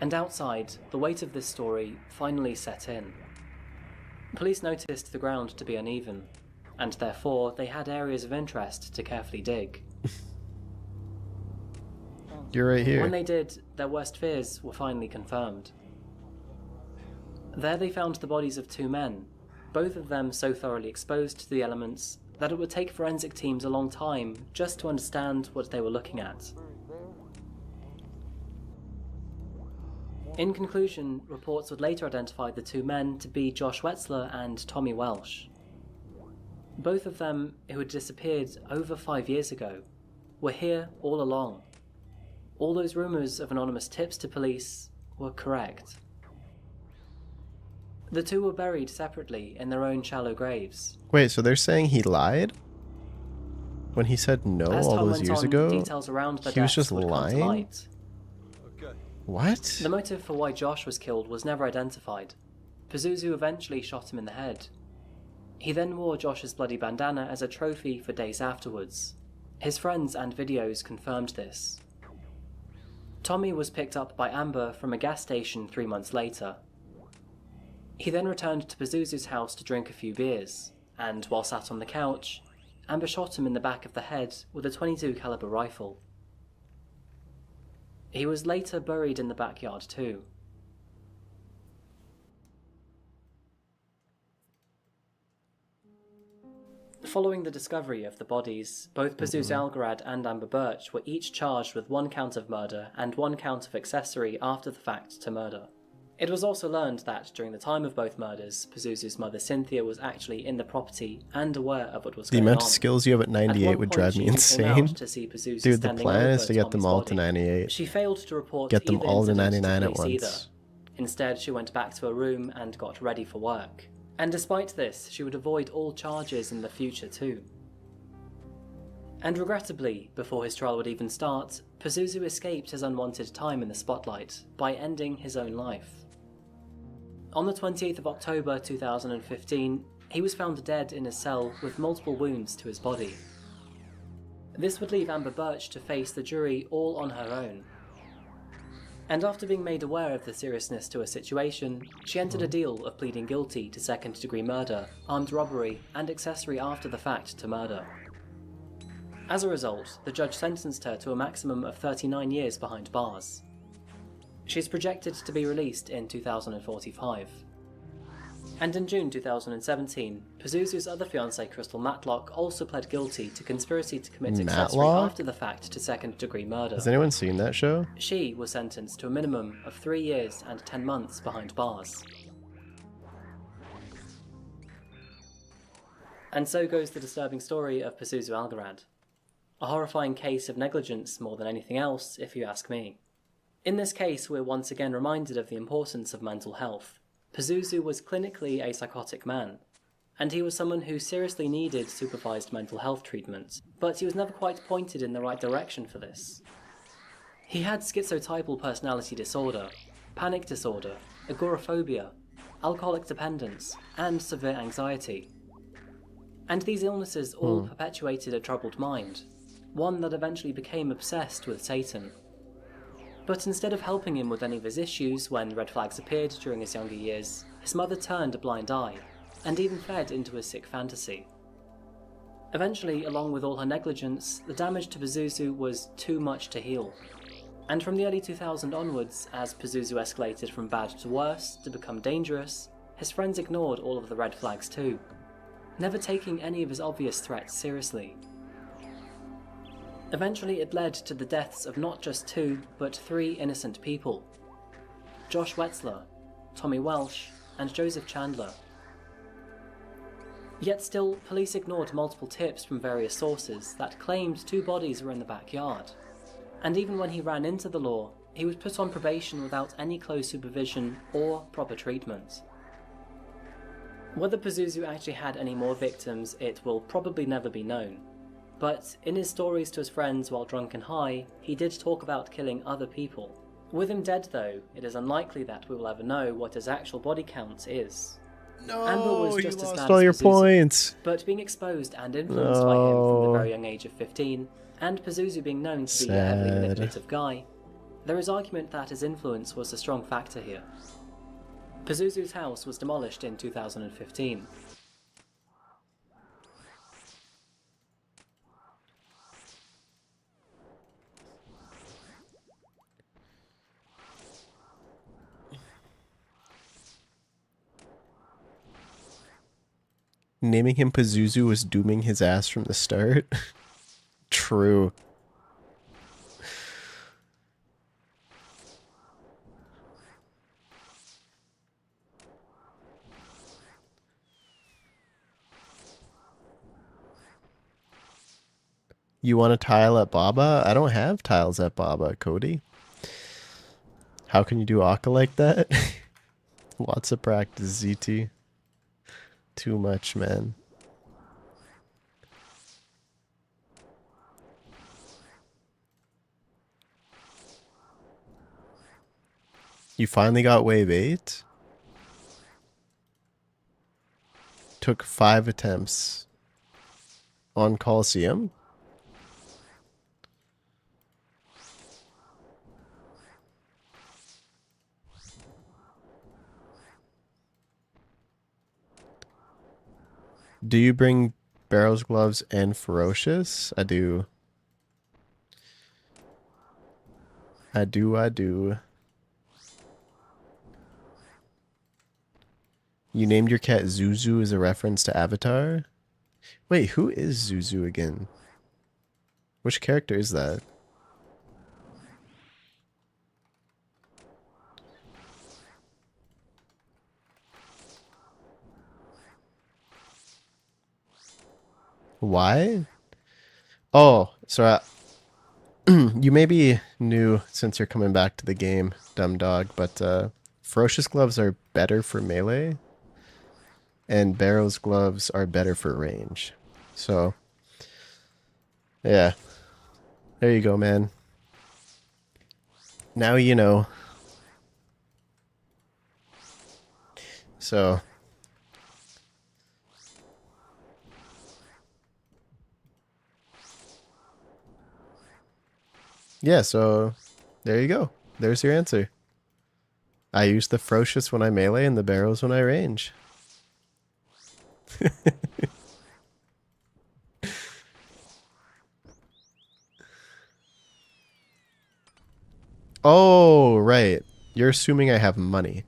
And outside, the weight of this story finally set in. Police noticed the ground to be uneven, and therefore they had areas of interest to carefully dig. You're right here. When they did, their worst fears were finally confirmed. There they found the bodies of two men, both of them so thoroughly exposed to the elements that it would take forensic teams a long time just to understand what they were looking at. In conclusion, reports would later identify the two men to be Josh Wetzler and Tommy Welsh. Both of them, who had disappeared over 5 years ago, were here all along. All those rumours of anonymous tips to police were correct. The two were buried separately in their own shallow graves. Wait, so they're saying he lied? When he said no As all time those went years on, ago? details around the He was deaths just would come to lying? light. What? The motive for why Josh was killed was never identified. Pazuzu eventually shot him in the head. He then wore Josh's bloody bandana as a trophy for days afterwards. His friends and videos confirmed this. Tommy was picked up by Amber from a gas station 3 months later. He then returned to Pazuzu's house to drink a few beers, and while sat on the couch, Amber shot him in the back of the head with a .22 caliber rifle. He was later buried in the backyard too. Following the discovery of the bodies, both Pazuzu Algarad and Amber Birch were each charged with 1 count of murder and 1 count of accessory after the fact to murder. It was also learned that during the time of both murders, Pazuzu's mother Cynthia was actually in the property and aware of what was The going on. amount of skills you have at 98 would drive me insane. To see Pazuzu Dude, the standing plan is over to get them Tommy's all to body. 98. She failed to report Get them either all to incident 99 at police once. Instead, she went back to her room and got ready for work. And despite this, she would avoid all charges in the future too. And regrettably, before his trial would even start, Pazuzu escaped his unwanted time in the spotlight by ending his own life. On the 28th of October 2015, he was found dead in his cell with multiple wounds to his body. This would leave Amber Birch to face the jury all on her own. And after being made aware of the seriousness to her situation, she entered a deal of pleading guilty to second-degree murder, armed robbery, and accessory after the fact to murder. As a result, the judge sentenced her to a maximum of 39 years behind bars. She's projected to be released in 2045. And in June 2017, Pazuzu's other fiancée Crystal Matlock also pled guilty to conspiracy to commit accessory Matlock? after the fact to second-degree murder. Has anyone seen that show? She was sentenced to a minimum of 3 years and 10 months behind bars. And so goes the disturbing story of Pazuzu Algarad. A horrifying case of negligence more than anything else, if you ask me. In this case, we're once again reminded of the importance of mental health, Pazuzu was clinically a psychotic man, and he was someone who seriously needed supervised mental health treatment, but he was never quite pointed in the right direction for this. He had schizotypal personality disorder, panic disorder, agoraphobia, alcoholic dependence, and severe anxiety. And these illnesses all perpetuated a troubled mind, one that eventually became obsessed with Satan. But instead of helping him with any of his issues when red flags appeared during his younger years, his mother turned a blind eye, and even fed into his sick fantasy. Eventually, along with all her negligence, the damage to Pazuzu was too much to heal. And from the early 2000s onwards, as Pazuzu escalated from bad to worse to become dangerous, his friends ignored all of the red flags too, never taking any of his obvious threats seriously. Eventually it led to the deaths of not just 2, but 3 innocent people: Josh Wetzler, Tommy Welsh, and Joseph Chandler. Yet still, police ignored multiple tips from various sources that claimed 2 bodies were in the backyard. And even when he ran into the law, he was put on probation without any close supervision or proper treatment. Whether Pazuzu actually had any more victims, it will probably never be known. But in his stories to his friends while drunk and high, he did talk about killing other people. With him dead though, it is unlikely that we will ever know what his actual body count is. No, Amber was you just as lost bad all as your Pazuzu, points. but being exposed and influenced by him from the No. very young age of 15, and Pazuzu being known to be a heavily Sad. manipulative guy, there is argument that his influence was a strong factor here. Pazuzu's house was demolished in 2015. Naming him Pazuzu was dooming his ass from the start. True. You want a tile at Baba? I don't have tiles at Baba, Cody. How can you do Akka like that? Lots of practice, ZT. Too much, man. You finally got wave 8? Took 5 attempts on Coliseum? Do you bring Barrels, Gloves, and Ferocious? I do. I do. You named your cat Zuzu as a reference to Avatar? Wait, who is Zuzu again? Which character is that? Why? Oh, so you may be new since you're coming back to the game, dumb dog, but Ferocious Gloves are better for melee, and Barrow's Gloves are better for range. So, yeah. There you go, man. Now you know. So... yeah, so there you go. There's your answer. I use the Ferocious when I melee and the Barrows when I range. Oh, right. You're assuming I have money.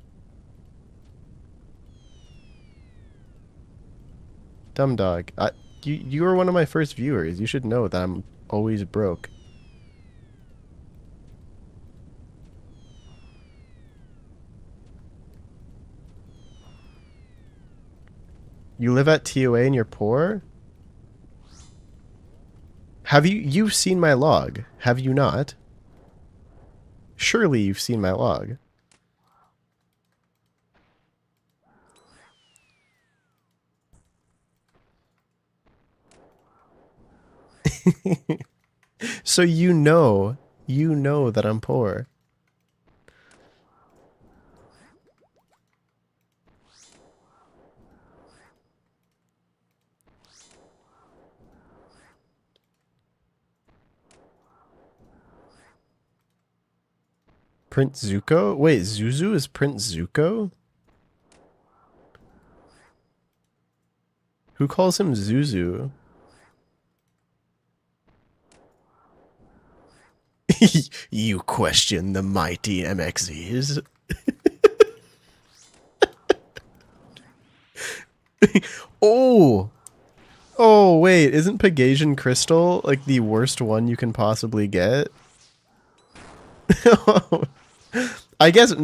Dumb dog. You were one of my first viewers. You should know that I'm always broke. You live at ToA and you're poor? Have you've seen my log? Have you not? Surely you've seen my log. So you know that I'm poor. Prince Zuko? Wait, Zuzu is Prince Zuko? Who calls him Zuzu? You question the mighty MXZs? Oh! Oh, wait, isn't Pegasian Crystal like the worst one you can possibly get? I guess,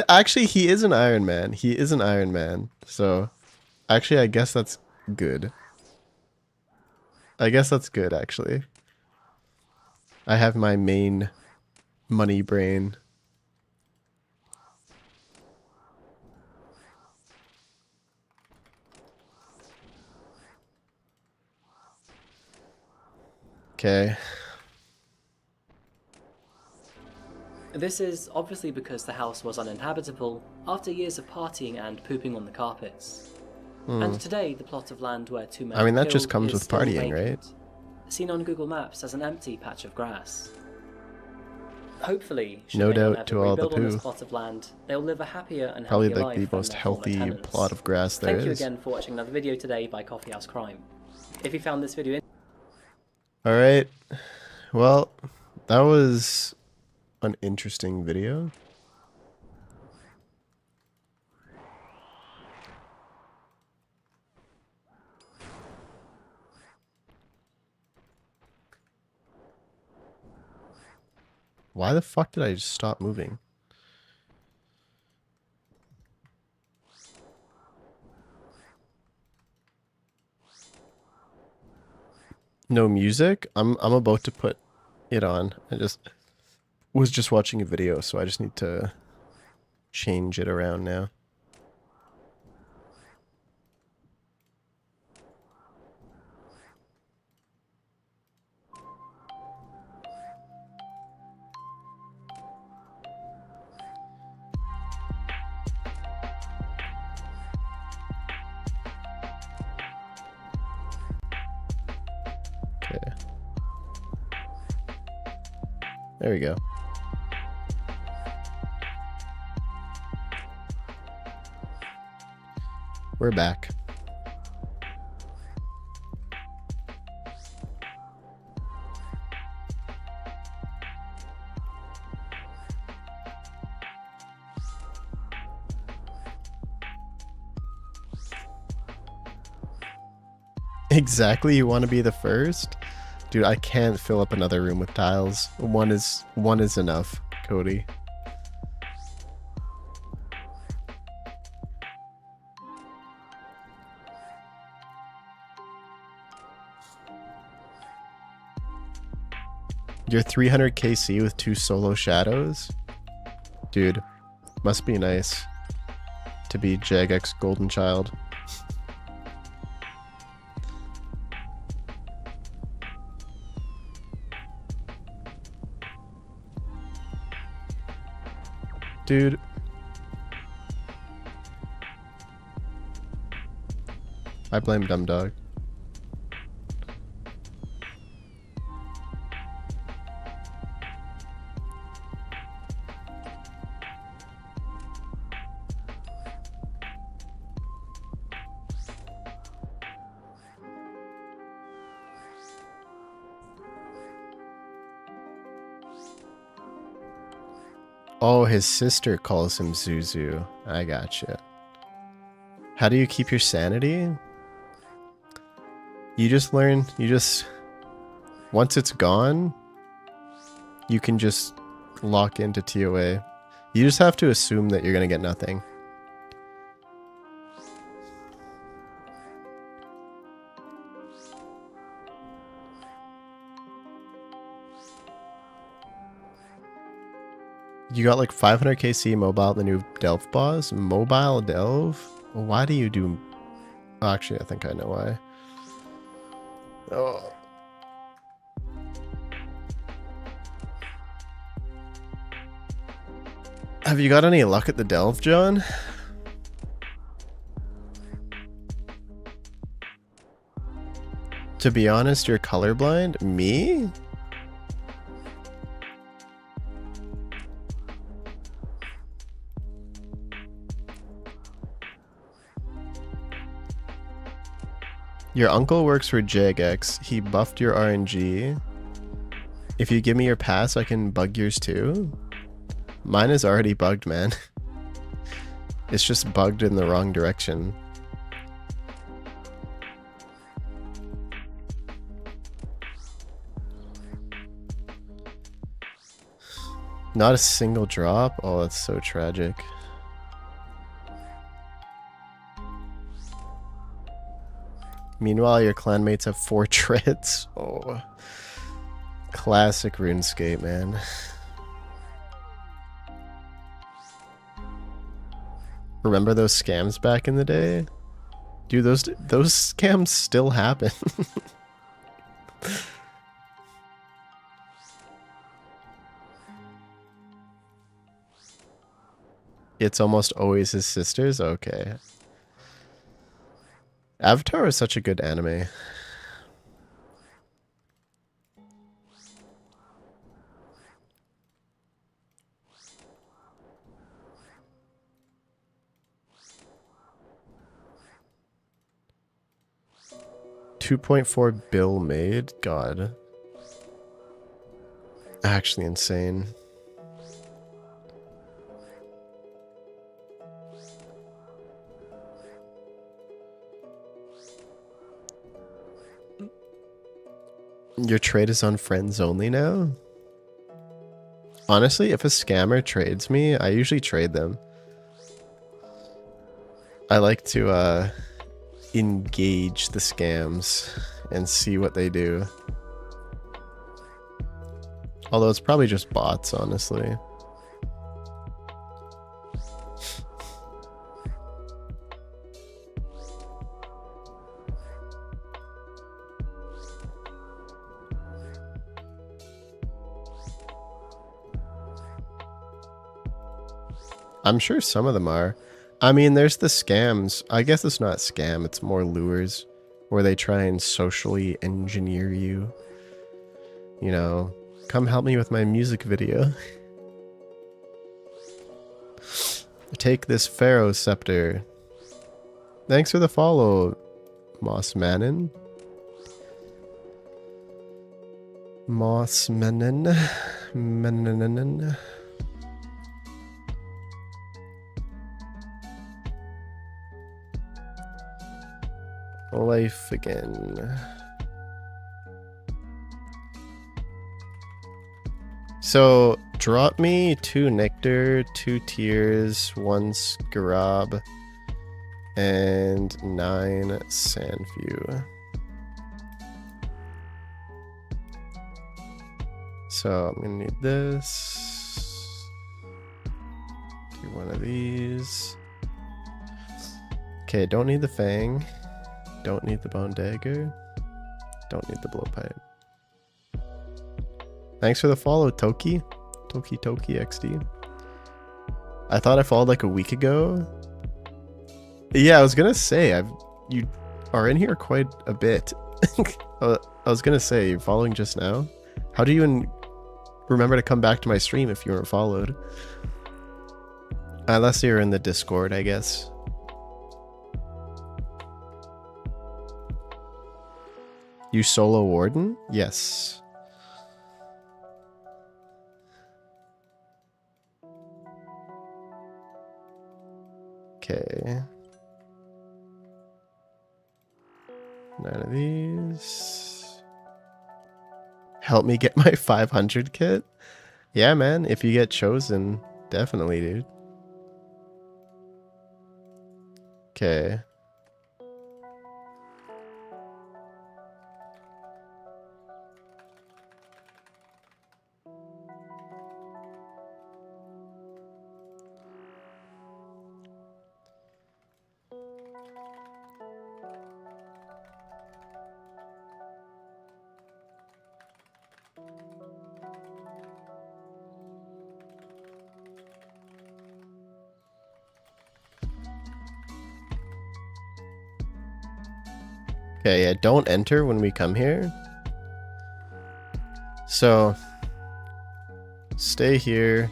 actually, he is an Iron Man. He is an Iron Man. So, actually, I guess that's good. I guess that's good, actually. I have my main money brain. Okay. This is obviously because the house was uninhabitable after years of partying and pooping on the carpets. And today, the plot of land where two men I mean, were that just killed comes is with still partying, right? vacant, seen on Google Maps as an empty patch of grass. Hopefully, should No anyone doubt ever to all the rebuild on this poo. plot of land, they'll live a happier and Probably healthier like life the than most their former healthy tenants. plot of grass there Thank you is. again for watching another video today by Coffeehouse Crime. If you found this video Alright. Well, that was an interesting video. Why the fuck did I just stop moving? No music? I'm about to put it on. I was just watching a video, so I just need to change it around now. Okay. There we go. We're back. Exactly, you want to be the first? Dude, I can't fill up another room with tiles. One is enough, Cody. You're 300 KC with 2 solo shadows? Dude, must be nice to be Jagex Golden Child. Dude. I blame Dumb Dog. Oh, his sister calls him Zuzu. I gotcha. How do you keep your sanity? You just learn, once it's gone, you can just lock into ToA. You just have to assume that you're gonna get nothing. You got like 500 KC mobile, the new Delve boss? Mobile Delve? Why do you do... Oh, actually, I think I know why. Oh. Have you got any luck at the Delve, John? To be honest, you're colorblind? Me? Your uncle works for Jagex. He buffed your RNG. If you give me your pass, I can bug yours too? Mine is already bugged, man. It's just bugged in the wrong direction. Not a single drop? Oh, that's so tragic. Meanwhile, your clanmates have 4 treads. Oh. Classic RuneScape, man. Remember those scams back in the day? Dude, those scams still happen. It's almost always his sisters? Okay. Avatar is such a good anime. $2.4 billion made? God. Actually insane. Your trade is on friends only now? Honestly, if a scammer trades me, I usually trade them. I like to engage the scams and see what they do. Although it's probably just bots, honestly. I'm sure some of them are. I mean, there's the scams. I guess it's not scam, it's more lures where they try and socially engineer you. You know, come help me with my music video. Take this Pharaoh scepter. Thanks for the follow, Moss Manon. Moss Manon. Manon. Life again. So drop me 2 nectar, 2 tears, 1 scarab, and 9 sandview. So I'm gonna need this. Do one of these. Okay, don't need the Fang. Don't need the bone dagger. Don't need the blowpipe. Thanks for the follow, Toki. Toki XD. I thought I followed like a week ago. Yeah, I was gonna say you are in here quite a bit. I was gonna say you're following just now. How do you even remember to come back to my stream if you weren't followed? Unless you're in the Discord, I guess. You solo warden? Yes. Okay. 9 of these. Help me get my 500 kit? Yeah, man. If you get chosen, definitely, dude. Okay. Okay, yeah, don't enter when we come here. So, stay here.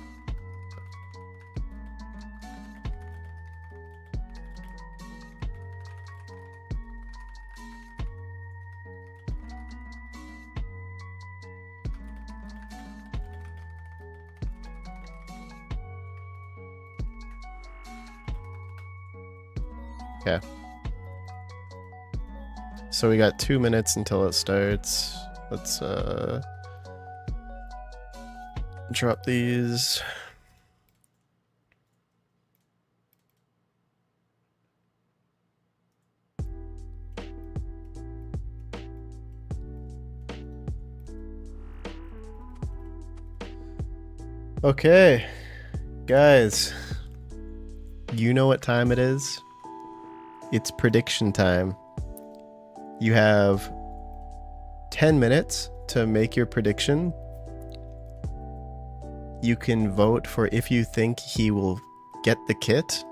Okay. So we got 2 minutes until it starts. Let's drop these. Okay, guys, you know what time it is? It's prediction time. You have 10 minutes to make your prediction. You can vote for if you think he will get the kit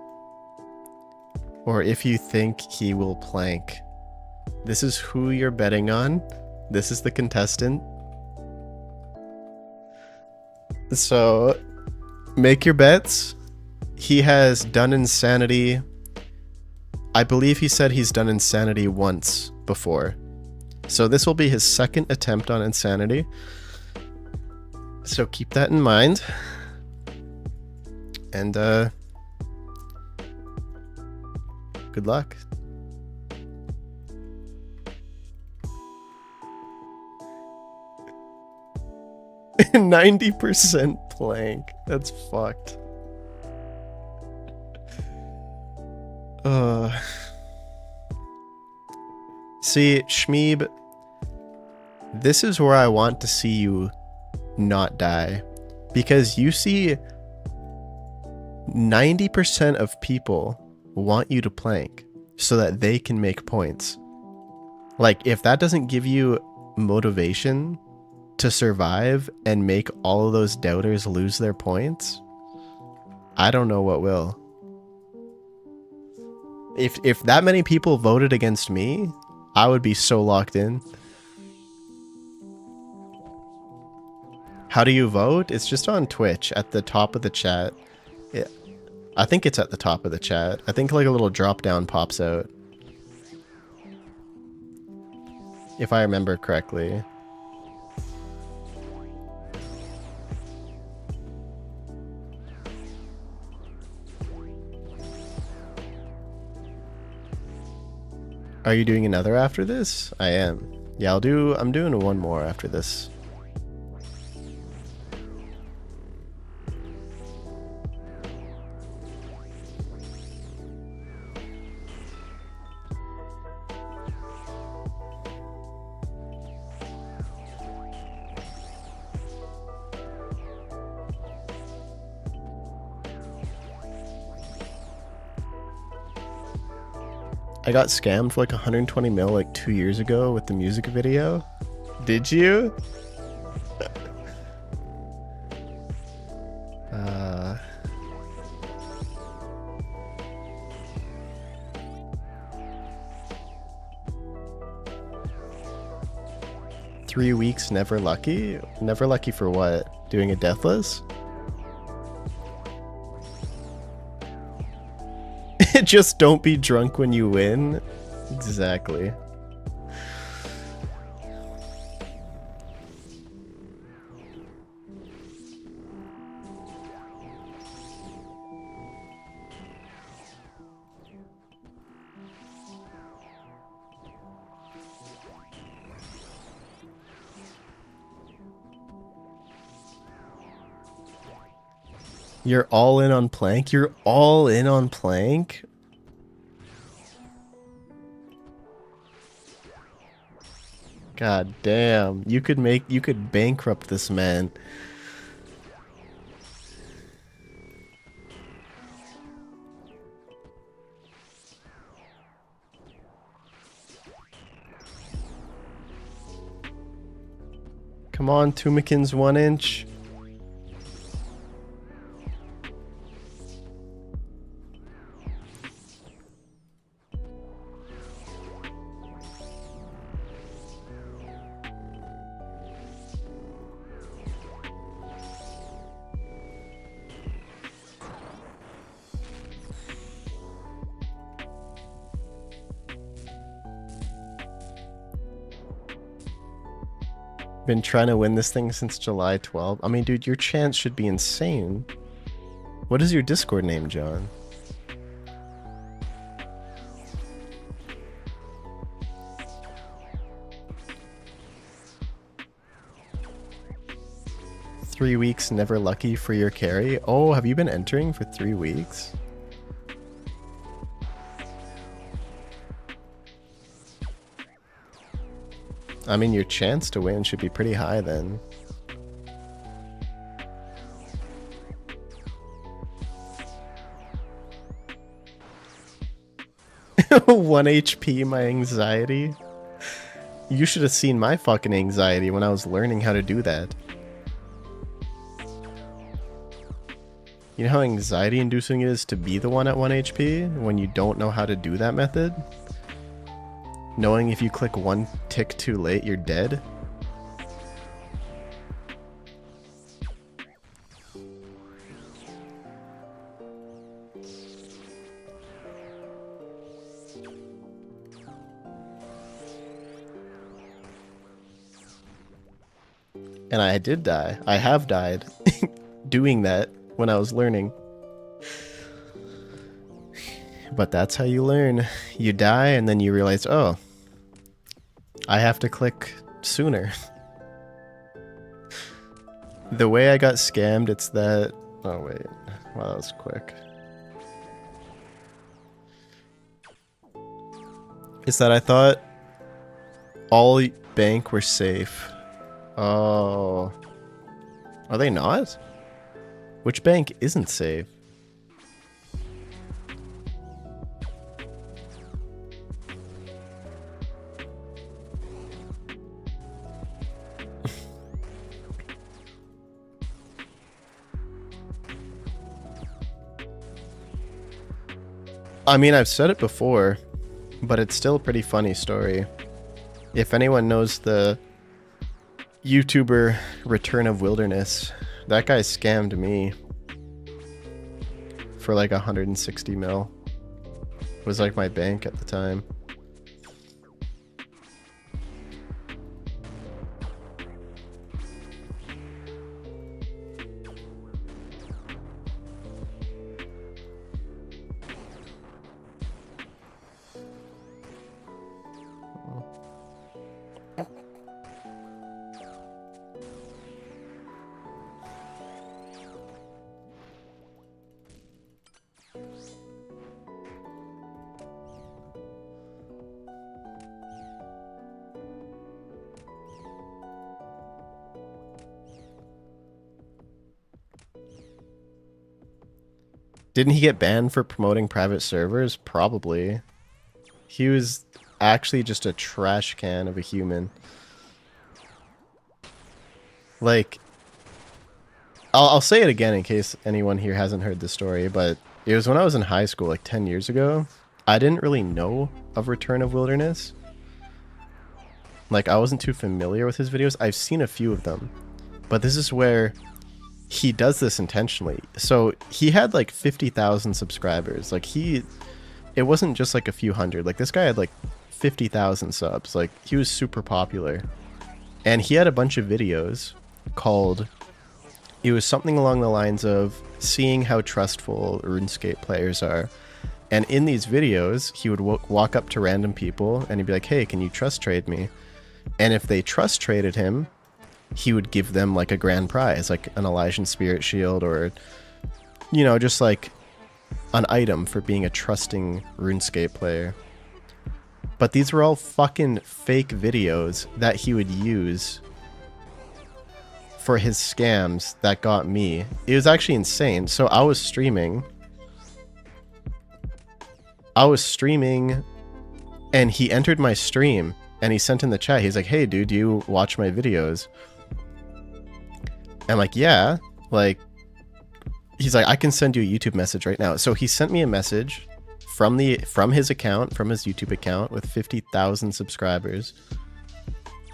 or if you think he will plank. This is who you're betting on. This is the contestant. So, make your bets. He has done Insanity. I believe he said he's done Insanity once before. So this will be his second attempt on Insanity. So keep that in mind. And, good luck. 90% plank. That's fucked. See, Shmeeb, this is where I want to see you not die. Because you see 90% of people want you to plank so that they can make points. Like, if that doesn't give you motivation to survive and make all of those doubters lose their points, I don't know what will. If that many people voted against me, I would be so locked in. How do you vote? It's just on Twitch at the top of the chat. Yeah, I think it's at the top of the chat. I think like a little drop down pops out. If I remember correctly. Are you doing another after this? I am. Yeah, I'm doing one more after this. I got scammed for like 120 mil like 2 years ago with the music video. Did you? 3 weeks never lucky? Never lucky for what? Doing a deathless? Just don't be drunk when you win. Exactly. You're all in on plank? You're all in on plank? God damn. You could bankrupt this man. Come on, Tumikin's 1 inch. Been trying to win this thing since July 12th. I mean, dude, your chance should be insane. What is your Discord name, John? Three weeks never lucky for your carry. Oh, have you been entering for 3 weeks? I mean, your chance to win should be pretty high then. One HP, my anxiety. You should have seen my fucking anxiety when I was learning how to do that. You know how anxiety inducing it is to be the one at 1 HP when you don't know how to do that method? Knowing if you click one tick too late, you're dead? And I did die. I have died doing that when I was learning. But that's how you learn. You die and then you realize, oh, I have to click sooner. The way I got scammed, it's that... Oh, wait. Wow, that was quick. It's that I thought all bank were safe. Oh. Are they not? Which bank isn't safe? I mean, I've said it before, but it's still a pretty funny story. If anyone knows the YouTuber Return of Wilderness, that guy scammed me for like 160 mil. It was like my bank at the time. Didn't he get banned for promoting private servers? Probably. He was actually just a trash can of a human. Like, I'll say it again in case anyone here hasn't heard the story, but it was when I was in high school, like 10 years ago. I didn't really know of Return of Wilderness. Like, I wasn't too familiar with his videos. I've seen a few of them. But this is where he does this intentionally. So he had like 50,000 subscribers. Like it wasn't just like a few hundred. Like this guy had like 50,000 subs. Like he was super popular. And he had a bunch of videos called, it was something along the lines of seeing how trustful RuneScape players are. And in these videos, he would walk up to random people and he'd be like, hey, can you trust trade me? And if they trust traded him, he would give them like a grand prize, like an Elysian Spirit Shield or, you know, just like an item for being a trusting RuneScape player. But these were all fucking fake videos that he would use for his scams that got me. It was actually insane. So I was streaming and he entered my stream and he sent in the chat. He's like, hey dude, do you watch my videos? I'm like, yeah. Like, he's like, I can send you a YouTube message right now. So he sent me a message from his account, from his YouTube account with 50,000 subscribers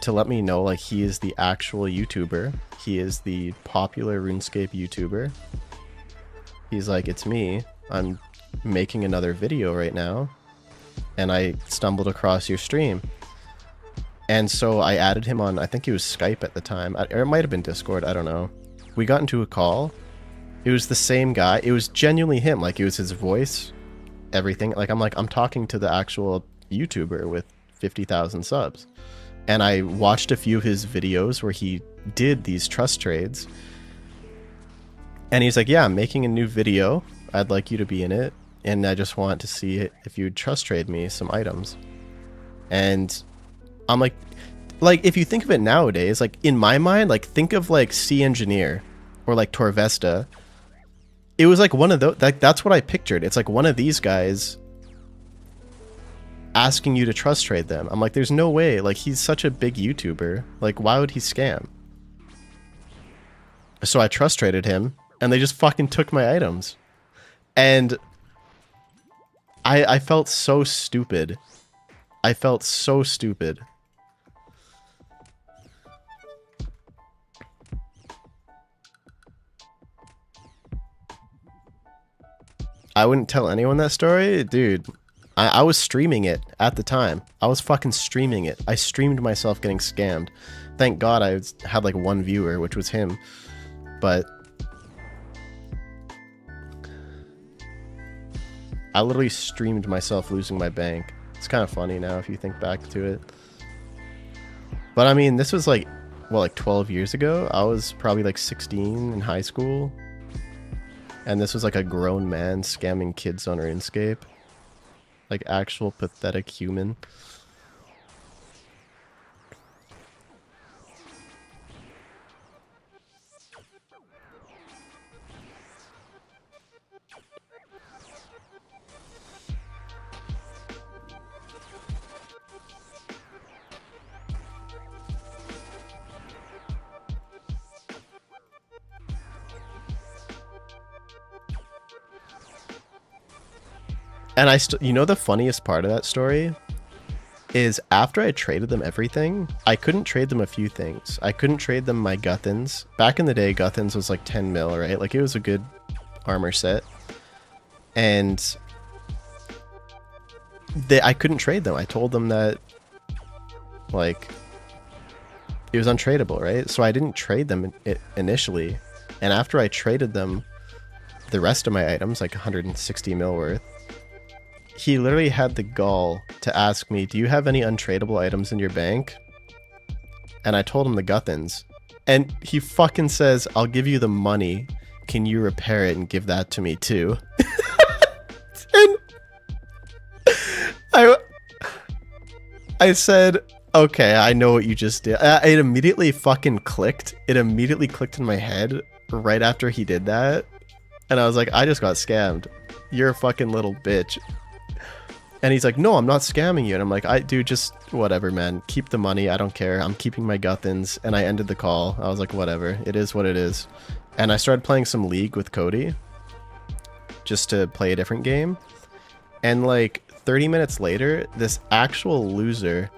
to let me know like he is the actual YouTuber. He is the popular RuneScape YouTuber. He's like, it's me. I'm making another video right now and I stumbled across your stream. And so I added him on, I think it was Skype at the time, or it might have been Discord, I don't know. We got into a call. It was the same guy. It was genuinely him. Like, it was his voice, everything. Like, I'm talking to the actual YouTuber with 50,000 subs. And I watched a few of his videos where he did these trust trades. And he's like, yeah, I'm making a new video. I'd like you to be in it. And I just want to see if you'd trust trade me some items. And I'm like, if you think of it nowadays, like, in my mind, like, think of, like, C Engineer or, like, Torvesta. It was, like, one of those, that's what I pictured. It's, like, one of these guys asking you to trust trade them. I'm like, there's no way. Like, he's such a big YouTuber. Like, why would he scam? So I trust traded him, and they just fucking took my items. And I felt so stupid. I felt so stupid. I wouldn't tell anyone that story. Dude, I was streaming it at the time. I was fucking streaming it. I streamed myself getting scammed. Thank God I had like one viewer, which was him. But I literally streamed myself losing my bank. It's kind of funny now if you think back to it. But I mean, this was like, well, like 12 years ago. I was probably like 16 in high school. And this was like a grown man scamming kids on RuneScape. Like actual pathetic human. And you know the funniest part of that story is after I traded them everything, I couldn't trade them a few things. I couldn't trade them my Guthans. Back in the day, Guthans was like 10 mil, right? Like it was a good armor set. And I couldn't trade them. I told them that like it was untradeable, right? So I didn't trade them initially. And after I traded them the rest of my items, like 160 mil worth, he literally had the gall to ask me, do you have any untradeable items in your bank? And I told him the Guthans. And he fucking says, I'll give you the money. Can you repair it and give that to me too? And I said, okay, I know what you just did. It immediately fucking clicked. It immediately clicked in my head right after he did that. And I was like, I just got scammed. You're a fucking little bitch. And he's like, no, I'm not scamming you. And I'm like, dude, just whatever, man. Keep the money. I don't care. I'm keeping my Guthans. And I ended the call. I was like, whatever. It is what it is. And I started playing some League with Cody. Just to play a different game. And like 30 minutes later, this actual loser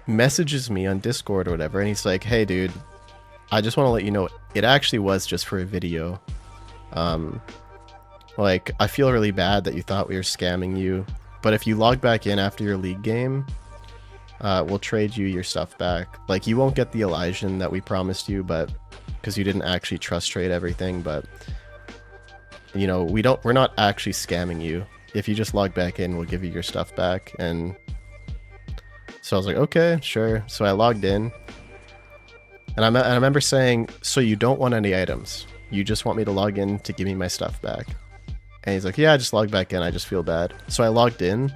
messages me on Discord or whatever. And he's like, hey, dude, I just want to let you know, it actually was just for a video. Like, I feel really bad that you thought we were scamming you. But if you log back in after your League game, we'll trade you your stuff back. Like, you won't get the Elysian that we promised you, but because you didn't actually trust trade everything, but you know, we're not actually scamming you. If you just log back in, we'll give you your stuff back. And so I was like, okay, sure. So I logged in, and I remember saying, so you don't want any items, you just want me to log in to give me my stuff back? And he's like, yeah, I just logged back in. I just feel bad. So I logged in.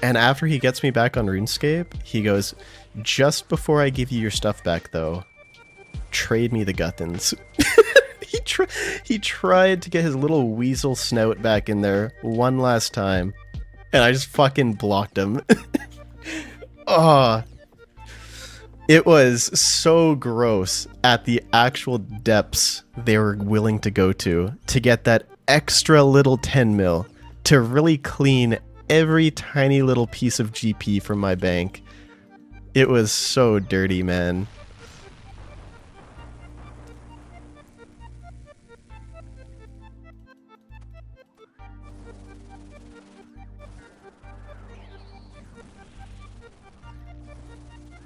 And after he gets me back on RuneScape, he goes, just before I give you your stuff back, though, trade me the Guthans. He tried to get his little weasel snout back in there one last time. And I just fucking blocked him. Oh. It was so gross at the actual depths they were willing to go to get that extra little 10 mil to really clean every tiny little piece of GP from my bank. It was so dirty, man.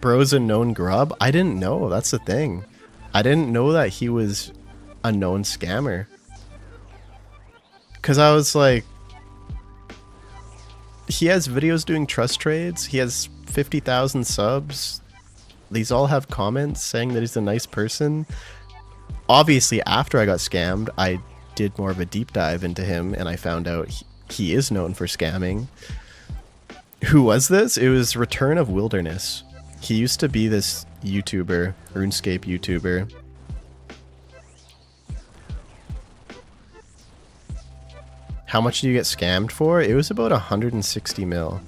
bro's a known grub? I didn't know. That's the thing. I didn't know that he was a known scammer. Because I was like, he has videos doing trust trades. He has 50,000 subs. These all have comments saying that he's a nice person. Obviously, after I got scammed, I did more of a deep dive into him, and I found out he is known for scamming. Who was this? It was Return of Wilderness. He used to be this YouTuber, RuneScape YouTuber. How much do you get scammed for? It was about 160 mil.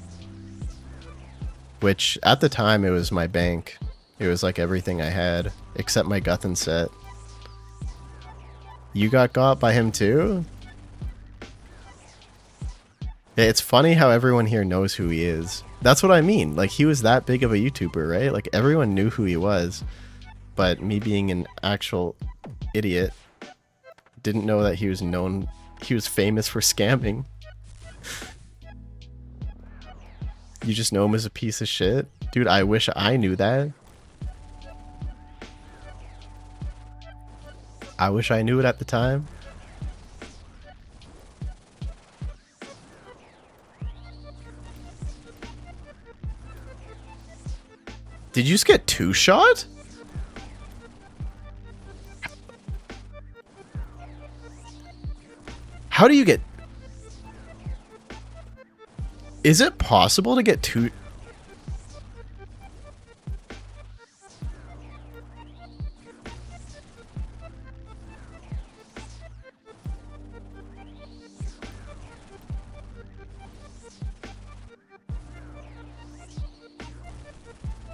Which, at the time, it was my bank. It was like everything I had, except my Guthan set. You got by him too? Yeah, it's funny how everyone here knows who he is. That's what I mean. Like, he was that big of a YouTuber, right? Like, everyone knew who he was. But me being an actual idiot, didn't know that he was known... He was famous for scamming. You just know him as a piece of shit? Dude, I wish I knew that. I wish I knew it at the time. Did you just get 2-shot? How do you get... Is it possible to get 2...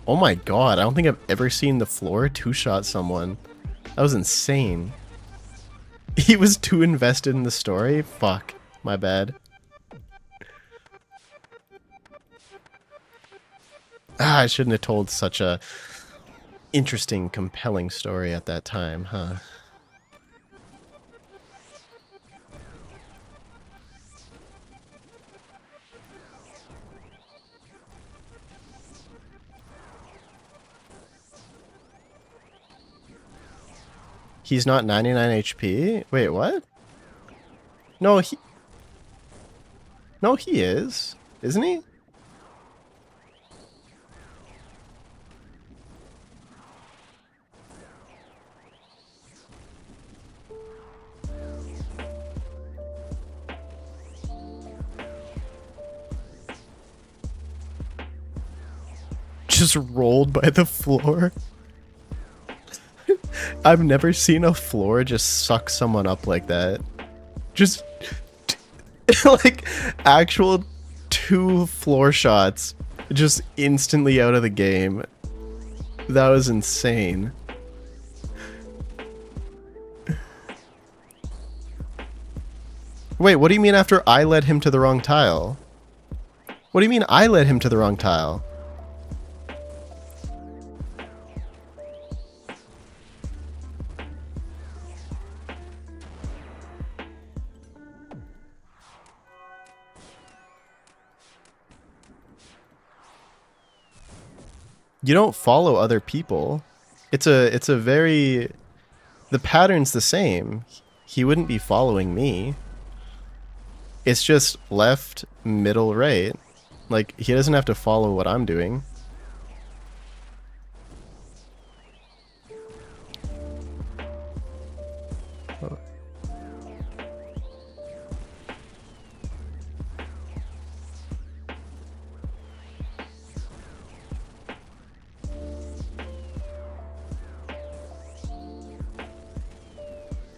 Oh my god, I don't think I've ever seen the floor 2-shot someone. That was insane. He was too invested in the story? Fuck. My bad. I shouldn't have told such a interesting, compelling story at that time, huh? He's not 99 HP? Wait, what? No, he... No, he is. Isn't he? Just rolled by the floor. I've never seen a floor just suck someone up like that. Just like actual 2 floor shots just instantly out of the game. That was insane. Wait, what do you mean after I led him to the wrong tile? What do you mean I led him to the wrong tile? You don't follow other people. It's a very... The pattern's the same. He wouldn't be following me. It's just left, middle, right. Like, he doesn't have to follow what I'm doing.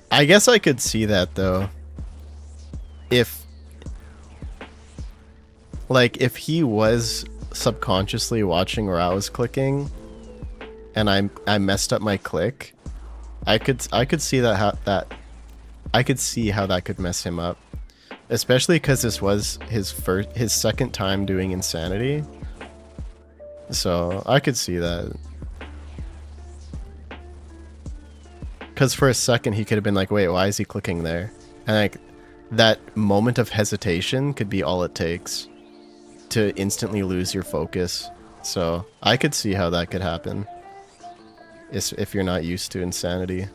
I guess I could see that though. If he was subconsciously watching where I was clicking and I messed up my click, I could see that I could see how that could mess him up. Especially because this was his second time doing Insanity. So I could see that. Because for a second he could have been like, wait, why is he clicking there? And like, that moment of hesitation could be all it takes to instantly lose your focus. So I could see how that could happen. If you're not used to insanity.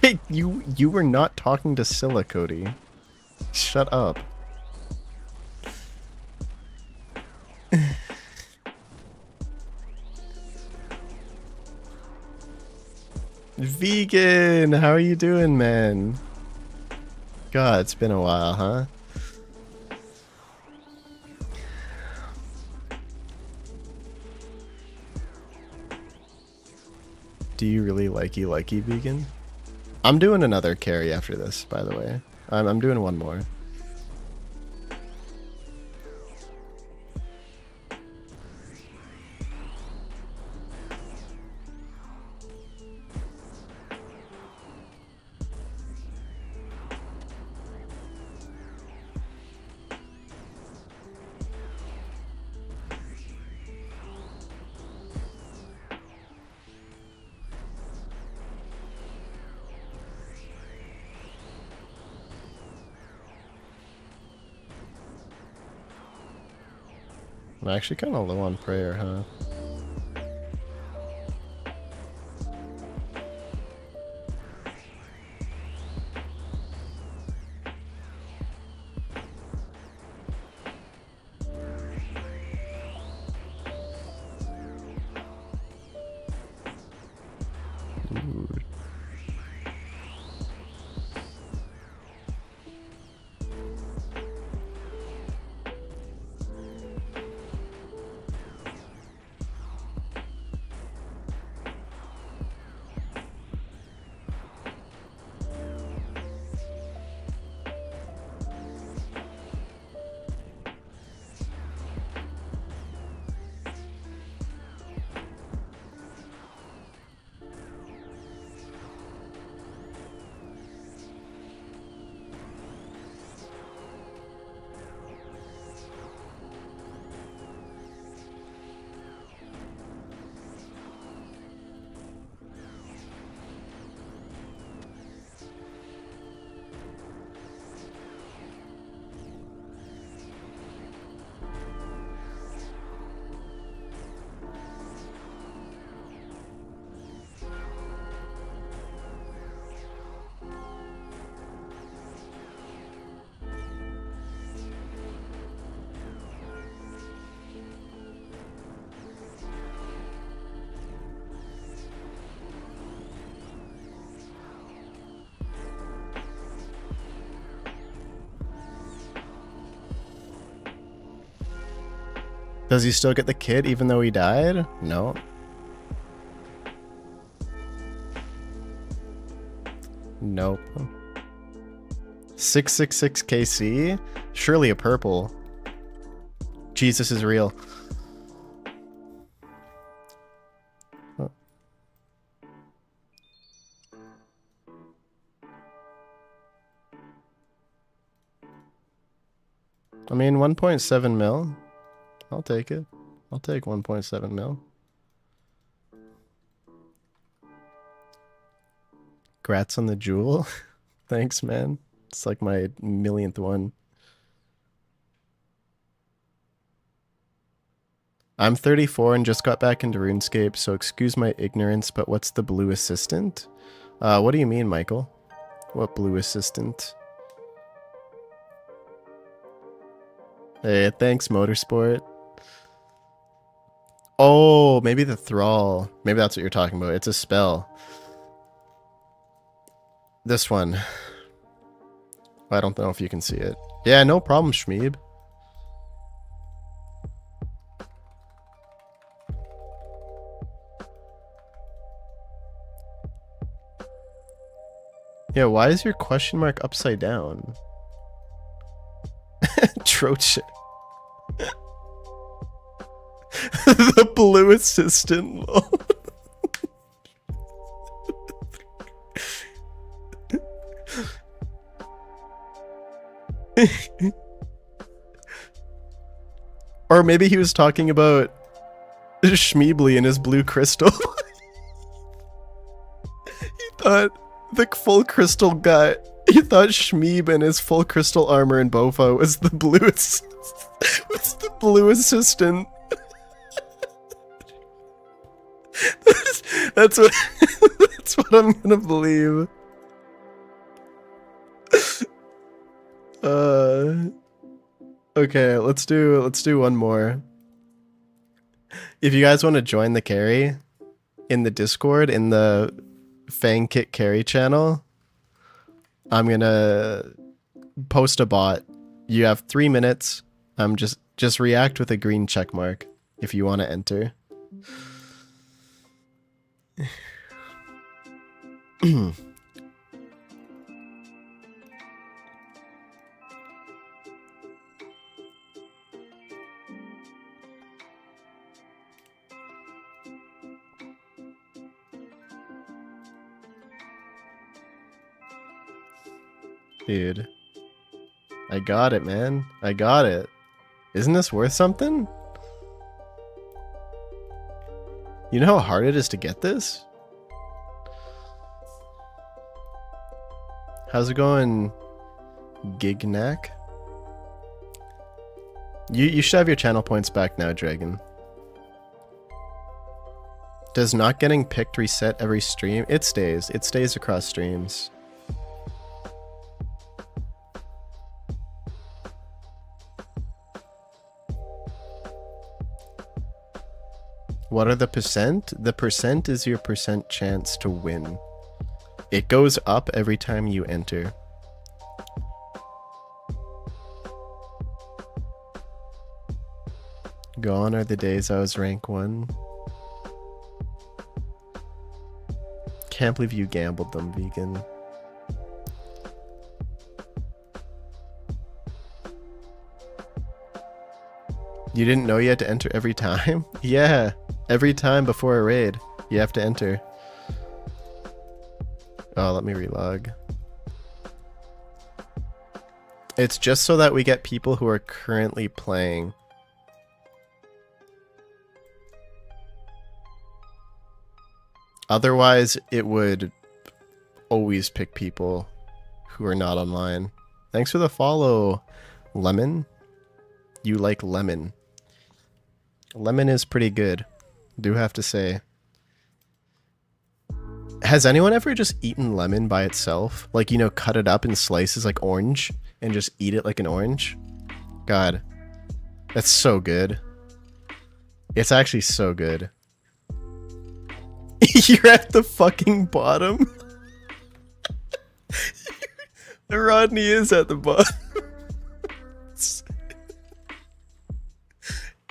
Hey, you were not talking to Scylla, Cody. Shut up. Vegan, how are you doing, man? God, it's been a while, huh? Do you really likey vegan? I'm doing another carry after this, by the way. I'm doing one more. I'm actually kind of low on prayer, huh? Ooh. Does he still get the kid even though he died? No. Nope. 666 KC? Surely a purple. Jesus is real. Oh. I mean, 1.7 mil. I'll take it. I'll take 1.7 mil. Grats on the jewel. Thanks, man. It's like my millionth one. I'm 34 and just got back into RuneScape, so excuse my ignorance, but what's the blue assistant? What do you mean, Michael? What blue assistant? Hey, thanks, Motorsport. Oh, maybe the Thrall. Maybe that's what you're talking about. It's a spell. This one. I don't know if you can see it. Yeah, no problem, Shmeeb. Yeah, why is your question mark upside down? Troche. The blue assistant. Or maybe he was talking about Shmeebly and his blue crystal. He thought the full crystal guy. He thought Shmeeb and his full crystal armor and Bofa was the blue was the blue assistant. That's what that's what I'm gonna believe. Okay, let's do one more. If you guys want to join the carry in the Discord in the Fang Kit carry channel, I'm gonna post a bot. You have 3 minutes. Just react with a green check mark if you want to enter. Dude. I got it, man. I got it. Isn't this worth something? You know how hard it is to get this? How's it going, Gignac? You should have your channel points back now, Dragon. Does not getting picked reset every stream? It stays. It stays across streams. What are the percent? The percent is your percent chance to win. It goes up every time you enter. Gone are the days I was rank 1. Can't believe you gambled them, vegan. You didn't know you had to enter every time? Yeah, every time before a raid, you have to enter. Oh, let me relog. It's just so that we get people who are currently playing. Otherwise, it would always pick people who are not online. Thanks for the follow, Lemon. You like lemon. Lemon is pretty good, do have to say. Has anyone ever just eaten lemon by itself? Like, you know, cut it up in slices like orange and just eat it like an orange? God, that's so good. It's actually so good. You're at the fucking bottom. Rodney is at the bottom.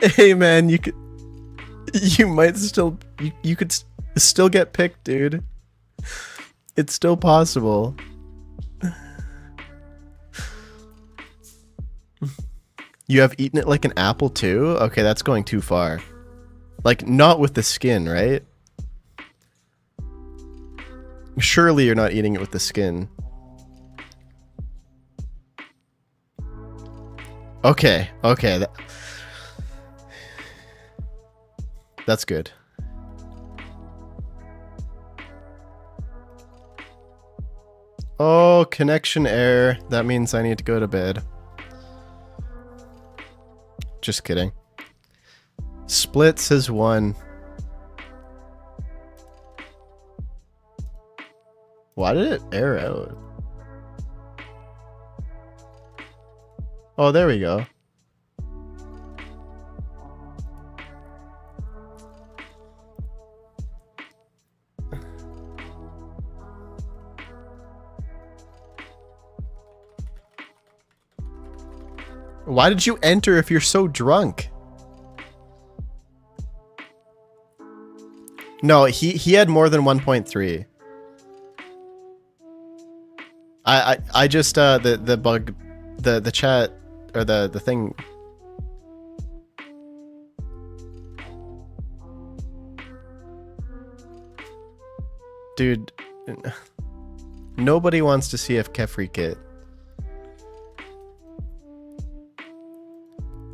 Hey man, you might still, you could still get picked, dude. It's still possible. You have eaten it like an apple too? Okay, that's going too far. Like, not with the skin, right? Surely you're not eating it with the skin. Okay, okay. That's good. Oh, connection error. That means I need to go to bed. Just kidding. Split says 1. Why did it air out? Oh, there we go. Why did you enter if you're so drunk? No, he had more than 1.3. I just the bug, the chat or the thing. Dude, nobody wants to see if Kefri Kit.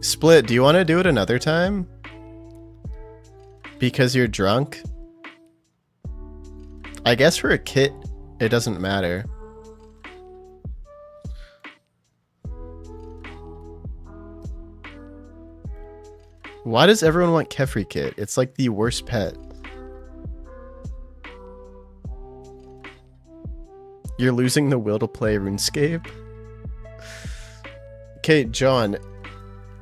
Split, do you want to do it another time? Because you're drunk? I guess for a kit, it doesn't matter. Why does everyone want Kefri Kit? It's like the worst pet. You're losing the will to play RuneScape? Okay, John,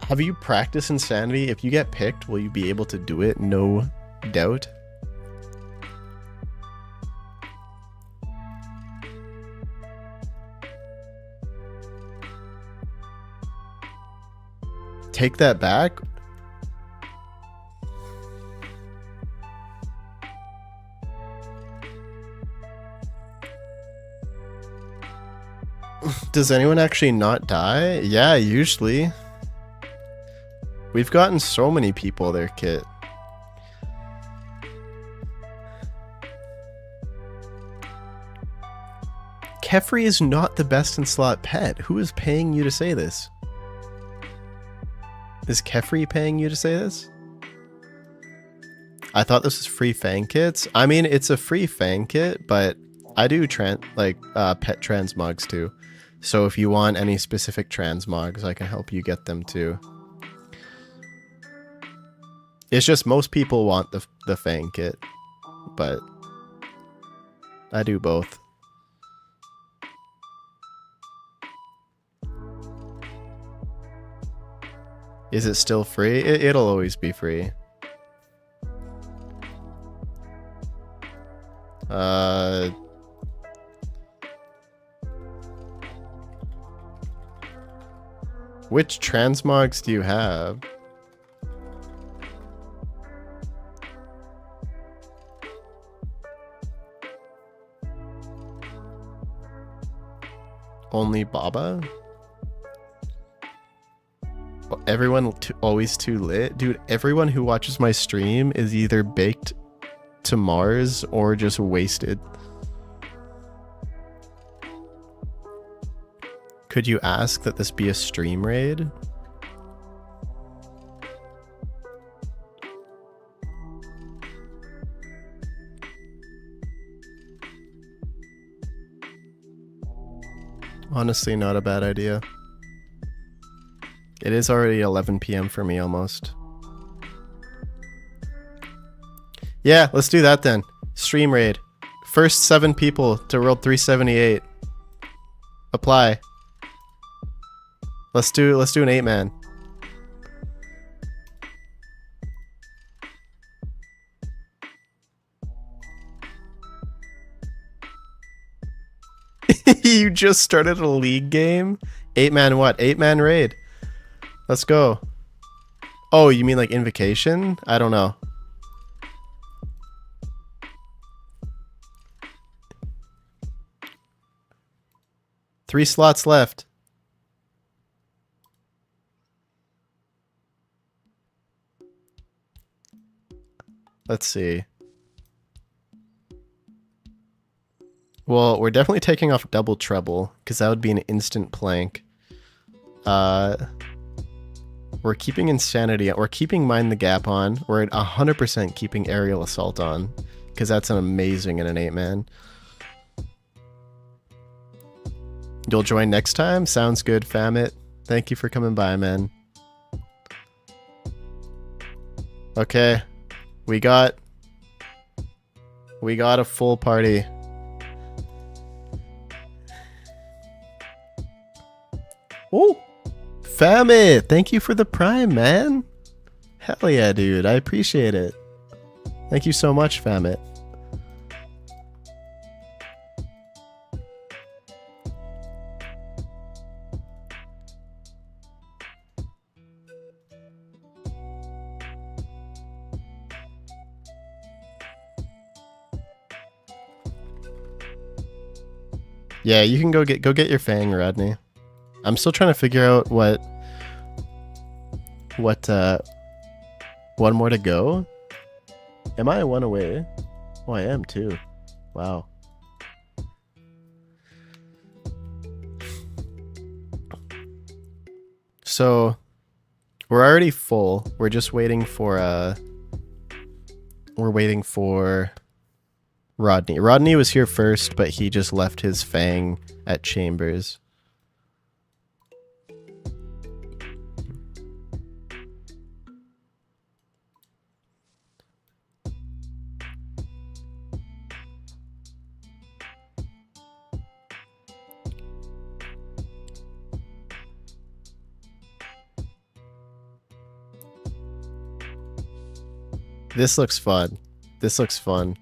have you practiced Insanity? If you get picked, will you be able to do it? No doubt. Take that back? Does anyone actually not die? Yeah, usually. We've gotten so many people their kit. Kefri is not the best in slot pet. Who is paying you to say this? Is Kefri paying you to say this? I thought this was free Fang kits. I mean, it's a free Fang kit, but I do pet transmogs too. So if you want any specific transmogs, I can help you get them too. It's just most people want the Fang kit, but I do both. Is it still free? It'll always be free. Which transmogs do you have? Only Baba? Everyone always too lit? Dude, everyone who watches my stream is either baked to Mars or just wasted. Could you ask that this be a stream raid? Honestly, not a bad idea. It is already 11 PM for me almost. Yeah, let's do that then. Stream raid. First 7 people to World 378. Apply. Let's do an 8-man. You just started a league game? 8-man what? 8-man raid. Let's go. Oh, you mean like invocation? I don't know. Three slots left. Let's see. Well, we're definitely taking off double treble, because that would be an instant plank. We're keeping Insanity, we're keeping Mind the Gap on. We're at 100% keeping Aerial Assault on, because that's an amazing in an 8-man. You'll join next time? Sounds good, Famit. Thank you for coming by, man. Okay. We got a full party. Oh, Famit, thank you for the Prime, man. Hell yeah, dude. I appreciate it. Thank you so much, Famit. Yeah, you can go get your Fang, Rodney. I'm still trying to figure out what one more to go. Am I one away? Oh, I am too. Wow. So we're already full. We're just waiting for Rodney. Rodney was here first, but he just left his Fang at Chambers. This looks fun. This looks fun.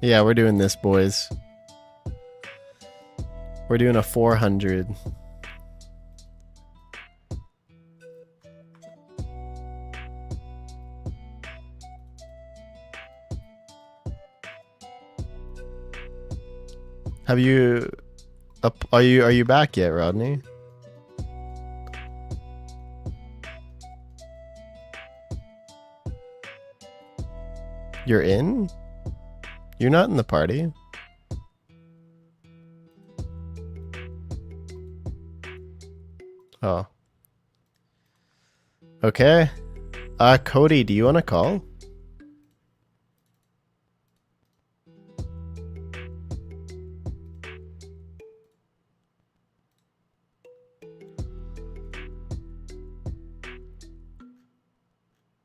Yeah, we're doing this, boys. We're doing a 400. Have you are you back yet, Rodney? You're in? You're not in the party? Oh. Okay. Cody, do you want to call?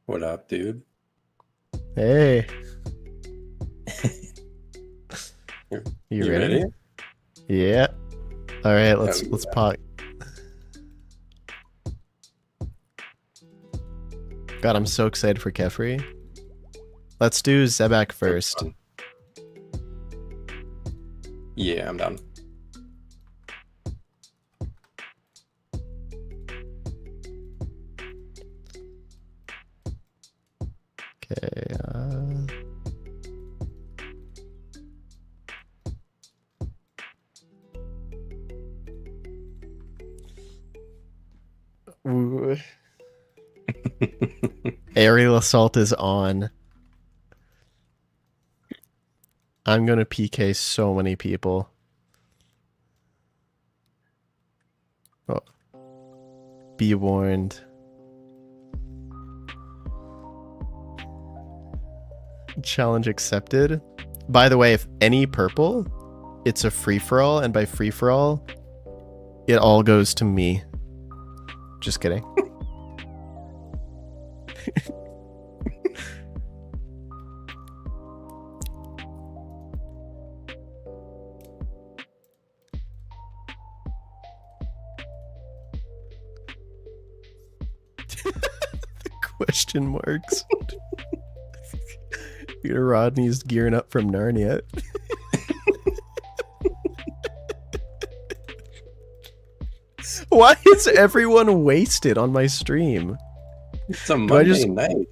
What up, dude? Hey. You ready? Yeah. All right, let's pop. God, I'm so excited for Kefri. Let's do Zebak first. Yeah, I'm done. Okay. Ooh. Aerial assault is on. I'm gonna PK so many people. Oh. Be warned. Challenge accepted. By the way, if any purple, it's a free-for-all, and by free-for-all, it all goes to me. Just kidding. Question marks. Rodney's gearing up from Narnia. Why is everyone wasted on my stream? It's a Monday night.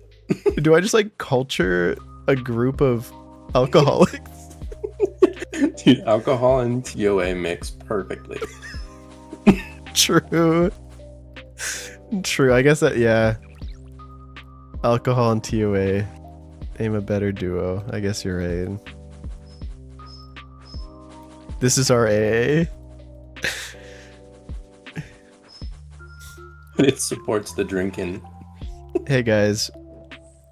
Do I just like culture a group of alcoholics? Dude, alcohol and ToA mix perfectly. True. True. I guess that, yeah. Alcohol and ToA. Aim a better duo. I guess you're right. This is our AA. It supports the drinking. Hey guys.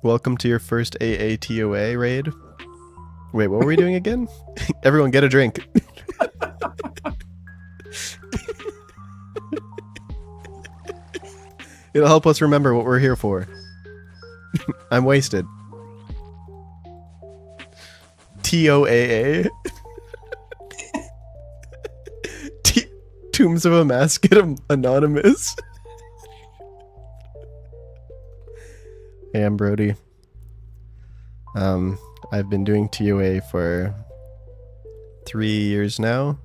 Welcome to your first AA ToA raid. Wait, what were we doing again? Everyone get a drink. It'll help us remember what we're here for. I'm wasted. TOAA. Tombs of a Mascot Anonymous. Hey, I'm Brody. I've been doing ToA for 3 years now.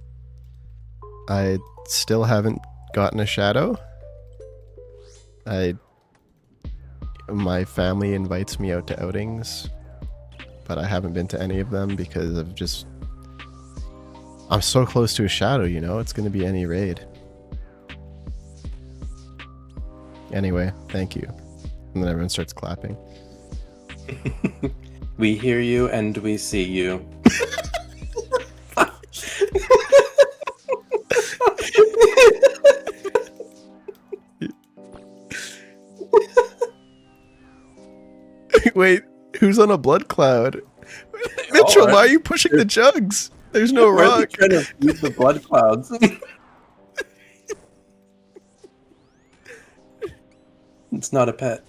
I still haven't gotten a shadow. My family invites me out to outings, but I haven't been to any of them because I'm so close to a shadow, you know? It's gonna be any raid. Anyway, thank you. And then everyone starts clapping. We hear you and we see you. Wait, who's on a blood cloud? Mitchell, why are you pushing the jugs? There's no rock. Trying to beat the blood clouds. It's not a pet.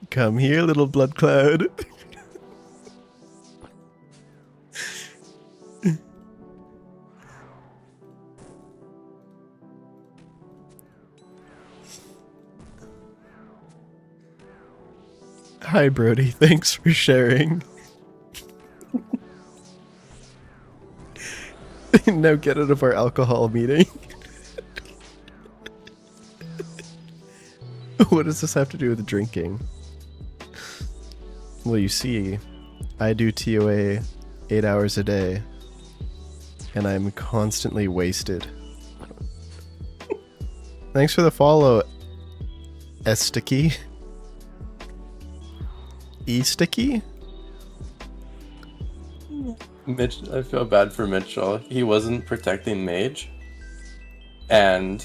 Come here, little blood cloud. Hi, Brody. Thanks for sharing. Now get out of our alcohol meeting. What does this have to do with drinking? Well, you see, I do ToA 8 hours a day, and I'm constantly wasted. Thanks for the follow, Esticky. E-Sticky? Mitch, I feel bad for Mitchell. He wasn't protecting Mage. And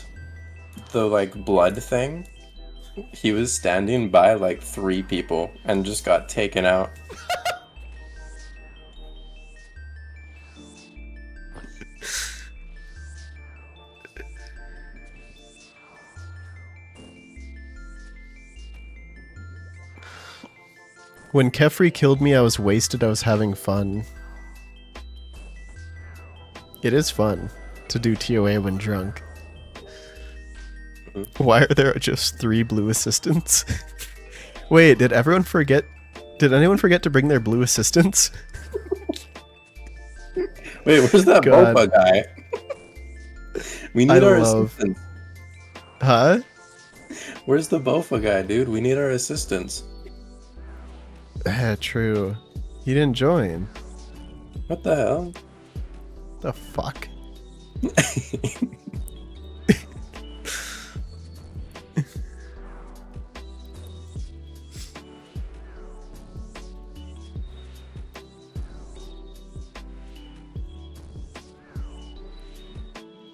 the, like, blood thing, he was standing by, like, 3 people and just got taken out. When Kefri killed me, I was wasted. I was having fun. It is fun to do ToA when drunk. Why are there just 3 blue assistants? Wait, did anyone forget to bring their blue assistants? Wait, where's that God. Boba guy? We need our assistants. Huh? Where's the Bofa guy, dude? We need our assistants. Yeah, true. He didn't join. What the hell? The fuck?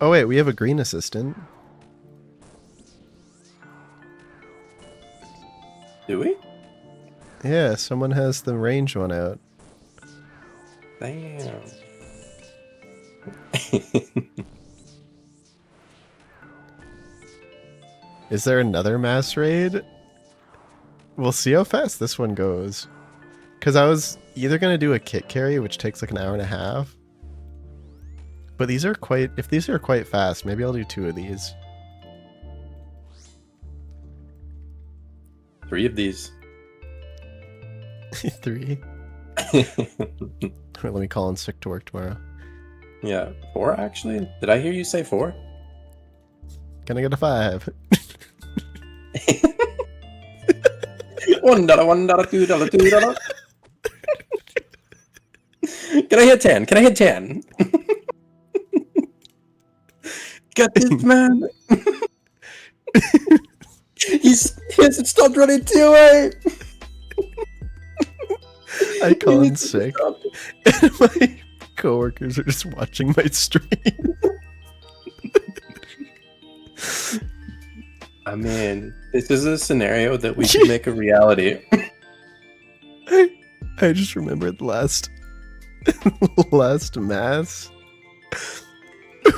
Oh wait, we have a green assistant. Do we? Yeah, someone has the range one out. Damn. Is there another mass raid? We'll see how fast this one goes. Because I was either going to do a kit carry, which takes like an hour and a half. But these are quite... If these are quite fast, maybe I'll do 2 of these. 3 of these. 3? Let me call in sick to work tomorrow. Yeah, 4 actually? Did I hear you say 4? Can I get a 5? $1, $1, $2, $2. Can I hit 10? Can I hit 10? Got this, man. He hasn't stopped running ToA. I call in sick. And my coworkers are just watching my stream. I mean, this is a scenario that we should make a reality. I just remembered last mass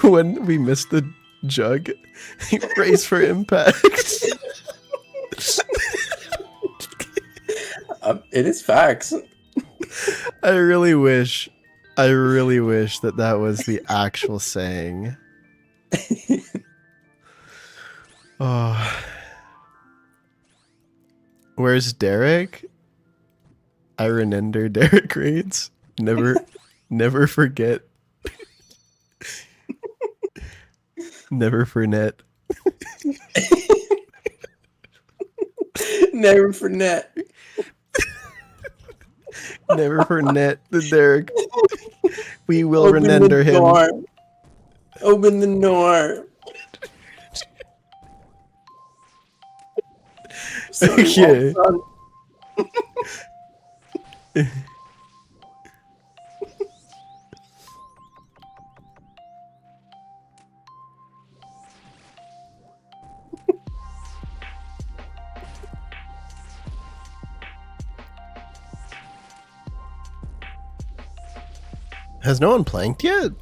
when we missed the jug. Race for impact. It is facts. I really wish that was the actual saying. Oh. Where's Derek? I remember Derek reads. Never forget. Never fornet. Never forget. Never fornet the Derek. We will Open remember the him. door. Open the door. Sorry, Okay. well done. Has no one planked yet?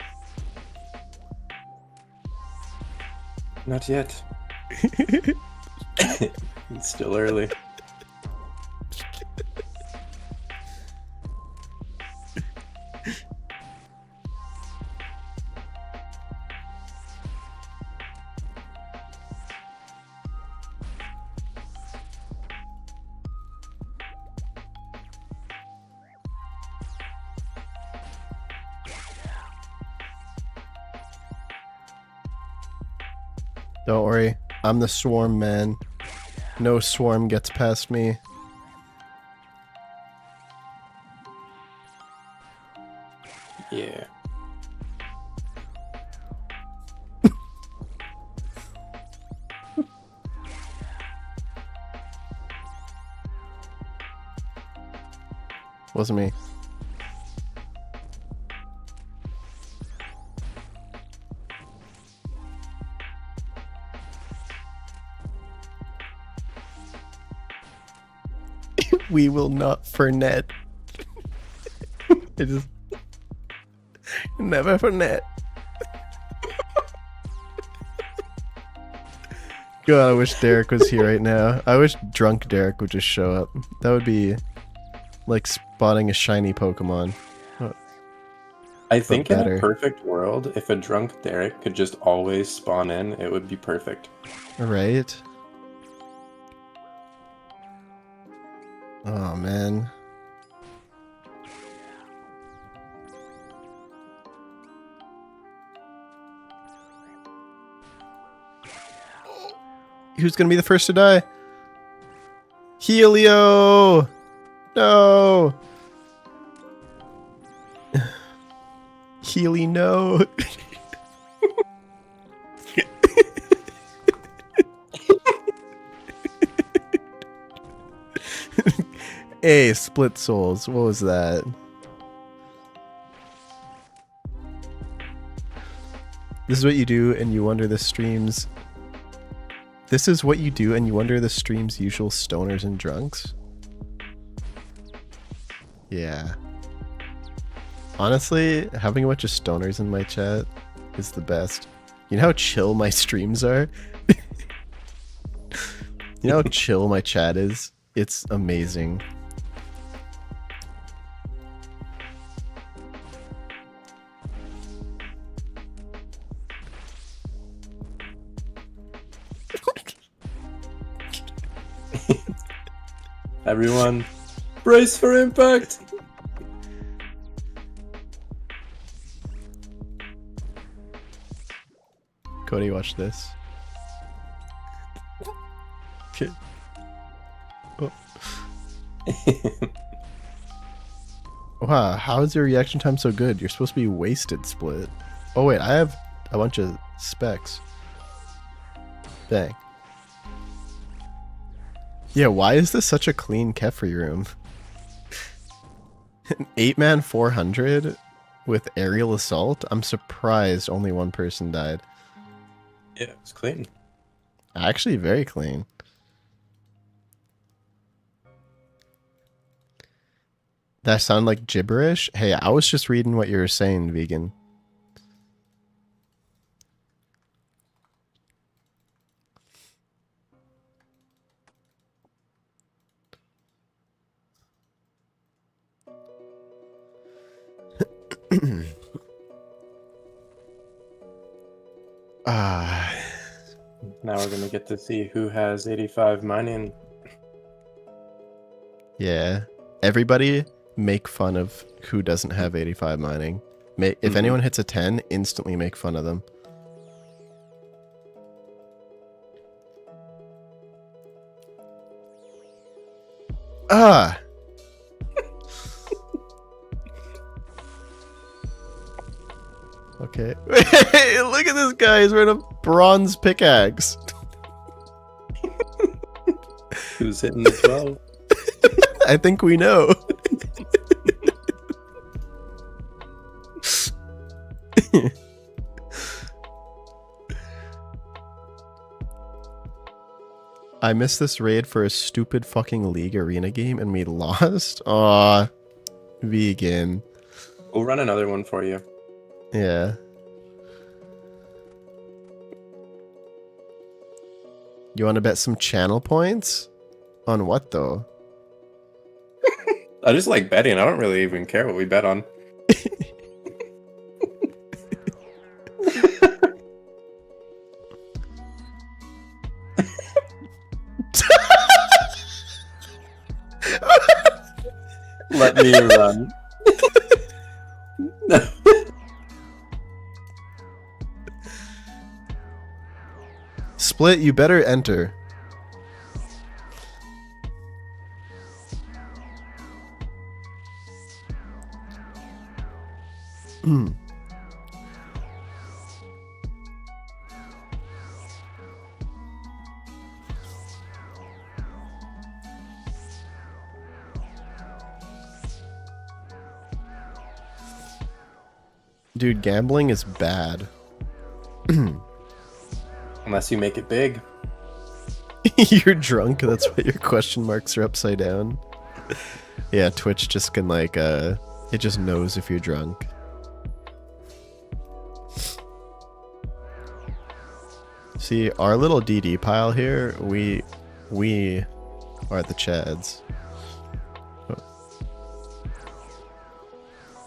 Not yet. It's still early. Don't worry, I'm the swarm man. No swarm gets past me. Yeah. Wasn't me. We will not fornet. I just never fornet. God, I wish Derek was here right now. I wish drunk Derek would just show up. That would be like spotting a shiny Pokemon. I think in better. a perfect world, if a drunk Derek could just always spawn in, it would be perfect. Right? Oh man. Who's gonna be the first to die? Helio! No! Healy, no! Hey, split souls. What was that? This is what you do and you wonder the streams. This is what you do and you wonder the stream's usual stoners and drunks? Yeah. Honestly, having a bunch of stoners in my chat is the best. You know how chill my streams are? You know how chill my chat is? It's amazing. Everyone, brace for impact! Cody, watch this. Okay. Oh. Wow, how is your reaction time so good? You're supposed to be wasted, Split. Oh wait, I have a bunch of specs. Dang. Yeah, why is this such a clean Kefri room? An 8-man 400 with aerial assault? I'm surprised only one person died. Yeah, it's clean. Actually, very clean. That sound like gibberish? Hey, I was just reading what you were saying, vegan. Ah. Now we're gonna get to see who has 85 mining. Yeah. Everybody make fun of who doesn't have 85 mining. If anyone hits a 10, instantly make fun of them. Ah! Okay. Hey, look at this guy. He's wearing a bronze pickaxe. Who's hitting the 12? I think we know. I missed this raid for a stupid fucking League Arena game and we lost? Aw. Vegan. We'll run another one for you. Yeah. You want to bet some channel points? On what though? I just like betting. I don't really even care what we bet on. Let me run. Split, you better enter. Dude, gambling is bad. Unless you make it big. You're drunk, that's why your question marks are upside down. Yeah, Twitch just can like, it just knows if you're drunk. See, our little DD pile here, we are the Chads.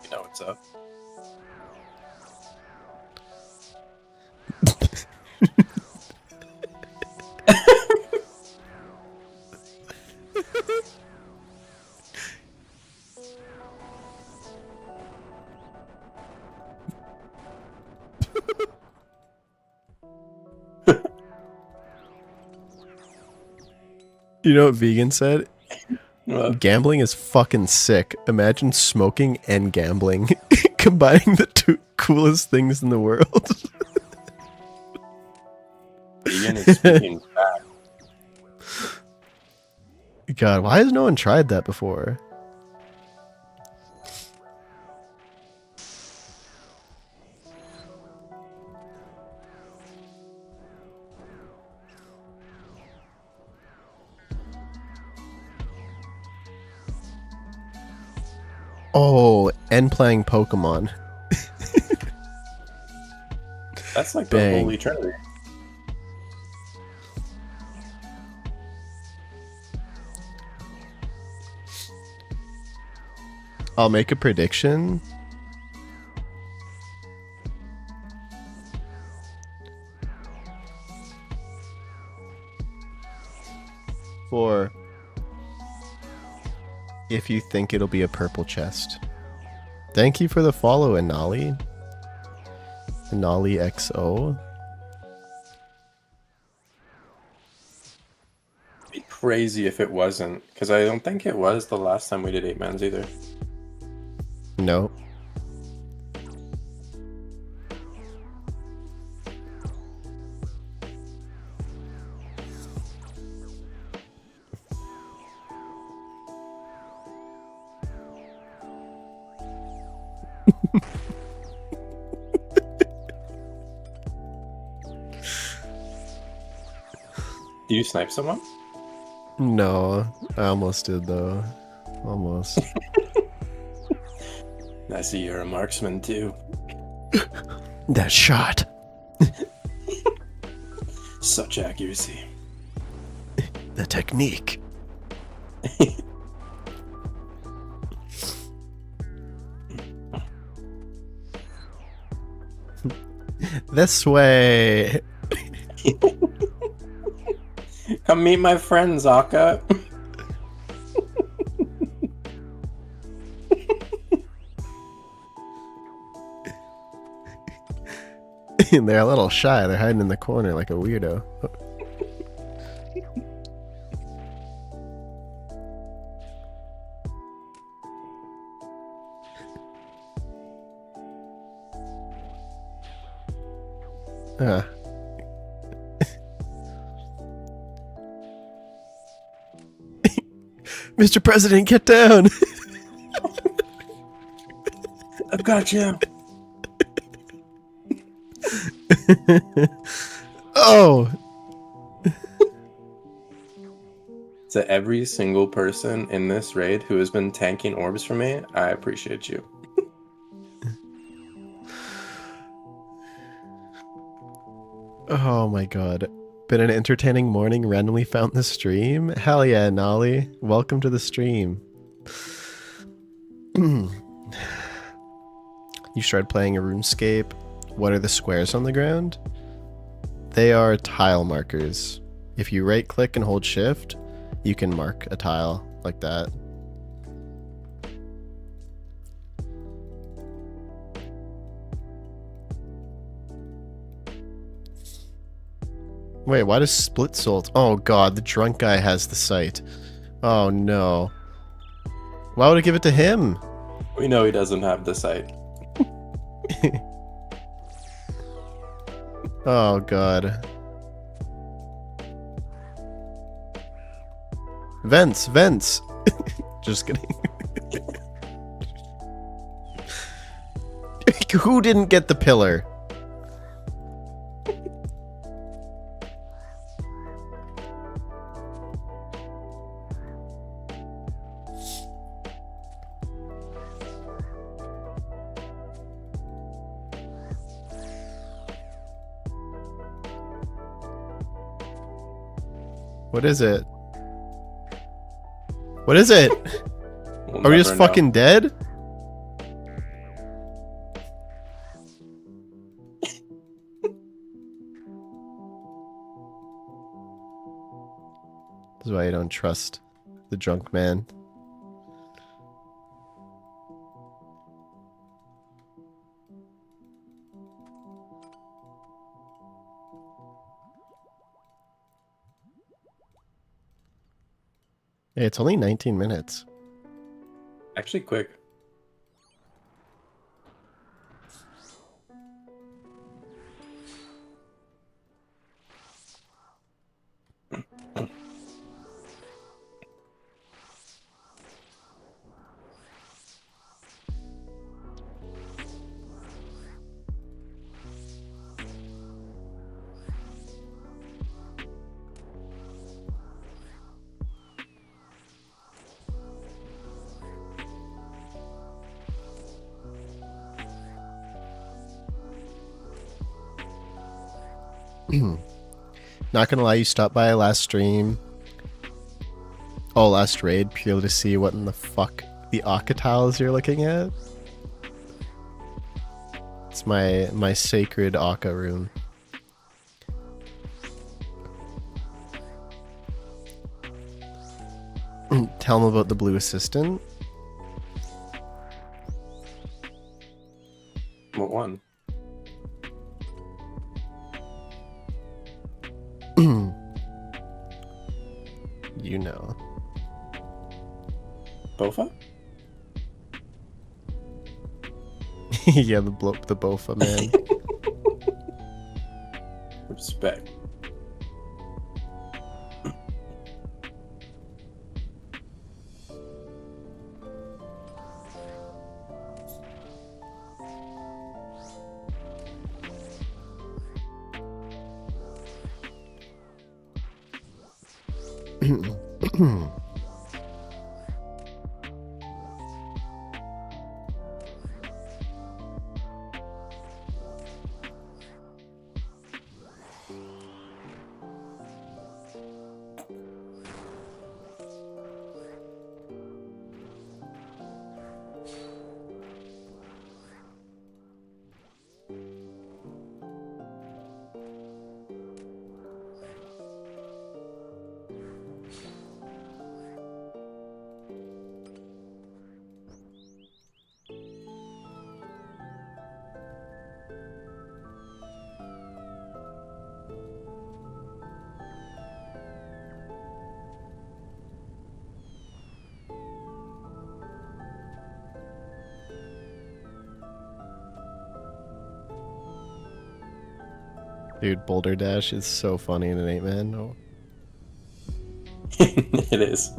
You know what's up. You know what Vegan said? What? Gambling is fucking sick. Imagine smoking and gambling. Combining the two coolest things in the world. Vegan is speaking back. God, why has no one tried that before? Oh, and playing Pokemon. That's like Bang. the Holy Trinity. I'll make a prediction. For if you think it'll be a purple chest. Thank you for the follow, Anali. Anali XO. It'd be crazy if it wasn't, because I don't think it was the last time we did 8-mans either. No. Did you snipe someone? No, I almost did though. Almost. I see you're a marksman too. That shot. Such accuracy. The technique. This way. Come meet my friends, Aka. They're a little shy. They're hiding in the corner like a weirdo. Uh. Mr. President, get down! I've got you. Oh! To every single person in this raid who has been tanking orbs for me, I appreciate you. Oh my god. Been an entertaining morning, randomly found the stream? Hell yeah, Nolly. Welcome to the stream. You started playing a RuneScape. What are the squares on the ground? They are tile markers. If you right click and hold shift, you can mark a tile like that. Wait, why does Split Salt? Oh god, the drunk guy has the site. Oh no. Why would I give it to him? We know he doesn't have the site. Oh god. Vents, vents. Just kidding. Who didn't get the pillar? What is it? What is it? We'll Are we just never know. fucking dead? This is why I don't trust the drunk man. Hey, it's only 19 minutes. Actually, quick. Not gonna lie, you stopped by last stream. Oh, last raid, purely to see what in the fuck the Akka tiles you're looking at. It's my sacred Akka rune. Tell him about the blue assistant. What one? You know. Bofa? Yeah, the Bofa man. Respect. Dude, Boulder Dash is so funny in an 8-man. Oh. It is.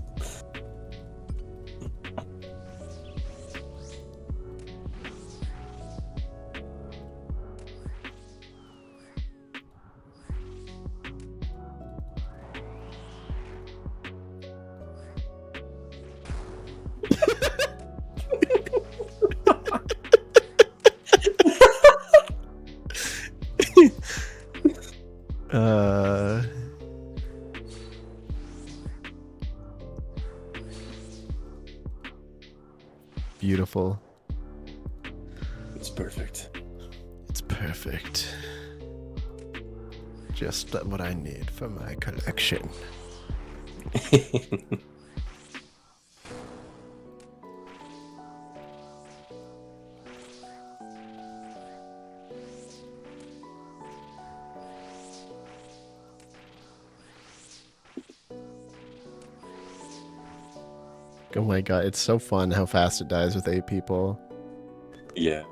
uh... Beautiful. It's perfect. It's perfect. Just what I need for my collection. Oh my god, it's so fun how fast it dies with 8 people. Yeah.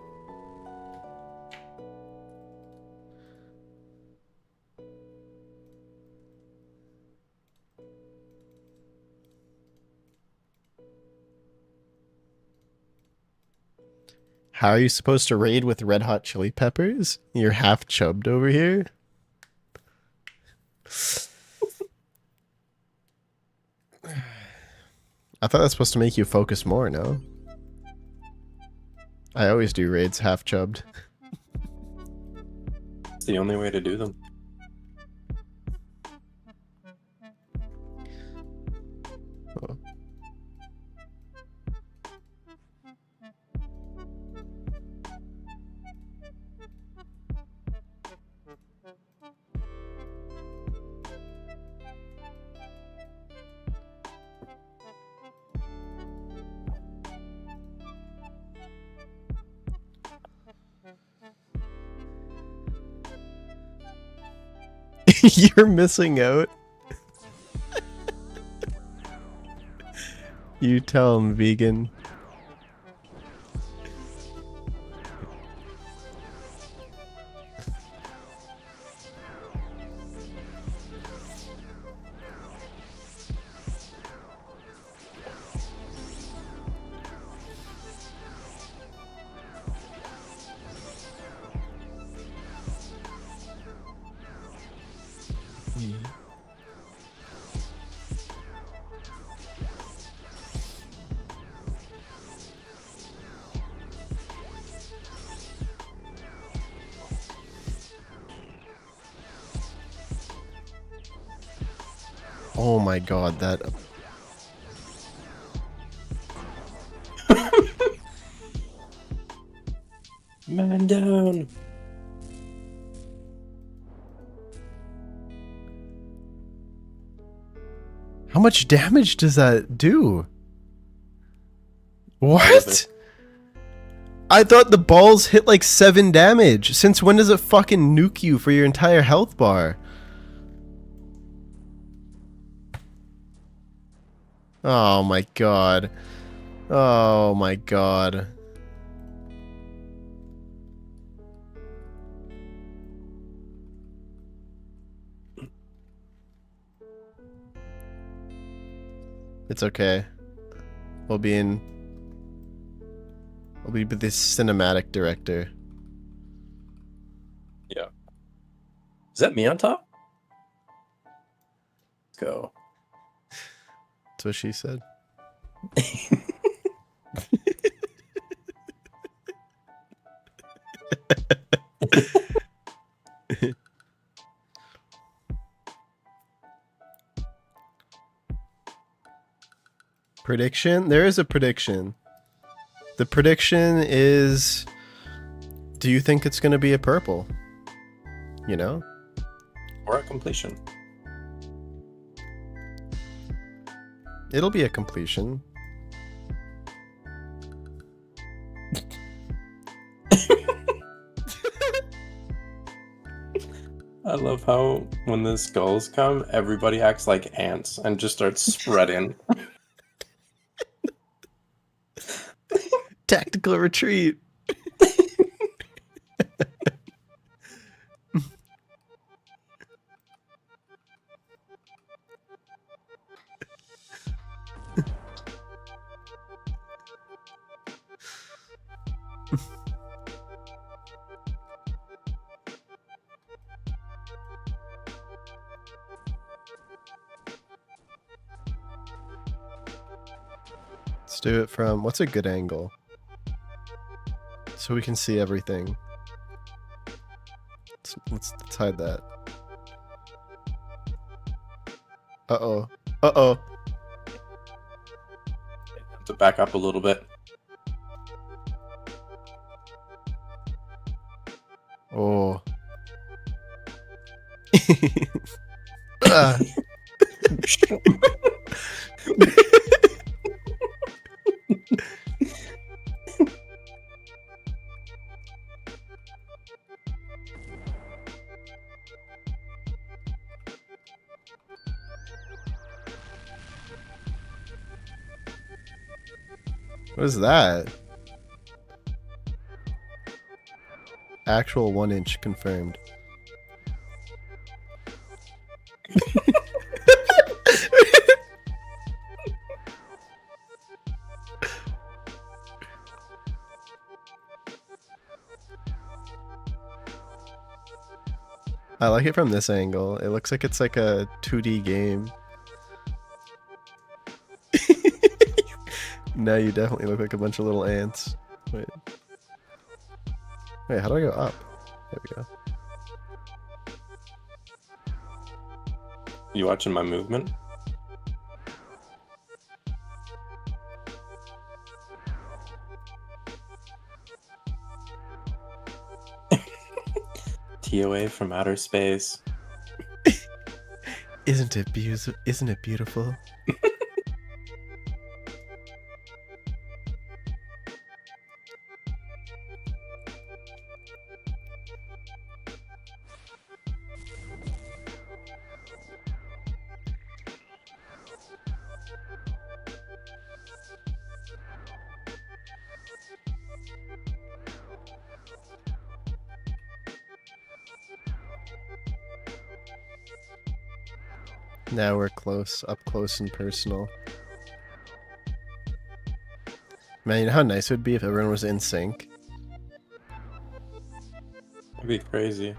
How are you supposed to raid with Red Hot Chili Peppers? You're half chubbed over here. I thought that's supposed to make you focus more, no? I always do raids half chubbed. It's the only way to do them. Oh. You're missing out. You tell him, vegan. Oh my god, that... Man down. How much damage does that do? What? I thought the balls hit like 7 damage. Since when does it fucking nuke you for your entire health bar? Oh my god. Oh my god. It's okay. We'll be the cinematic director. Yeah. Is that me on top? Let's go. That's what she said. Prediction? There is a prediction. The prediction is... Do you think it's going to be a purple? You know? Or a completion. It'll be a completion. I love how when the skulls come, everybody acts like ants and just starts spreading. Tactical retreat. Let's do it from, what's a good angle? So we can see everything. Let's hide that. Uh-oh. Uh-oh. Have to back up a little bit. Oh. Ah. What is that? Actual 1 inch confirmed. I like it from this angle. It looks like it's like a 2D game. Now you definitely look like a bunch of little ants. Wait. Wait, how do I go up? There we go. You watching my movement? ToA from outer space. Isn't it beautiful? Isn't it beautiful? Now we're close, up close and personal. Man, you know how nice it would be if everyone was in sync? That'd be crazy.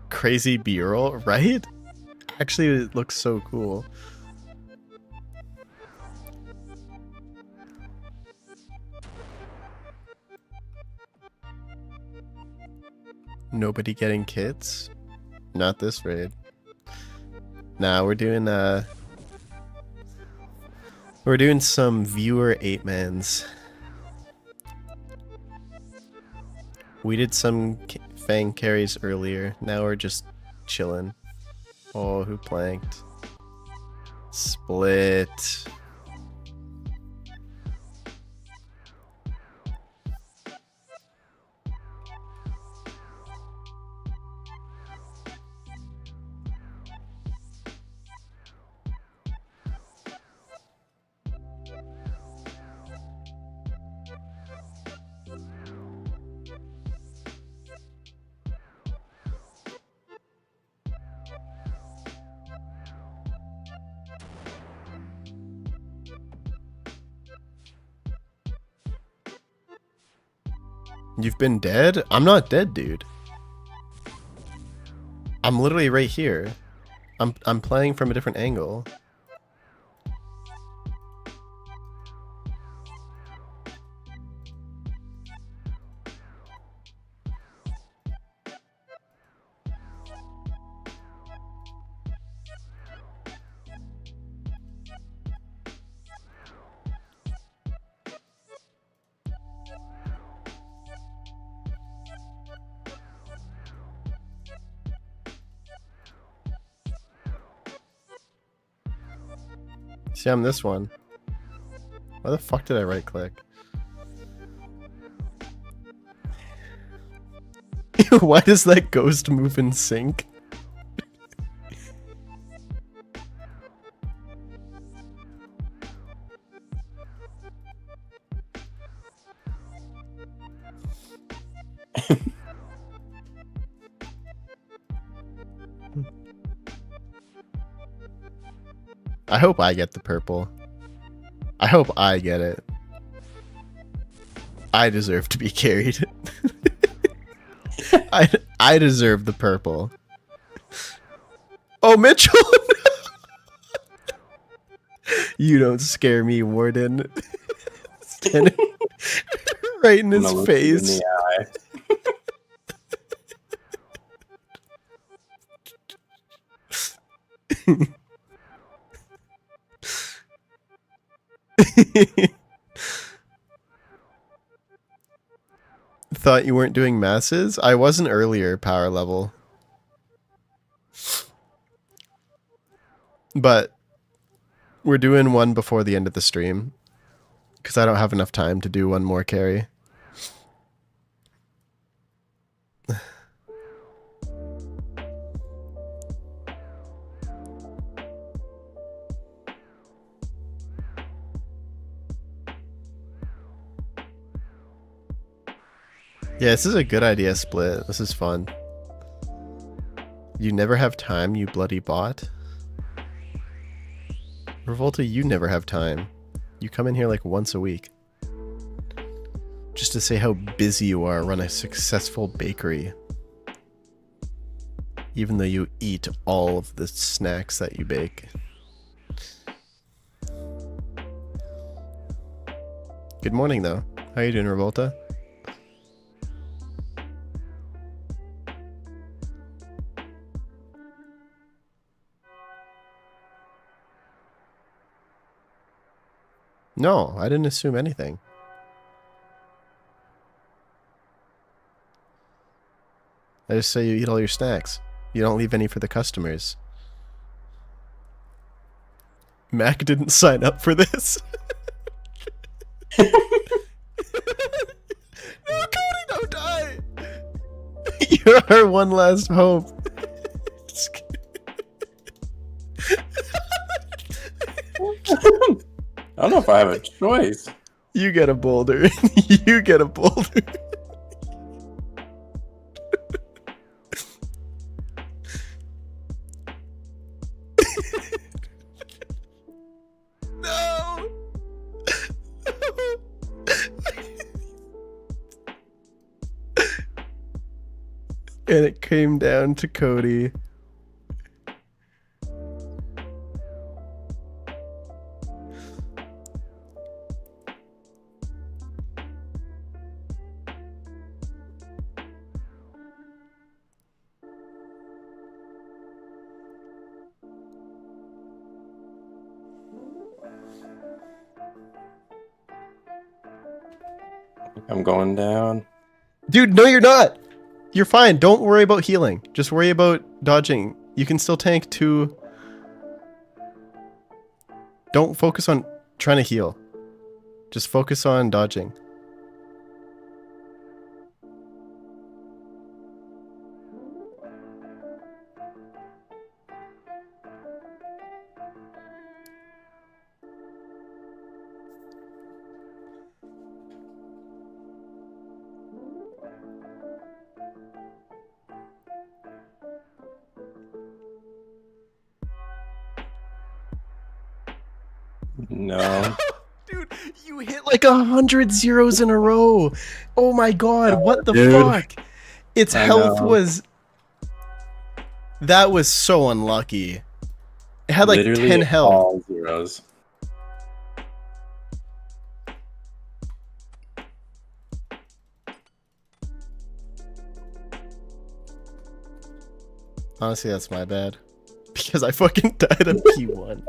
Crazy B-roll, right? Actually, it looks so cool. Nobody getting kits? Not this raid. Nah, we're doing some viewer 8-mans. We did some Fang carries earlier. Now we're just chilling. Oh, who planked? Split. You've been dead? I'm not dead, dude. I'm literally right here. I'm playing from a different angle. See, I'm this one. Why the fuck did I right click? Why does that ghost move in sync? I hope I get the purple. I hope I get it. I deserve to be carried. I deserve the purple. Oh, Mitchell! You don't scare me, Warden. Standing right in I'm his gonna look you in face. the eye. Thought you weren't doing masses? I wasn't earlier power level. But we're doing one before the end of the stream. Because I don't have enough time to do one more carry. Yeah, this is a good idea, Split. This is fun. You never have time, you bloody bot. Revolta, you never have time. You come in here like once a week. Just to say how busy you are, run a successful bakery. Even though you eat all of the snacks that you bake. Good morning, though. How you doing, Revolta? No, I didn't assume anything. I just say you eat all your snacks. You don't leave any for the customers. Mac didn't sign up for this. No, Cody, don't die! You're our one last hope. Just kidding. I don't know if I have a choice. You get a boulder. You get a boulder. No. And it came down to Cody. I'm going down. Dude, no, you're not. You're fine. Don't worry about healing. Just worry about dodging. You can still tank 2. Don't focus on trying to heal. Just focus on dodging. No. Dude, you hit like 100 zeros in a row. Oh my god, what the dude. fuck? Its I health know. was... That was so unlucky. It had like Literally 10 health. all zeros. Honestly, that's my bad. Because I fucking died at P1.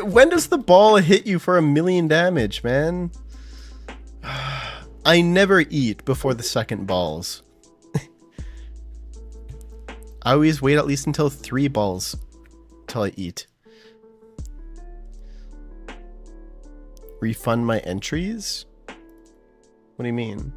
When does the ball hit you for 1,000,000 damage, man? I never eat before the second balls. I always wait at least until 3 balls till I eat. Refund my entries? What do you mean?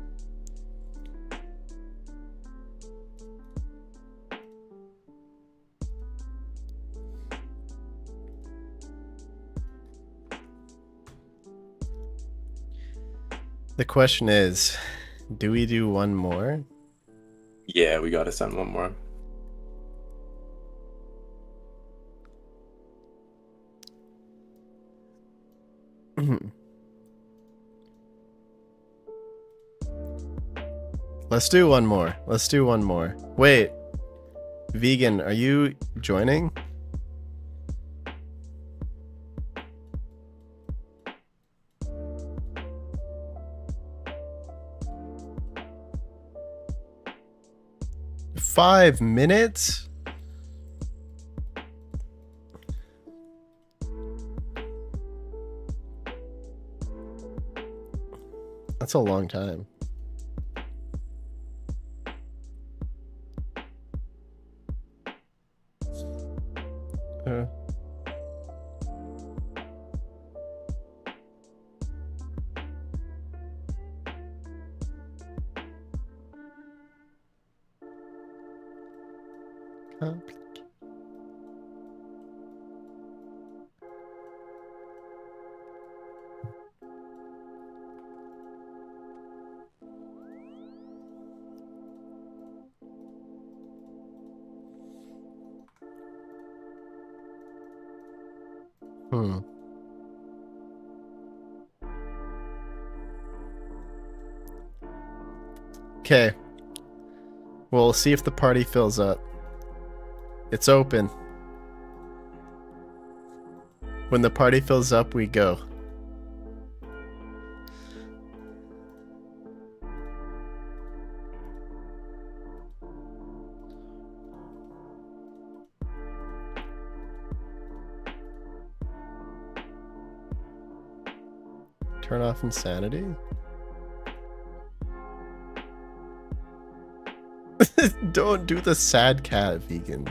The question is, do we do one more? Yeah, we gotta send one more. Let's do one more. Let's do one more. Wait. Vegan, are you joining? Five minutes? That's a long time. Okay. We'll see if the party fills up. It's open. When the party fills up, we go. Turn off insanity? Don't do the sad cat, Vegan.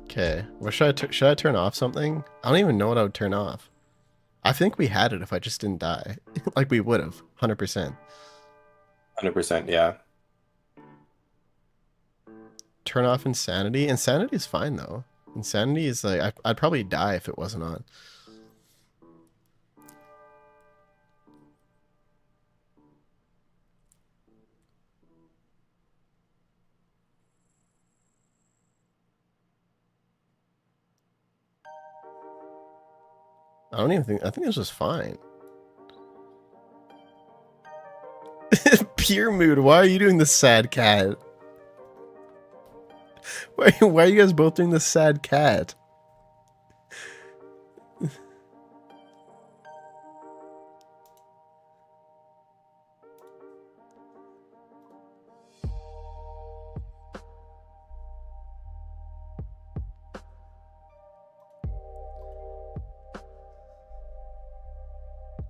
Okay, what should I turn off something? I don't even know what I would turn off. I think we had it if I just didn't die. Like we would have, 100%. 100%, yeah. Turn off insanity? Insanity is fine though. Insanity is like, I'd probably die if it wasn't on. I don't even think, I think this was fine. Pure mood, why are you doing the sad cat? Why are you guys both doing the sad cat?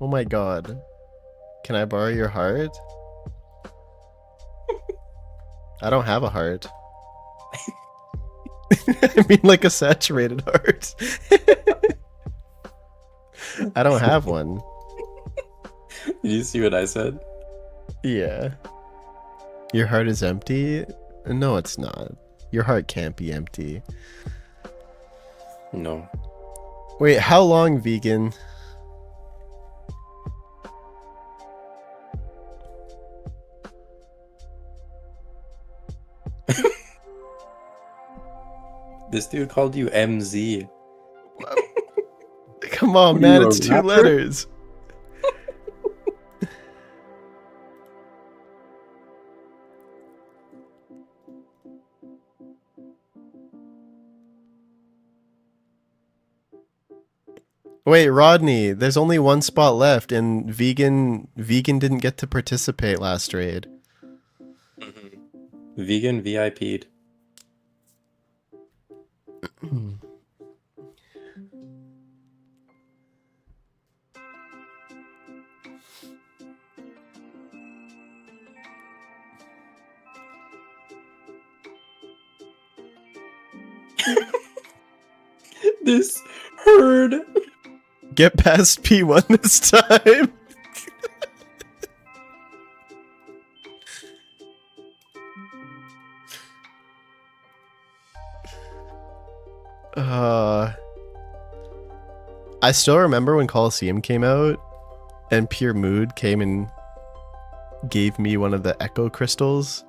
Oh my god. Can I borrow your heart? I don't have a heart. I mean like a saturated heart. I don't have one. Did you see what I said? Yeah. Your heart is empty? No, it's not. Your heart can't be empty. No. Wait, how long, Vegan? This dude called you MZ. Come on, man, it's 2 letters. Wait, Rodney, there's only 1 spot left and Vegan didn't get to participate last raid. Vegan VIP'd. This herd. Get past P1 this time. I still remember when Coliseum came out and Pure Mood came and gave me one of the Echo Crystals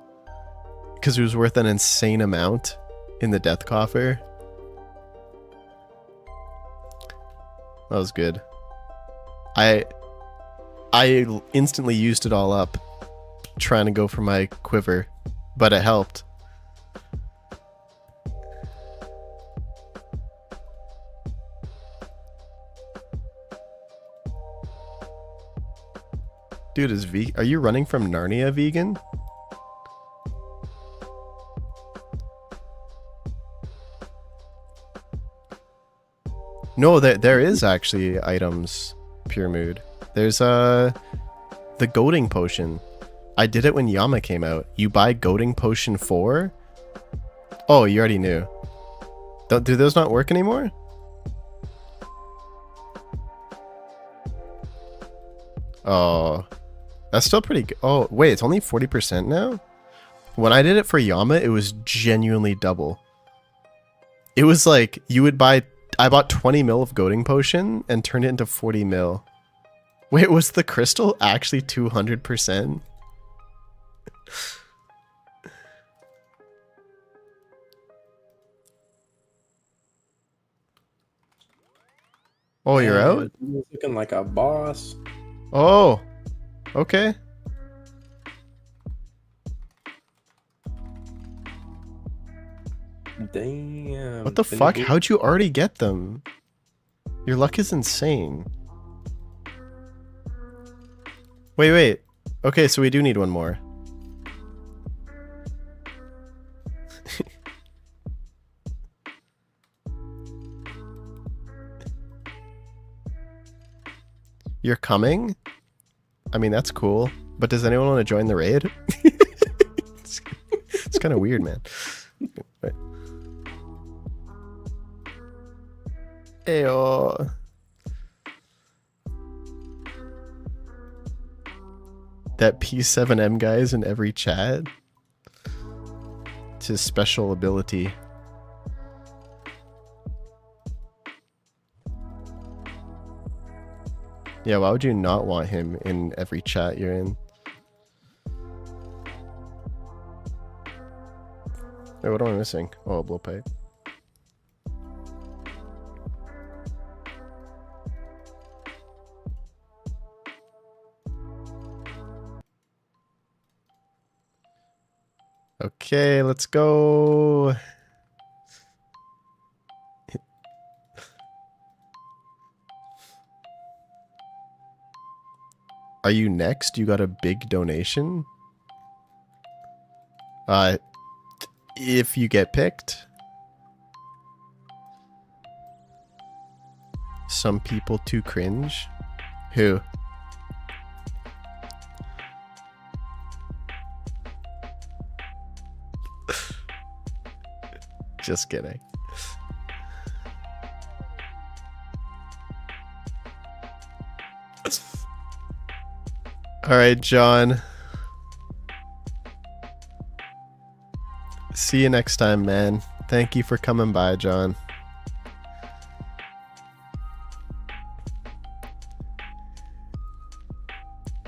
because it was worth an insane amount in the death coffer. That was good. I instantly used it all up trying to go for my quiver, but it helped. Dude, are you running from Narnia, vegan? No, there is actually items, Pure Mood. There's the goading potion. I did it when Yama came out. You buy goading potion 4. Oh, you already knew. Do those not work anymore? Oh, that's still pretty good. Oh, wait, it's only 40% now? When I did it for Yama, it was genuinely double. It was like, I bought 20 mil of goading potion and turned it into 40 mil. Wait, was the crystal actually 200%? Oh, you're out? He's looking like a boss. Oh, okay. Damn. What the fuck? How'd you already get them? Your luck is insane. Wait. Okay, so we do need one more. You're coming? I mean, that's cool. But does anyone want to join the raid? It's kind of weird, man. Wait. Ayo. That P7M guy is in every chat. It's his special ability. Yeah, why would you not want him in every chat you're in? Wait, what am I missing? Oh, a blowpipe. Okay, let's go. Are you next? You got a big donation? If you get picked. Some people too cringe. Who? Just kidding. All right, John. See you next time, man. Thank you for coming by, John.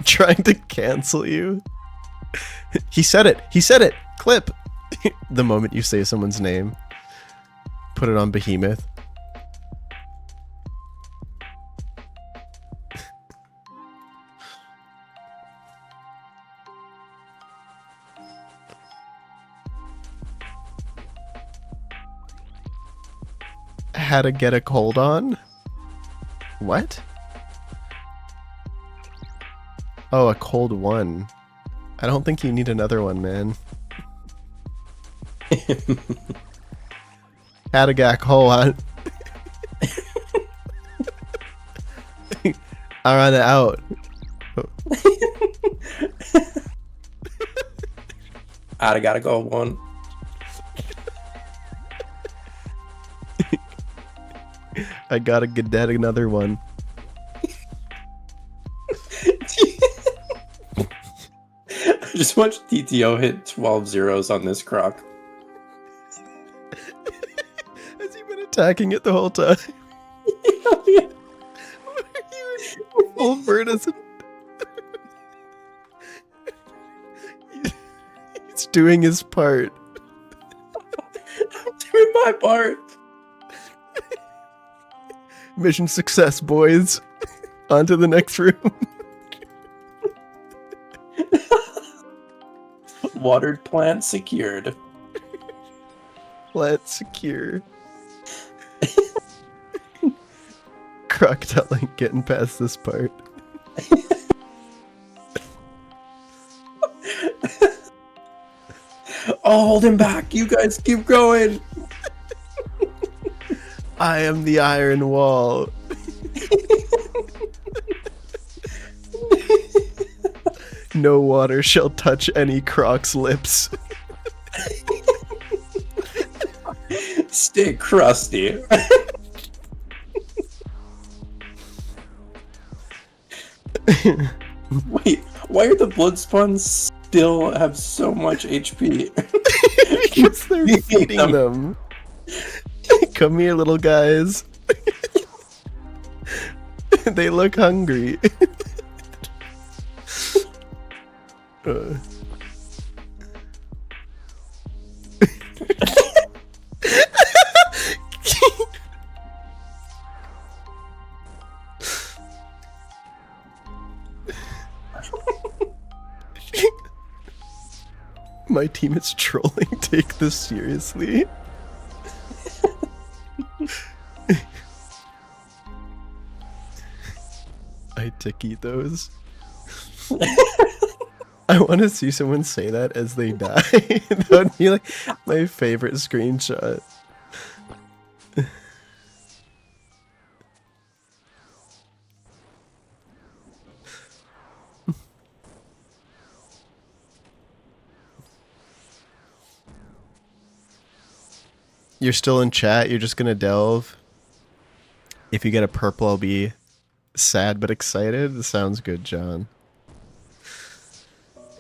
Trying to cancel you? He said it. He said it. Clip. The moment you say someone's name. Put it on Behemoth. How to get a cold on? What? Oh, a cold one. I don't think you need another one, man. How to get a cold on? I ran it out. I gotta go one. I gotta get that another one. I just watched TTO hit 12 zeros on this croc. Has he been attacking it the whole time? Yeah. Full bird as He's doing his part. I'm doing my part. Mission success, boys. On to the next room. Watered plant secured. Plant secure. Crocodile ain't getting past this part. Oh, hold him back. You guys keep going. I am the iron wall. No water shall touch any croc's lips. Stay crusty. Wait, why are the blood spawns still have so much HP? Because they're feeding them. Come here, little guys. They look hungry. My team is trolling. Take this seriously. I taquitos. I want to see someone say that as they die. That would be like my favorite screenshot. You're still in chat, you're just gonna delve. If you get a purple, I'll be sad but excited. Sounds good, John.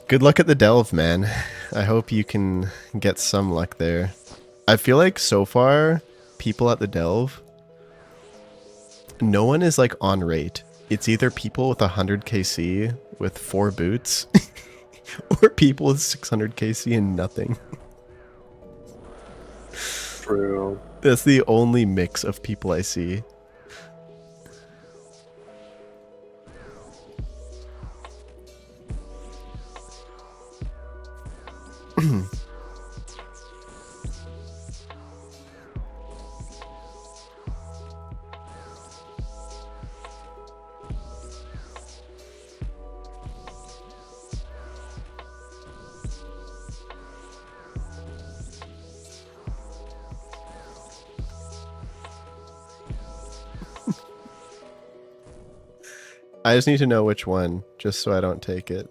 Good luck at the delve, man. I hope you can get some luck there. I feel like so far, people at the delve, no one is like on rate. It's either people with 100 KC with 4 boots, or people with 600 KC and nothing. True. That's the only mix of people I see. I just need to know which one, just so I don't take it.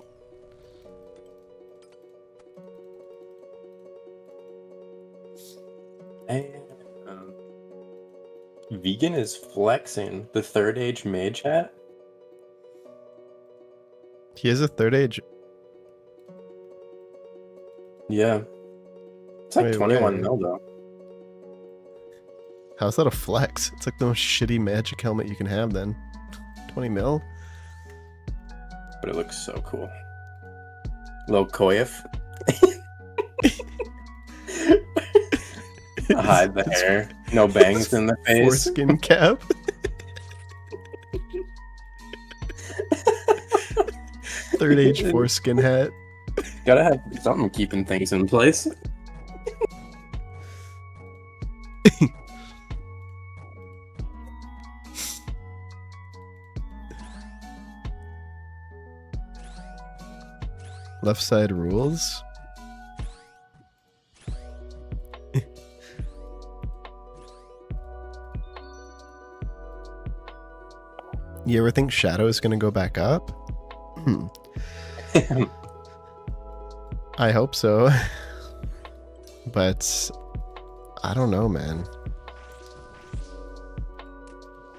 And, Vegan is flexing the third age mage hat. He has a third age. Yeah. It's like Wait, 21 where? mil though. How's that a flex? It's like the most shitty magic helmet you can have then. 20 mil? But it looks so cool. Low coif. Hide the hair. No bangs in the face. Foreskin cap. Third age foreskin hat. Gotta have something keeping things in place. Left side rules. You ever think Shadow is gonna go back up? I hope so. But I don't know, man.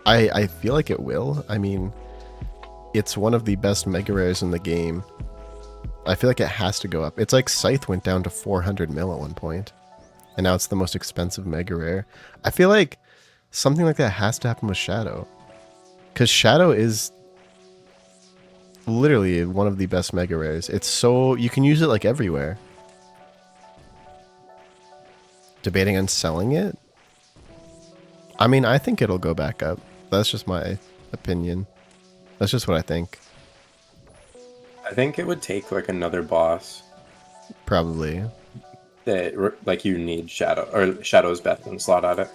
I feel like it will. I mean, it's one of the best mega rares in the game. I feel like it has to go up. It's like Scythe went down to 400 mil at one point, and now it's the most expensive mega rare. I feel like something like that has to happen with Shadow, because Shadow is literally one of the best mega rares. It's so, you can use it like everywhere. Debating on selling it? I mean, I think it'll go back up. That's just my opinion. That's just what I think. I think it would take like another boss Probably. that like you need Shadow or Shadow's Beth and slot at it.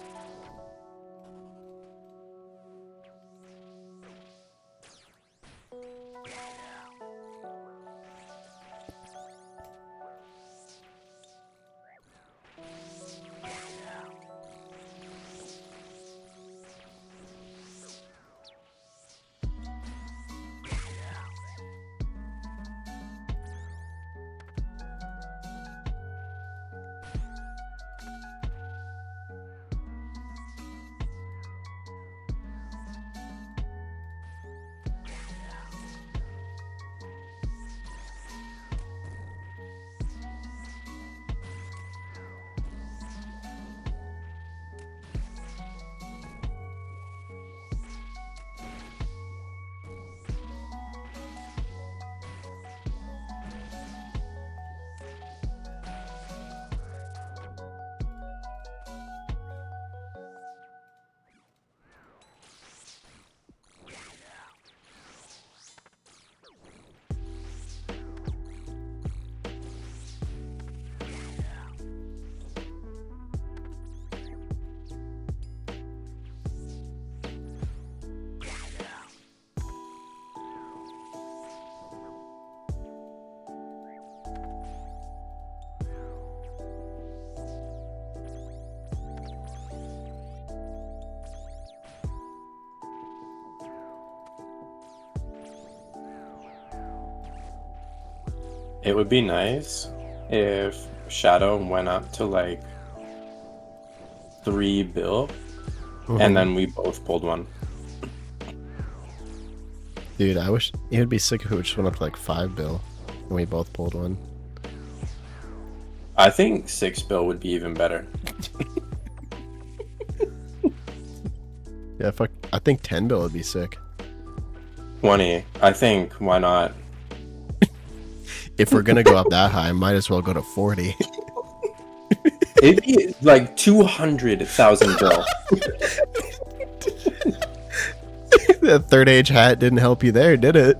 It would be nice if Shadow went up to like 3 bill and then we both pulled one. Dude, I wish it would be sick if it just went up to like 5 bill and we both pulled one. I think 6 bill would be even better. Yeah, fuck. I think 10 bill would be sick. 20. I think, why not? If we're gonna go up that high, might as well go to 40. It'd be like 200,000 bill. That third age hat didn't help you there, did it?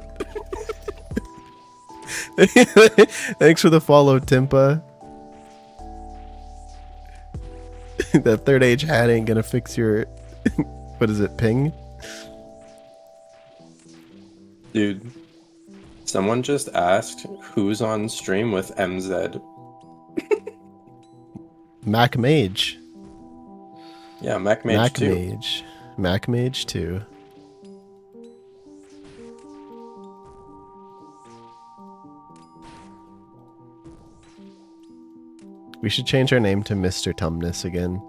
Thanks for the follow, Timpa. That third age hat ain't gonna fix your... What is it, ping? Dude, someone just asked who's on stream with MZ. Mac Mage. Yeah, Mac Mage 2. Mage. Mac Mage 2. We should change our name to Mr. Tumnus again.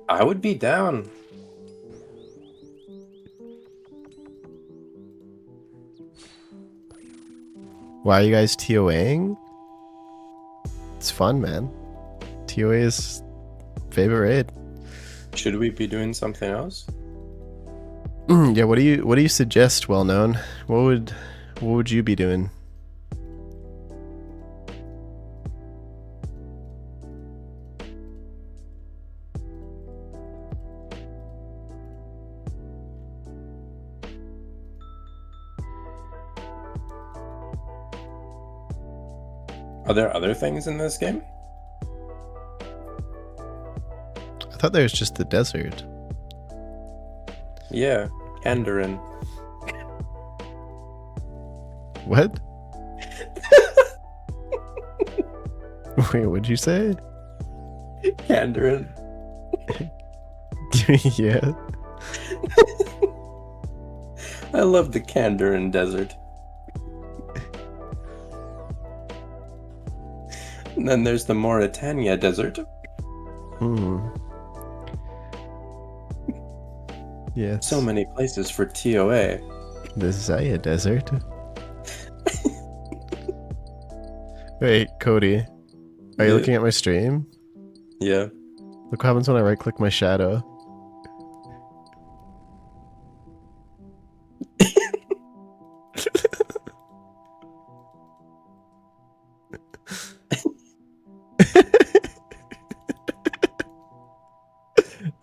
I would be down. Why are you guys TOAing? It's fun, man. TOA is favorite raid. Should we be doing something else? Yeah, what do you suggest, well known? What would you be doing? Are there other things in this game? I thought there was just the desert. Yeah, Kandarin. What? Wait, what'd you say? Kandarin. Yeah. I love the Kandarin desert. And then there's the Mauritania desert. Yes. So many places for TOA. The Zaya desert. Wait, Cody. Are you looking at my stream? Yeah. Look what happens when I right click my shadow.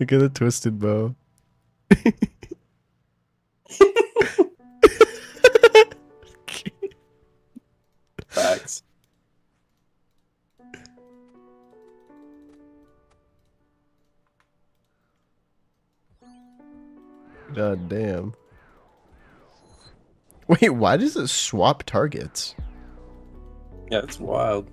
Look at the twisted bow. Facts. God damn. Wait, why does it swap targets? Yeah, it's wild.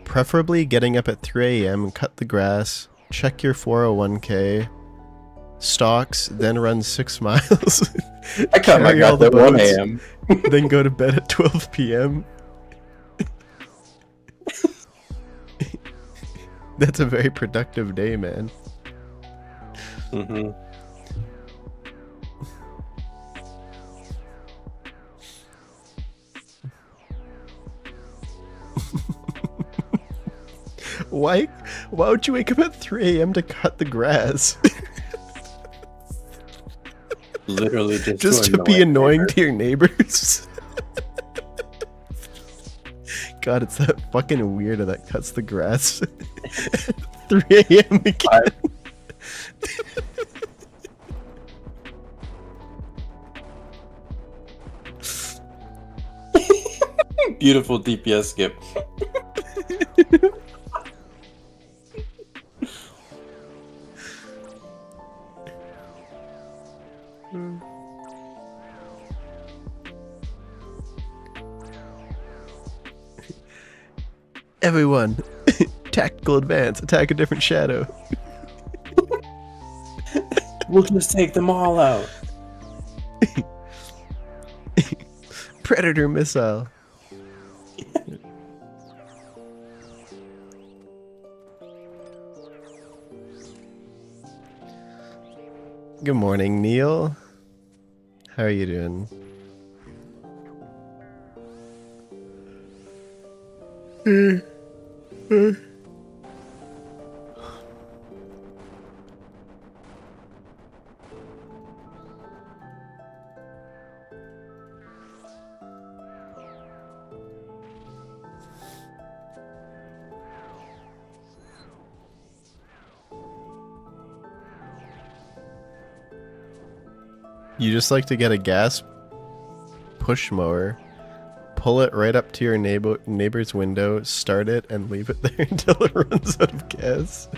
Preferably getting up at 3 a.m., cut the grass, check your 401k, stocks, then run 6 miles. I cut my carry all grass the at 1 boats, a.m. then go to bed at 12 p.m. That's a very productive day, man. Mm-hmm. Why would you wake up at 3 a.m. to cut the grass? Literally Just to be annoying to your neighbors? God, it's that fucking weirdo that cuts the grass at 3 a.m. again. Beautiful DPS skip. Everyone, tactical advance, attack a different shadow. We'll just take them all out. Predator missile. Good morning, Neil. How are you doing? You just like to get a gas push mower, pull it right up to your neighbor's window, start it, and leave it there until it runs out of gas.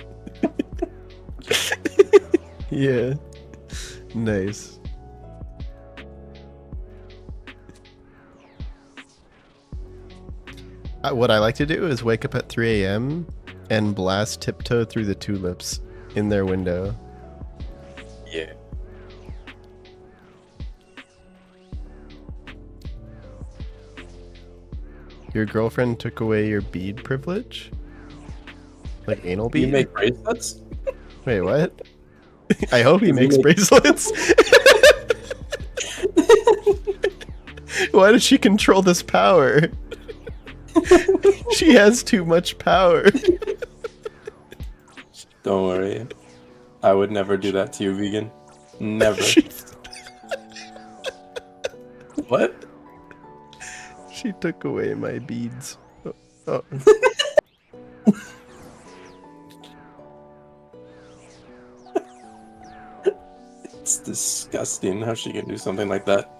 Yeah. Nice. What I like to do is wake up at 3 a.m. and blast Tiptoe Through the Tulips in their window. Yeah. Your girlfriend took away your bead privilege? Like anal bead? You make bracelets? Wait, what? I hope he makes bracelets. Why does she control this power? She has too much power. Don't worry. I would never do that to you, vegan. Never. What? She took away my beads. Oh. It's disgusting how she can do something like that.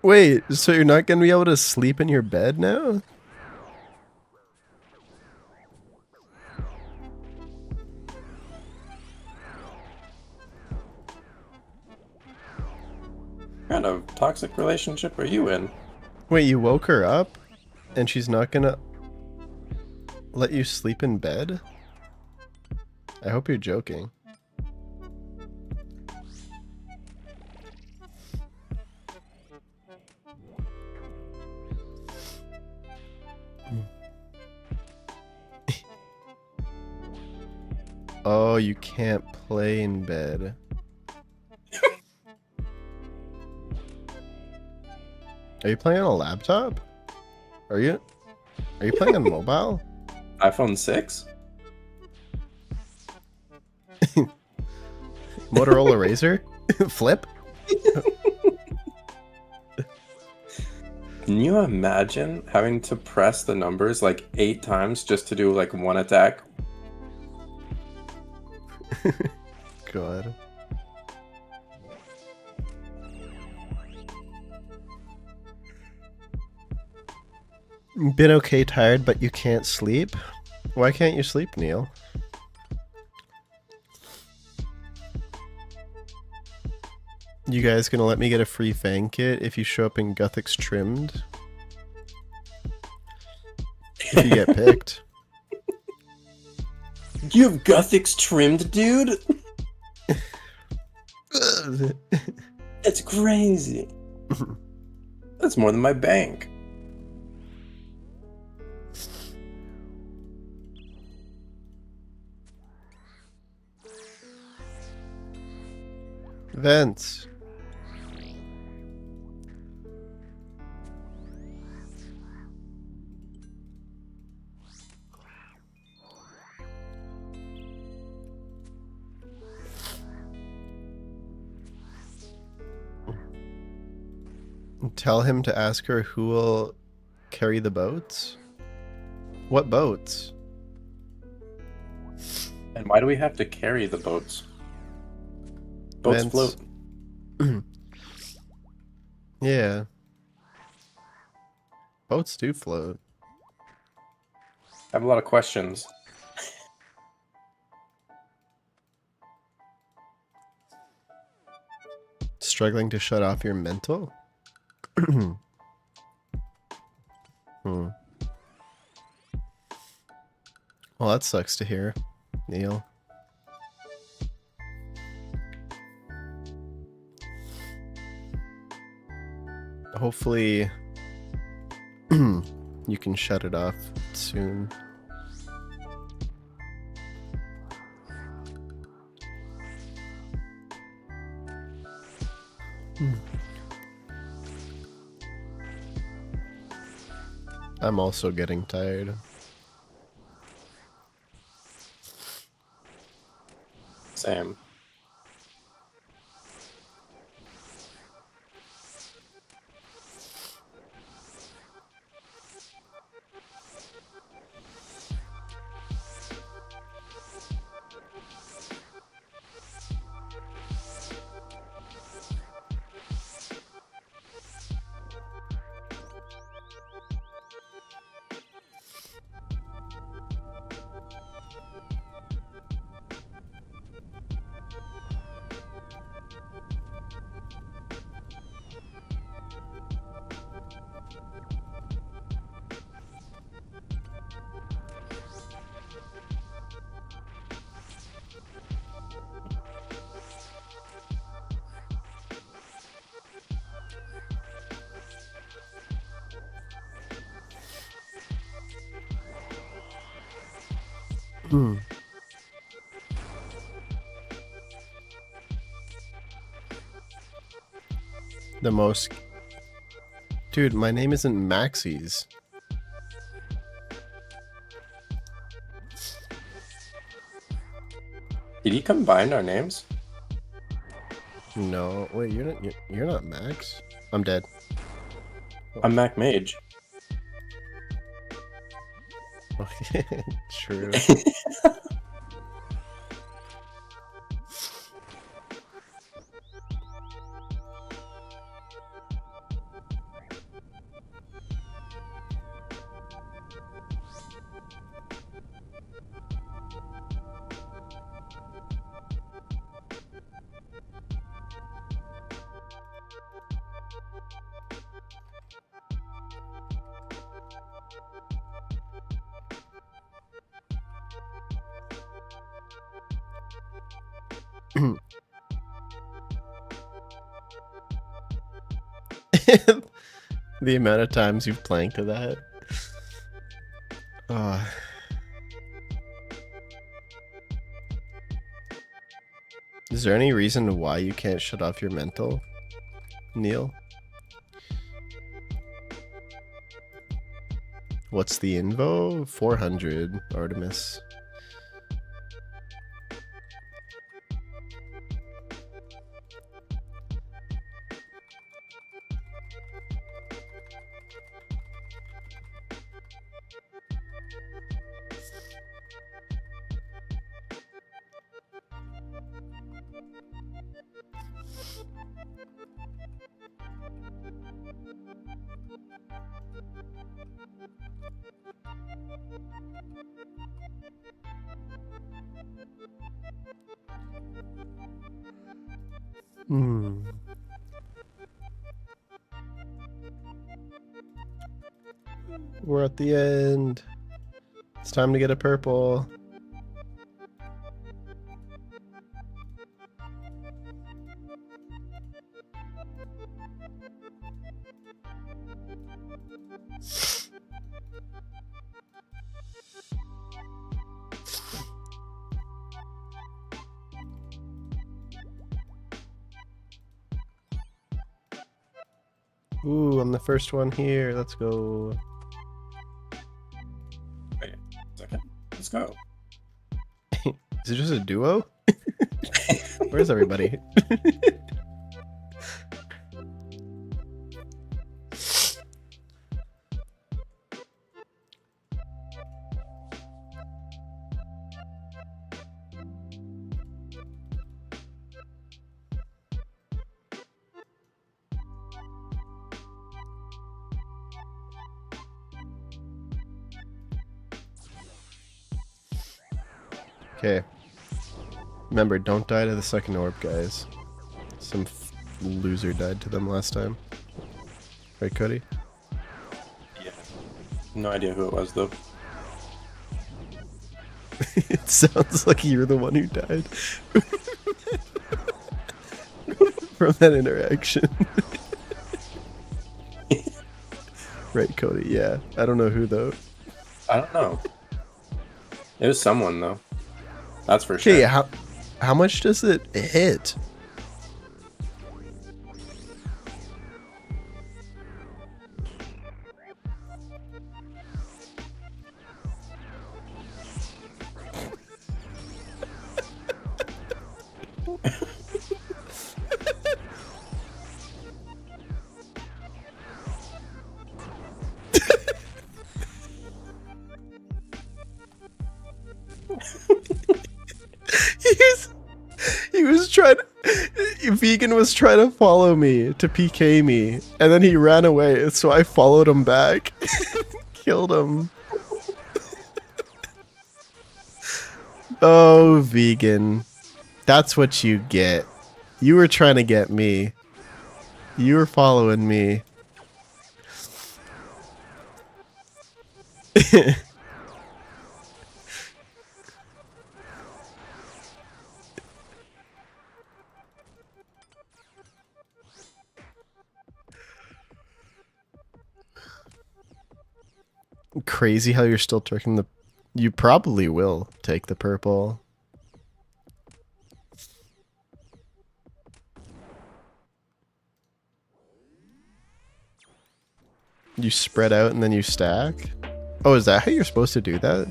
Wait, so you're not gonna be able to sleep in your bed now? What kind of toxic relationship are you in? Wait, you woke her up and she's not gonna let you sleep in bed? I hope you're joking. Oh, you can't play in bed. Are you playing on a laptop? Are you playing on mobile? iPhone 6? Motorola Razr? Flip? Can you imagine having to press the numbers like 8 times just to do like one attack? God. Been okay tired, but you can't sleep? Why can't you sleep, Neil? You guys gonna let me get a free Fang kit if you show up in Guthix trimmed? If you get picked. You have Guthix trimmed, dude? That's crazy. That's more than my bank. Vents. Tell him to ask her who will carry the boats? What boats? And why do we have to carry the boats? Boats Vents. float. Yeah. Boats do float. I have a lot of questions. Struggling to shut off your mental? Hmm. Well, that sucks to hear, Neil. Hopefully, you can shut it off soon. I'm also getting tired. Same. The most... Dude, my name isn't Maxie's. Did he combine our names? No, wait, you're not Max. I'm dead. I'm Mac Mage. True. The amount of times you've planked to that. Is there any reason why you can't shut off your mental, Neil? What's the invo? 400 Artemis. We're at the end. It's time to get a purple. Ooh, I'm the first one here. Let's go. Wait a second. Let's go. Is it just a duo? Where's everybody? Okay. Remember, don't die to the second orb, guys. Some loser died to them last time. Right, Cody? Yeah. No idea who it was, though. It sounds like you're the one who died. From that interaction. Right, Cody? Yeah. I don't know who, though. I don't know. It was someone, though. That's for sure. Okay, how much does it hit? He was trying to, Vegan was trying to follow me to PK me, and then he ran away, so I followed him back. Killed him. Oh, Vegan. That's what you get. You were trying to get me. You were following me. Crazy how you're still taking the... You probably will take the purple. You spread out and then you stack? Oh, is that how you're supposed to do that?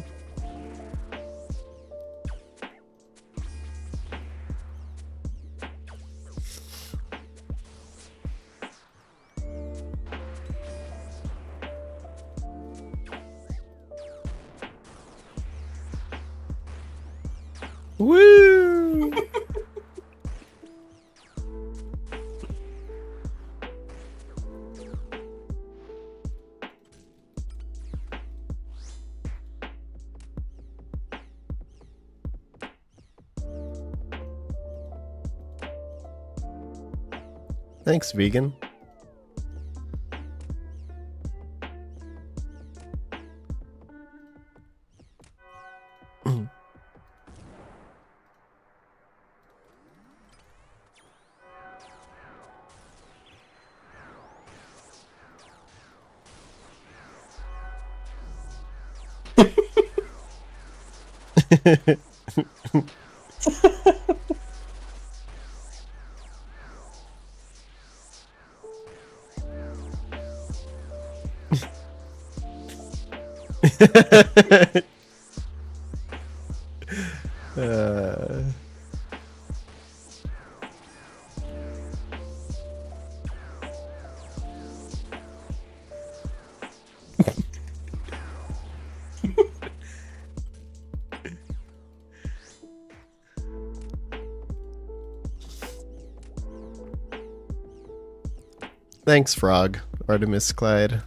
Woo! Thanks, Vegan. uh, thanks, Frog. Artemis Clyde.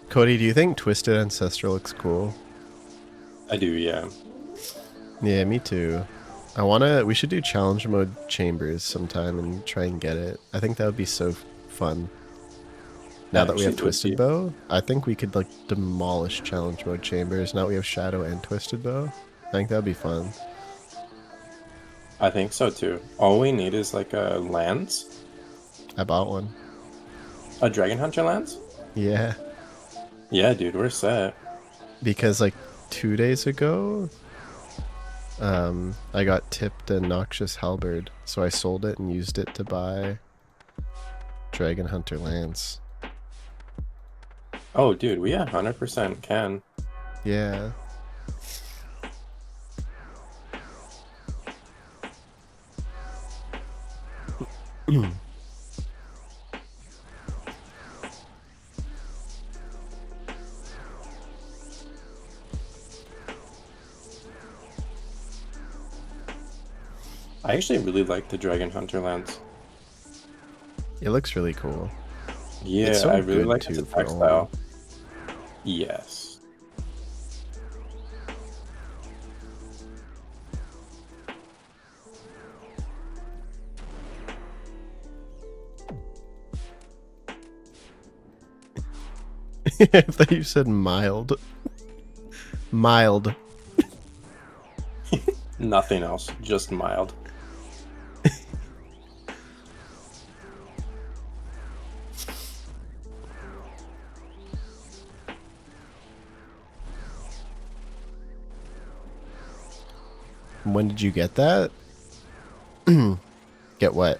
Cody, do you think Twisted Ancestral looks cool? I do, yeah. Yeah, me too. We should do challenge mode chambers sometime and try and get it. I think that would be so fun. Now that we have Actually would Twisted be. Bow, I think we could like demolish challenge mode chambers. Now we have Shadow and Twisted Bow. I think that would be fun. I think so too. All we need is like a lance. I bought one. A Dragon Hunter lance? Yeah. Yeah, dude, we're set. Because like 2 days ago, I got tipped a Noxious Halberd, so I sold it and used it to buy Dragon Hunter Lance. Oh, dude, we 100% can. Yeah. I actually really like the Dragon Hunter lance. It looks really cool. Yeah, It's so I really good, like too, its for attack style. Yes. I thought you said mild. Mild. Nothing else, just mild. When did you get that? Get what?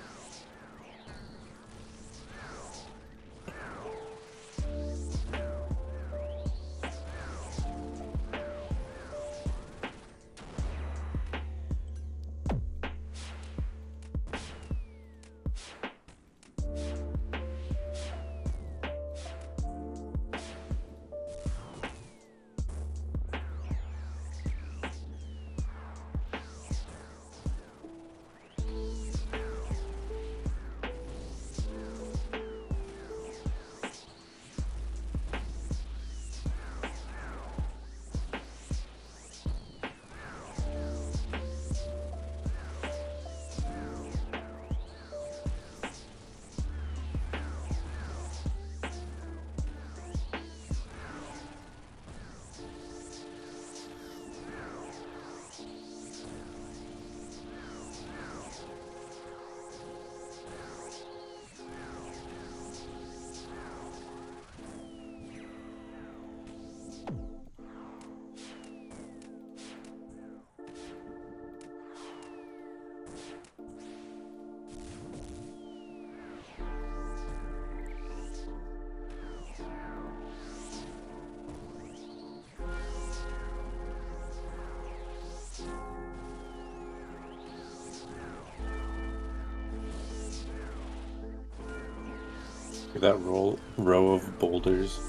Look at that row of boulders.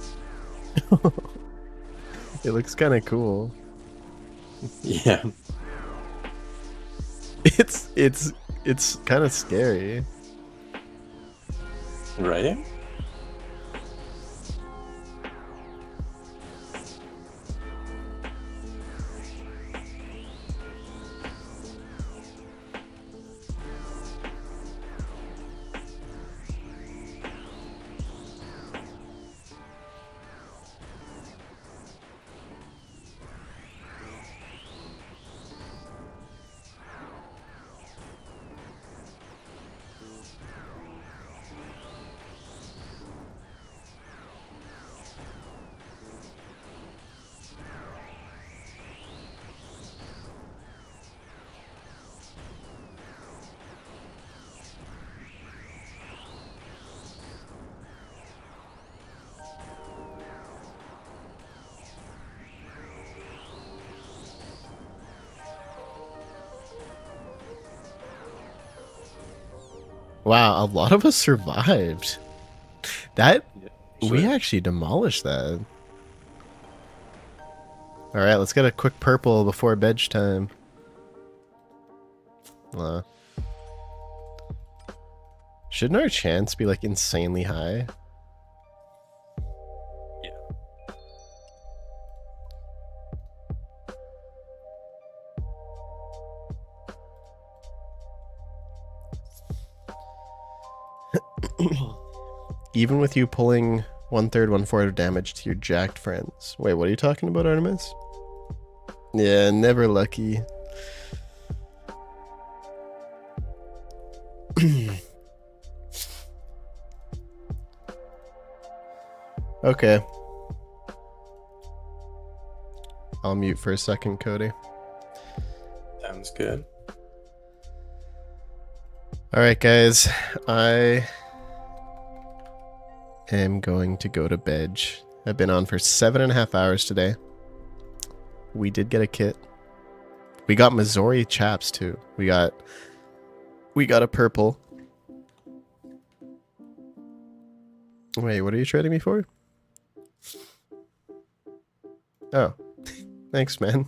It looks kind of cool. Yeah. It's kind of scary. Right? Wow, a lot of us survived. That we Sure. actually demolished that. All right, let's get a quick purple before bedge time. Shouldn't our chance be like insanely high? Yeah. Even with you pulling 1/3, 1/4 of damage to your jacked friends. Wait, what are you talking about, Artemis? Yeah, never lucky. Okay. I'll mute for a second, Cody. Sounds good. Alright, guys. I am going to go to bed. I've been on for 7.5 hours today. We did get a kit. We got Missouri chaps too. We got a purple. Wait, what are you trading me for? Oh. Thanks, man.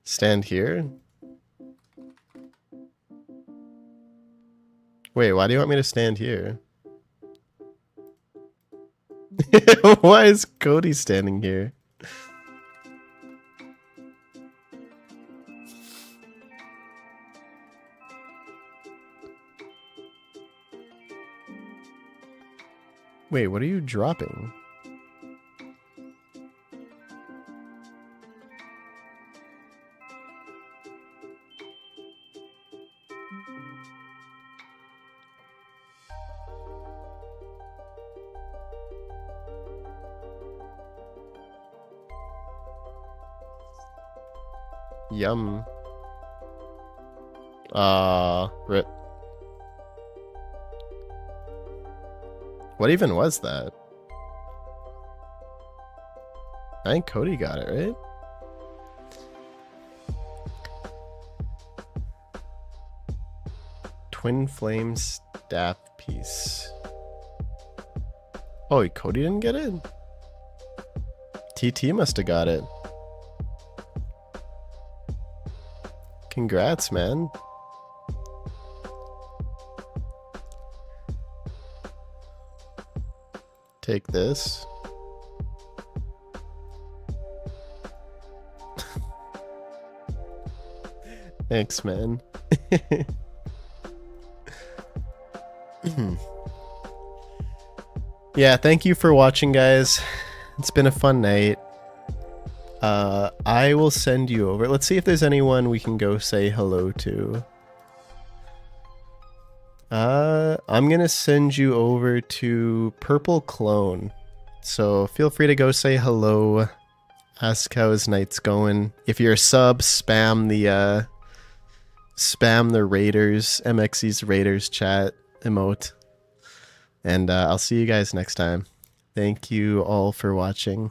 Stand here? Wait, why do you want me to stand here? Why is Cody standing here? Wait, what are you dropping? Yum. Rip. What even was that? I think Cody got it, right? Twin flame staff piece. Oh, Cody didn't get it? TT must have got it. Congrats, man. Take this. Thanks, man. Yeah, thank you for watching, guys. It's been a fun night. I will send you over. Let's see if there's anyone we can go say hello to. I'm gonna send you over to Purple Clone. So feel free to go say hello. Ask how his night's going. If you're a sub, spam the Raiders, MXE's Raiders chat emote. And I'll see you guys next time. Thank you all for watching.